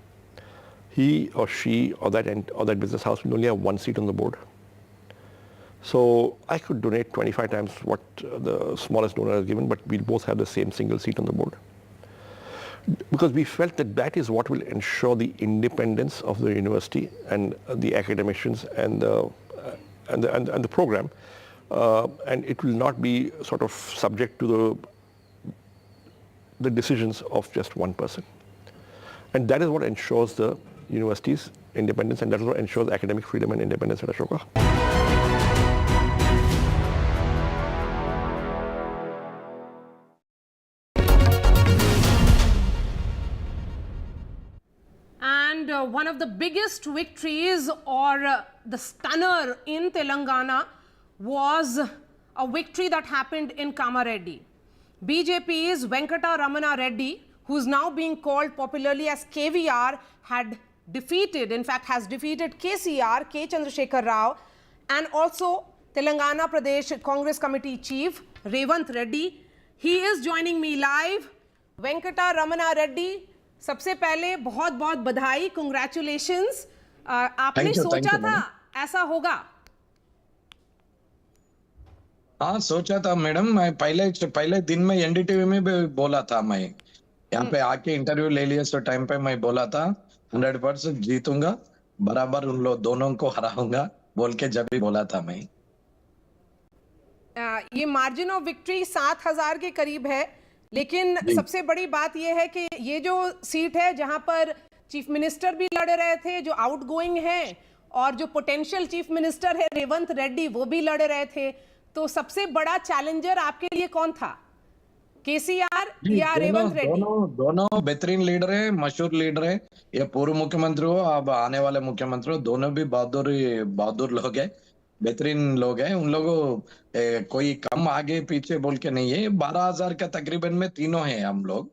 he or she or that business house will only have one seat on the board. So I could donate 25 times what the smallest donor has given, but we'll both have the same single seat on the board. Because we felt that that is what will ensure the independence of the university and the academicians and the program, and it will not be sort of subject to the decisions of just one person. And that is what ensures the university's independence, and that is what ensures academic freedom and independence at Ashoka. one of the biggest victories or the stunner in Telangana was a victory that happened in Kamareddy. BJP's Venkata Ramana Reddy, who's now being called popularly as KVR, had defeated, in fact has defeated KCR, K. Chandrasekhar Rao, and also Telangana Pradesh Congress Committee Chief Revanth Reddy. He is joining me live. Venkata Ramana Reddy, सबसे पहले बहुत बहुत बधाई, congratulations. आपने सोचा था ऐसा होगा? हाँ सोचा था मैडम, मैं पहले दिन में एनडीटीवी में भी बोला था, मैं यहाँ पे आके इंटरव्यू ले लिया तो टाइम पे मैं बोला था 100% जीतूंगा, बराबर उन लोग दोनों को हराऊंगा बोल के जब भी बोला था मैं। ये मार्जिन ऑफ विक्ट्री 7000 के करीब है, लेकिन सबसे बड़ी बात यह है कि ये जो सीट है जहां पर चीफ मिनिस्टर भी लड़ रहे थे जो आउटगोइंग हैं, और जो पोटेंशियल चीफ मिनिस्टर है रेवंत रेड्डी वो भी लड़ रहे थे, तो सबसे बड़ा चैलेंजर आपके लिए कौन था, केसीआर या रेवंत रेड्डी? दोनों बेहतरीन लीडर है, मशहूर लीडर है। ये पूर्व मुख्यमंत्री हो, अब आने वाले मुख्यमंत्री हो, दोनों भी बहादुर लोग है, बेहतरीन लोग हैं। उन लोगों कोई कम आगे पीछे बोल के नहीं है। 12,000 का तकरीबन में तीनों हैं हम लोग,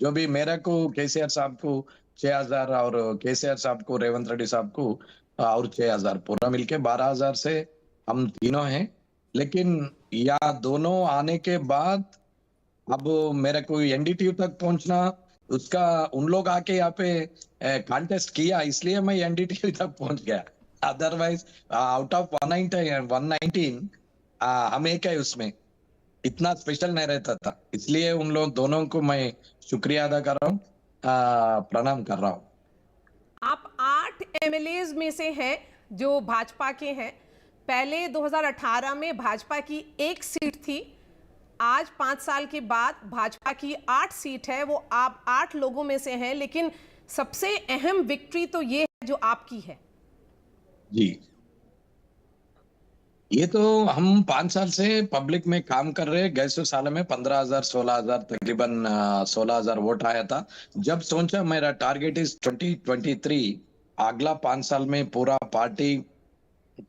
जो भी मेरा को केसीआर साहब को 6,000 और केसीआर साहब को रेवंत रेड्डी साहब को और 6,000, पूरा मिलके 12,000 से हम तीनों हैं। लेकिन या दोनों आने के बाद अब मेरा को एनडीटीवी तक पहुंचना, उसका उन लोग आके यहाँ पे कॉन्टेस्ट किया, इसलिए मैं एनडीटीवी तक पहुंच गया। अदरवाइज आउट ऑफ 119 हम एक है, उसमें इतना स्पेशल नहीं रहता था। इसलिए उन लोग दोनों को मैं शुक्रिया अदा कर रहा हूँ, प्रणाम कर रहा हूँ। आप 8 एमएलएज में से हैं जो भाजपा के हैं। पहले 2018 में भाजपा की 1 सीट थी, आज 5 साल के बाद भाजपा की 8 सीट है, वो आप 8 लोगों में से हैं। लेकिन सबसे अहम विक्ट्री तो ये है जो आपकी है। जी, ये तो हम 5 साल से पब्लिक में काम कर रहे हैं। गए साल में 15,000 16,000 तकरीबन 16,000 वोट आया था। जब सोचा मेरा टारगेट इज 2023, अगला 5 साल में पूरा पार्टी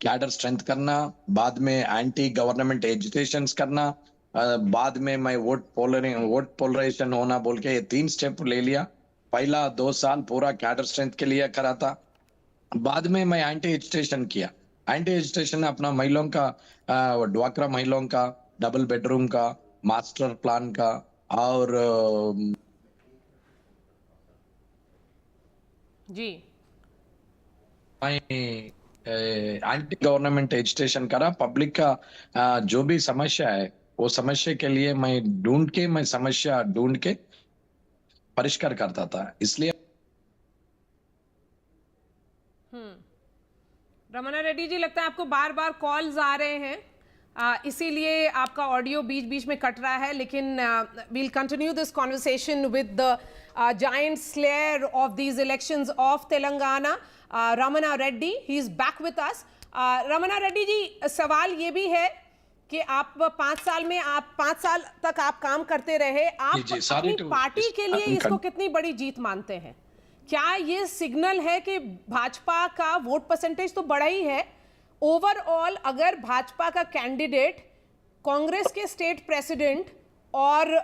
कैडर स्ट्रेंथ करना, बाद में एंटी गवर्नमेंट एजुटेशन करना, बाद में मैं वोट पोलराइजेशन होना बोल के ये 3 स्टेप ले लिया। पहला 2 साल पूरा कैडर स्ट्रेंथ के लिए करा था, बाद में मैं एंटी एजुटेशन किया। एंटी एजुटेशन अपना महिलाओं का, ड्वाक्रा महिलाओं का, डबल बेडरूम का, मास्टर प्लान का, और जी मैं एंटी गवर्नमेंट एजुटेशन करा। पब्लिक का जो भी समस्या है वो समस्या के लिए मैं समस्या ढूंढ के परिष्कार करता था। इसलिए रमना रेड्डी जी, लगता है आपको बार बार कॉल्स आ रहे हैं, इसीलिए आपका ऑडियो बीच बीच में कट रहा है। लेकिन we'll continue this conversation with the giant slayer of these elections of Telangana, Ramana Reddy. He is back with us. Ramana Reddy जी, सवाल ये भी है कि आप 5 साल में, आप 5 साल तक आप काम करते रहे, आप अपनी पार्टी के लिए इसको कितनी बड़ी जीत मानते हैं? क्या ये सिग्नल है कि भाजपा का वोट परसेंटेज तो बढ़ा ही है, ओवरऑल अगर भाजपा का कैंडिडेट कांग्रेस के स्टेट प्रेसिडेंट और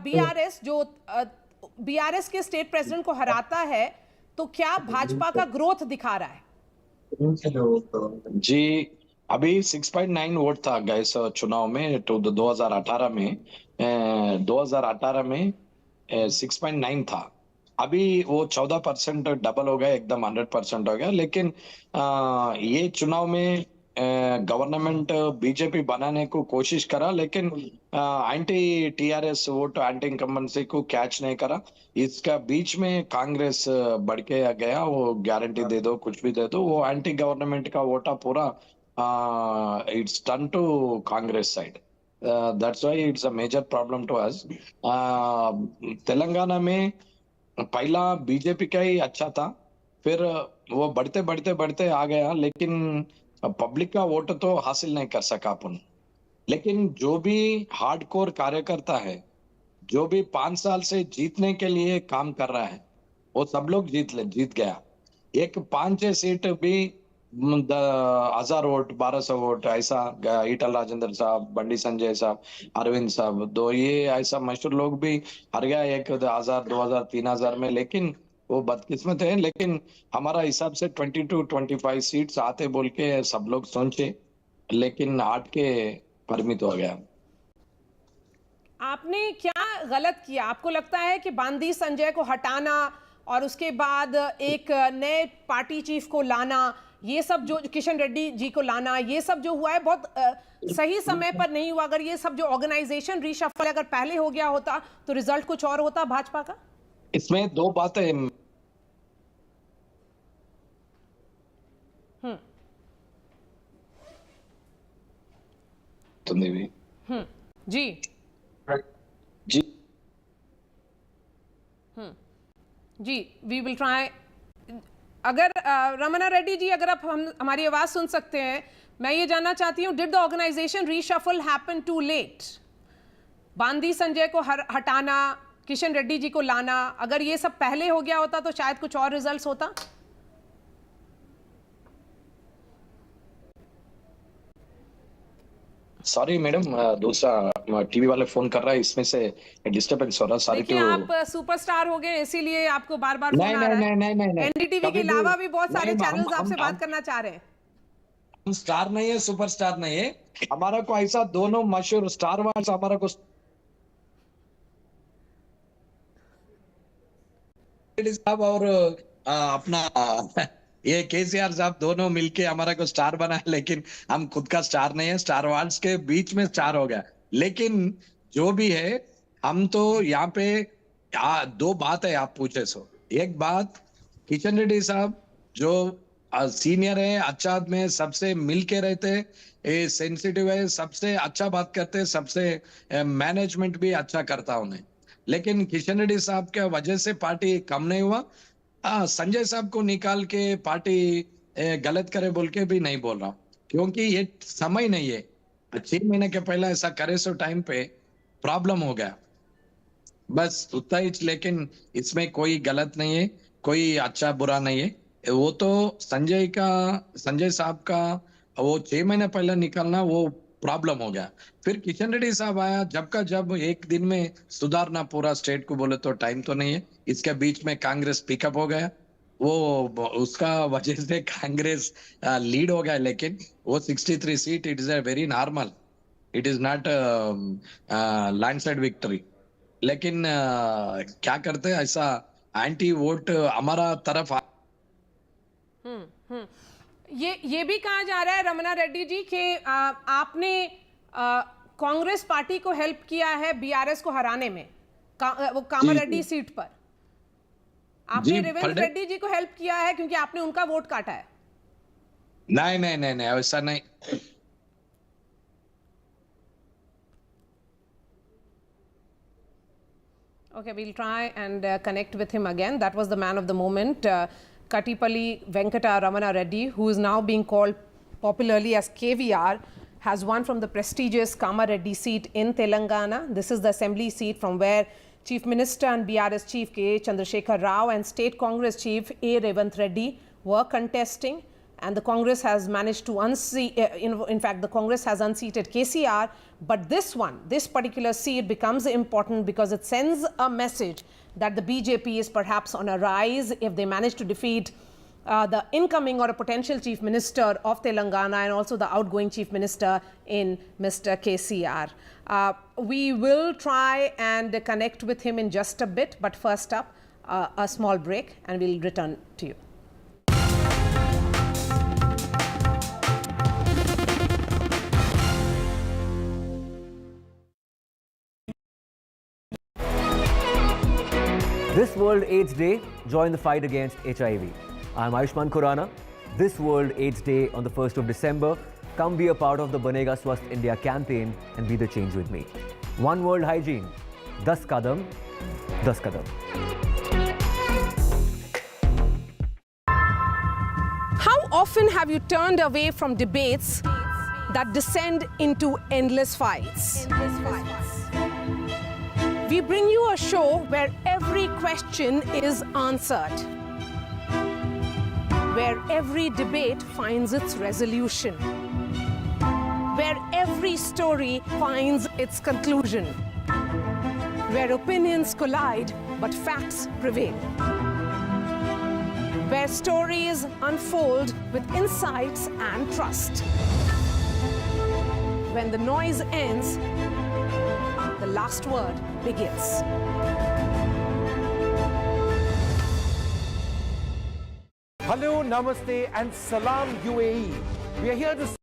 बीआरएस जो बीआरएस के स्टेट प्रेसिडेंट को हराता है, तो क्या भाजपा का ग्रोथ दिखा रहा है? जी, अभी 6.9 वोट था गैस चुनाव में, तो 2018 में 6.9 था। अभी वो 14% डबल हो गया, एकदम 100% हो गया। लेकिन ये चुनाव में गवर्नमेंट बीजेपी बनाने को कोशिश करा, लेकिन anti TRS vote, anti incumbency को कैच नहीं करा। इसका बीच में कांग्रेस बढ़ के गया, वो गारंटी दे दो, कुछ भी दे दो, वो एंटी गवर्नमेंट का वोटा पूरा it's turn to Congress side. That's why it's a major problem to us. Telangana में पहला बीजेपी का ही अच्छा था, फिर वो बढ़ते आ गया, लेकिन पब्लिक का वोट तो हासिल नहीं कर सका अपन। लेकिन जो भी हार्डकोर कार्यकर्ता है, जो भी 5 साल से जीतने के लिए काम कर रहा है, वो सब लोग जीत गया। एक 5-6 सीट भी 1000 वोट 1200 वोट ऐसा ईटल राजेंद्र साहब, बंडी संजय साहब, अरविंद साहब, दो ये ऐसा मशहूर लोग भी हार गया 1000 2000 3000 में, लेकिन वो बदकिस्मत है। लेकिन हमारा हिसाब से 22-25 सीट्स आते बोल के सब लोग सोचे, लेकिन 8 के परिमित हो गया। आपने क्या गलत किया? आपको लगता है कि बांदी संजय को हटाना और उसके बाद एक नए पार्टी चीफ को लाना, ये सब जो किशन रेड्डी जी को लाना, ये सब जो हुआ है बहुत सही समय पर नहीं हुआ? अगर ये सब जो ऑर्गेनाइजेशन रीशफल अगर पहले हो गया होता तो रिजल्ट कुछ और होता भाजपा का? इसमें दो बातें तुमने भी जी जी जी वी विल ट्राई। अगर रमना रेड्डी जी, अगर आप हमारी आवाज सुन सकते हैं, मैं ये जानना चाहती हूँ, did the organisation reshuffle happen too late? Bandi Sanjay को हटाना, किशन रेड्डी जी को लाना, अगर ये सब पहले हो गया होता तो शायद कुछ और रिजल्ट्स होता। सॉरी मैडम, दूसरा टीवी वाले फोन कर रहा है, इसमें से डिस्टर्बेंस हो रहा है। Sorry to. आप सुपरस्टार हो गए इसीलिए आपको बार बार फोन आ रहा है। नहीं। एनडीटीवी के अलावा भी बहुत सारे चैनल्स आपसे बात करना चाह रहे हैं। हम स्टार नहीं है, सुपरस्टार नहीं है, हमारा को ऐसा दोनों मशहूर स्टार वार्स हमारा को साहब और अपना ये केसीआर साहब दोनों मिलके हमारा को स्टार बना, लेकिन हम खुद का स्टार नहीं है। स्टार वार्स के बीच में स्टार हो गया। लेकिन जो भी है, हम तो यहाँ पे दो बात है आप पूछे सो। एक बात, किशन रेड्डी साहब जो सीनियर है, अच्छा आदमी है, सबसे मिल के रहते, सेंसिटिव है, सबसे अच्छा बात करते, सबसे मैनेजमेंट भी अच्छा करता उन्हें। लेकिन किशन रेड्डी साहब के वजह से पार्टी कम नहीं हुआ। संजय साहब को निकाल के पार्टी गलत करे बोल के भी नहीं बोल रहा, क्योंकि ये समय नहीं है। 6 महीने के पहले ऐसा करे सो टाइम पे प्रॉब्लम हो गया, बस उतना ही। लेकिन इसमें कोई गलत नहीं है, कोई अच्छा बुरा नहीं है। वो तो संजय साहब का वो 6 महीने पहले निकलना वो प्रॉब्लम हो गया। फिर किशन रेड्डी साहब आया, जब एक दिन में सुधारना पूरा स्टेट को बोले तो टाइम तो नहीं है। इसके बीच में कांग्रेस पिकअप हो गया, वो उसका वजह से कांग्रेस लीड हो गया। लेकिन वो 63 seat, it is a very normal, it is not landslide victory. लेकिन क्या करते हैं, ऐसा एंटी वोट हमारा तरफ ये भी कहा जा रहा है रमना रेड्डी जी कि आपने कांग्रेस पार्टी को हेल्प किया है बीआरएस को हराने में, वो कामा रेड्डी सीट पर आपने रेवंत रेड्डी जी को हेल्प किया है क्योंकि आपने उनका वोट काटा है। नहीं ऐसा नहीं। Okay, we'll try and connect with him again. That was the man of the moment, Kattipalli Venkata Ramana Reddy, who is now being called popularly as KVR, has won from the prestigious Kama Reddy seat in Telangana. This is the assembly seat from where Chief Minister and BRS Chief K. Chandrasekhar Rao and State Congress Chief A. Revanth Reddy were contesting, and the Congress has managed to unseat, in fact, the Congress has unseated KCR, but this particular seat becomes important because it sends a message that the BJP is perhaps on a rise if they manage to defeat the incoming or a potential Chief Minister of Telangana and also the outgoing Chief Minister in Mr. KCR. We will try and connect with him in just a bit, but first up, a small break and we'll return to you. This World AIDS Day, join the fight against HIV. I'm Ayushman Khurrana. This World AIDS Day on the 1st of December, come be a part of the Banega Swasth India campaign and be the change with me. One World Hygiene, 10 Kadam, 10 Kadam. How often have you turned away from debates that descend into endless fights? We bring you a show where every question is answered, where every debate finds its resolution, where every story finds its conclusion, where opinions collide but facts prevail, where stories unfold with insights and trust. When the noise ends, the last word begins. Hello, Namaste and Salam UAE. We are here to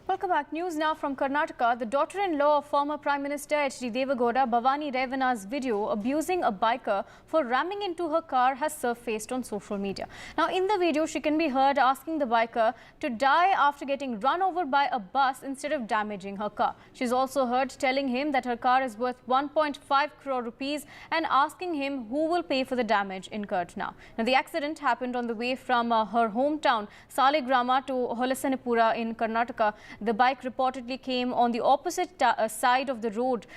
Welcome back. News now from Karnataka. The daughter-in-law of former Prime Minister H.D. Devegowda, Bhavani Revana's video abusing a biker for ramming into her car has surfaced on social media. Now, in the video, she can be heard asking the biker to die after getting run over by a bus instead of damaging her car. She's also heard telling him that her car is worth 1.5 crore rupees and asking him who will pay for the damage incurred now. Now, the accident happened on the way from her hometown, Saligrama, to Holasanipura in Karnataka. The bike reportedly came on the opposite side of the road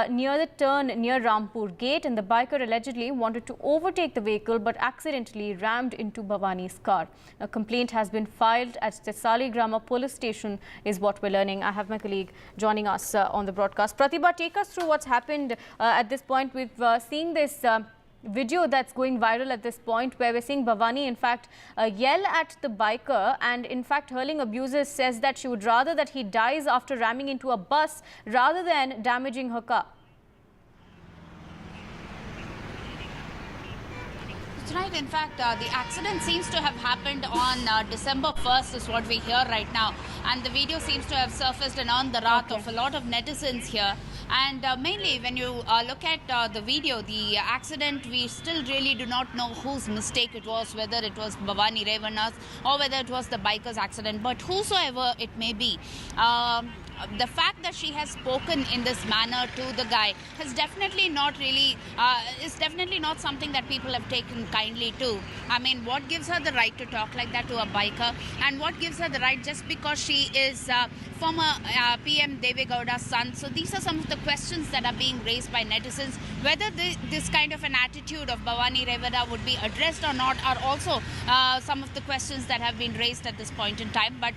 near the turn near Rampur Gate, and the biker allegedly wanted to overtake the vehicle but accidentally rammed into Bhavani's car. A complaint has been filed at the Saligrama police station is what we're learning. I have my colleague joining us on the broadcast. Pratibha, take us through what's happened at this point. We've seen this video that's going viral at this point, where we're seeing Bhavani in fact yell at the biker and in fact hurling abuses, says that she would rather that he dies after ramming into a bus rather than damaging her car. Right. In fact, the accident seems to have happened on December 1st is what we hear right now. And the video seems to have surfaced and earned the wrath of a lot of netizens here. And mainly when you look at the video, the accident, we still really do not know whose mistake it was, whether it was Bhavani Revana's or whether it was the biker's accident. But whosoever it may be, the fact that she has spoken in this manner to the guy has definitely not really, is definitely not something that people have taken kindly to. I mean, what gives her the right to talk like that to a biker? And what gives her the right just because she is former PM Devegowda's son? So these are some of the questions that are being raised by netizens. Whether this kind of an attitude of Bhavani Revana would be addressed or not are also some of the questions that have been raised at this point in time. But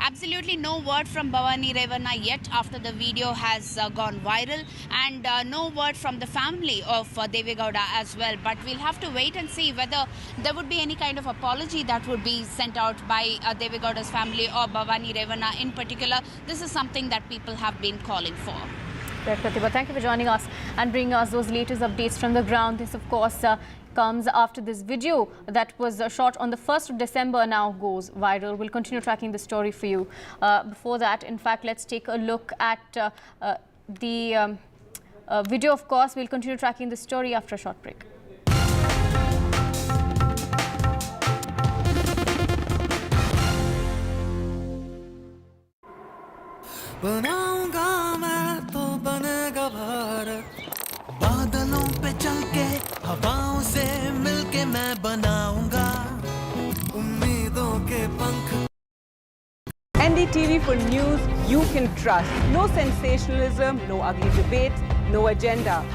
absolutely no word from Bhavani Revana yet after the video has gone viral, and no word from the family of Devegowda as well. But we'll have to wait and see whether there would be any kind of apology that would be sent out by Devegowda's family or Bhavani Revana in particular. This is something that people have been calling for. Right, Pratibha, thank you for joining us and bringing us those latest updates from the ground. This, of course, comes after this video that was shot on the 1st of December now goes viral. We'll continue tracking the story for you. Before that, in fact, let's take a look at the video, of course. We'll continue tracking the story after a short break. बनाऊंगा मैं तो बनेगा भारत बादलों पे चल के हवाओं से मिलके मैं बनाऊंगा उम्मीदों के पंख NDTV for news you can trust. No sensationalism, no ugly debates, no agenda.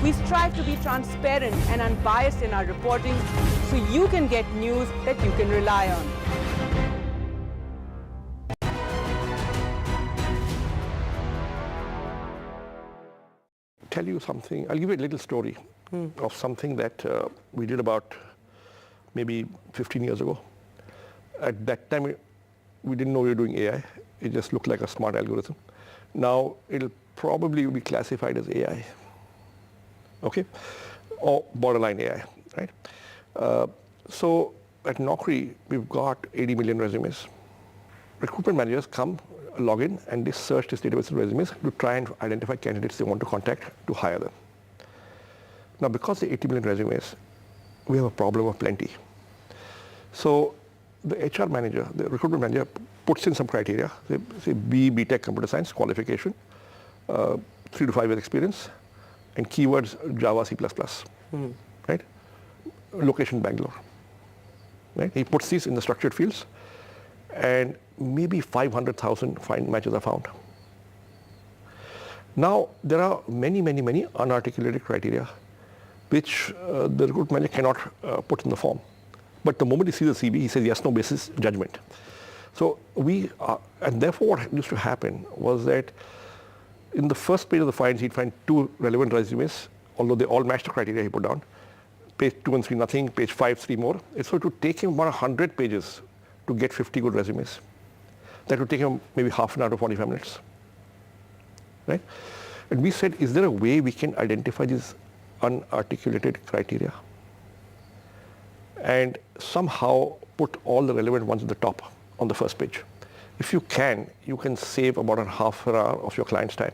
We strive to be transparent and unbiased in our reporting so you can get news that you can rely on. Tell you something. I'll give you a little story of something that we did about maybe 15 years ago. At that time, we didn't know we were doing AI. It just looked like a smart algorithm. Now, it'll probably be classified as AI, okay? Or borderline AI, right? So at Naukri, we've got 80 million resumes. Recruitment managers come, log in, and they search this database of resumes to try and identify candidates they want to contact to hire them. Now, because the 80 million resumes, we have a problem of plenty. So the HR manager, the recruitment manager, puts in some criteria, say B.Tech computer science qualification, 3 to 5 years experience, and keywords Java, C++, right? Location Bangalore, right? He puts these in the structured fields, and maybe 500,000 matches are found. Now, there are many unarticulated criteria which the recruitment manager cannot put in the form. But the moment he sees the CV, he says yes, no basis, judgment. So and therefore what used to happen was that in the first page of the finds, he'd find 2 relevant resumes, although they all matched the criteria he put down. Page 2 and 3, nothing. Page 5, 3 more. So it would take him about 100 pages to get 50 good resumes. That would take him maybe half an hour to 45 minutes. Right? And we said, is there a way we can identify these unarticulated criteria and somehow put all the relevant ones at the top on the first page? If you can save about a half an hour of your client's time.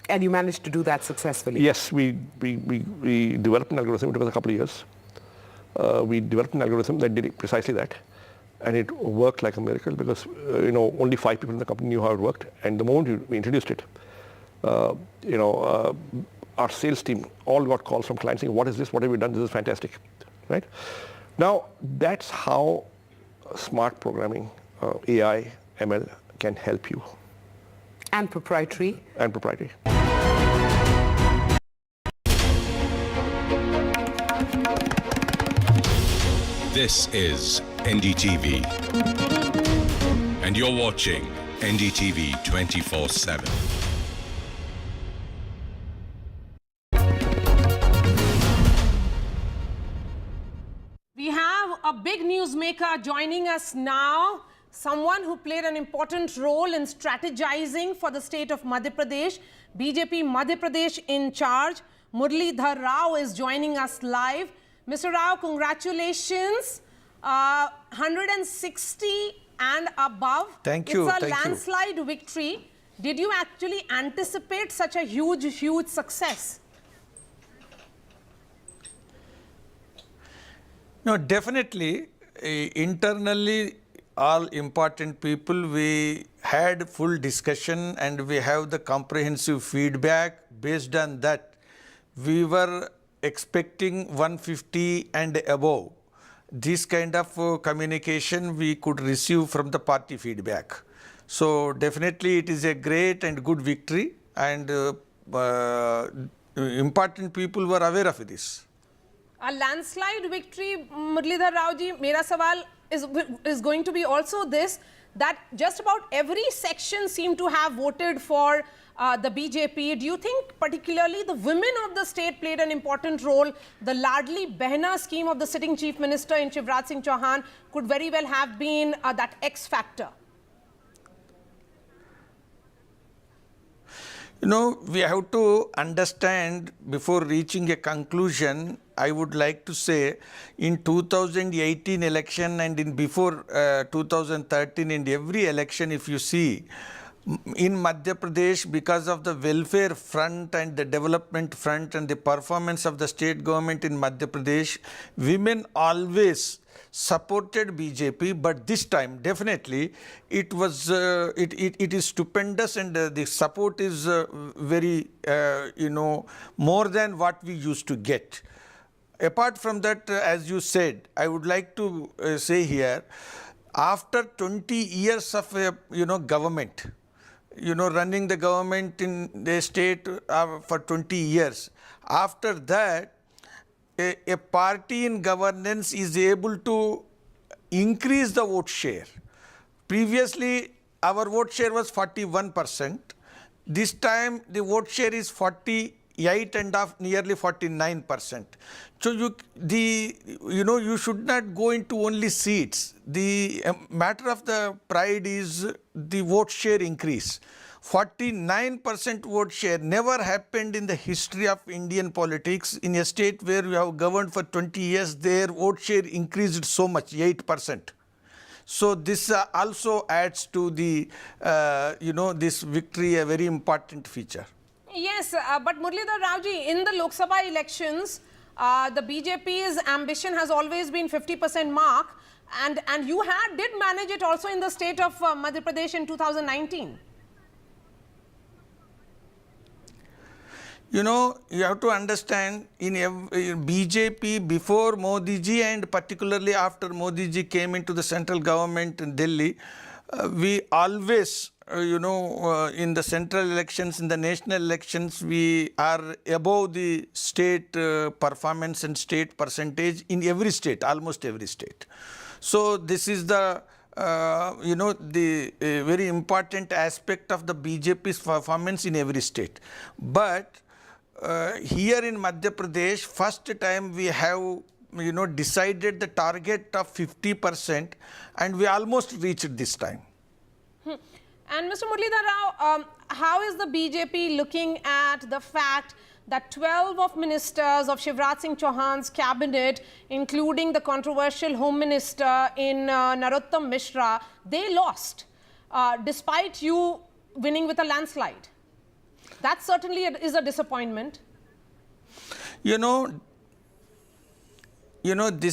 And you managed to do that successfully? Yes, we developed an algorithm. It took us a couple of years. We developed an algorithm that did precisely that. And it worked like a miracle because only 5 people in the company knew how it worked. And the moment we introduced it, our sales team all got calls from clients saying, what is this? What have you done? This is fantastic. Right? Now, that's how smart programming, AI, ML can help you. And proprietary. And proprietary. This is NDTV, and you're watching NDTV 24/7. We have a big newsmaker joining us now, someone who played an important role in strategizing for the state of Madhya Pradesh, BJP Madhya Pradesh in charge. Muralidhar Rao is joining us live. Mr. Rao, congratulations. 160 and above. Thank you. It's a landslide victory. Did you actually anticipate such a huge success? No, definitely. Internally, all important people, we had full discussion and we have the comprehensive feedback. Based on that, we were expecting 150 and above. This kind of communication we could receive from the party feedback. So definitely it is a great and good victory, and important people were aware of this. A landslide victory, Muralidhar Rao ji, mera sawal is going to be also this, that just about every section seemed to have voted for the BJP. Do you think particularly the women of the state played an important role? The Ladli Behna scheme of the sitting Chief Minister in Shivraj Singh Chauhan could very well have been that X factor. We have to understand before reaching a conclusion. I would like to say in 2018 election and in before 2013, in every election, if you see, in Madhya Pradesh, because of the welfare front and the development front and the performance of the state government in Madhya Pradesh, women always supported BJP, but this time definitely it was it is stupendous, and the support is very more than what we used to get. Apart from that, as you said, I would like to say here, after 20 years of government, running the government in the state for 20 years, after that, a party in governance is able to increase the vote share. Previously, our vote share was 41%. This time, the vote share is 48 and nearly 49%. So you should not go into only seats. The matter of the pride is the vote share increase. 49% vote share never happened in the history of Indian politics. In a state where we have governed for 20 years, their vote share increased so much, 8%. So this also adds to the, this victory, a very important feature. Yes, but Muralidhar Rao ji, in the Lok Sabha elections, the BJP's ambition has always been 50% mark, and you did manage it also in the state of Madhya Pradesh in 2019. You know, you have to understand in BJP before Modi ji and particularly after Modi ji came into the central government in Delhi, we always, in the central elections, in the national elections, we are above the state performance and state percentage in every state, almost every state. So this is the the very important aspect of the BJP's performance in every state. But here in Madhya Pradesh, first time we have decided the target of 50% and we almost reached this time. And Mr. Muralidhar Rao, how is the BJP looking at the fact that 12 of ministers of Shivraj Singh Chauhan's cabinet, including the controversial Home Minister in Narottam Mishra, they lost despite you winning with a landslide? That certainly is a disappointment. This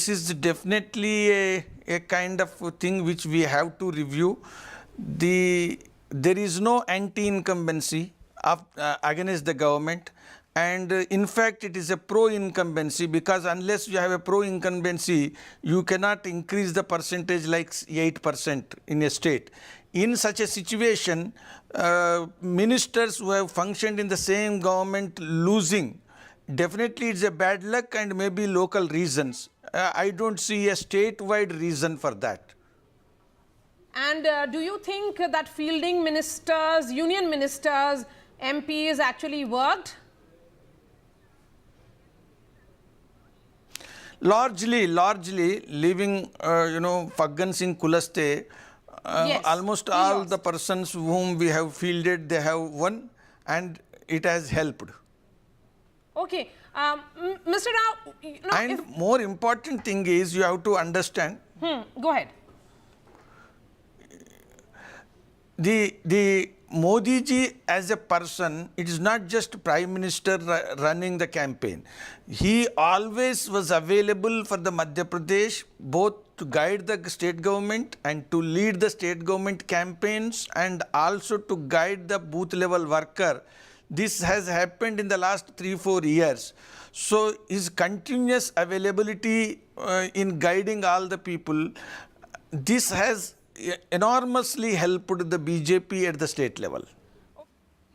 is definitely a kind of thing which we have to review. There is no anti-incumbency against the government, and in fact it is a pro-incumbency, because unless you have a pro-incumbency, you cannot increase the percentage like 8% in a state. In such a situation, ministers who have functioned in the same government losing, definitely it's a bad luck and maybe local reasons. I don't see a statewide reason for that. And do you think that fielding ministers, union ministers, MPs actually worked? Largely leaving, Faggan Singh Kulaste, Yes, almost all the persons whom we have fielded, they have won, and it has helped. Okay, Mr. Rao, and more important thing is you have to understand. Go ahead. The Modi ji as a person, it is not just Prime Minister running the campaign. He always was available for the Madhya Pradesh, both to guide the state government and to lead the state government campaigns, and also to guide the booth level worker. This has happened in the last 3-4 years. So his continuous availability in guiding all the people, this has enormously helped the BJP at the state level.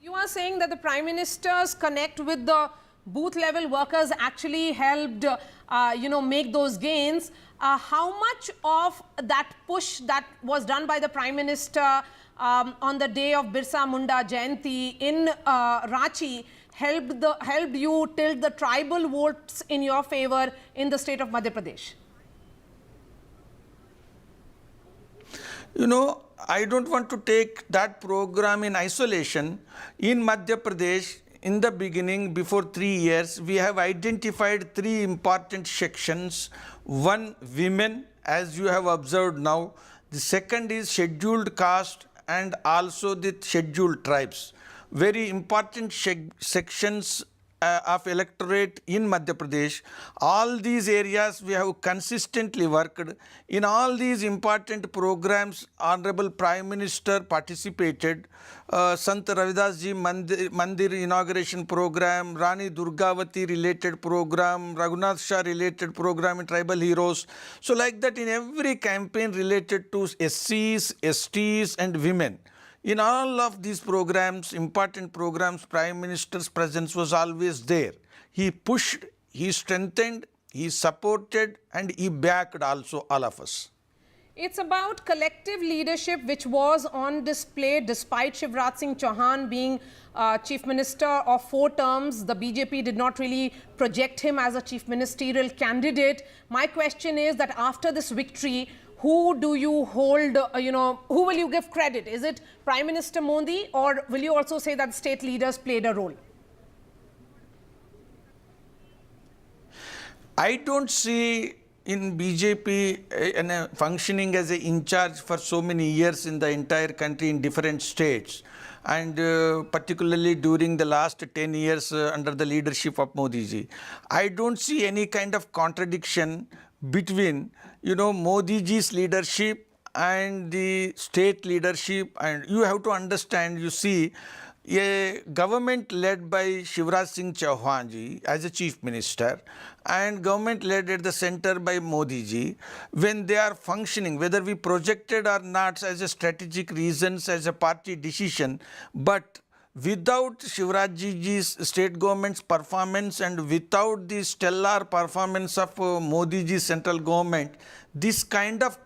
You are saying that the Prime Minister's connect with the booth level workers actually helped, make those gains. How much of that push that was done by the Prime Minister on the day of Birsa Munda Jayanti in Ranchi helped you tilt the tribal votes in your favor in the state of Madhya Pradesh? I don't want to take that program in isolation. In Madhya Pradesh, in the beginning, before 3 years, we have identified 3 important sections. One, women, as you have observed now. The second is scheduled caste and also the scheduled tribes. Very important sections of electorate in Madhya Pradesh. All these areas we have consistently worked. In all these important programs, Honorable Prime Minister participated. Sant Ravidas Ji Mandir inauguration program, Rani Durgavati related program, Raghunath Shah related program in tribal heroes. So like that, in every campaign related to SCs, STs and women, in all of these programs, important programs, Prime Minister's presence was always there. He pushed, he strengthened, he supported, and he backed also all of us. It's about collective leadership which was on display despite Shivraj Singh Chauhan being Chief Minister of 4 terms. The BJP did not really project him as a chief ministerial candidate. My question is that after this victory, who do you hold, who will you give credit? Is it Prime Minister Modi, or will you also say that state leaders played a role? I don't see in BJP functioning as an in charge for so many years in the entire country in different states, and particularly during the last 10 years under the leadership of Modi ji. I don't see any kind of contradiction between Modi ji's leadership and the state leadership. And you have to understand, you see, a government led by Shivraj Singh Chauhan ji as a chief minister and government led at the center by Modi ji, when they are functioning, whether we projected or not as a strategic reasons, as a party decision, but without Shivraj ji's state government's performance and without the stellar performance of Modi ji's central government, this kind of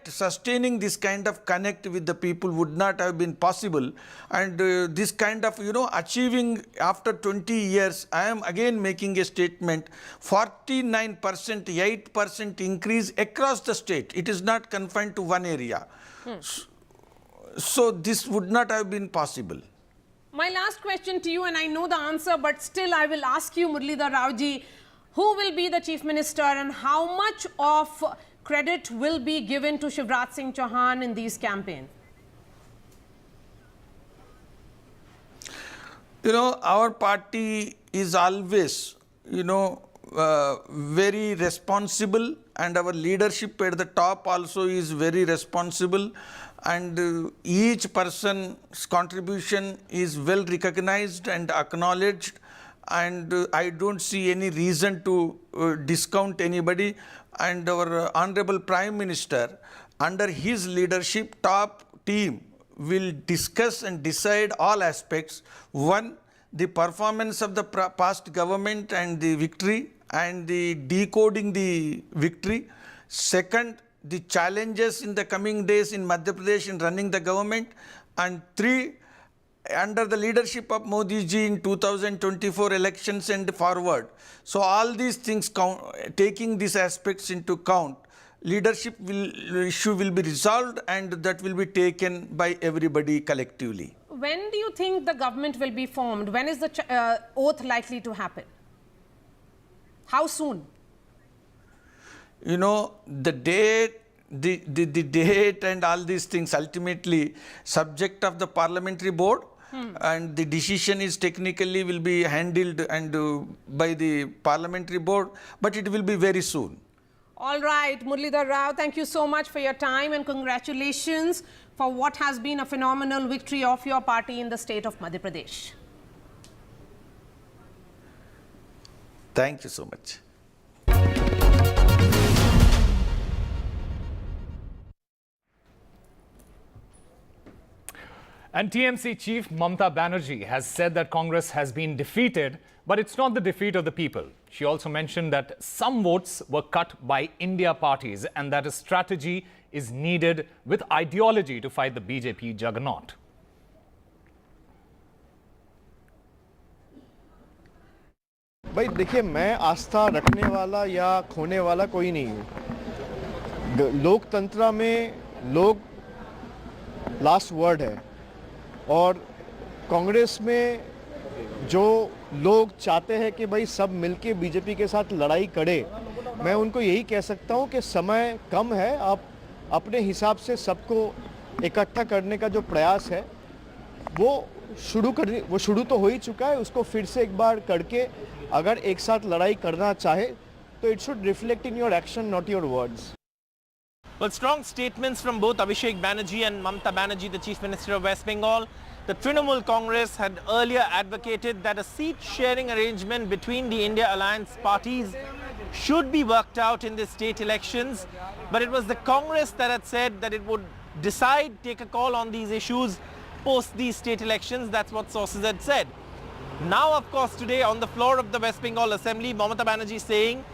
sustaining this kind of connect with the people would not have been possible. And this kind of, achieving after 20 years, I am again making a statement, 49%, 8% increase across the state. It is not confined to one area. So this would not have been possible. My last question to you, and I know the answer, but still I will ask you, Muralidhar Rao ji, who will be the Chief Minister and how much of credit will be given to Shivraj Singh Chauhan in these campaigns? Our party is always, very responsible, and our leadership at the top also is very responsible, and each person's contribution is well recognized and acknowledged, and I don't see any reason to discount anybody. And our Honorable Prime Minister, under his leadership, top team will discuss and decide all aspects. One, the performance of the past government and the victory and the decoding the victory. Second, the challenges in the coming days in Madhya Pradesh in running the government. And three, under the leadership of Modi ji in 2024 elections and forward. So all these things, taking these aspects into account, leadership issue will be resolved, and that will be taken by everybody collectively. When do you think the government will be formed? When is the oath likely to happen? How soon? The date, the date and all these things ultimately subject of the Parliamentary Board. And the decision is technically will be handled and by the Parliamentary Board, but it will be very soon. All right, Muralidhar Rao, thank you so much for your time and congratulations for what has been a phenomenal victory of your party in the state of Madhya Pradesh. Thank you so much. And TMC chief Mamta Banerjee has said that Congress has been defeated, but it's not the defeat of the people. She also mentioned that some votes were cut by India parties and that a strategy is needed with ideology to fight the BJP juggernaut. भाई देखिए, मैं आस्था रखने वाला या खोने वाला कोई नहीं हूँ। लोकतंत्र में लोग लास्ट वर्ड है, और कांग्रेस में जो लोग चाहते हैं कि भाई सब मिलके बीजेपी के साथ लड़ाई करे, मैं उनको यही कह सकता हूं कि समय कम है। आप अपने हिसाब से सबको इकट्ठा करने का जो प्रयास है वो शुरू तो हो ही चुका है। उसको फिर से एक बार करके अगर एक साथ लड़ाई करना चाहे तो it should reflect in your action, not your words. Well, strong statements from both Abhishek Banerjee and Mamta Banerjee, the Chief Minister of West Bengal. The Trinamool Congress had earlier advocated that a seat-sharing arrangement between the India Alliance parties should be worked out in the state elections. But it was the Congress that had said that it would take a call on these issues post these state elections. That's what sources had said. Now, of course, today on the floor of the West Bengal Assembly, Mamta Banerjee saying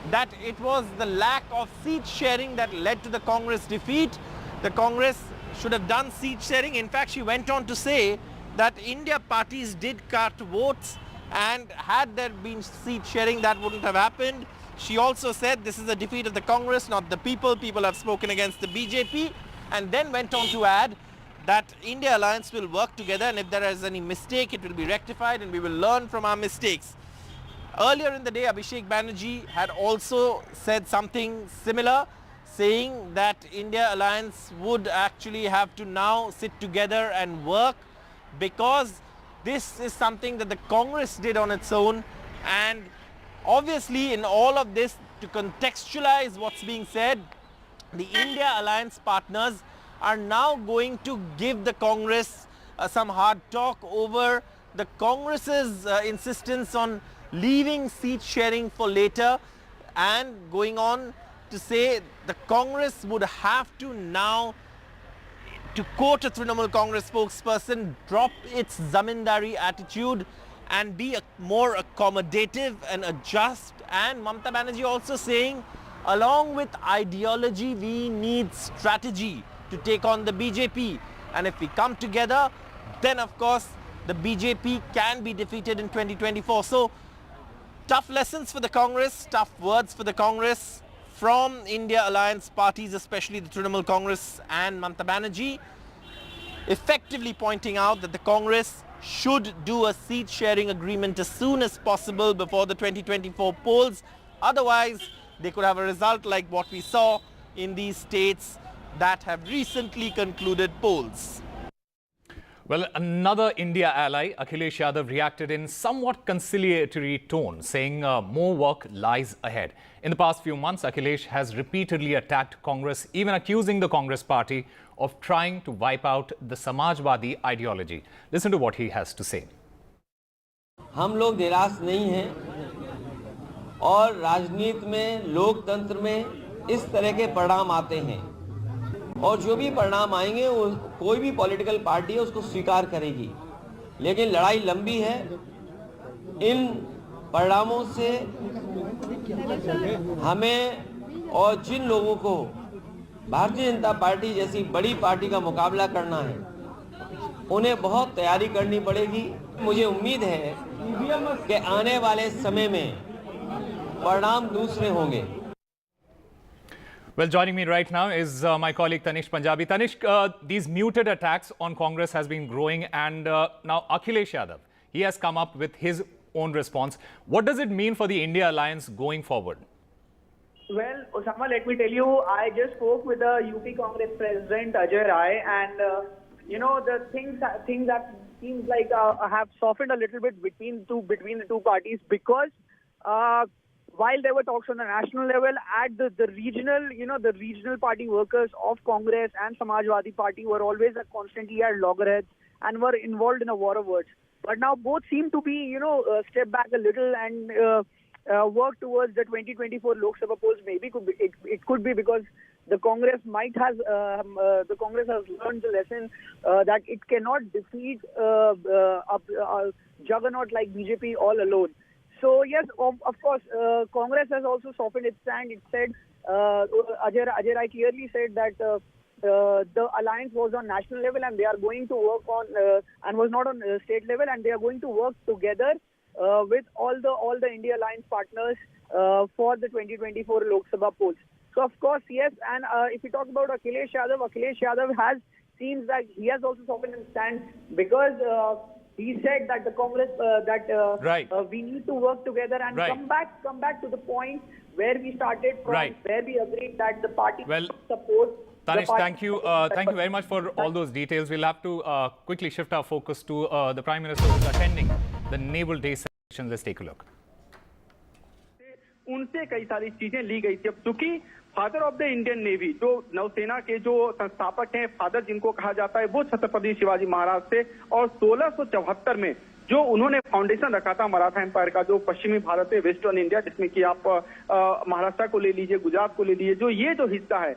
that it was the lack of seat sharing that led to the Congress defeat. The Congress should have done seat sharing. In fact, she went on to say that India parties did cut votes, and had there been seat sharing, that wouldn't have happened. She also said this is a defeat of the Congress, not the people. People have spoken against the BJP, and then went on to add that India Alliance will work together, and if there is any mistake, it will be rectified and we will learn from our mistakes. Earlier in the day, Abhishek Banerjee had also said something similar, saying that India Alliance would actually have to now sit together and work, because this is something that the Congress did on its own. And obviously in all of this, to contextualize what's being said, the India Alliance partners are now going to give the Congress some hard talk over the Congress's insistence on leaving seat sharing for later, and going on to say the Congress would have to now, to quote a Trinamool Congress spokesperson, drop its zamindari attitude and be more accommodative and adjust. And Mamata Banerjee also saying, along with ideology, we need strategy to take on the BJP. And if we come together, then of course the BJP can be defeated in 2024. So tough lessons for the Congress, tough words for the Congress from India Alliance parties, especially the Trinamool Congress and Mamata Banerjee, effectively pointing out that the Congress should do a seat sharing agreement as soon as possible before the 2024 polls. Otherwise, they could have a result like what we saw in these states that have recently concluded polls. Well, another India ally, Akhilesh Yadav, reacted in somewhat conciliatory tone, saying more work lies ahead. In the past few months, Akhilesh has repeatedly attacked Congress, even accusing the Congress party of trying to wipe out the Samajwadi ideology. Listen to what he has to say. हम लोग निराश नहीं हैं और राजनीति में, लोकतंत्र में इस तरह के परिणाम आते हैं और जो भी परिणाम आएंगे वो कोई भी पॉलिटिकल पार्टी है उसको स्वीकार करेगी, लेकिन लड़ाई लंबी है। इन परिणामों से हमें और जिन लोगों को भारतीय जनता पार्टी जैसी बड़ी पार्टी का मुकाबला करना है, उन्हें बहुत तैयारी करनी पड़ेगी। मुझे उम्मीद है कि आने वाले समय में परिणाम दूसरे होंगे। Well, joining me right now is my colleague Tanish Punjabi. Tanish, these muted attacks on Congress has been growing, and now Akhilesh Yadav, he has come up with his own response. What does it mean for the India Alliance going forward? Well, Osama, let me tell you, I just spoke with the UP Congress President Ajay Rai, and the things that seems like have softened a little bit between the two parties, because while there were talks on the national level, at the regional, the regional party workers of Congress and Samajwadi Party were always constantly at loggerheads and were involved in a war of words. But now both seem to be, step back a little and work towards the 2024 Lok Sabha polls. Maybe it could be because the Congress has learned the lesson that it cannot defeat a juggernaut like BJP all alone. So yes, of course, Congress has also softened its stand. It said, Ajay Rai clearly said that the alliance was on national level and they are going to work on, and was not on state level, and they are going to work together with all the India Alliance partners for the 2024 Lok Sabha polls. So of course, yes, and if we talk about Akhilesh Yadav seems that he has also softened his stand, because he said that the Congress we need to work together and come back to the point where we started from, where we agreed that the party support. Tanish, thank you very much for all those details. We'll have to quickly shift our focus to the Prime Minister who is attending the Naval Day celebration. Let's take a look. उनसे कई सारी चीजें ली गई थी। अब चूंकि father of the Indian navy, जो नौसेना के जो संस्थापक हैं, फादर जिनको कहा जाता है, वो छत्रपति शिवाजी महाराज थे, और 1674 में जो उन्होंने फाउंडेशन रखा था मराठा एम्पायर का, जो पश्चिमी भारत है, वेस्टर्न इंडिया, जिसमें कि आप महाराष्ट्र को ले लीजिए, गुजरात को ले लीजिए, जो ये जो हिस्सा है,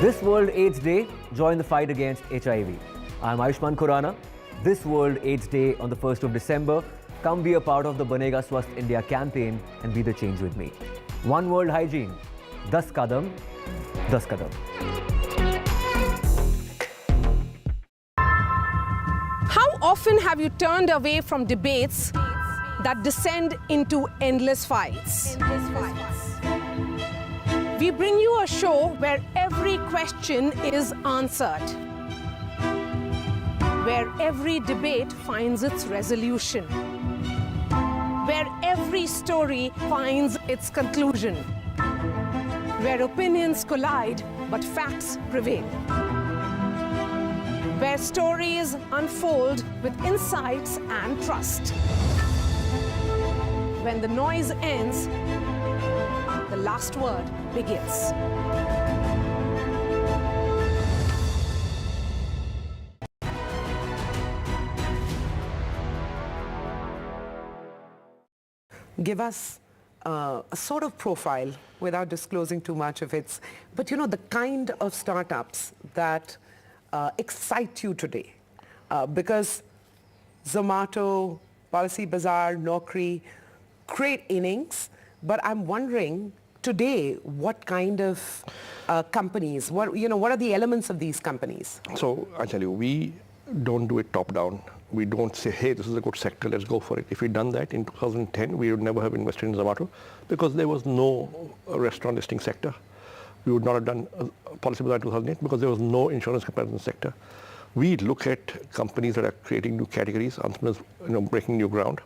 This World AIDS Day, join the fight against HIV. I'm Ayushman Khurrana. This World AIDS Day on the 1st of December, come be a part of the Banega Swasth India campaign and be the change with me. One World Hygiene, 10 Kadam, 10 Kadam. How often have you turned away from debates that descend into endless fights? We bring you a show where every question is answered, where every debate finds its resolution, where every story finds its conclusion, where opinions collide but facts prevail, where stories unfold with insights and trust. When the noise ends, the last word begins. Give us a sort of profile without disclosing too much of it. But you know, the kind of startups that excite you today. Because Zomato, Policy Bazaar, Naukri, great innings. But I'm wondering today, what kind of companies, what are the elements of these companies? So I'll tell you, we don't do it top down. We don't say, hey, this is a good sector, let's go for it. If we'd done that in 2010, we would never have invested in Zomato because there was no restaurant listing sector. We would not have done Policy Bazaar in 2008 because there was no insurance comparison sector. We look at companies that are creating new categories, entrepreneurs breaking new ground,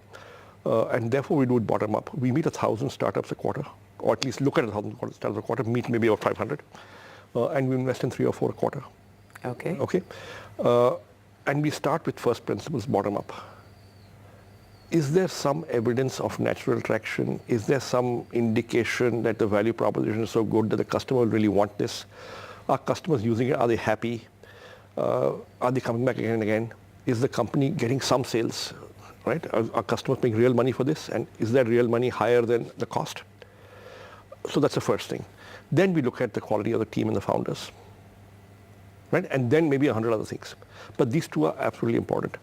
and therefore we do it bottom up. We meet 1,000 startups a quarter, or at least look at 1,000 startups a quarter, meet maybe about 500, and we invest in 3 or 4 a quarter. Okay. Okay. And we start with first principles, bottom up. Is there some evidence of natural traction? Is there some indication that the value proposition is so good that the customer will really want this? Are customers using it? Are they happy? Are they coming back again and again? Is the company getting some sales? Right? Are customers paying real money for this? And is that real money higher than the cost? So that's the first thing. Then we look at the quality of the team and the founders. Right? And then maybe 100 other things. But these two are absolutely important.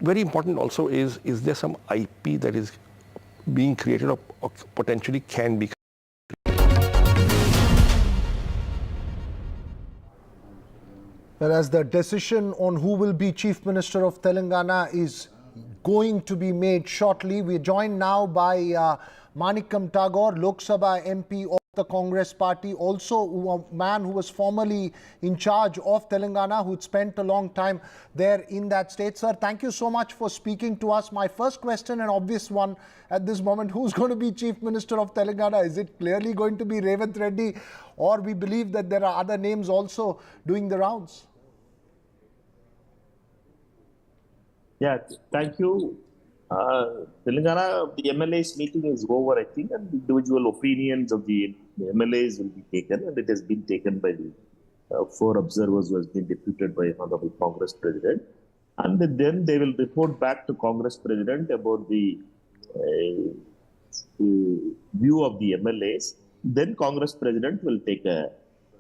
Very important also is there some IP that is being created or potentially can be created? Whereas the decision on who will be Chief Minister of Telangana is going to be made shortly. We're joined now by Manikam Tagore, Lok Sabha MP of the Congress Party, also a man who was formerly in charge of Telangana, who'd spent a long time there in that state. Sir, thank you so much for speaking to us. My first question, an obvious one at this moment, who's going to be Chief Minister of Telangana? Is it clearly going to be Revanth Reddy, or we believe that there are other names also doing the rounds? Yeah, thank you. Telangana, the MLAs meeting is over, I think, and individual opinions of the MLAs will be taken, and it has been taken by the 4 observers who has been deputed by Honorable Congress President. And then they will report back to Congress President about the view of the MLAs. Then Congress President will take a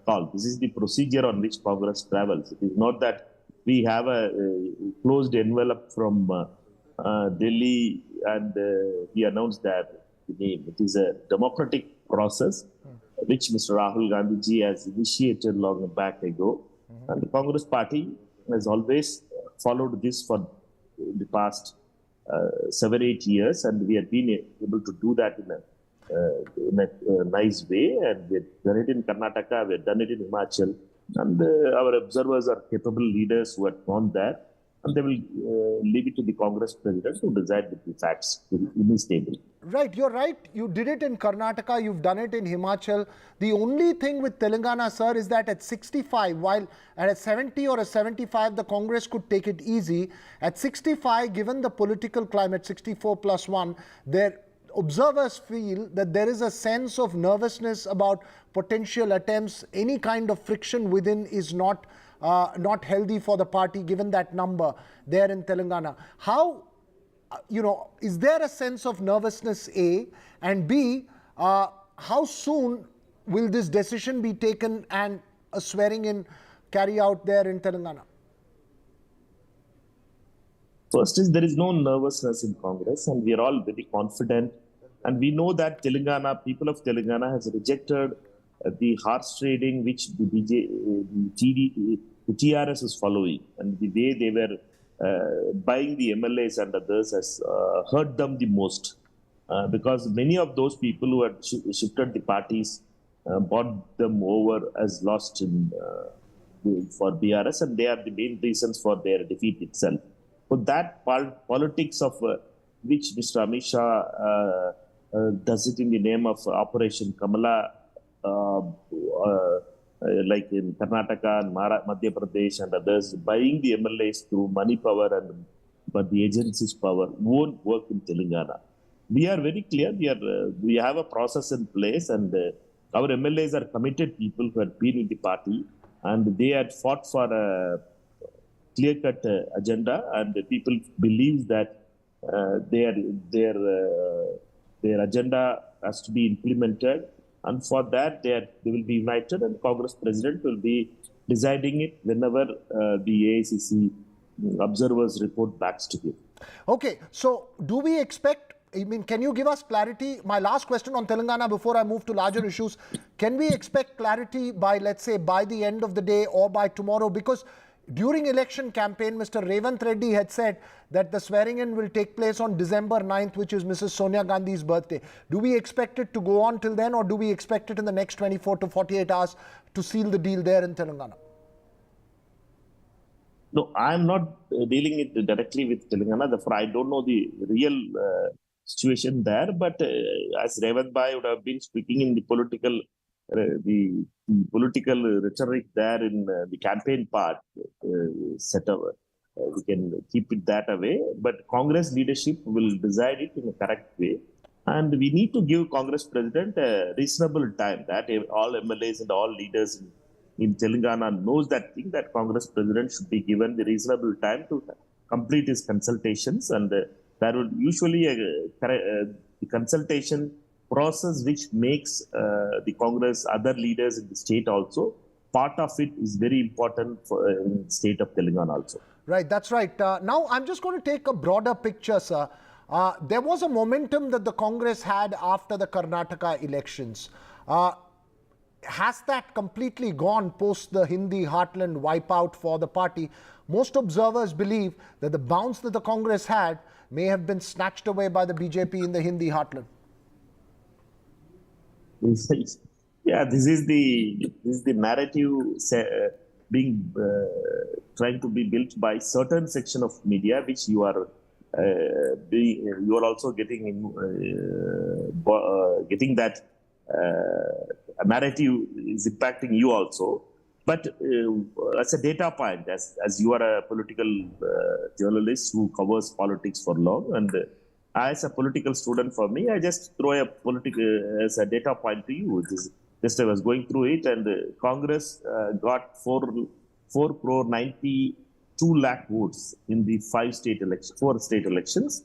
call. This is the procedure on which Congress travels. It is not that we have a closed envelope from Delhi and we announced that name. It is a democratic process which Mr. Rahul Gandhi ji has initiated long back ago. And the Congress Party has always followed this for the past 7-8 years, and we have been able to do that in a nice way. And we've done it in Karnataka, we've done it in Himachal, and our observers are capable leaders who have gone there. And they will leave it to the Congress President to decide with the facts in his table. Right, you're right. You did it in Karnataka, you've done it in Himachal. The only thing with Telangana, sir, is that at 65, while at a 70 or a 75, the Congress could take it easy. At 65, given the political climate, 64 plus 1, their observers feel that there is a sense of nervousness about potential attempts. Any kind of friction within is not healthy for the party, given that number there in Telangana. How, is there a sense of nervousness, A, and B, how soon will this decision be taken and a swearing in carry out there in Telangana? First is there is no nervousness in Congress, and we are all very confident. And we know that Telangana, people of Telangana has rejected the horse trading which the TRS is following, and the way they were buying the MLAs and others has hurt them the most. because many of those people who had shifted the parties bought them over as lost in, for BRS, and they are the main reasons for their defeat itself. So that politics of which Mr. Amit Shah does it in the name of Operation Kamala, like in Karnataka and Madhya Pradesh and others, buying the MLAs through money power but the agency's power won't work in Telangana. We are very clear. We have a process in place, and our MLAs are committed people who have been with the party, and they had fought for a clear-cut agenda, and the people believe that their agenda has to be implemented, and for that they will be united, and Congress President will be deciding it whenever the AICC observers report back to him. Okay, so do we expect, I mean, can you give us clarity? My last question on Telangana before I move to larger issues. Can we expect clarity by, let's say, by the end of the day or by tomorrow? Because during election campaign, Mr. Revanth Reddy had said that the swearing-in will take place on December 9th, which is Mrs. Sonia Gandhi's birthday. Do we expect it to go on till then, or do we expect it in the next 24 to 48 hours to seal the deal there in Telangana? No, I'm not dealing it directly with Telangana. Therefore, I don't know the real situation there. But as Revanth Bhai would have been speaking in the political rhetoric there in the campaign part set up, we can keep it that away. But Congress leadership will decide it in a correct way. And we need to give Congress President a reasonable time that all MLAs and all leaders in Telangana knows that thing, that Congress President should be given the reasonable time to complete his consultations, and there will usually the consultation process which makes the Congress, other leaders in the state also, part of it is very important for in the state of Telangana also. Right, that's right. Now I'm just going to take a broader picture, sir. There was a momentum that the Congress had after the Karnataka elections. Has that completely gone post the Hindi heartland wipeout for the party? Most observers believe that the bounce that the Congress had may have been snatched away by the BJP in the Hindi heartland. Yeah, this is the narrative being trying to be built by certain section of media, which you are also getting that narrative is impacting you also. But as a data point, as you are a political journalist who covers politics for long, and as a political student for me, I just throw a as a data point to you. Just I was going through it, and Congress got 4 crore 92 lakh votes in the 4 state elections,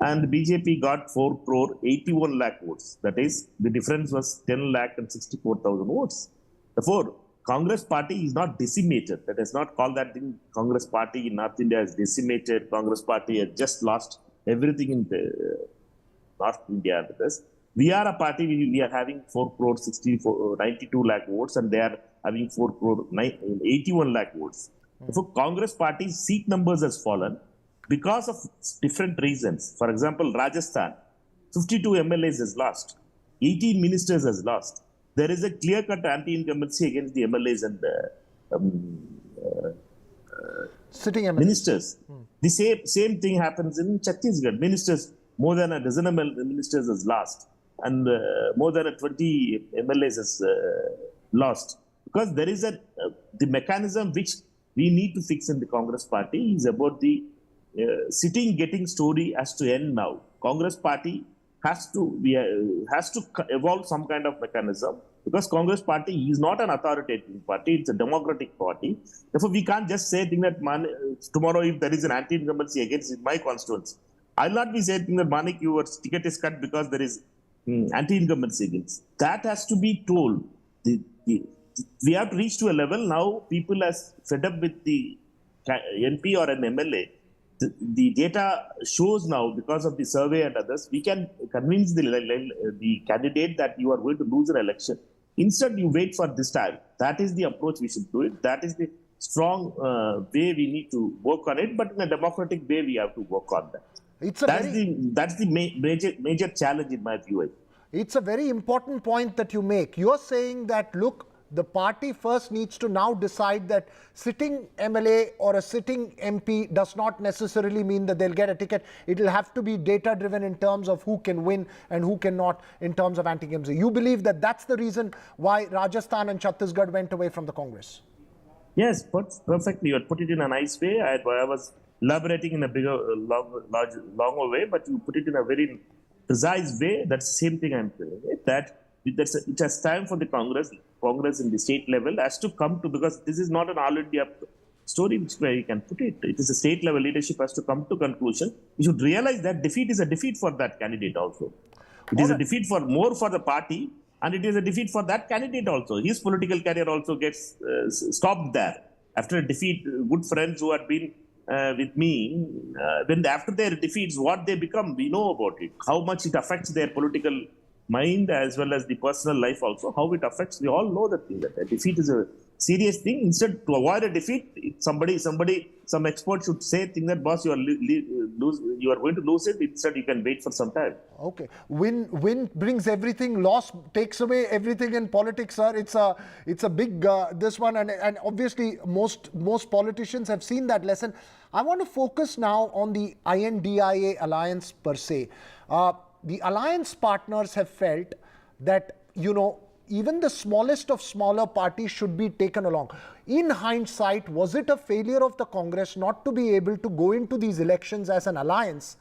and BJP got 4 crore 81 lakh votes. That is, the difference was 10 lakh and 64,000 votes. Therefore, Congress party is not decimated. That is not called that thing. Congress party in North India is decimated. Congress party has just lost everything in the North India. We are a party, we are having 4 crore 92 lakh votes, and they are having 4 crore 81 lakh votes. Therefore, Congress party's seat numbers has fallen because of different reasons. For example, Rajasthan, 52 MLAs has lost, 18 ministers has lost. There is a clear-cut anti-incumbency against the MLAs and sitting ministers. The same thing happens in Chhattisgarh. Ministers, more than a dozen ministers has lost, and more than 20 MLAs has lost. Because there is the mechanism which we need to fix in the Congress party is about the sitting getting story has to end now. Congress party has to evolve some kind of mechanism, because Congress party is not an authoritative party, it's a democratic party. Therefore, we can't just say that tomorrow if there is an anti-incumbency against my constituents, I'll not be saying that Manik, your ticket is cut because there is anti-incumbency against. That has to be told. We have to reach to a level now, people are fed up with the MP or an MLA. The data shows now, because of the survey and others, we can convince the candidate that you are going to lose an election. Instead, you wait for this time. That is the approach we should do it. That is the strong way we need to work on it. But in a democratic way, we have to work on that. That's the major challenge in my view. It's a very important point that you make. You're saying that, look, the party first needs to now decide that sitting MLA or a sitting MP does not necessarily mean that they'll get a ticket. It'll have to be data driven in terms of who can win and who cannot in terms of anti-incumbency. You believe that that's the reason why Rajasthan and Chhattisgarh went away from the Congress? Yes, perfectly. You had put it in a nice way. I was elaborating in a bigger, longer way, but you put it in a very precise way. That's the same thing I'm saying. It has time for the Congress in the state level has to come to, because this is not an all India story where you can put it. It is a state level leadership has to come to conclusion. You should realize that defeat is a defeat for that candidate also. It is a defeat for the party, and it is a defeat for that candidate also. His political career also gets stopped there. After a defeat, good friends who had been with me, after their defeats, what they become, we know about it. How much it affects their political mind as well as the personal life also, how it affects. We all know that a defeat is a serious thing. Instead, to avoid a defeat, some expert should say thing that, boss, you are going to lose it. Instead, you can wait for some time. Okay. Win brings everything. Loss takes away everything in politics, sir. It's a big this one, and obviously most politicians have seen that lesson. I want to focus now on the INDIA alliance per se. The alliance partners have felt that, even the smallest of smaller parties should be taken along. In hindsight, was it a failure of the Congress not to be able to go into these elections as an alliance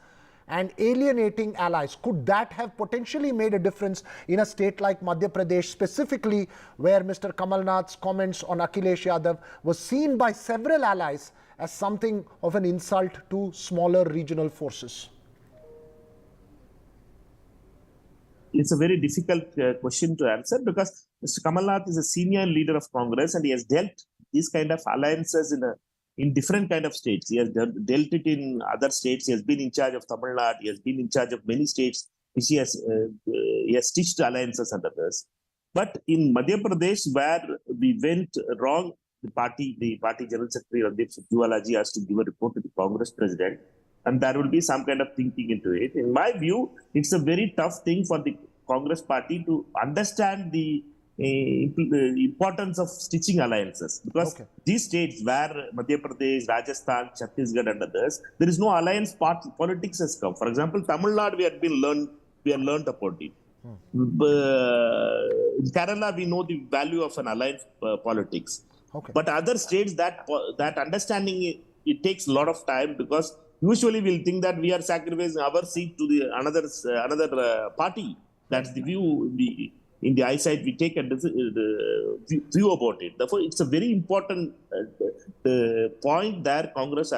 and alienating allies? Could that have potentially made a difference in a state like Madhya Pradesh, specifically where Mr. Kamal Nath's comments on Akhilesh Yadav was seen by several allies as something of an insult to smaller regional forces? It's a very difficult question to answer, because Mr. Kamal Nath is a senior leader of Congress and he has dealt these kind of alliances in different kind of states. He has dealt it in other states. He has been in charge of Tamil Nadu. He has been in charge of many states which he has stitched alliances and others. But in Madhya Pradesh, where we went wrong, the party General Secretary Randeep Surjewala has to give a report to the Congress President. And there will be some kind of thinking into it. In my view, it's a very tough thing for the Congress party to understand the importance of stitching alliances. Because these states where Madhya Pradesh, Rajasthan, Chhattisgarh and others, there is no alliance politics has come. For example, Tamil Nadu, we had learned about it. In Kerala, we know the value of an alliance politics. But other states, that understanding, it takes a lot of time, because usually we'll think that we are sacrificing our seat to the another party. That's the view in the eyesight we take a view about it. Therefore, it's a very important point there. Congress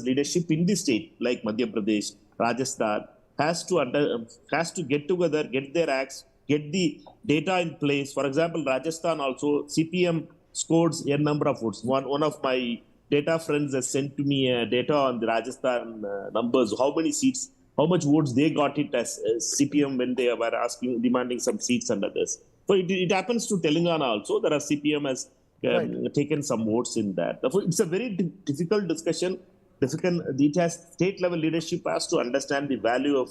leadership in the state like Madhya Pradesh, Rajasthan has to get together, get their acts, get the data in place. For example, Rajasthan also CPM scored a number of votes. One of my data friends has sent to me data on the Rajasthan numbers, how many seats, how much votes they got it as CPM when they were demanding some seats and others. So it happens to Telangana also. There are CPM has taken some votes in that. Therefore, it's a very difficult discussion. State level leadership has to understand the value of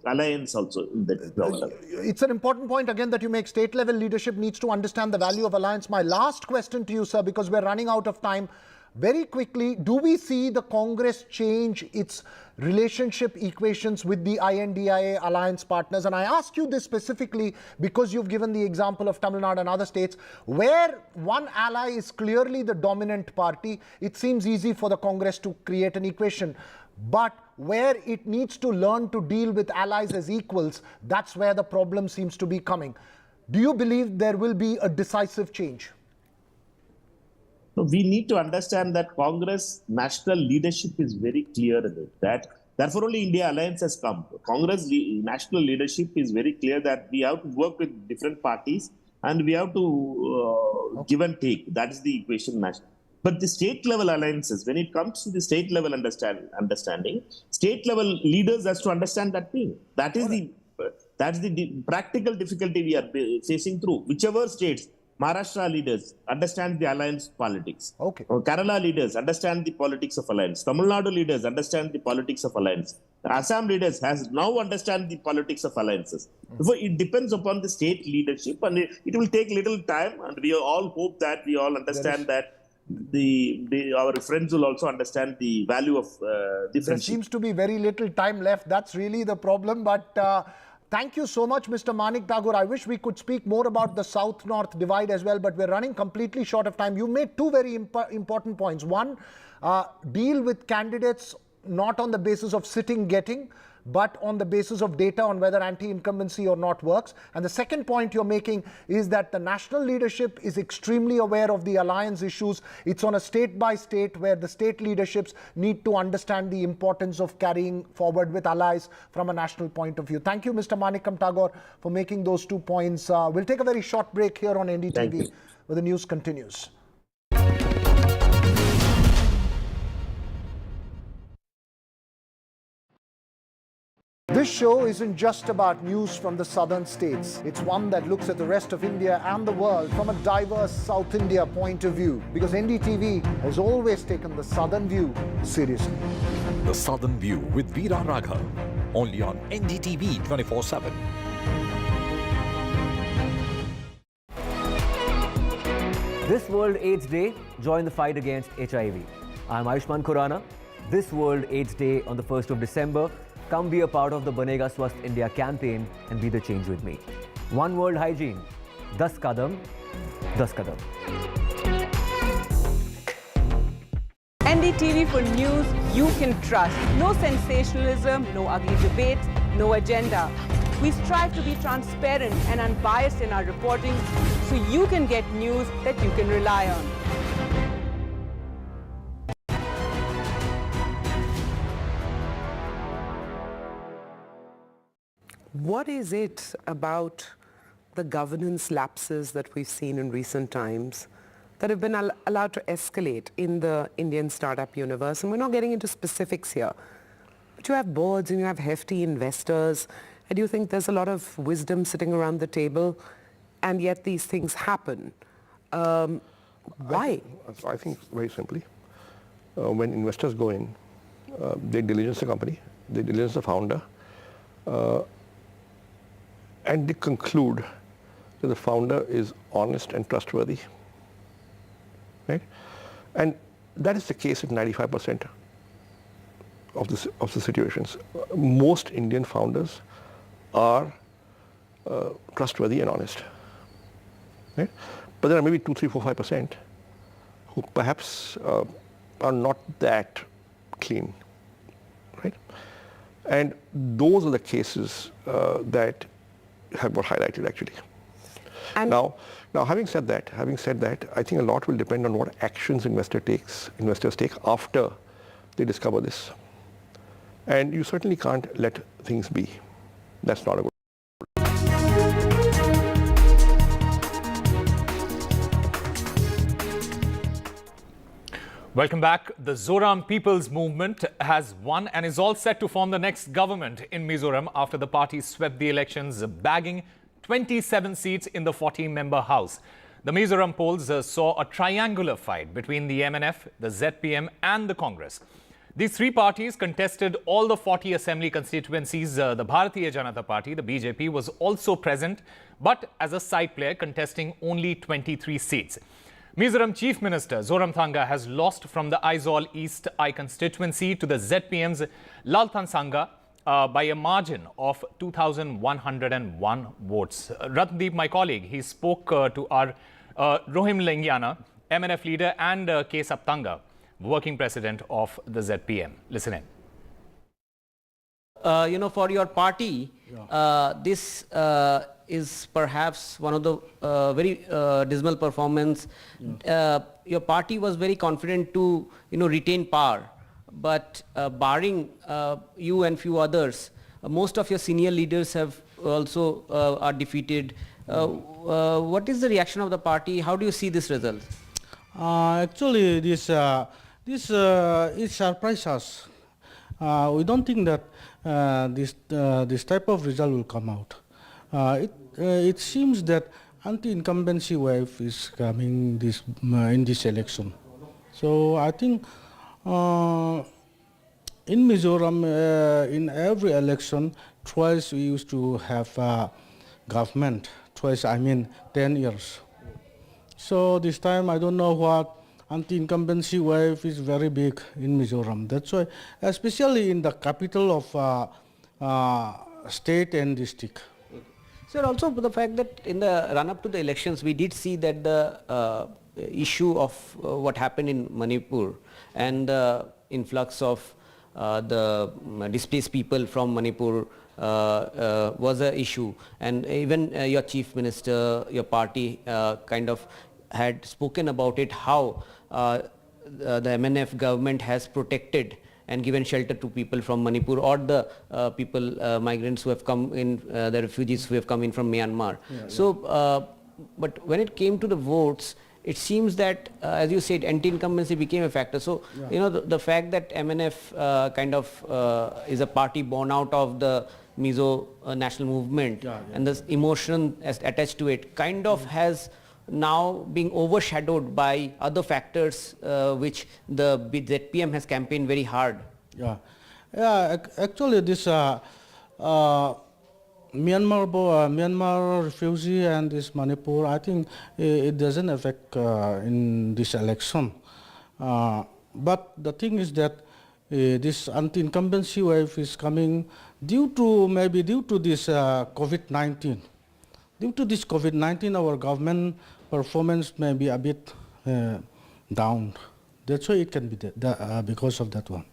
alliance also in that. It's an important point again that you make. State level leadership needs to understand the value of alliance. My last question to you, sir, because we're running out of time. Very quickly, do we see the Congress change its relationship equations with the INDIA alliance partners? And I ask you this specifically because you've given the example of Tamil Nadu and other states where one ally is clearly the dominant party. It seems easy for the Congress to create an equation. But where it needs to learn to deal with allies as equals, that's where the problem seems to be coming. Do you believe there will be a decisive change? So we need to understand that Congress national leadership is very clear in it. Therefore, only India alliance has come. Congress national leadership is very clear that we have to work with different parties and we have to give and take. That is the equation. But the state level alliances, when it comes to the state level understanding, state level leaders has to understand that thing. That's the practical difficulty we are facing through. Whichever states Maharashtra leaders understand the alliance politics. Okay. Kerala leaders understand the politics of alliance. Tamil Nadu leaders understand the politics of alliance. Assam leaders has now understand the politics of alliances. So it depends upon the state leadership, and it will take little time. And we all hope that we all understand that our friends will also understand the value of the friendship. There seems to be very little time left. That's really the problem. But thank you so much, Mr. Manik Tagore. I wish we could speak more about the South-North divide as well, but we're running completely short of time. You made two very important points. One, deal with candidates not on the basis of sitting, getting, but on the basis of data on whether anti-incumbency or not works. And the second point you're making is that the national leadership is extremely aware of the alliance issues. It's on a state by state where the state leaderships need to understand the importance of carrying forward with allies from a national point of view. Thank you, Mr. Manikam Tagore, for making those 2 points. We'll take a very short break here on NDTV where the news continues. This show isn't just about news from the southern states. It's one that looks at the rest of India and the world from a diverse South India point of view, because NDTV has always taken the southern view seriously. The Southern View with Veera Raghav, only on NDTV 24/7. This World AIDS Day, join the fight against HIV. I'm Ayushman Khurrana. This World AIDS Day on the 1st of December, come be a part of the Banega Swasth India campaign and be the change with me. One World Hygiene, 10 kadam, 10 kadam. NDTV for news you can trust. No sensationalism, no ugly debates, no agenda. We strive to be transparent and unbiased in our reporting so you can get news that you can rely on. What is it about the governance lapses that we've seen in recent times that have been allowed to escalate in the Indian startup universe? And we're not getting into specifics here, but you have boards and you have hefty investors, and you think there's a lot of wisdom sitting around the table, and yet these things happen. Why? I think very simply, when investors go in, they diligence the company, they diligence the founder, and they conclude that the founder is honest and trustworthy, right? And that is the case at 95% of the situations. Most Indian founders are trustworthy and honest, right? But there are maybe 2, 3, 4, 5% who perhaps are not that clean, right? And those are the cases that have got highlighted actually. And now having said that, I think a lot will depend on what actions investors take after they discover this. And you certainly can't let things be. That's not a good. Welcome back. The Mizoram People's Movement has won and is all set to form the next government in Mizoram after the party swept the elections, bagging 27 seats in the 14-member House. The Mizoram polls saw a triangular fight between the MNF, the ZPM and the Congress. These three parties contested all the 40 assembly constituencies. The Bharatiya Janata Party, the BJP, was also present, but as a side player contesting only 23 seats. Mizoram Chief Minister Zoramthanga has lost from the Aizawl East I constituency to the ZPM's Lalthansanga by a margin of 2,101 votes. Ratndeep, my colleague, he spoke to our Rohim Lengyana, MNF leader, and K. Saptanga, working president of the ZPM. Listen in. For your party, this is perhaps one of the very dismal performance. Your party was very confident to, retain power, but barring you and few others, most of your senior leaders have also are defeated. What is the reaction of the party? How do you see this result? Actually, this it surprised us. We don't think that this type of result will come out. It seems that anti-incumbency wave is coming in this election. So I think in Mizoram, in every election, twice we used to have government. Twice, I mean 10 years. So this time, I don't know what anti-incumbency wave is very big in Mizoram. That's why, especially in the capital of state and district. Sir, also the fact that in the run-up to the elections, we did see that the issue of what happened in Manipur and the influx of the displaced people from Manipur was an issue, and even your chief minister, your party kind of had spoken about it, how the MNF government has protected and given shelter to people from Manipur or the migrants who have come in, the refugees who have come in from Myanmar. But when it came to the votes, it seems that, as you said, anti-incumbency became a factor. So, the fact that MNF kind of is a party born out of the Mizo national movement and the emotion attached to it kind of has now being overshadowed by other factors which the ZPM has campaigned very hard. Actually this Myanmar refugee and this Manipur, I think it doesn't affect in this election. But the thing is that this anti-incumbency wave is coming maybe due to this COVID-19. Due to this COVID-19, our government performance may be a bit down. That's why it can be because of that one.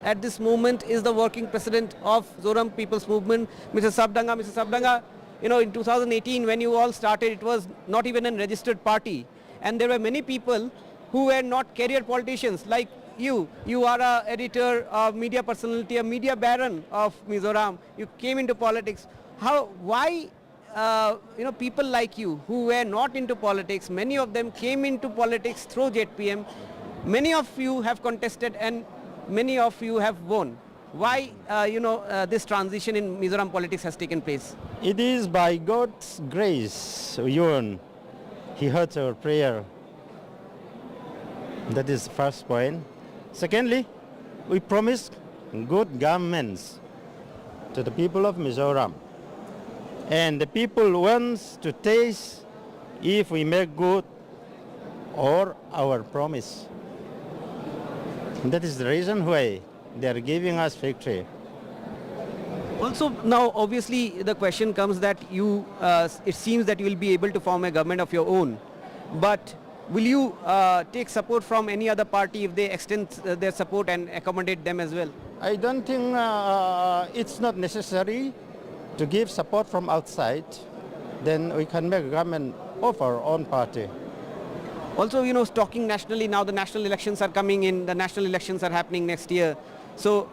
At this moment is the working president of Mizoram People's Movement, Mr. Sabdanga. Mr. Sabdanga, in 2018 when you all started, it was not even a registered party, and there were many people who were not career politicians like you. You are an editor, a media personality, a media baron of Mizoram. You came into politics. Why people like you who were not into politics, many of them came into politics through ZPM. Many of you have contested and many of you have won. Why, this transition in Mizoram politics has taken place? It is by God's grace we won. He heard our prayer. That is the first point. Secondly, we promised good governments to the people of Mizoram. And the people wants to taste if we make good or our promise. And that is the reason why they are giving us victory. Also, now obviously the question comes that you, it seems that you will be able to form a government of your own. But will you take support from any other party if they extend their support and accommodate them as well? I don't think it's not necessary to give support from outside. Then we can make a government of our own party. Also, talking nationally, now the national elections are coming in, the national elections are happening next year. So,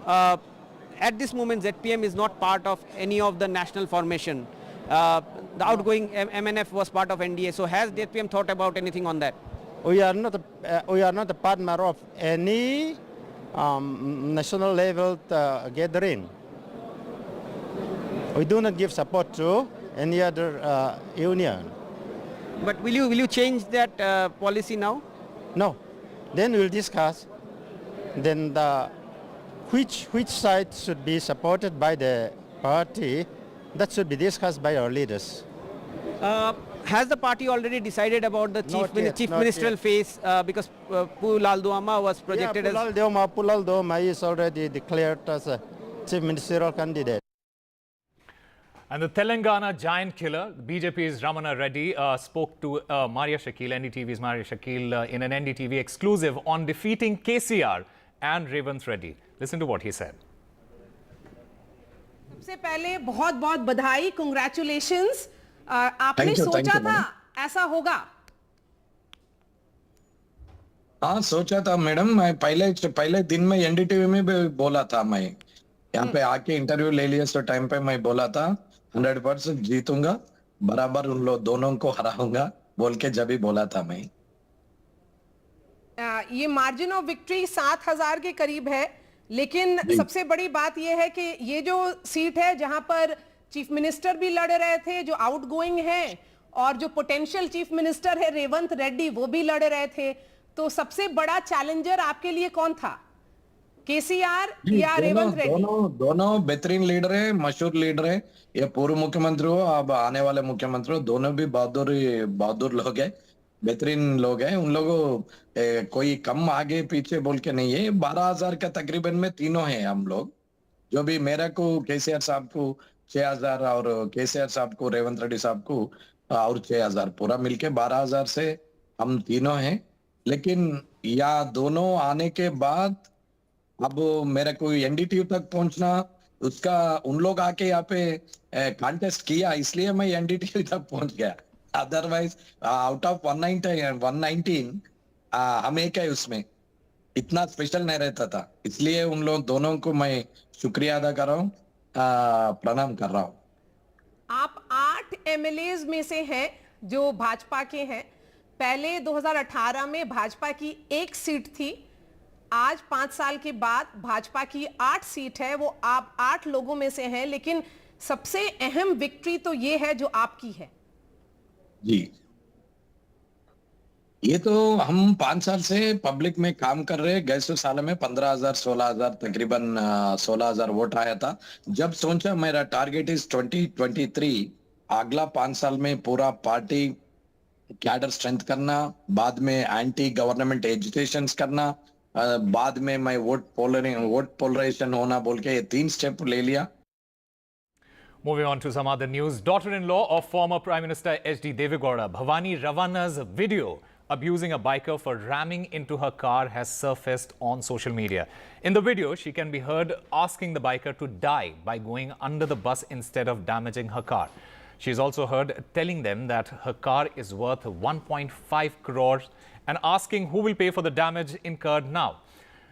at this moment, ZPM is not part of any of the national formation. The outgoing MNF was part of NDA. So, has ZPM thought about anything on that? We are not a partner of any national level gathering. We do not give support to any other union. But will you change that policy now? No. Then we'll discuss. Then which side should be supported by the party, that should be discussed by our leaders. Has the party already decided about the chief ministerial phase because Pulal Duama was projected as... Pulal Duama is already declared as a chief ministerial candidate. And the Telangana giant killer, BJP's Revanth Reddy, spoke to Maria Shakil, NDTV's Maria Shakil, in an NDTV exclusive on defeating KCR and Revanth Reddy. Listen to what he said. सबसे पहले बहुत-बहुत बधाई, congratulations. आपने सोचा था ऐसा होगा? हाँ सोचा था मैडम, मैं पहले दिन में एनडीटीवी में भी बोला था, मैं यहाँ पे आके इंटरव्यू ले लिया तो टाइम पे मैं बोला था 100% जीतूंगा, बराबर उन लोग दोनों को हराऊंगा बोल के जब भी बोला था मैं। ये मार्जिन ऑफ विक्ट्री 7,000 के करीब है, लेकिन सबसे बड़ी बात ये है कि ये जो सीट है जहां पर चीफ मिनिस्टर भी लड़ रहे थे, जो आउटगोइंग हैं, और जो पोटेंशियल चीफ मिनिस्टर है रेवंत रेड्डी वो भी लड़ रहे थे, तो सबसे बड़ा चैलेंजर आपके लिए कौन था, केसीआर या रेवंत रेड्डी? दोनों बेहतरीन लीडर है, मशहूर लीडर है। ये पूर्व मुख्यमंत्री हो, अब आने वाले मुख्यमंत्री हो, दोनों भी बहादुर लोग है, बेहतरीन लोग हैं। उन लोगों कोई कम आगे पीछे बोल के नहीं है। 12,000 का तकरीबन में तीनों हैं हम लोग। जो भी मेरा को केसीआर साहब को 6,000 और केसीआर साहब को रेवंत रेड्डी साहब को और 6,000, पूरा मिलके 12,000 से हम तीनों हैं। लेकिन या दोनों आने के बाद अब मेरे को एनडीटीवी तक पहुंचना, उसका उन लोग आके यहाँ पे कॉन्टेस्ट किया, इसलिए मैं एनडीटीवी तक पहुंच गया। अदरवाइज आउट ऑफ 119 हम एक है, उसमें इतना स्पेशल नहीं रहता था। इसलिए उन लोग दोनों को मैं शुक्रिया अदा कर रहा हूँ, प्रणाम कर रहा हूँ। आप 8 एमएलएज में से हैं जो भाजपा के हैं। पहले 2018 में भाजपा की 1 सीट थी, आज 5 साल के बाद भाजपा की 8 सीट है। वो आप 8 लोगों में से हैं, लेकिन सबसे अहम विक्ट्री तो ये है जो आपकी है। जी, ये तो हम 5 साल से पब्लिक में काम कर रहे हैं। गए साल में 15,000 16,000 तकरीबन 16,000 वोट आया था। जब सोचा मेरा टारगेट इज 2023, अगला 5 साल में पूरा पार्टी कैडर स्ट्रेंथ करना, बाद में एंटी गवर्नमेंट एजुटेशन करना, बाद में मैं वोट पोलराइजेशन होना बोल के ये 3 स्टेप ले लिया। Moving on to some other news. Daughter-in-law of former Prime Minister H.D. Devegowda, Bhavani Ravana's video abusing a biker for ramming into her car has surfaced on social media. In the video, she can be heard asking the biker to die by going under the bus instead of damaging her car. She is also heard telling them that her car is worth 1.5 crores and asking who will pay for the damage incurred now.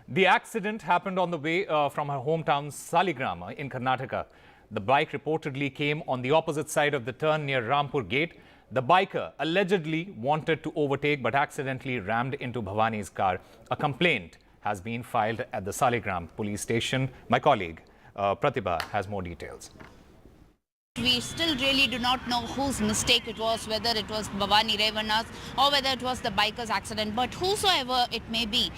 The accident happened on the way from her hometown Saligrama in Karnataka. The bike reportedly came on the opposite side of the turn near Rampur Gate. The biker allegedly wanted to overtake but accidentally rammed into Bhavani's car. A complaint has been filed at the Saligram police station. My colleague Pratibha has more details. We still really do not know whose mistake it was, whether it was Bhavani Ravana's or whether it was the biker's accident. But whosoever it may be,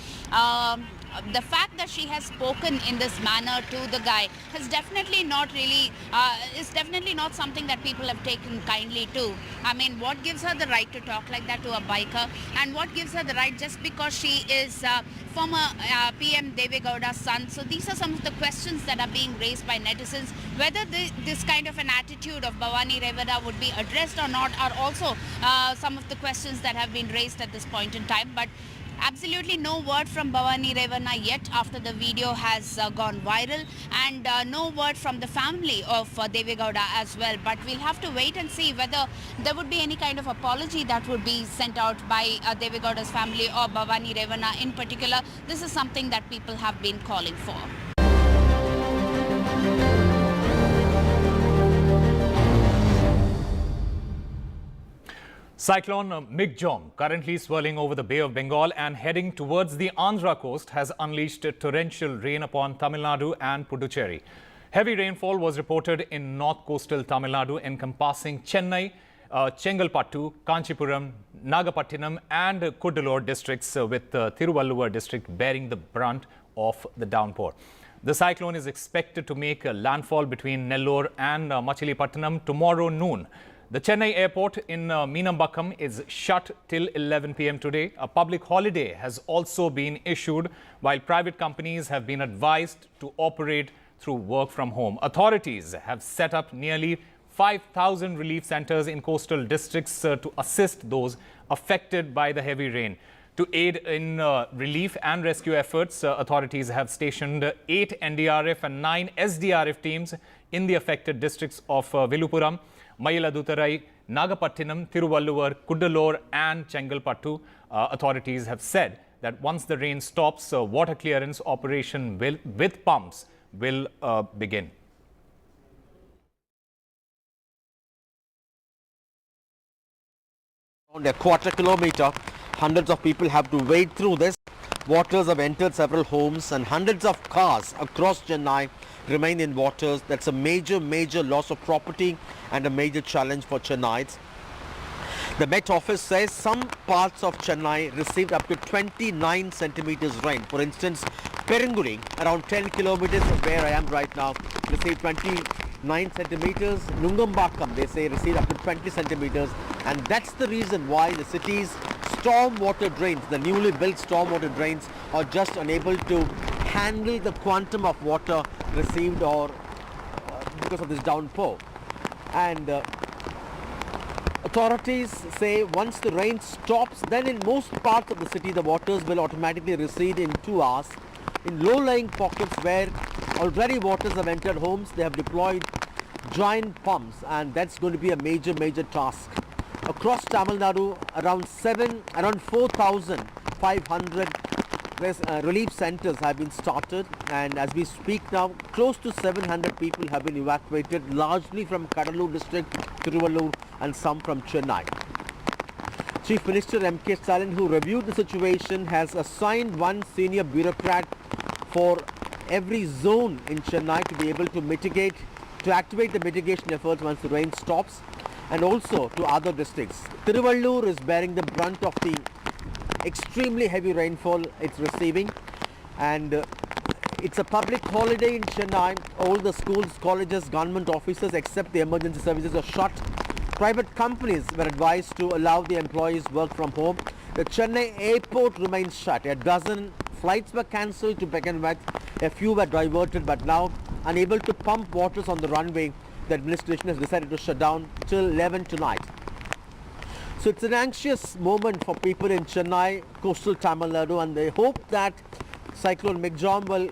the fact that she has spoken in this manner to the guy has definitely not really, is definitely not something that people have taken kindly to. I mean, what gives her the right to talk like that to a biker? And what gives her the right just because she is former PM Devegowda's son? So these are some of the questions that are being raised by netizens. Whether this kind of an attitude of Bhavani Ravana would be addressed or not are also some of the questions that have been raised at this point in time. But absolutely no word from Bhavani Ravana yet after the video has gone viral, and no word from the family of Devegowda as well. But we'll have to wait and see whether there would be any kind of apology that would be sent out by Devegowda's family or Bhavani Ravana in particular. This is something that people have been calling for. Cyclone Mig Jam, currently swirling over the Bay of Bengal and heading towards the Andhra coast, has unleashed torrential rain upon Tamil Nadu and Puducherry. Heavy rainfall was reported in north coastal Tamil Nadu, encompassing Chennai, Chengalpattu, Kanchipuram, Nagapattinam and Cuddalore districts, with Thiruvalluvar district bearing the brunt of the downpour. The cyclone is expected to make a landfall between Nellore and Machilipatnam tomorrow noon. The Chennai airport in Meenambakkam is shut till 11 p.m. today. A public holiday has also been issued, while private companies have been advised to operate through work from home. Authorities have set up nearly 5,000 relief centers in coastal districts to assist those affected by the heavy rain. To aid in relief and rescue efforts, authorities have stationed 8 NDRF and 9 SDRF teams in the affected districts of Viluppuram, Mayiladuthurai, Nagapattinam, Thiruvalluvar, Cuddalore and Chengalpattu. Authorities have said that once the rain stops, water clearance operation with pumps will begin. Around a quarter kilometer, hundreds of people have to wade through this. Waters have entered several homes and hundreds of cars across Chennai remain in waters. That's a major loss of property and a major challenge for Chennaites. The Met Office says some parts of Chennai received up to 29 centimeters rain. For instance, Perungudi, around 10 kilometers from where I am right now, received 29 centimeters. Nungambakam, they say, received up to 20 centimeters. And that's the reason why the city's stormwater drains, the newly built stormwater drains, are just unable to handle the quantum of water received or because of this downpour. And authorities say once the rain stops, then in most parts of the city the waters will automatically recede in 2 hours. In low-lying pockets where already waters have entered homes, they have deployed giant pumps, and that's going to be a major task. Across Tamil Nadu, around 4,500 relief centers have been started, and as we speak now, close to 700 people have been evacuated, largely from Kadalur district, Tiruvallur, and some from Chennai. Chief Minister M.K. Stalin, who reviewed the situation, has assigned one senior bureaucrat for every zone in Chennai to be able to activate the mitigation efforts once the rain stops, and also to other districts. Tiruvallur is bearing the brunt of the extremely heavy rainfall it's receiving, and it's a public holiday in Chennai. All the schools, colleges, government offices except the emergency services are shut. Private companies were advised to allow the employees work from home. The Chennai airport remains shut. A dozen flights were cancelled to begin with. A few were diverted, but now unable to pump waters on the runway, the administration has decided to shut down till 11 tonight. So it's an anxious moment for people in Chennai, coastal Tamil Nadu, and they hope that Cyclone Mig Jam will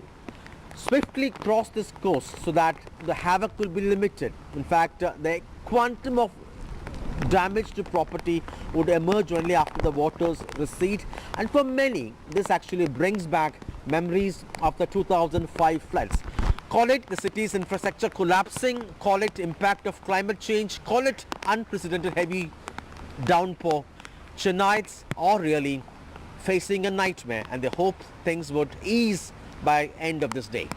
swiftly cross this coast so that the havoc will be limited. In fact, the quantum of damage to property would emerge only after the waters recede, and for many this actually brings back memories of the 2005 floods. Call it the city's infrastructure collapsing, call it impact of climate change, call it unprecedented heavy downpour. Chennaites are really facing a nightmare, and they hope things would ease by end of this day.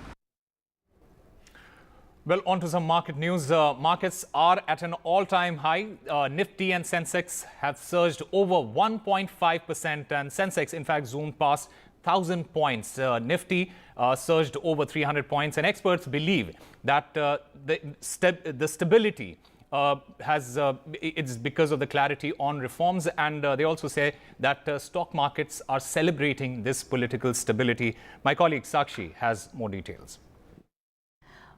Well, on to some market news. Markets are at an all-time high. Nifty and Sensex have surged over 1.5%, and Sensex in fact zoomed past 1,000 points. Nifty surged over 300 points, and experts believe that the stability it's because of the clarity on reforms, and they also say that stock markets are celebrating this political stability. My colleague Sakshi has more details.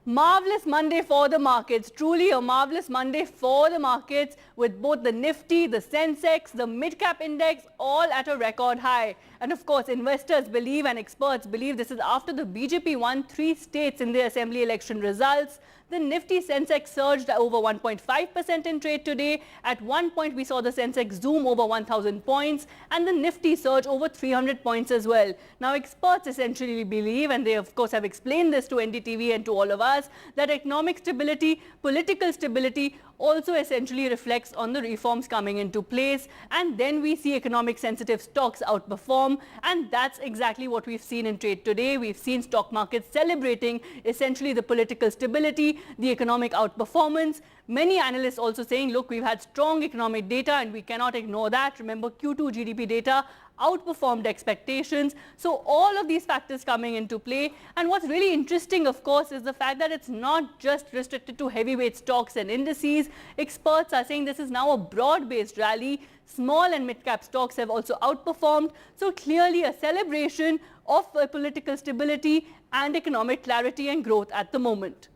Marvelous Monday for the markets, truly a marvelous Monday for the markets, with both the Nifty, the Sensex, the mid-cap index all at a record high. And of course, investors believe and experts believe this is after the BJP won 3 states in the assembly election results. The Nifty Sensex surged over 1.5% in trade today. At one point, we saw the Sensex zoom over 1,000 points, and the Nifty surge over 300 points as well. Now, experts essentially believe, and they of course have explained this to NDTV and to all of us, that economic stability, political stability also essentially reflects on the reforms coming into place, and then we see economic sensitive stocks outperform, and that's exactly what we've seen in trade today. We've seen stock markets celebrating essentially the political stability, the economic outperformance. Many analysts also saying, look, we've had strong economic data and we cannot ignore that. Remember, Q2 GDP data outperformed expectations. So all of these factors coming into play. And what's really interesting, of course, is the fact that it's not just restricted to heavyweight stocks and indices. Experts are saying this is now a broad-based rally. Small and mid-cap stocks have also outperformed. So clearly a celebration of political stability and economic clarity and growth at the moment.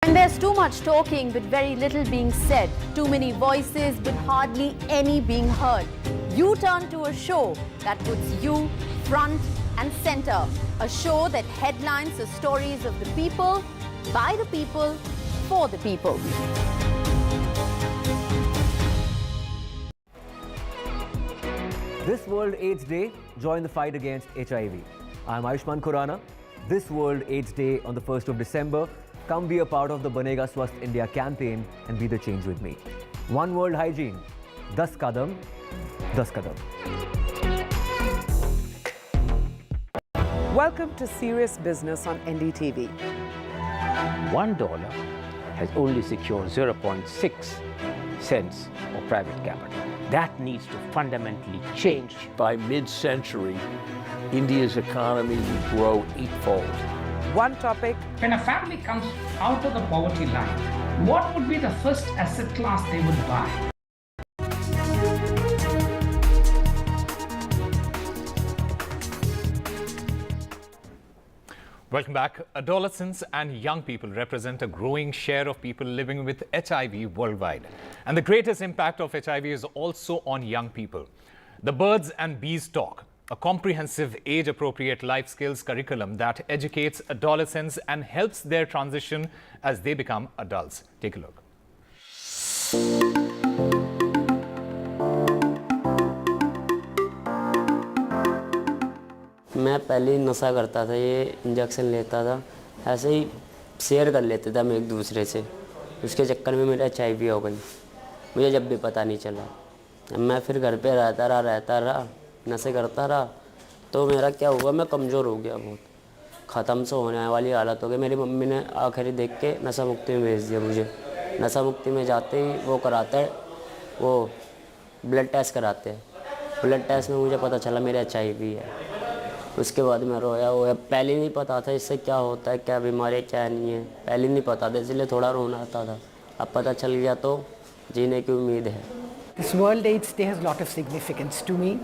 And there's too much talking but very little being said. Too many voices but hardly any being heard. You turn to a show that puts you front and center. A show that headlines the stories of the people, by the people, for the people. This World AIDS Day, join the fight against HIV. I'm Ayushman Khurrana. This World AIDS Day on the 1st of December, come be a part of the Banega Swasth India campaign and be the change with me. One World Hygiene, 10 kadam, 10 kadam. Welcome to Serious Business on NDTV. $1 has only secured 0.6 cents of private capital. That needs to fundamentally change. By mid-century, India's economy will grow eightfold. One topic. When a family comes out of the poverty line, what would be the first asset class they would buy? Welcome back. Adolescents and young people represent a growing share of people living with HIV worldwide. And the greatest impact of HIV is also on young people. The Birds and Bees Talk, a comprehensive age-appropriate life skills curriculum that educates adolescents and helps their transition as they become adults. Take a look. मैं पहले ही नशा करता था, ये injection लेता था, ऐसे ही share कर लेते थे हम एक दूसरे से। उसके चक्कर में मेरा HIV हो गई, मुझे जब भी पता नहीं चला। मैं फिर घर पे रहता रहा, नशे करता रहा, तो मेरा क्या हुआ, मैं कमज़ोर हो गया बहुत, ख़त्म से होने वाली हालत हो गई। मेरी मम्मी ने आखिरी देख के नशा मुक्ति में भेज दिया मुझे। नशा मुक्ति में जाते ही वो कराता है, वो ब्लड टेस्ट कराते हैं। ब्लड टेस्ट में मुझे पता चला मेरा HIV है। उसके बाद मैं रोया। पहले नहीं पता था इससे क्या होता है, क्या बीमारी, क्या नहीं है, पहले नहीं पता था, इसलिए थोड़ा रोना आता था। अब पता चल गया तो जीने की उम्मीद है। This World AIDS Day has a lot of significance to me,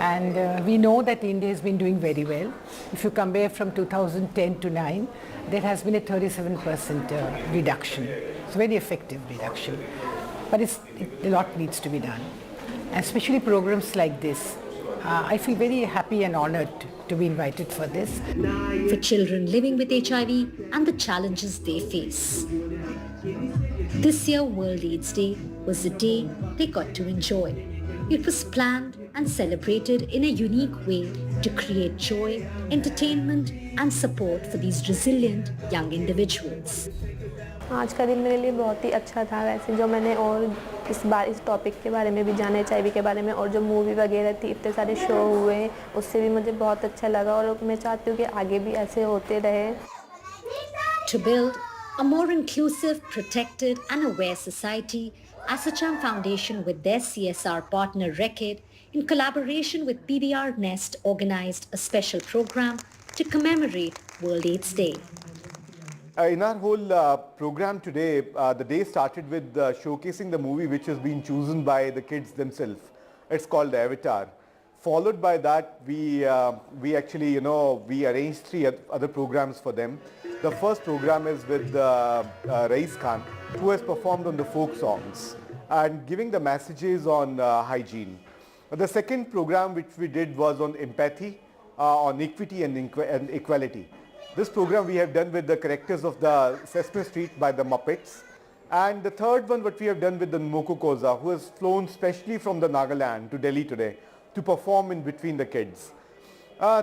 and we know that India has been doing very well. If you compare from 2010 to 9, there has been a 37% reduction. It's a very effective reduction, but a lot needs to be done, especially programs like this. I feel very happy and honored to be invited for this. For children living with HIV and the challenges they face. This year, World AIDS Day was the day they got to enjoy. It was planned and celebrated in a unique way to create joy, entertainment and support for these resilient young individuals. आज का दिन मेरे लिए बहुत ही अच्छा था। वैसे जो मैंने और इस टॉपिक के बारे में भी जाना, HIV के बारे में, और जो मूवी वगैरह थी, इतने सारे शो हुए, उससे भी मुझे बहुत अच्छा लगा और मैं चाहती हूँ कि आगे भी ऐसे होते रहे। To build a more inclusive, protected and aware society, Asacham Foundation with their CSR partner Reckitt, in collaboration with PBR Nest, organized a special program to commemorate World AIDS Day. In our whole program today, the day started with showcasing the movie which has been chosen by the kids themselves. It's called Avatar. Followed by that, we actually, we arranged 3 other programs for them. The first program is with Rais Khan, who has performed on the folk songs and giving the messages on hygiene. The second program which we did was on empathy, on equity and equality. This program we have done with the characters of the Sesame Street by the Muppets. And the third one what we have done with the Moko Koza, who has flown specially from the Nagaland to Delhi today to perform in between the kids.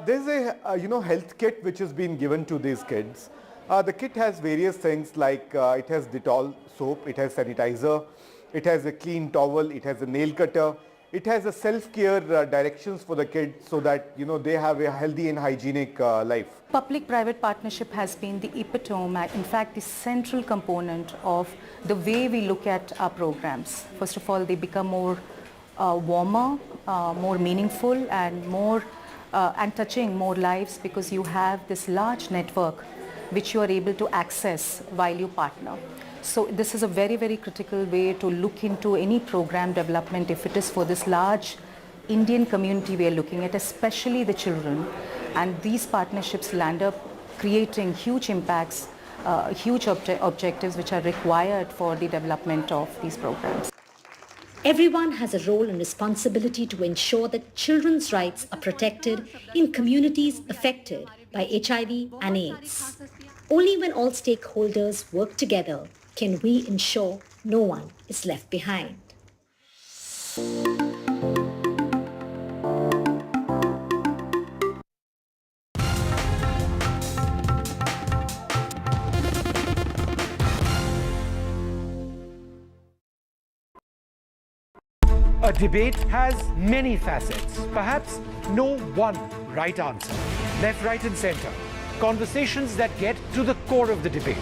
There's a health kit which has been given to these kids. The kit has various things like it has Dettol soap, it has sanitizer, it has a clean towel, it has a nail cutter, it has a self-care directions for the kids so that they have a healthy and hygienic life. Public-private partnership has been the epitome, in fact the central component of the way we look at our programs. First of all, they become more warmer, more meaningful and more and touching more lives because you have this large network which you are able to access while you partner. So this is a very, very critical way to look into any program development if it is for this large Indian community we are looking at, especially the children. And these partnerships land up creating huge impacts, huge objectives which are required for the development of these programs. Everyone has a role and responsibility to ensure that children's rights are protected in communities affected by HIV and AIDS. Only when all stakeholders work together can we ensure no one is left behind. A debate has many facets, perhaps no one right answer. left, right and centre. Conversations that get to the core of the debate.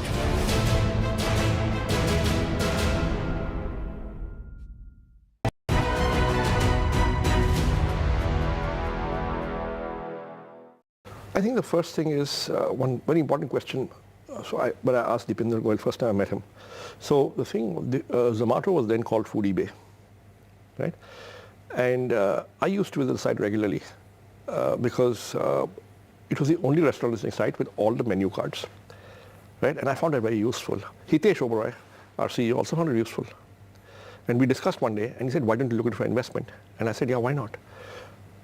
I think the first thing is one very important question. But I asked Deepinder Goyal first time I met him. So the thing, Zomato was then called Food eBay, right? And I used to visit the site regularly because it was the only restaurant listing site with all the menu cards, right? And I found that very useful. Hitesh Oberoi, our CEO, also found it useful. And we discussed one day, and he said, why don't you look at it for investment? And I said, yeah, why not?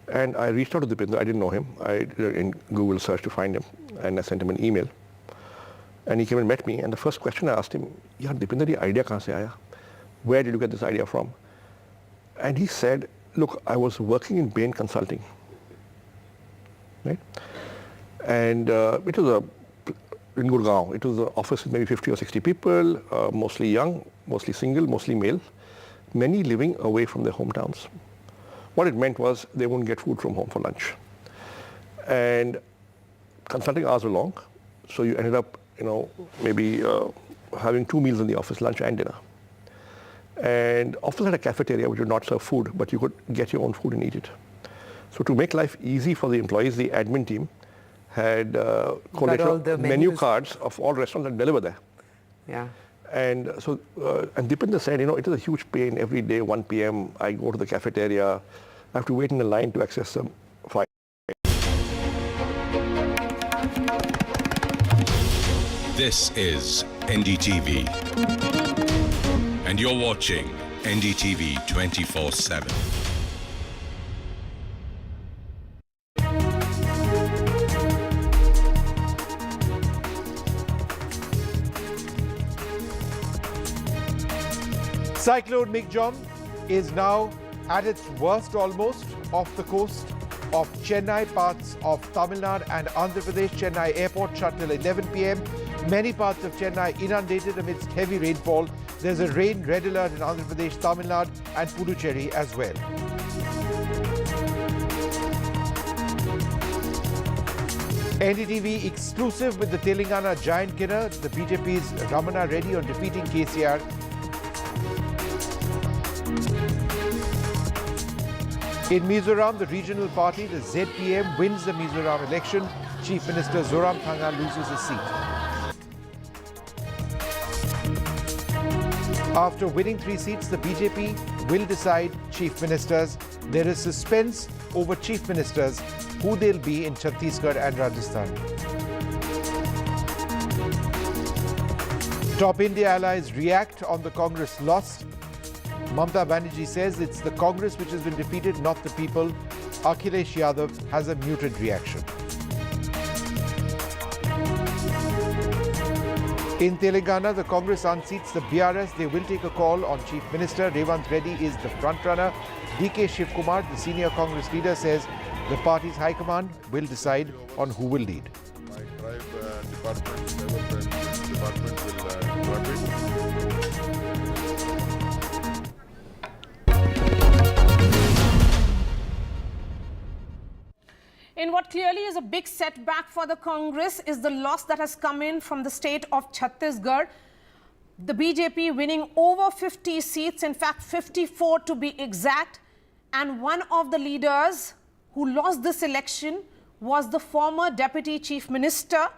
And I reached out to Deepinder. I didn't know him. I did in Google search to find him, and I sent him an email. And he came and met me, and the first question I asked him, yaar Deepinder, ye idea kahan se aaya? Where did you get this idea from? And he said, look, I was working in Bain Consulting, right? And it was in Gurgaon. It was an office with maybe 50 or 60 people, mostly young, mostly single, mostly male, many living away from their hometowns. What it meant was they wouldn't get food from home for lunch. And consulting hours were long, so you ended up, maybe having 2 meals in the office, lunch and dinner. And office had a cafeteria which would not serve food, but you could get your own food and eat it. So to make life easy for the employees, the admin team had collated menu cards of all restaurants that deliver there. Yeah. And so, and Deepinder said, it is a huge pain every day, 1 p.m. I go to the cafeteria, I have to wait in a line to access the file. This is NDTV, and you're watching NDTV 24/7. Cyclone Mig Jam is now at its worst almost off the coast of Chennai, parts of Tamil Nadu and Andhra Pradesh. Chennai airport shut till 11 p.m. Many parts of Chennai inundated amidst heavy rainfall. There's a rain red alert in Andhra Pradesh, Tamil Nadu and Puducherry as well. NDTV exclusive with the Telangana giant killer, the BJP's Revanth Reddy on defeating KCR. In Mizoram, the regional party, the ZPM, wins the Mizoram election. Chief Minister Zoram Thanga loses his seat. After winning 3 seats, the BJP will decide chief ministers. There is suspense over chief ministers, who they'll be in Chhattisgarh and Rajasthan. Top India allies react on the Congress loss. Mamta Banerjee says it's the Congress which has been defeated, not the people. Akhilesh Yadav has a muted reaction. In Telangana, the Congress unseats the BRS. They will take a call on Chief Minister. Revanth Reddy is the front-runner. DK Shivkumar, the senior Congress leader, says the party's high command will decide on who will lead. My tribe development department will drop it. In what clearly is a big setback for the Congress is the loss that has come in from the state of Chhattisgarh. The BJP winning over 50 seats, in fact 54 to be exact. And one of the leaders who lost this election was the former Deputy Chief Minister,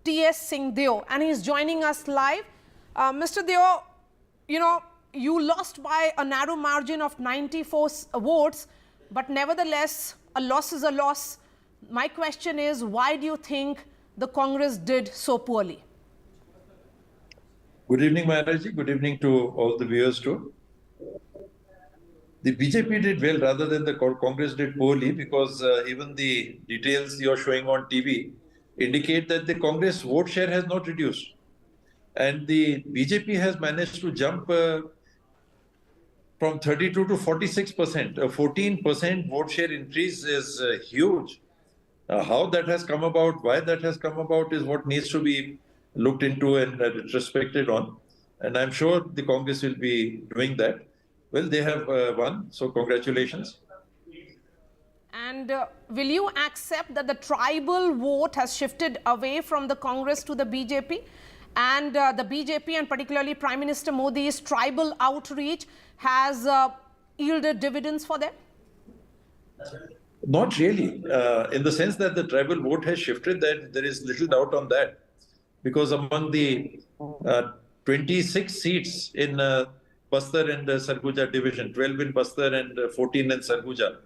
T.S. Singhdeo. And he's joining us live. Mr. Deo, you lost by a narrow margin of 94 votes, but nevertheless, a loss is a loss. My question is, why do you think the Congress did so poorly? Good evening, Maharaji. Good evening to all the viewers too. The BJP did well rather than the Congress did poorly, because even the details you're showing on TV indicate that the Congress vote share has not reduced. And the BJP has managed to jump from 32 to 46%. A 14% vote share increase is huge. How that has come about, why that has come about is what needs to be looked into and retrospected on. And I'm sure the Congress will be doing that. Well, they have won, so congratulations. And will you accept that the tribal vote has shifted away from the Congress to the BJP? And the BJP and particularly Prime Minister Modi's tribal outreach has yielded dividends for them? Not really, in the sense that the tribal vote has shifted, that there is little doubt on that. Because among the 26 seats in Bastar and Sarguja division, 12 in Bastar and 14 in Sarguja,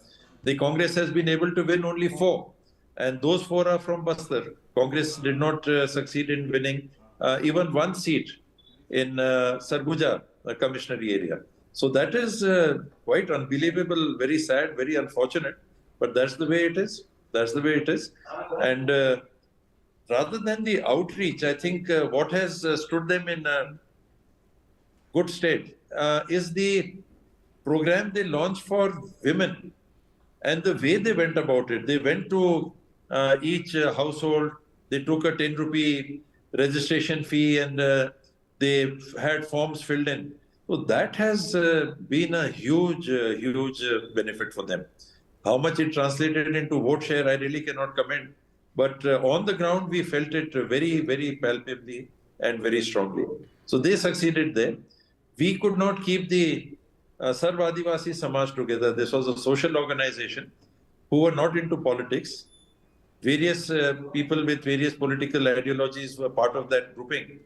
the Congress has been able to win only 4. And those 4 are from Bastar. Congress did not succeed in winning even 1 seat in Sarguja commissionary area. So that is quite unbelievable, very sad, very unfortunate. But that's the way it is. That's the way it is. And rather than the outreach, I think what has stood them in good stead is the program they launched for women and the way they went about it. They went to each household, they took a 10 rupee registration fee and they had forms filled in. So that has been a huge benefit for them. How much it translated into vote share, I really cannot comment. But on the ground, we felt it very, very palpably and very strongly. So they succeeded there. We could not keep the Sarv Adivasi Samaj together. This was a social organization who were not into politics. Various people with various political ideologies were part of that grouping.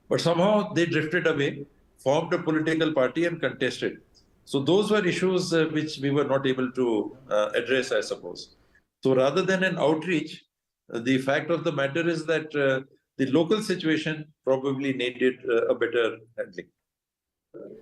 But somehow they drifted away, formed a political party and contested. So those were issues which we were not able to address, I suppose. So rather than an outreach, the fact of the matter is that the local situation probably needed a better handling.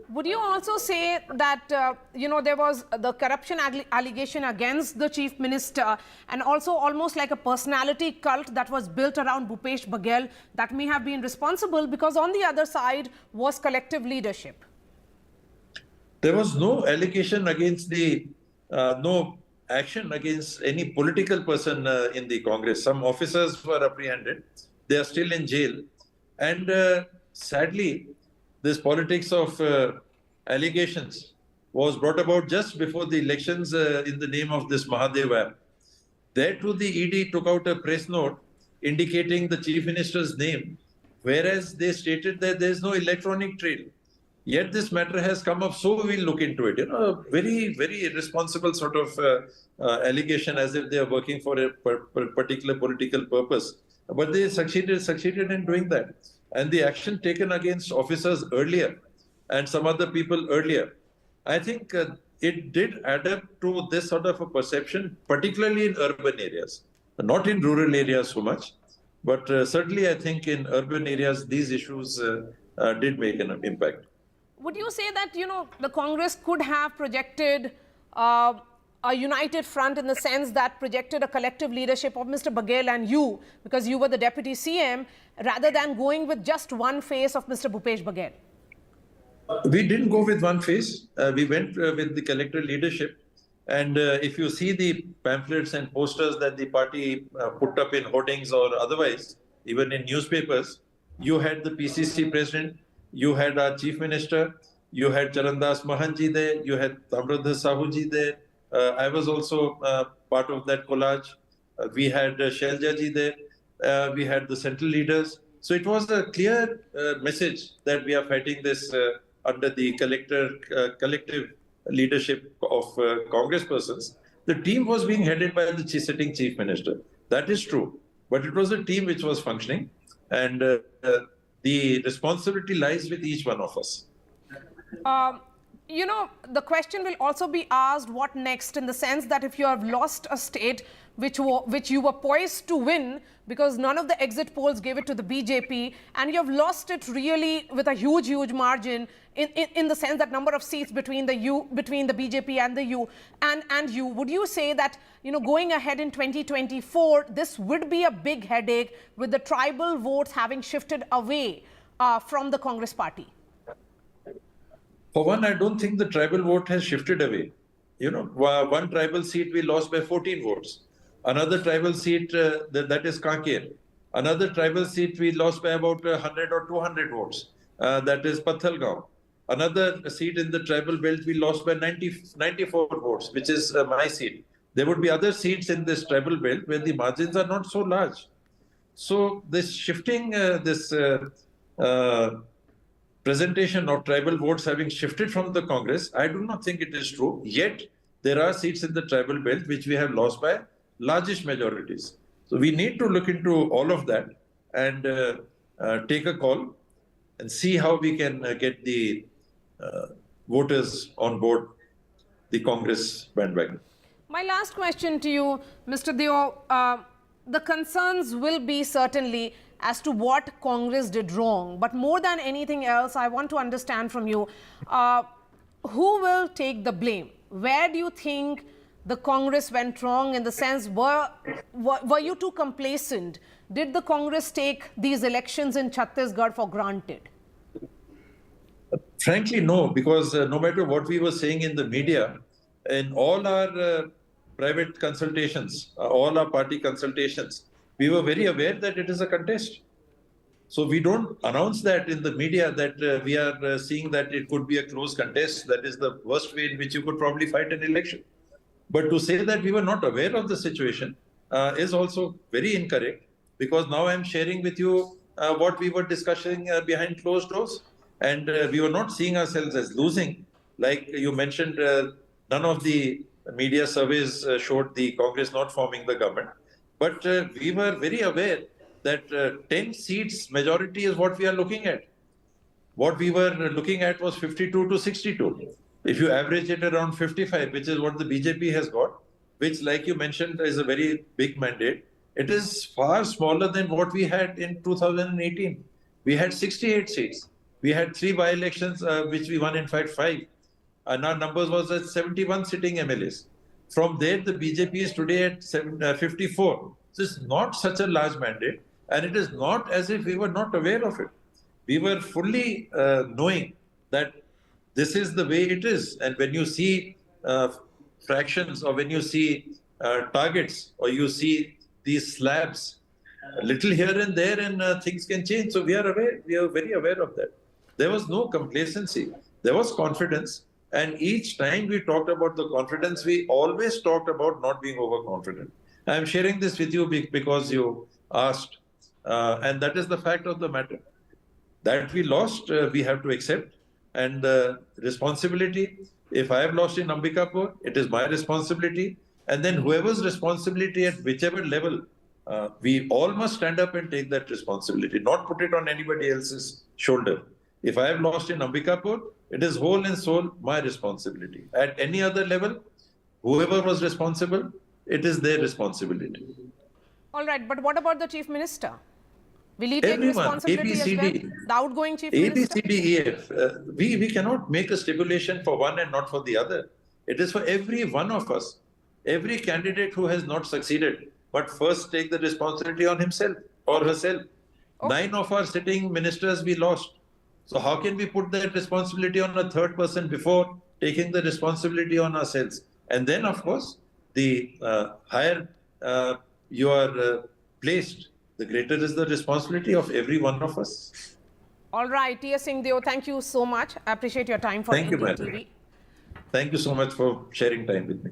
Would you also say that, there was the corruption allegation against the Chief Minister and also almost like a personality cult that was built around Bhupesh Baghel that may have been responsible because on the other side was collective leadership? There was no allegation against no action against any political person in the Congress. Some officers were apprehended. They are still in jail. And sadly, this politics of allegations was brought about just before the elections in the name of this Mahadev app. There too, the ED took out a press note indicating the Chief Minister's name, whereas they stated that there is no electronic trail. Yet this matter has come up, so we'll look into it. A very, very irresponsible sort of allegation, as if they are working for a particular political purpose. But they succeeded in doing that. And the action taken against officers earlier and some other people earlier, I think it did add up to this sort of a perception, particularly in urban areas. Not in rural areas so much, but certainly I think in urban areas, these issues did make an impact. Would you say that, the Congress could have projected a united front in the sense that projected a collective leadership of Mr. Baghel and you, because you were the Deputy CM, rather than going with just one face of Mr. Bhupesh Baghel? We didn't go with one face. We went with the collective leadership. And if you see the pamphlets and posters that the party put up in hoardings or otherwise, even in newspapers, you had the PCC president, you had our chief minister, you had Charandas Mahanji there, you had Tamradhar Sahuji there. I was also part of that collage. We had Sheljaji there. We had the central leaders. So it was a clear message that we are fighting this under the collective leadership of Congress persons. The team was being headed by the sitting chief minister. That is true. But it was a team which was functioning. And the responsibility lies with each one of us. The question will also be asked, what next, in the sense that if you have lost a state which you were poised to win because none of the exit polls gave it to the BJP, and you have lost it really with a huge margin in the sense that number of seats between the BJP and you, would you say that, going ahead in 2024, this would be a big headache with the tribal votes having shifted away from the Congress party? For one, I don't think the tribal vote has shifted away. One tribal seat we lost by 14 votes. Another tribal seat, that is Kanker. Another tribal seat we lost by about 100 or 200 votes. That is Pathalgaon. Another seat in the tribal belt we lost by 94 votes, which is my seat. There would be other seats in this tribal belt where the margins are not so large. So this shifting, presentation of tribal votes having shifted from the Congress, I do not think it is true. Yet there are seats in the tribal belt which we have lost by largest majorities. So we need to look into all of that and take a call and see how we can get the voters on board the Congress bandwagon. My last question to you, Mr. Deo, the concerns will be certainly as to what Congress did wrong. But more than anything else, I want to understand from you, who will take the blame? Where do you think the Congress went wrong, in the sense, were you too complacent? Did the Congress take these elections in Chhattisgarh for granted? Frankly, no, because no matter what we were saying in the media, in all our private consultations, all our party consultations, we were very aware that it is a contest. So we don't announce that in the media that we are seeing that it could be a close contest. That is the worst way in which you could probably fight an election. But to say that we were not aware of the situation is also very incorrect, because now I'm sharing with you what we were discussing behind closed doors. And we were not seeing ourselves as losing. Like you mentioned, none of the media surveys showed the Congress not forming the government. But we were very aware that 10 seats majority is what we are looking at. What we were looking at was 52 to 62. If you average it around 55, which is what the BJP has got, which, like you mentioned, is a very big mandate, it is far smaller than what we had in 2018. We had 68 seats. We had 3 by-elections, which we won, in fact, 5. And our numbers was at 71 sitting MLAs. From there, the BJP is today at 54. So it's not such a large mandate. And it is not as if we were not aware of it. We were fully knowing that this is the way it is. And when you see fractions, or when you see targets, or you see these slabs, a little here and there, and things can change. So we are aware. We are very aware of that. There was no complacency. There was confidence. And each time we talked about the confidence, we always talked about not being overconfident. I'm sharing this with you because you asked. And that is the fact of the matter. That we lost, we have to accept. And the responsibility, if I have lost in Ambikapur, it is my responsibility. And then whoever's responsibility at whichever level, we all must stand up and take that responsibility, not put it on anybody else's shoulder. If I have lost in Ambikapur, it is whole and soul my responsibility. At any other level, whoever was responsible, it is their responsibility. All right, but what about the Chief Minister? Will he take Everyone, responsibility as well? The outgoing Chief Minister? ABCDEF. We cannot make a stipulation for one and not for the other. It is for every one of us. Every candidate who has not succeeded, but first take the responsibility on himself or herself. Okay. 9 of our sitting ministers we lost. So how can we put that responsibility on a third person before taking the responsibility on ourselves? And then, of course, the higher you are placed, the greater is the responsibility of every one of us. All right, T.S. Singhdeo, thank you so much. I appreciate your time for NDTV. Thank you so much for sharing time with me.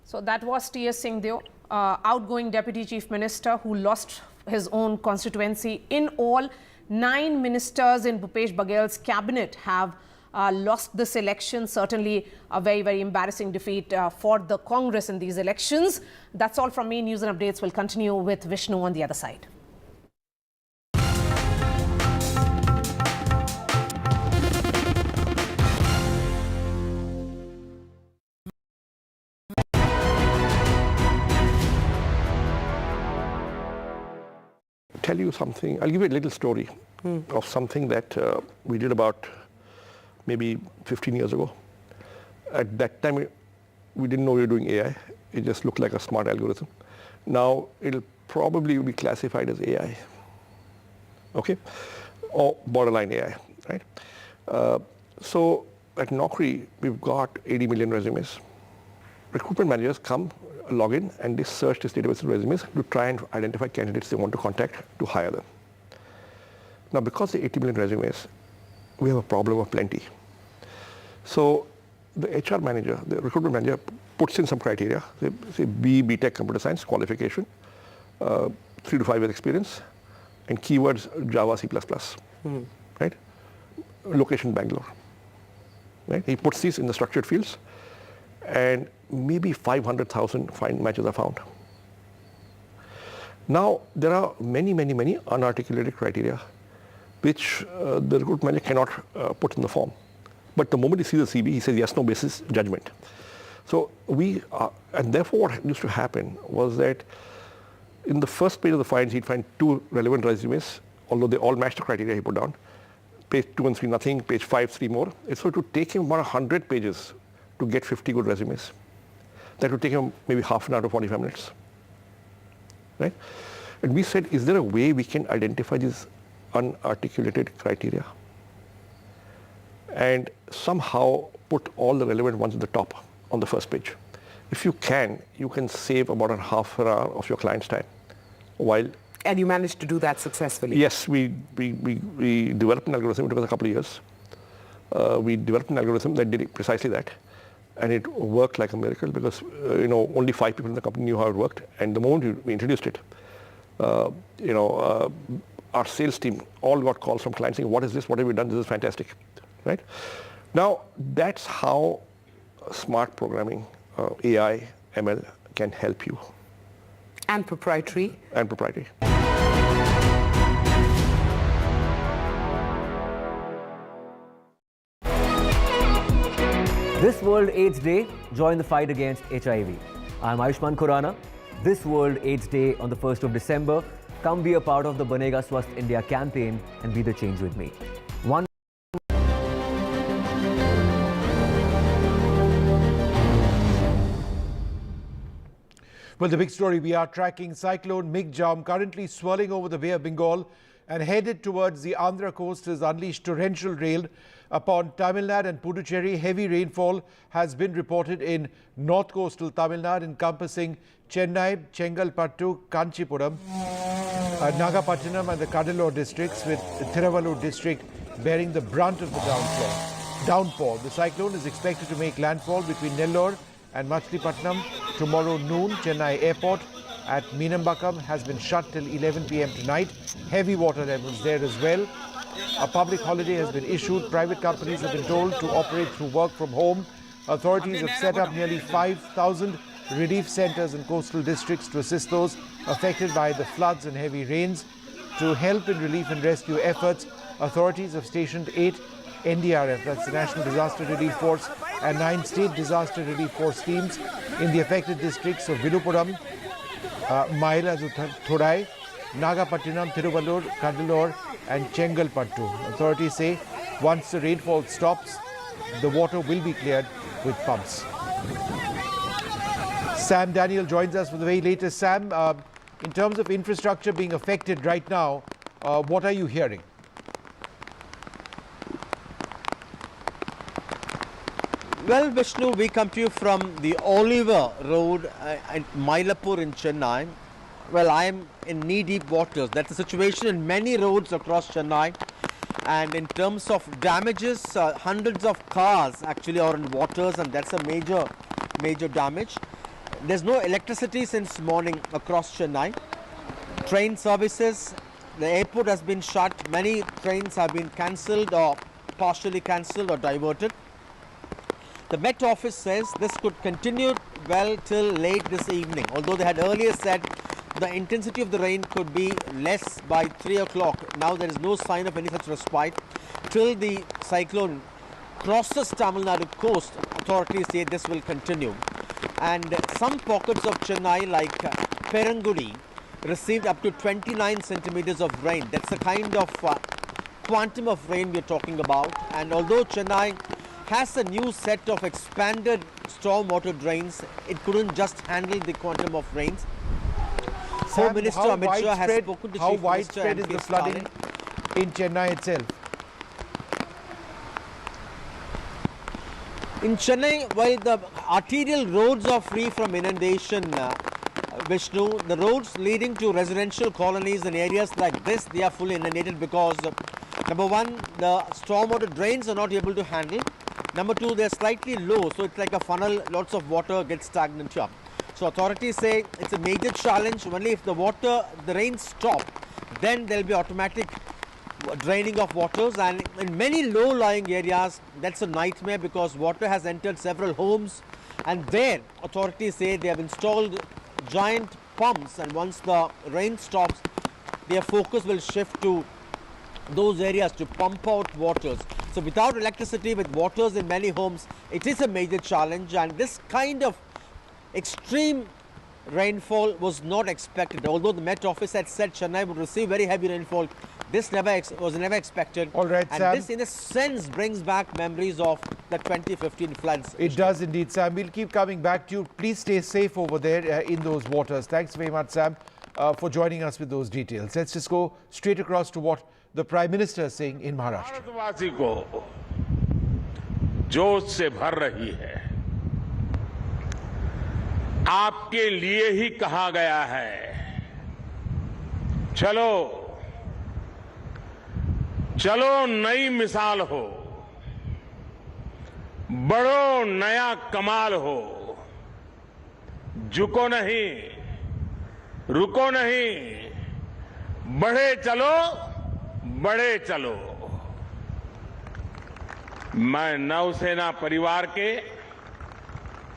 So that was T.S. Singhdeo, outgoing Deputy Chief Minister who lost his own constituency. In all, 9 ministers in Bhupesh Baghel's cabinet have lost this election. Certainly a very, very embarrassing defeat for the Congress in these elections. That's all from me. News and updates will continue with Vishnu on the other side. Tell you something. I'll give you a little story of something that we did about maybe 15 years ago. At that time, we didn't know we were doing AI. It just looked like a smart algorithm. Now, it'll probably be classified as AI, okay? Or borderline AI, right? So at Naukri, we've got 80 million resumes. Recruitment managers come, log in, and they search this database of resumes to try and identify candidates they want to contact to hire them. Now, because the 80 million resumes, we have a problem of plenty. So the HR manager, the recruitment manager, puts in some criteria, say B.Tech computer science qualification, 3 to 5 years experience, and keywords Java, C++, right? Location Bangalore, right? He puts these in the structured fields, and maybe 500,000 matches are found. Now, there are many unarticulated criteria which the recruitment manager cannot put in the form. But the moment he sees the CV, he says yes, no basis, judgment. So and therefore what used to happen was that in the first page of the finds, he'd find 2 relevant resumes, although they all matched the criteria he put down. Page 2 and 3, nothing. Page 5, 3 more. So it would take him about 100 pages to get 50 good resumes. That would take him maybe half an hour to 45 minutes. Right? And we said, is there a way we can identify these unarticulated criteria and somehow put all the relevant ones at the top on the first page? If you can save about a half an hour of your client's time. And you managed to do that successfully? Yes, we developed an algorithm. It took us a couple of years. We developed an algorithm that did precisely that. And it worked like a miracle because only 5 people in the company knew how it worked. And the moment we introduced it, our sales team all got calls from clients saying, what is this? What have you done? This is fantastic. Right? Now, that's how smart programming, AI, ML can help you. And proprietary. And proprietary. This World AIDS Day, join the fight against HIV. I'm Ayushman Khurrana. This World AIDS Day on the 1st of December, come be a part of the Banega Swasth India campaign and be the change with me. Well, the big story we are tracking, Cyclone Mig Jam currently swirling over the Bay of Bengal and headed towards the Andhra coast has unleashed torrential rain upon Tamil Nadu and Puducherry. Heavy rainfall has been reported in north coastal Tamil Nadu encompassing Chennai, Chengalpattu, Kanchipuram, Nagapattinam and the Cuddalore districts, with Thiruvallur district bearing the brunt of the downpour. The cyclone is expected to make landfall between Nellore and Machilipatnam tomorrow noon. Chennai airport at Meenambakam has been shut till 11 p.m. tonight. Heavy water levels there as well. A public holiday has been issued. Private companies have been told to operate through work from home. Authorities have set up nearly 5,000 relief centers in coastal districts to assist those affected by the floods and heavy rains. To help in relief and rescue efforts, authorities have stationed 8 NDRF, that's the National Disaster Relief Force, and 9 State Disaster Relief Force teams in the affected districts of Viluppuram, Mayiladuthurai, Nagapattinam, Thiruvallur, Cuddalore and Chengalpattu. Authorities say once the rainfall stops, the water will be cleared with pumps. Sam Daniel joins us with the very latest. Sam, in terms of infrastructure being affected right now, what are you hearing? Well, Vishnu, we come to you from the Oliver Road at Mylapore in Chennai. Well, I am in knee-deep waters. That's the situation in many roads across Chennai. And in terms of damages, hundreds of cars actually are in waters, and that's a major damage. There's no electricity since morning across Chennai. Train services, the airport has been shut. Many trains have been cancelled or partially cancelled or diverted. The Met Office says this could continue well till late this evening, although they had earlier said the intensity of the rain could be less by 3 o'clock. Now there is no sign of any such respite till the cyclone crosses Tamil Nadu coast. Authorities say this will continue. And some pockets of Chennai like Perangudi received up to 29 centimeters of rain. That's the kind of quantum of rain we're talking about. And although Chennai has a new set of expanded stormwater drains, it couldn't just handle the quantum of rains. Home Minister Amit Shah has spoken to how Chief widespread Minister is the flooding in Chennai itself? In Chennai, while the arterial roads are free from inundation, Vishnu, the roads leading to residential colonies and areas like this, they are fully inundated because, number one, the stormwater drains are not able to handle. Number two, they're slightly low, so it's like a funnel, lots of water gets stagnant here. So authorities say it's a major challenge. Only if the rain stop, then there'll be automatic draining of waters, and in many low-lying areas, that's a nightmare because water has entered several homes, and there authorities say they have installed giant pumps, and once the rain stops, their focus will shift to those areas to pump out waters. So without electricity, with waters in many homes, it is a major challenge, and this kind of extreme rainfall was not expected. Although the Met Office had said Chennai would receive very heavy rainfall, this was never expected. All right, and Sam. this in a sense brings back memories of the 2015 floods. It does indeed, Sam. We'll keep coming back to you. Please stay safe over there in those waters. Thanks very much, Sam, for joining us with those details. Let's just go straight across to what the Prime Minister is saying in Maharashtra. भारतवासी को जोश से भर रही है। आपके लिए ही कहा गया है, चलो चलो नई मिसाल हो, बढ़ो नया कमाल हो, झुको नहीं, रुको नहीं, बढ़े चलो, बढ़े चलो। मैं नौसेना परिवार के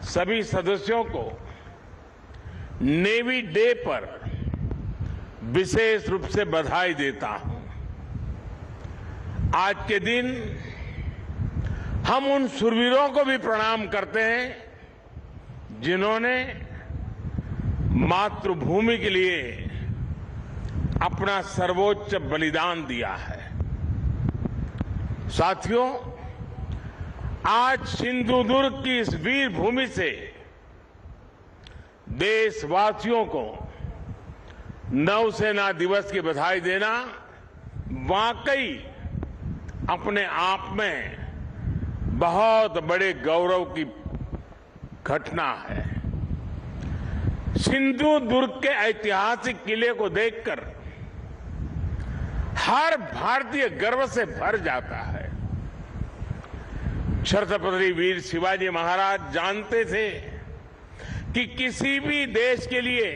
सभी सदस्यों को नेवी डे पर विशेष रूप से बधाई देता हूं। आज के दिन हम उन शूरवीरों को भी प्रणाम करते हैं जिन्होंने मातृभूमि के लिए अपना सर्वोच्च बलिदान दिया है। साथियों, आज सिंधुदुर्ग की इस वीर भूमि से देशवासियों को नौसेना दिवस की बधाई देना वाकई अपने आप में बहुत बड़े गौरव की घटना है। सिंधुदुर्ग के ऐतिहासिक किले को देखकर हर भारतीय गर्व से भर जाता है। छत्रपति वीर शिवाजी महाराज जानते थे कि किसी भी देश के लिए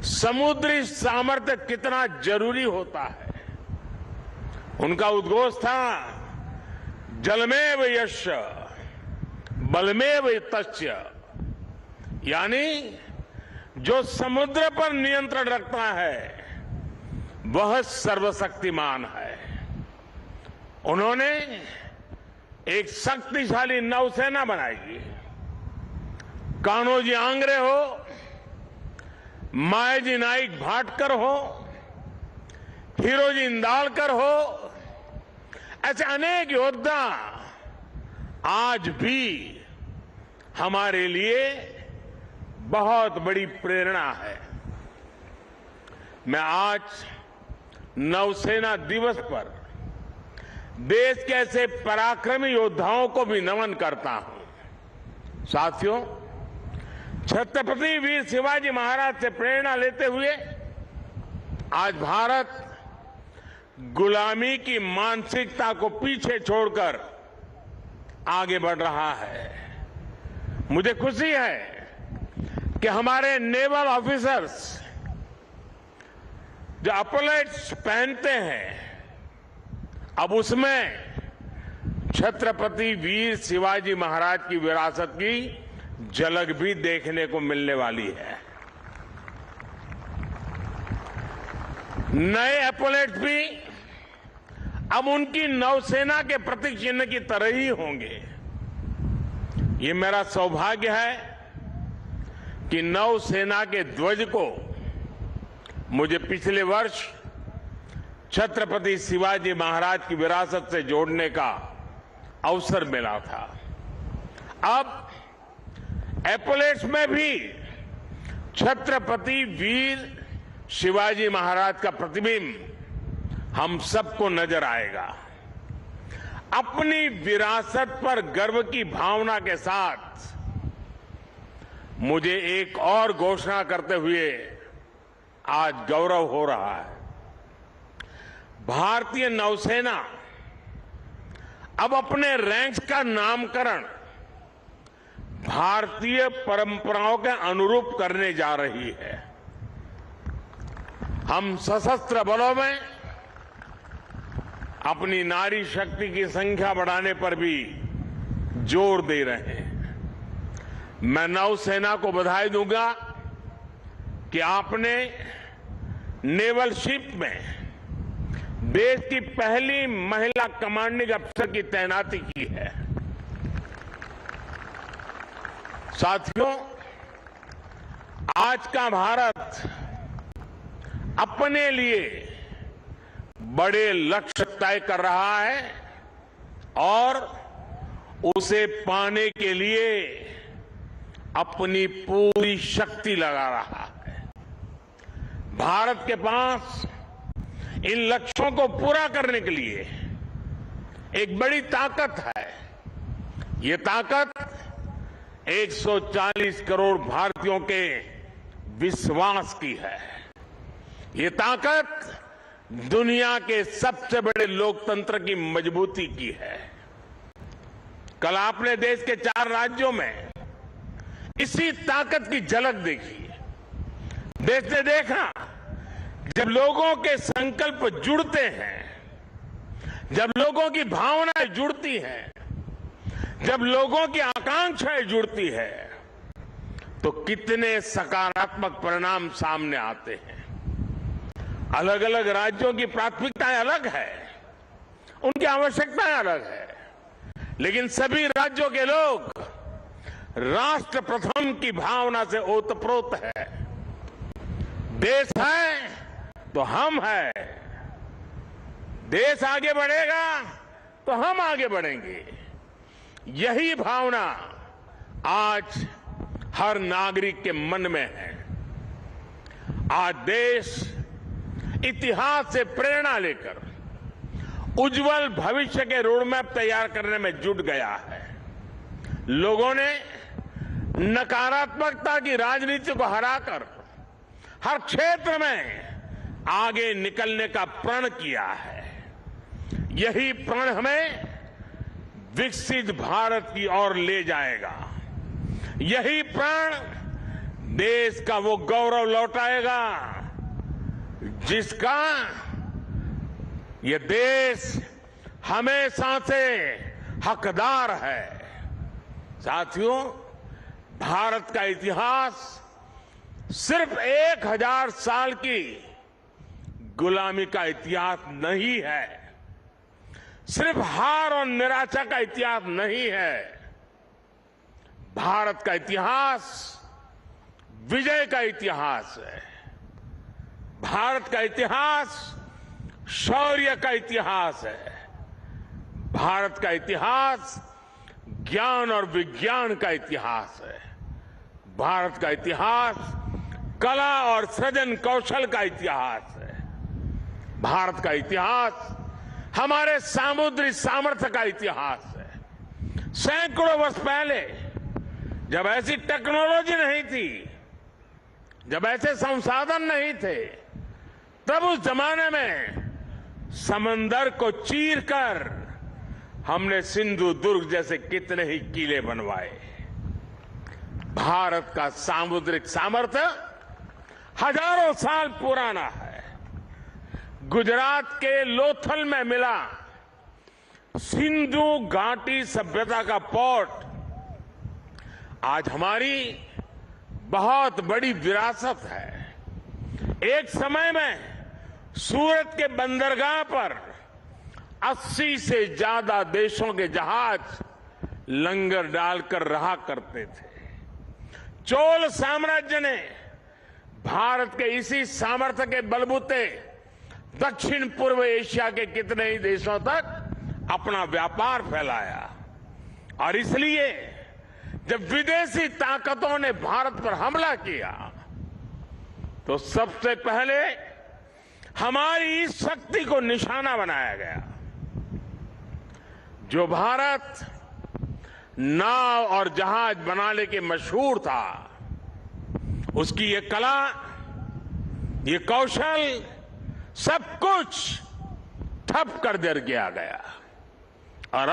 समुद्री सामर्थ्य कितना जरूरी होता है। उनका उद्घोष था, जलमेव यस्य बलमेव तस्य, यानी जो समुद्र पर नियंत्रण रखता है वह सर्वशक्तिमान है। उन्होंने एक शक्तिशाली नौसेना बनाई। कान्होजी आंग्रे हो, मायाजी नाइक भाटकर हो, हीरोजी इंदालकर हो, ऐसे अनेक योद्धा आज भी हमारे लिए बहुत बड़ी प्रेरणा है। मैं आज नौसेना दिवस पर देश के ऐसे पराक्रमी योद्धाओं को भी नमन करता हूं। साथियों, छत्रपति वीर शिवाजी महाराज से प्रेरणा लेते हुए आज भारत गुलामी की मानसिकता को पीछे छोड़कर आगे बढ़ रहा है। मुझे खुशी है कि हमारे नेवल ऑफिसर्स जो अपलेट्स पहनते हैं, अब उसमें छत्रपति वीर शिवाजी महाराज की विरासत की झलक भी देखने को मिलने वाली है। नए एपोलेट्स भी अब उनकी नौसेना के प्रतीक चिन्ह की तरह ही होंगे। ये मेरा सौभाग्य है कि नौसेना के ध्वज को मुझे पिछले वर्ष छत्रपति शिवाजी महाराज की विरासत से जोड़ने का अवसर मिला था। अब एपोलेट्स में भी छत्रपति वीर शिवाजी महाराज का प्रतिबिंब हम सबको नजर आएगा। अपनी विरासत पर गर्व की भावना के साथ मुझे एक और घोषणा करते हुए आज गौरव हो रहा है। भारतीय नौसेना अब अपने रैंक्स का नामकरण भारतीय परंपराओं के अनुरूप करने जा रही है। हम सशस्त्र बलों में अपनी नारी शक्ति की संख्या बढ़ाने पर भी जोर दे रहे हैं। मैं नौसेना को बधाई दूंगा कि आपने नेवल शिप में देश की पहली महिला कमांडिंग अफसर की तैनाती की है। साथियों, आज का भारत अपने लिए बड़े लक्ष्य तय कर रहा है और उसे पाने के लिए अपनी पूरी शक्ति लगा रहा है। भारत के पास इन लक्ष्यों को पूरा करने के लिए एक बड़ी ताकत है। ये ताकत 140 करोड़ भारतीयों के विश्वास की है। ये ताकत दुनिया के सबसे बड़े लोकतंत्र की मजबूती की है। कल आपने देश के 4 राज्यों में इसी ताकत की झलक देखी। देश ने देखा जब लोगों के संकल्प जुड़ते हैं, जब लोगों की भावनाएं जुड़ती हैं, जब लोगों की आकांक्षाएं जुड़ती है, तो कितने सकारात्मक परिणाम सामने आते हैं। अलग अलग राज्यों की प्राथमिकताएं अलग है, उनकी आवश्यकताएं अलग है, लेकिन सभी राज्यों के लोग राष्ट्र प्रथम की भावना से ओतप्रोत है। देश है तो हम है, देश आगे बढ़ेगा तो हम आगे बढ़ेंगे। यही भावना आज हर नागरिक के मन में है। आज देश इतिहास से प्रेरणा लेकर उज्जवल भविष्य के रोडमैप तैयार करने में जुट गया है। लोगों ने नकारात्मकता की राजनीति को हराकर हर क्षेत्र में आगे निकलने का प्रण किया है। यही प्रण हमें विकसित भारत की ओर ले जाएगा। यही प्रण देश का वो गौरव लौटाएगा जिसका ये देश हमेशा से हकदार है। साथियों, भारत का इतिहास सिर्फ 1000 साल की गुलामी का इतिहास नहीं है, सिर्फ हार और निराशा का इतिहास नहीं है। भारत का इतिहास विजय का इतिहास है। भारत का इतिहास शौर्य का इतिहास है। भारत का इतिहास ज्ञान और विज्ञान का इतिहास है। भारत का इतिहास कला और सृजन कौशल का इतिहास है। भारत का इतिहास हमारे सामुद्रिक सामर्थ्य का इतिहास है। सैकड़ों वर्ष पहले जब ऐसी टेक्नोलॉजी नहीं थी, जब ऐसे संसाधन नहीं थे, तब उस जमाने में समंदर को चीरकर हमने सिंधु दुर्ग जैसे कितने ही किले बनवाए। भारत का सामुद्रिक सामर्थ्य हजारों साल पुराना है। गुजरात के लोथल में मिला सिंधु घाटी सभ्यता का पोर्ट आज हमारी बहुत बड़ी विरासत है। एक समय में सूरत के बंदरगाह पर 80 से ज्यादा देशों के जहाज लंगर डालकर रहा करते थे। चोल साम्राज्य ने भारत के इसी सामर्थ्य के बलबूते दक्षिण पूर्व एशिया के कितने ही देशों तक अपना व्यापार फैलाया। और इसलिए जब विदेशी ताकतों ने भारत पर हमला किया तो सबसे पहले हमारी इस शक्ति को निशाना बनाया गया। जो भारत नाव और जहाज बनाने के मशहूर था, उसकी ये कला, ये कौशल, सब कुछ ठप कर दिया गया। और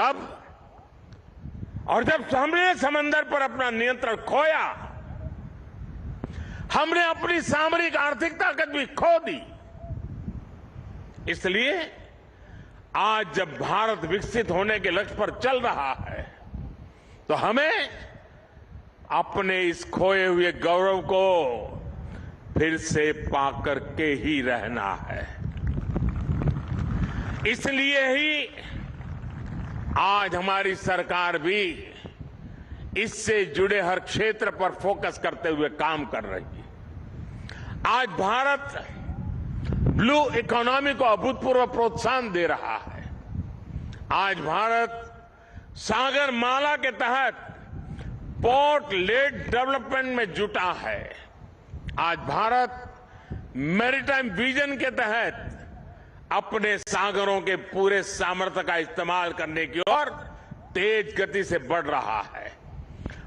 जब हमने समंदर पर अपना नियंत्रण खोया, हमने अपनी सामरिक आर्थिक ताकत भी खो दी। इसलिए आज जब भारत विकसित होने के लक्ष्य पर चल रहा है, तो हमें अपने इस खोए हुए गौरव को फिर से पाकर के ही रहना है। इसलिए ही आज हमारी सरकार भी इससे जुड़े हर क्षेत्र पर फोकस करते हुए काम कर रही है। आज भारत ब्लू इकोनॉमी को अभूतपूर्व प्रोत्साहन दे रहा है। आज भारत सागर माला के तहत पोर्ट लेड डेवलपमेंट में जुटा है। आज भारत मैरीटाइम विजन के तहत अपने सागरों के पूरे सामर्थ्य का इस्तेमाल करने की ओर तेज गति से बढ़ रहा है।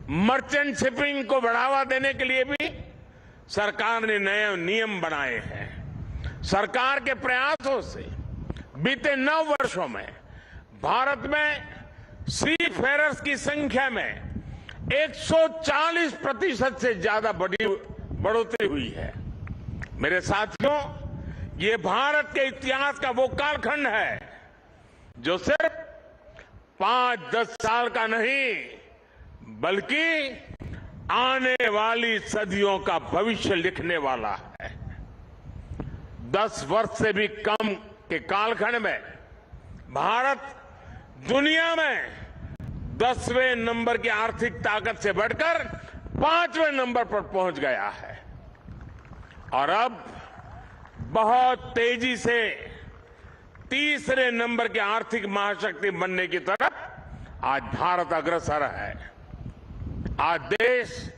मर्चेंट शिपिंग को बढ़ावा देने के लिए भी सरकार ने नए नियम बनाए हैं। सरकार के प्रयासों से बीते 9 वर्षों में भारत में सी फेरर्स की संख्या में 140% से ज्यादा बढ़ोतरी हुई है। मेरे साथियों, ये भारत के इतिहास का वो कालखंड है जो सिर्फ 5-10 साल का नहीं, बल्कि आने वाली सदियों का भविष्य लिखने वाला है। 10 वर्ष से भी कम के कालखंड में भारत दुनिया में 10वें नंबर की आर्थिक ताकत से बढ़कर 5वें नंबर पर पहुंच गया है। और अब बहुत तेजी से 3रे नंबर के आर्थिक महाशक्ति बनने की तरफ आज भारत अग्रसर है। आज देश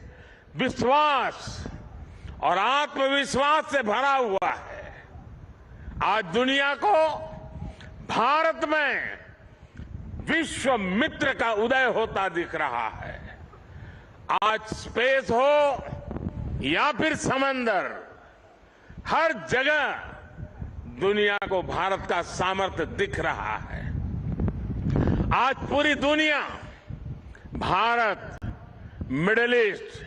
विश्वास और आत्मविश्वास से भरा हुआ है। आज दुनिया को भारत में विश्व मित्र का उदय होता दिख रहा है। आज स्पेस हो या फिर समंदर, हर जगह दुनिया को भारत का सामर्थ्य दिख रहा है। आज पूरी दुनिया Bharat, middle east,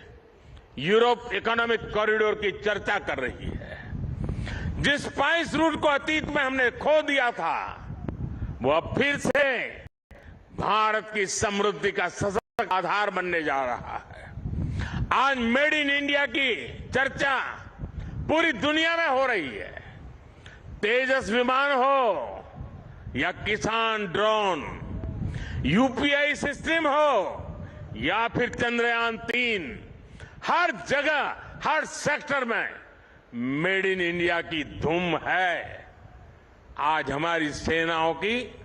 Europe economic corridor की चर्चा कर रही है। जिस स्पाइस रूट को अतीत में हमने खो दिया था, वो अब फिर से भारत की समृद्धि का सशक्त आधार बनने जा रहा है। आज मेड इन इंडिया की चर्चा पूरी दुनिया में हो रही है। तेजस विमान हो या किसान ड्रोन, यूपीआई सिस्टम हो या फिर चंद्रयान 3, हर जगह, हर सेक्टर में मेड इन इंडिया की धूम है। आज हमारी सेनाओं की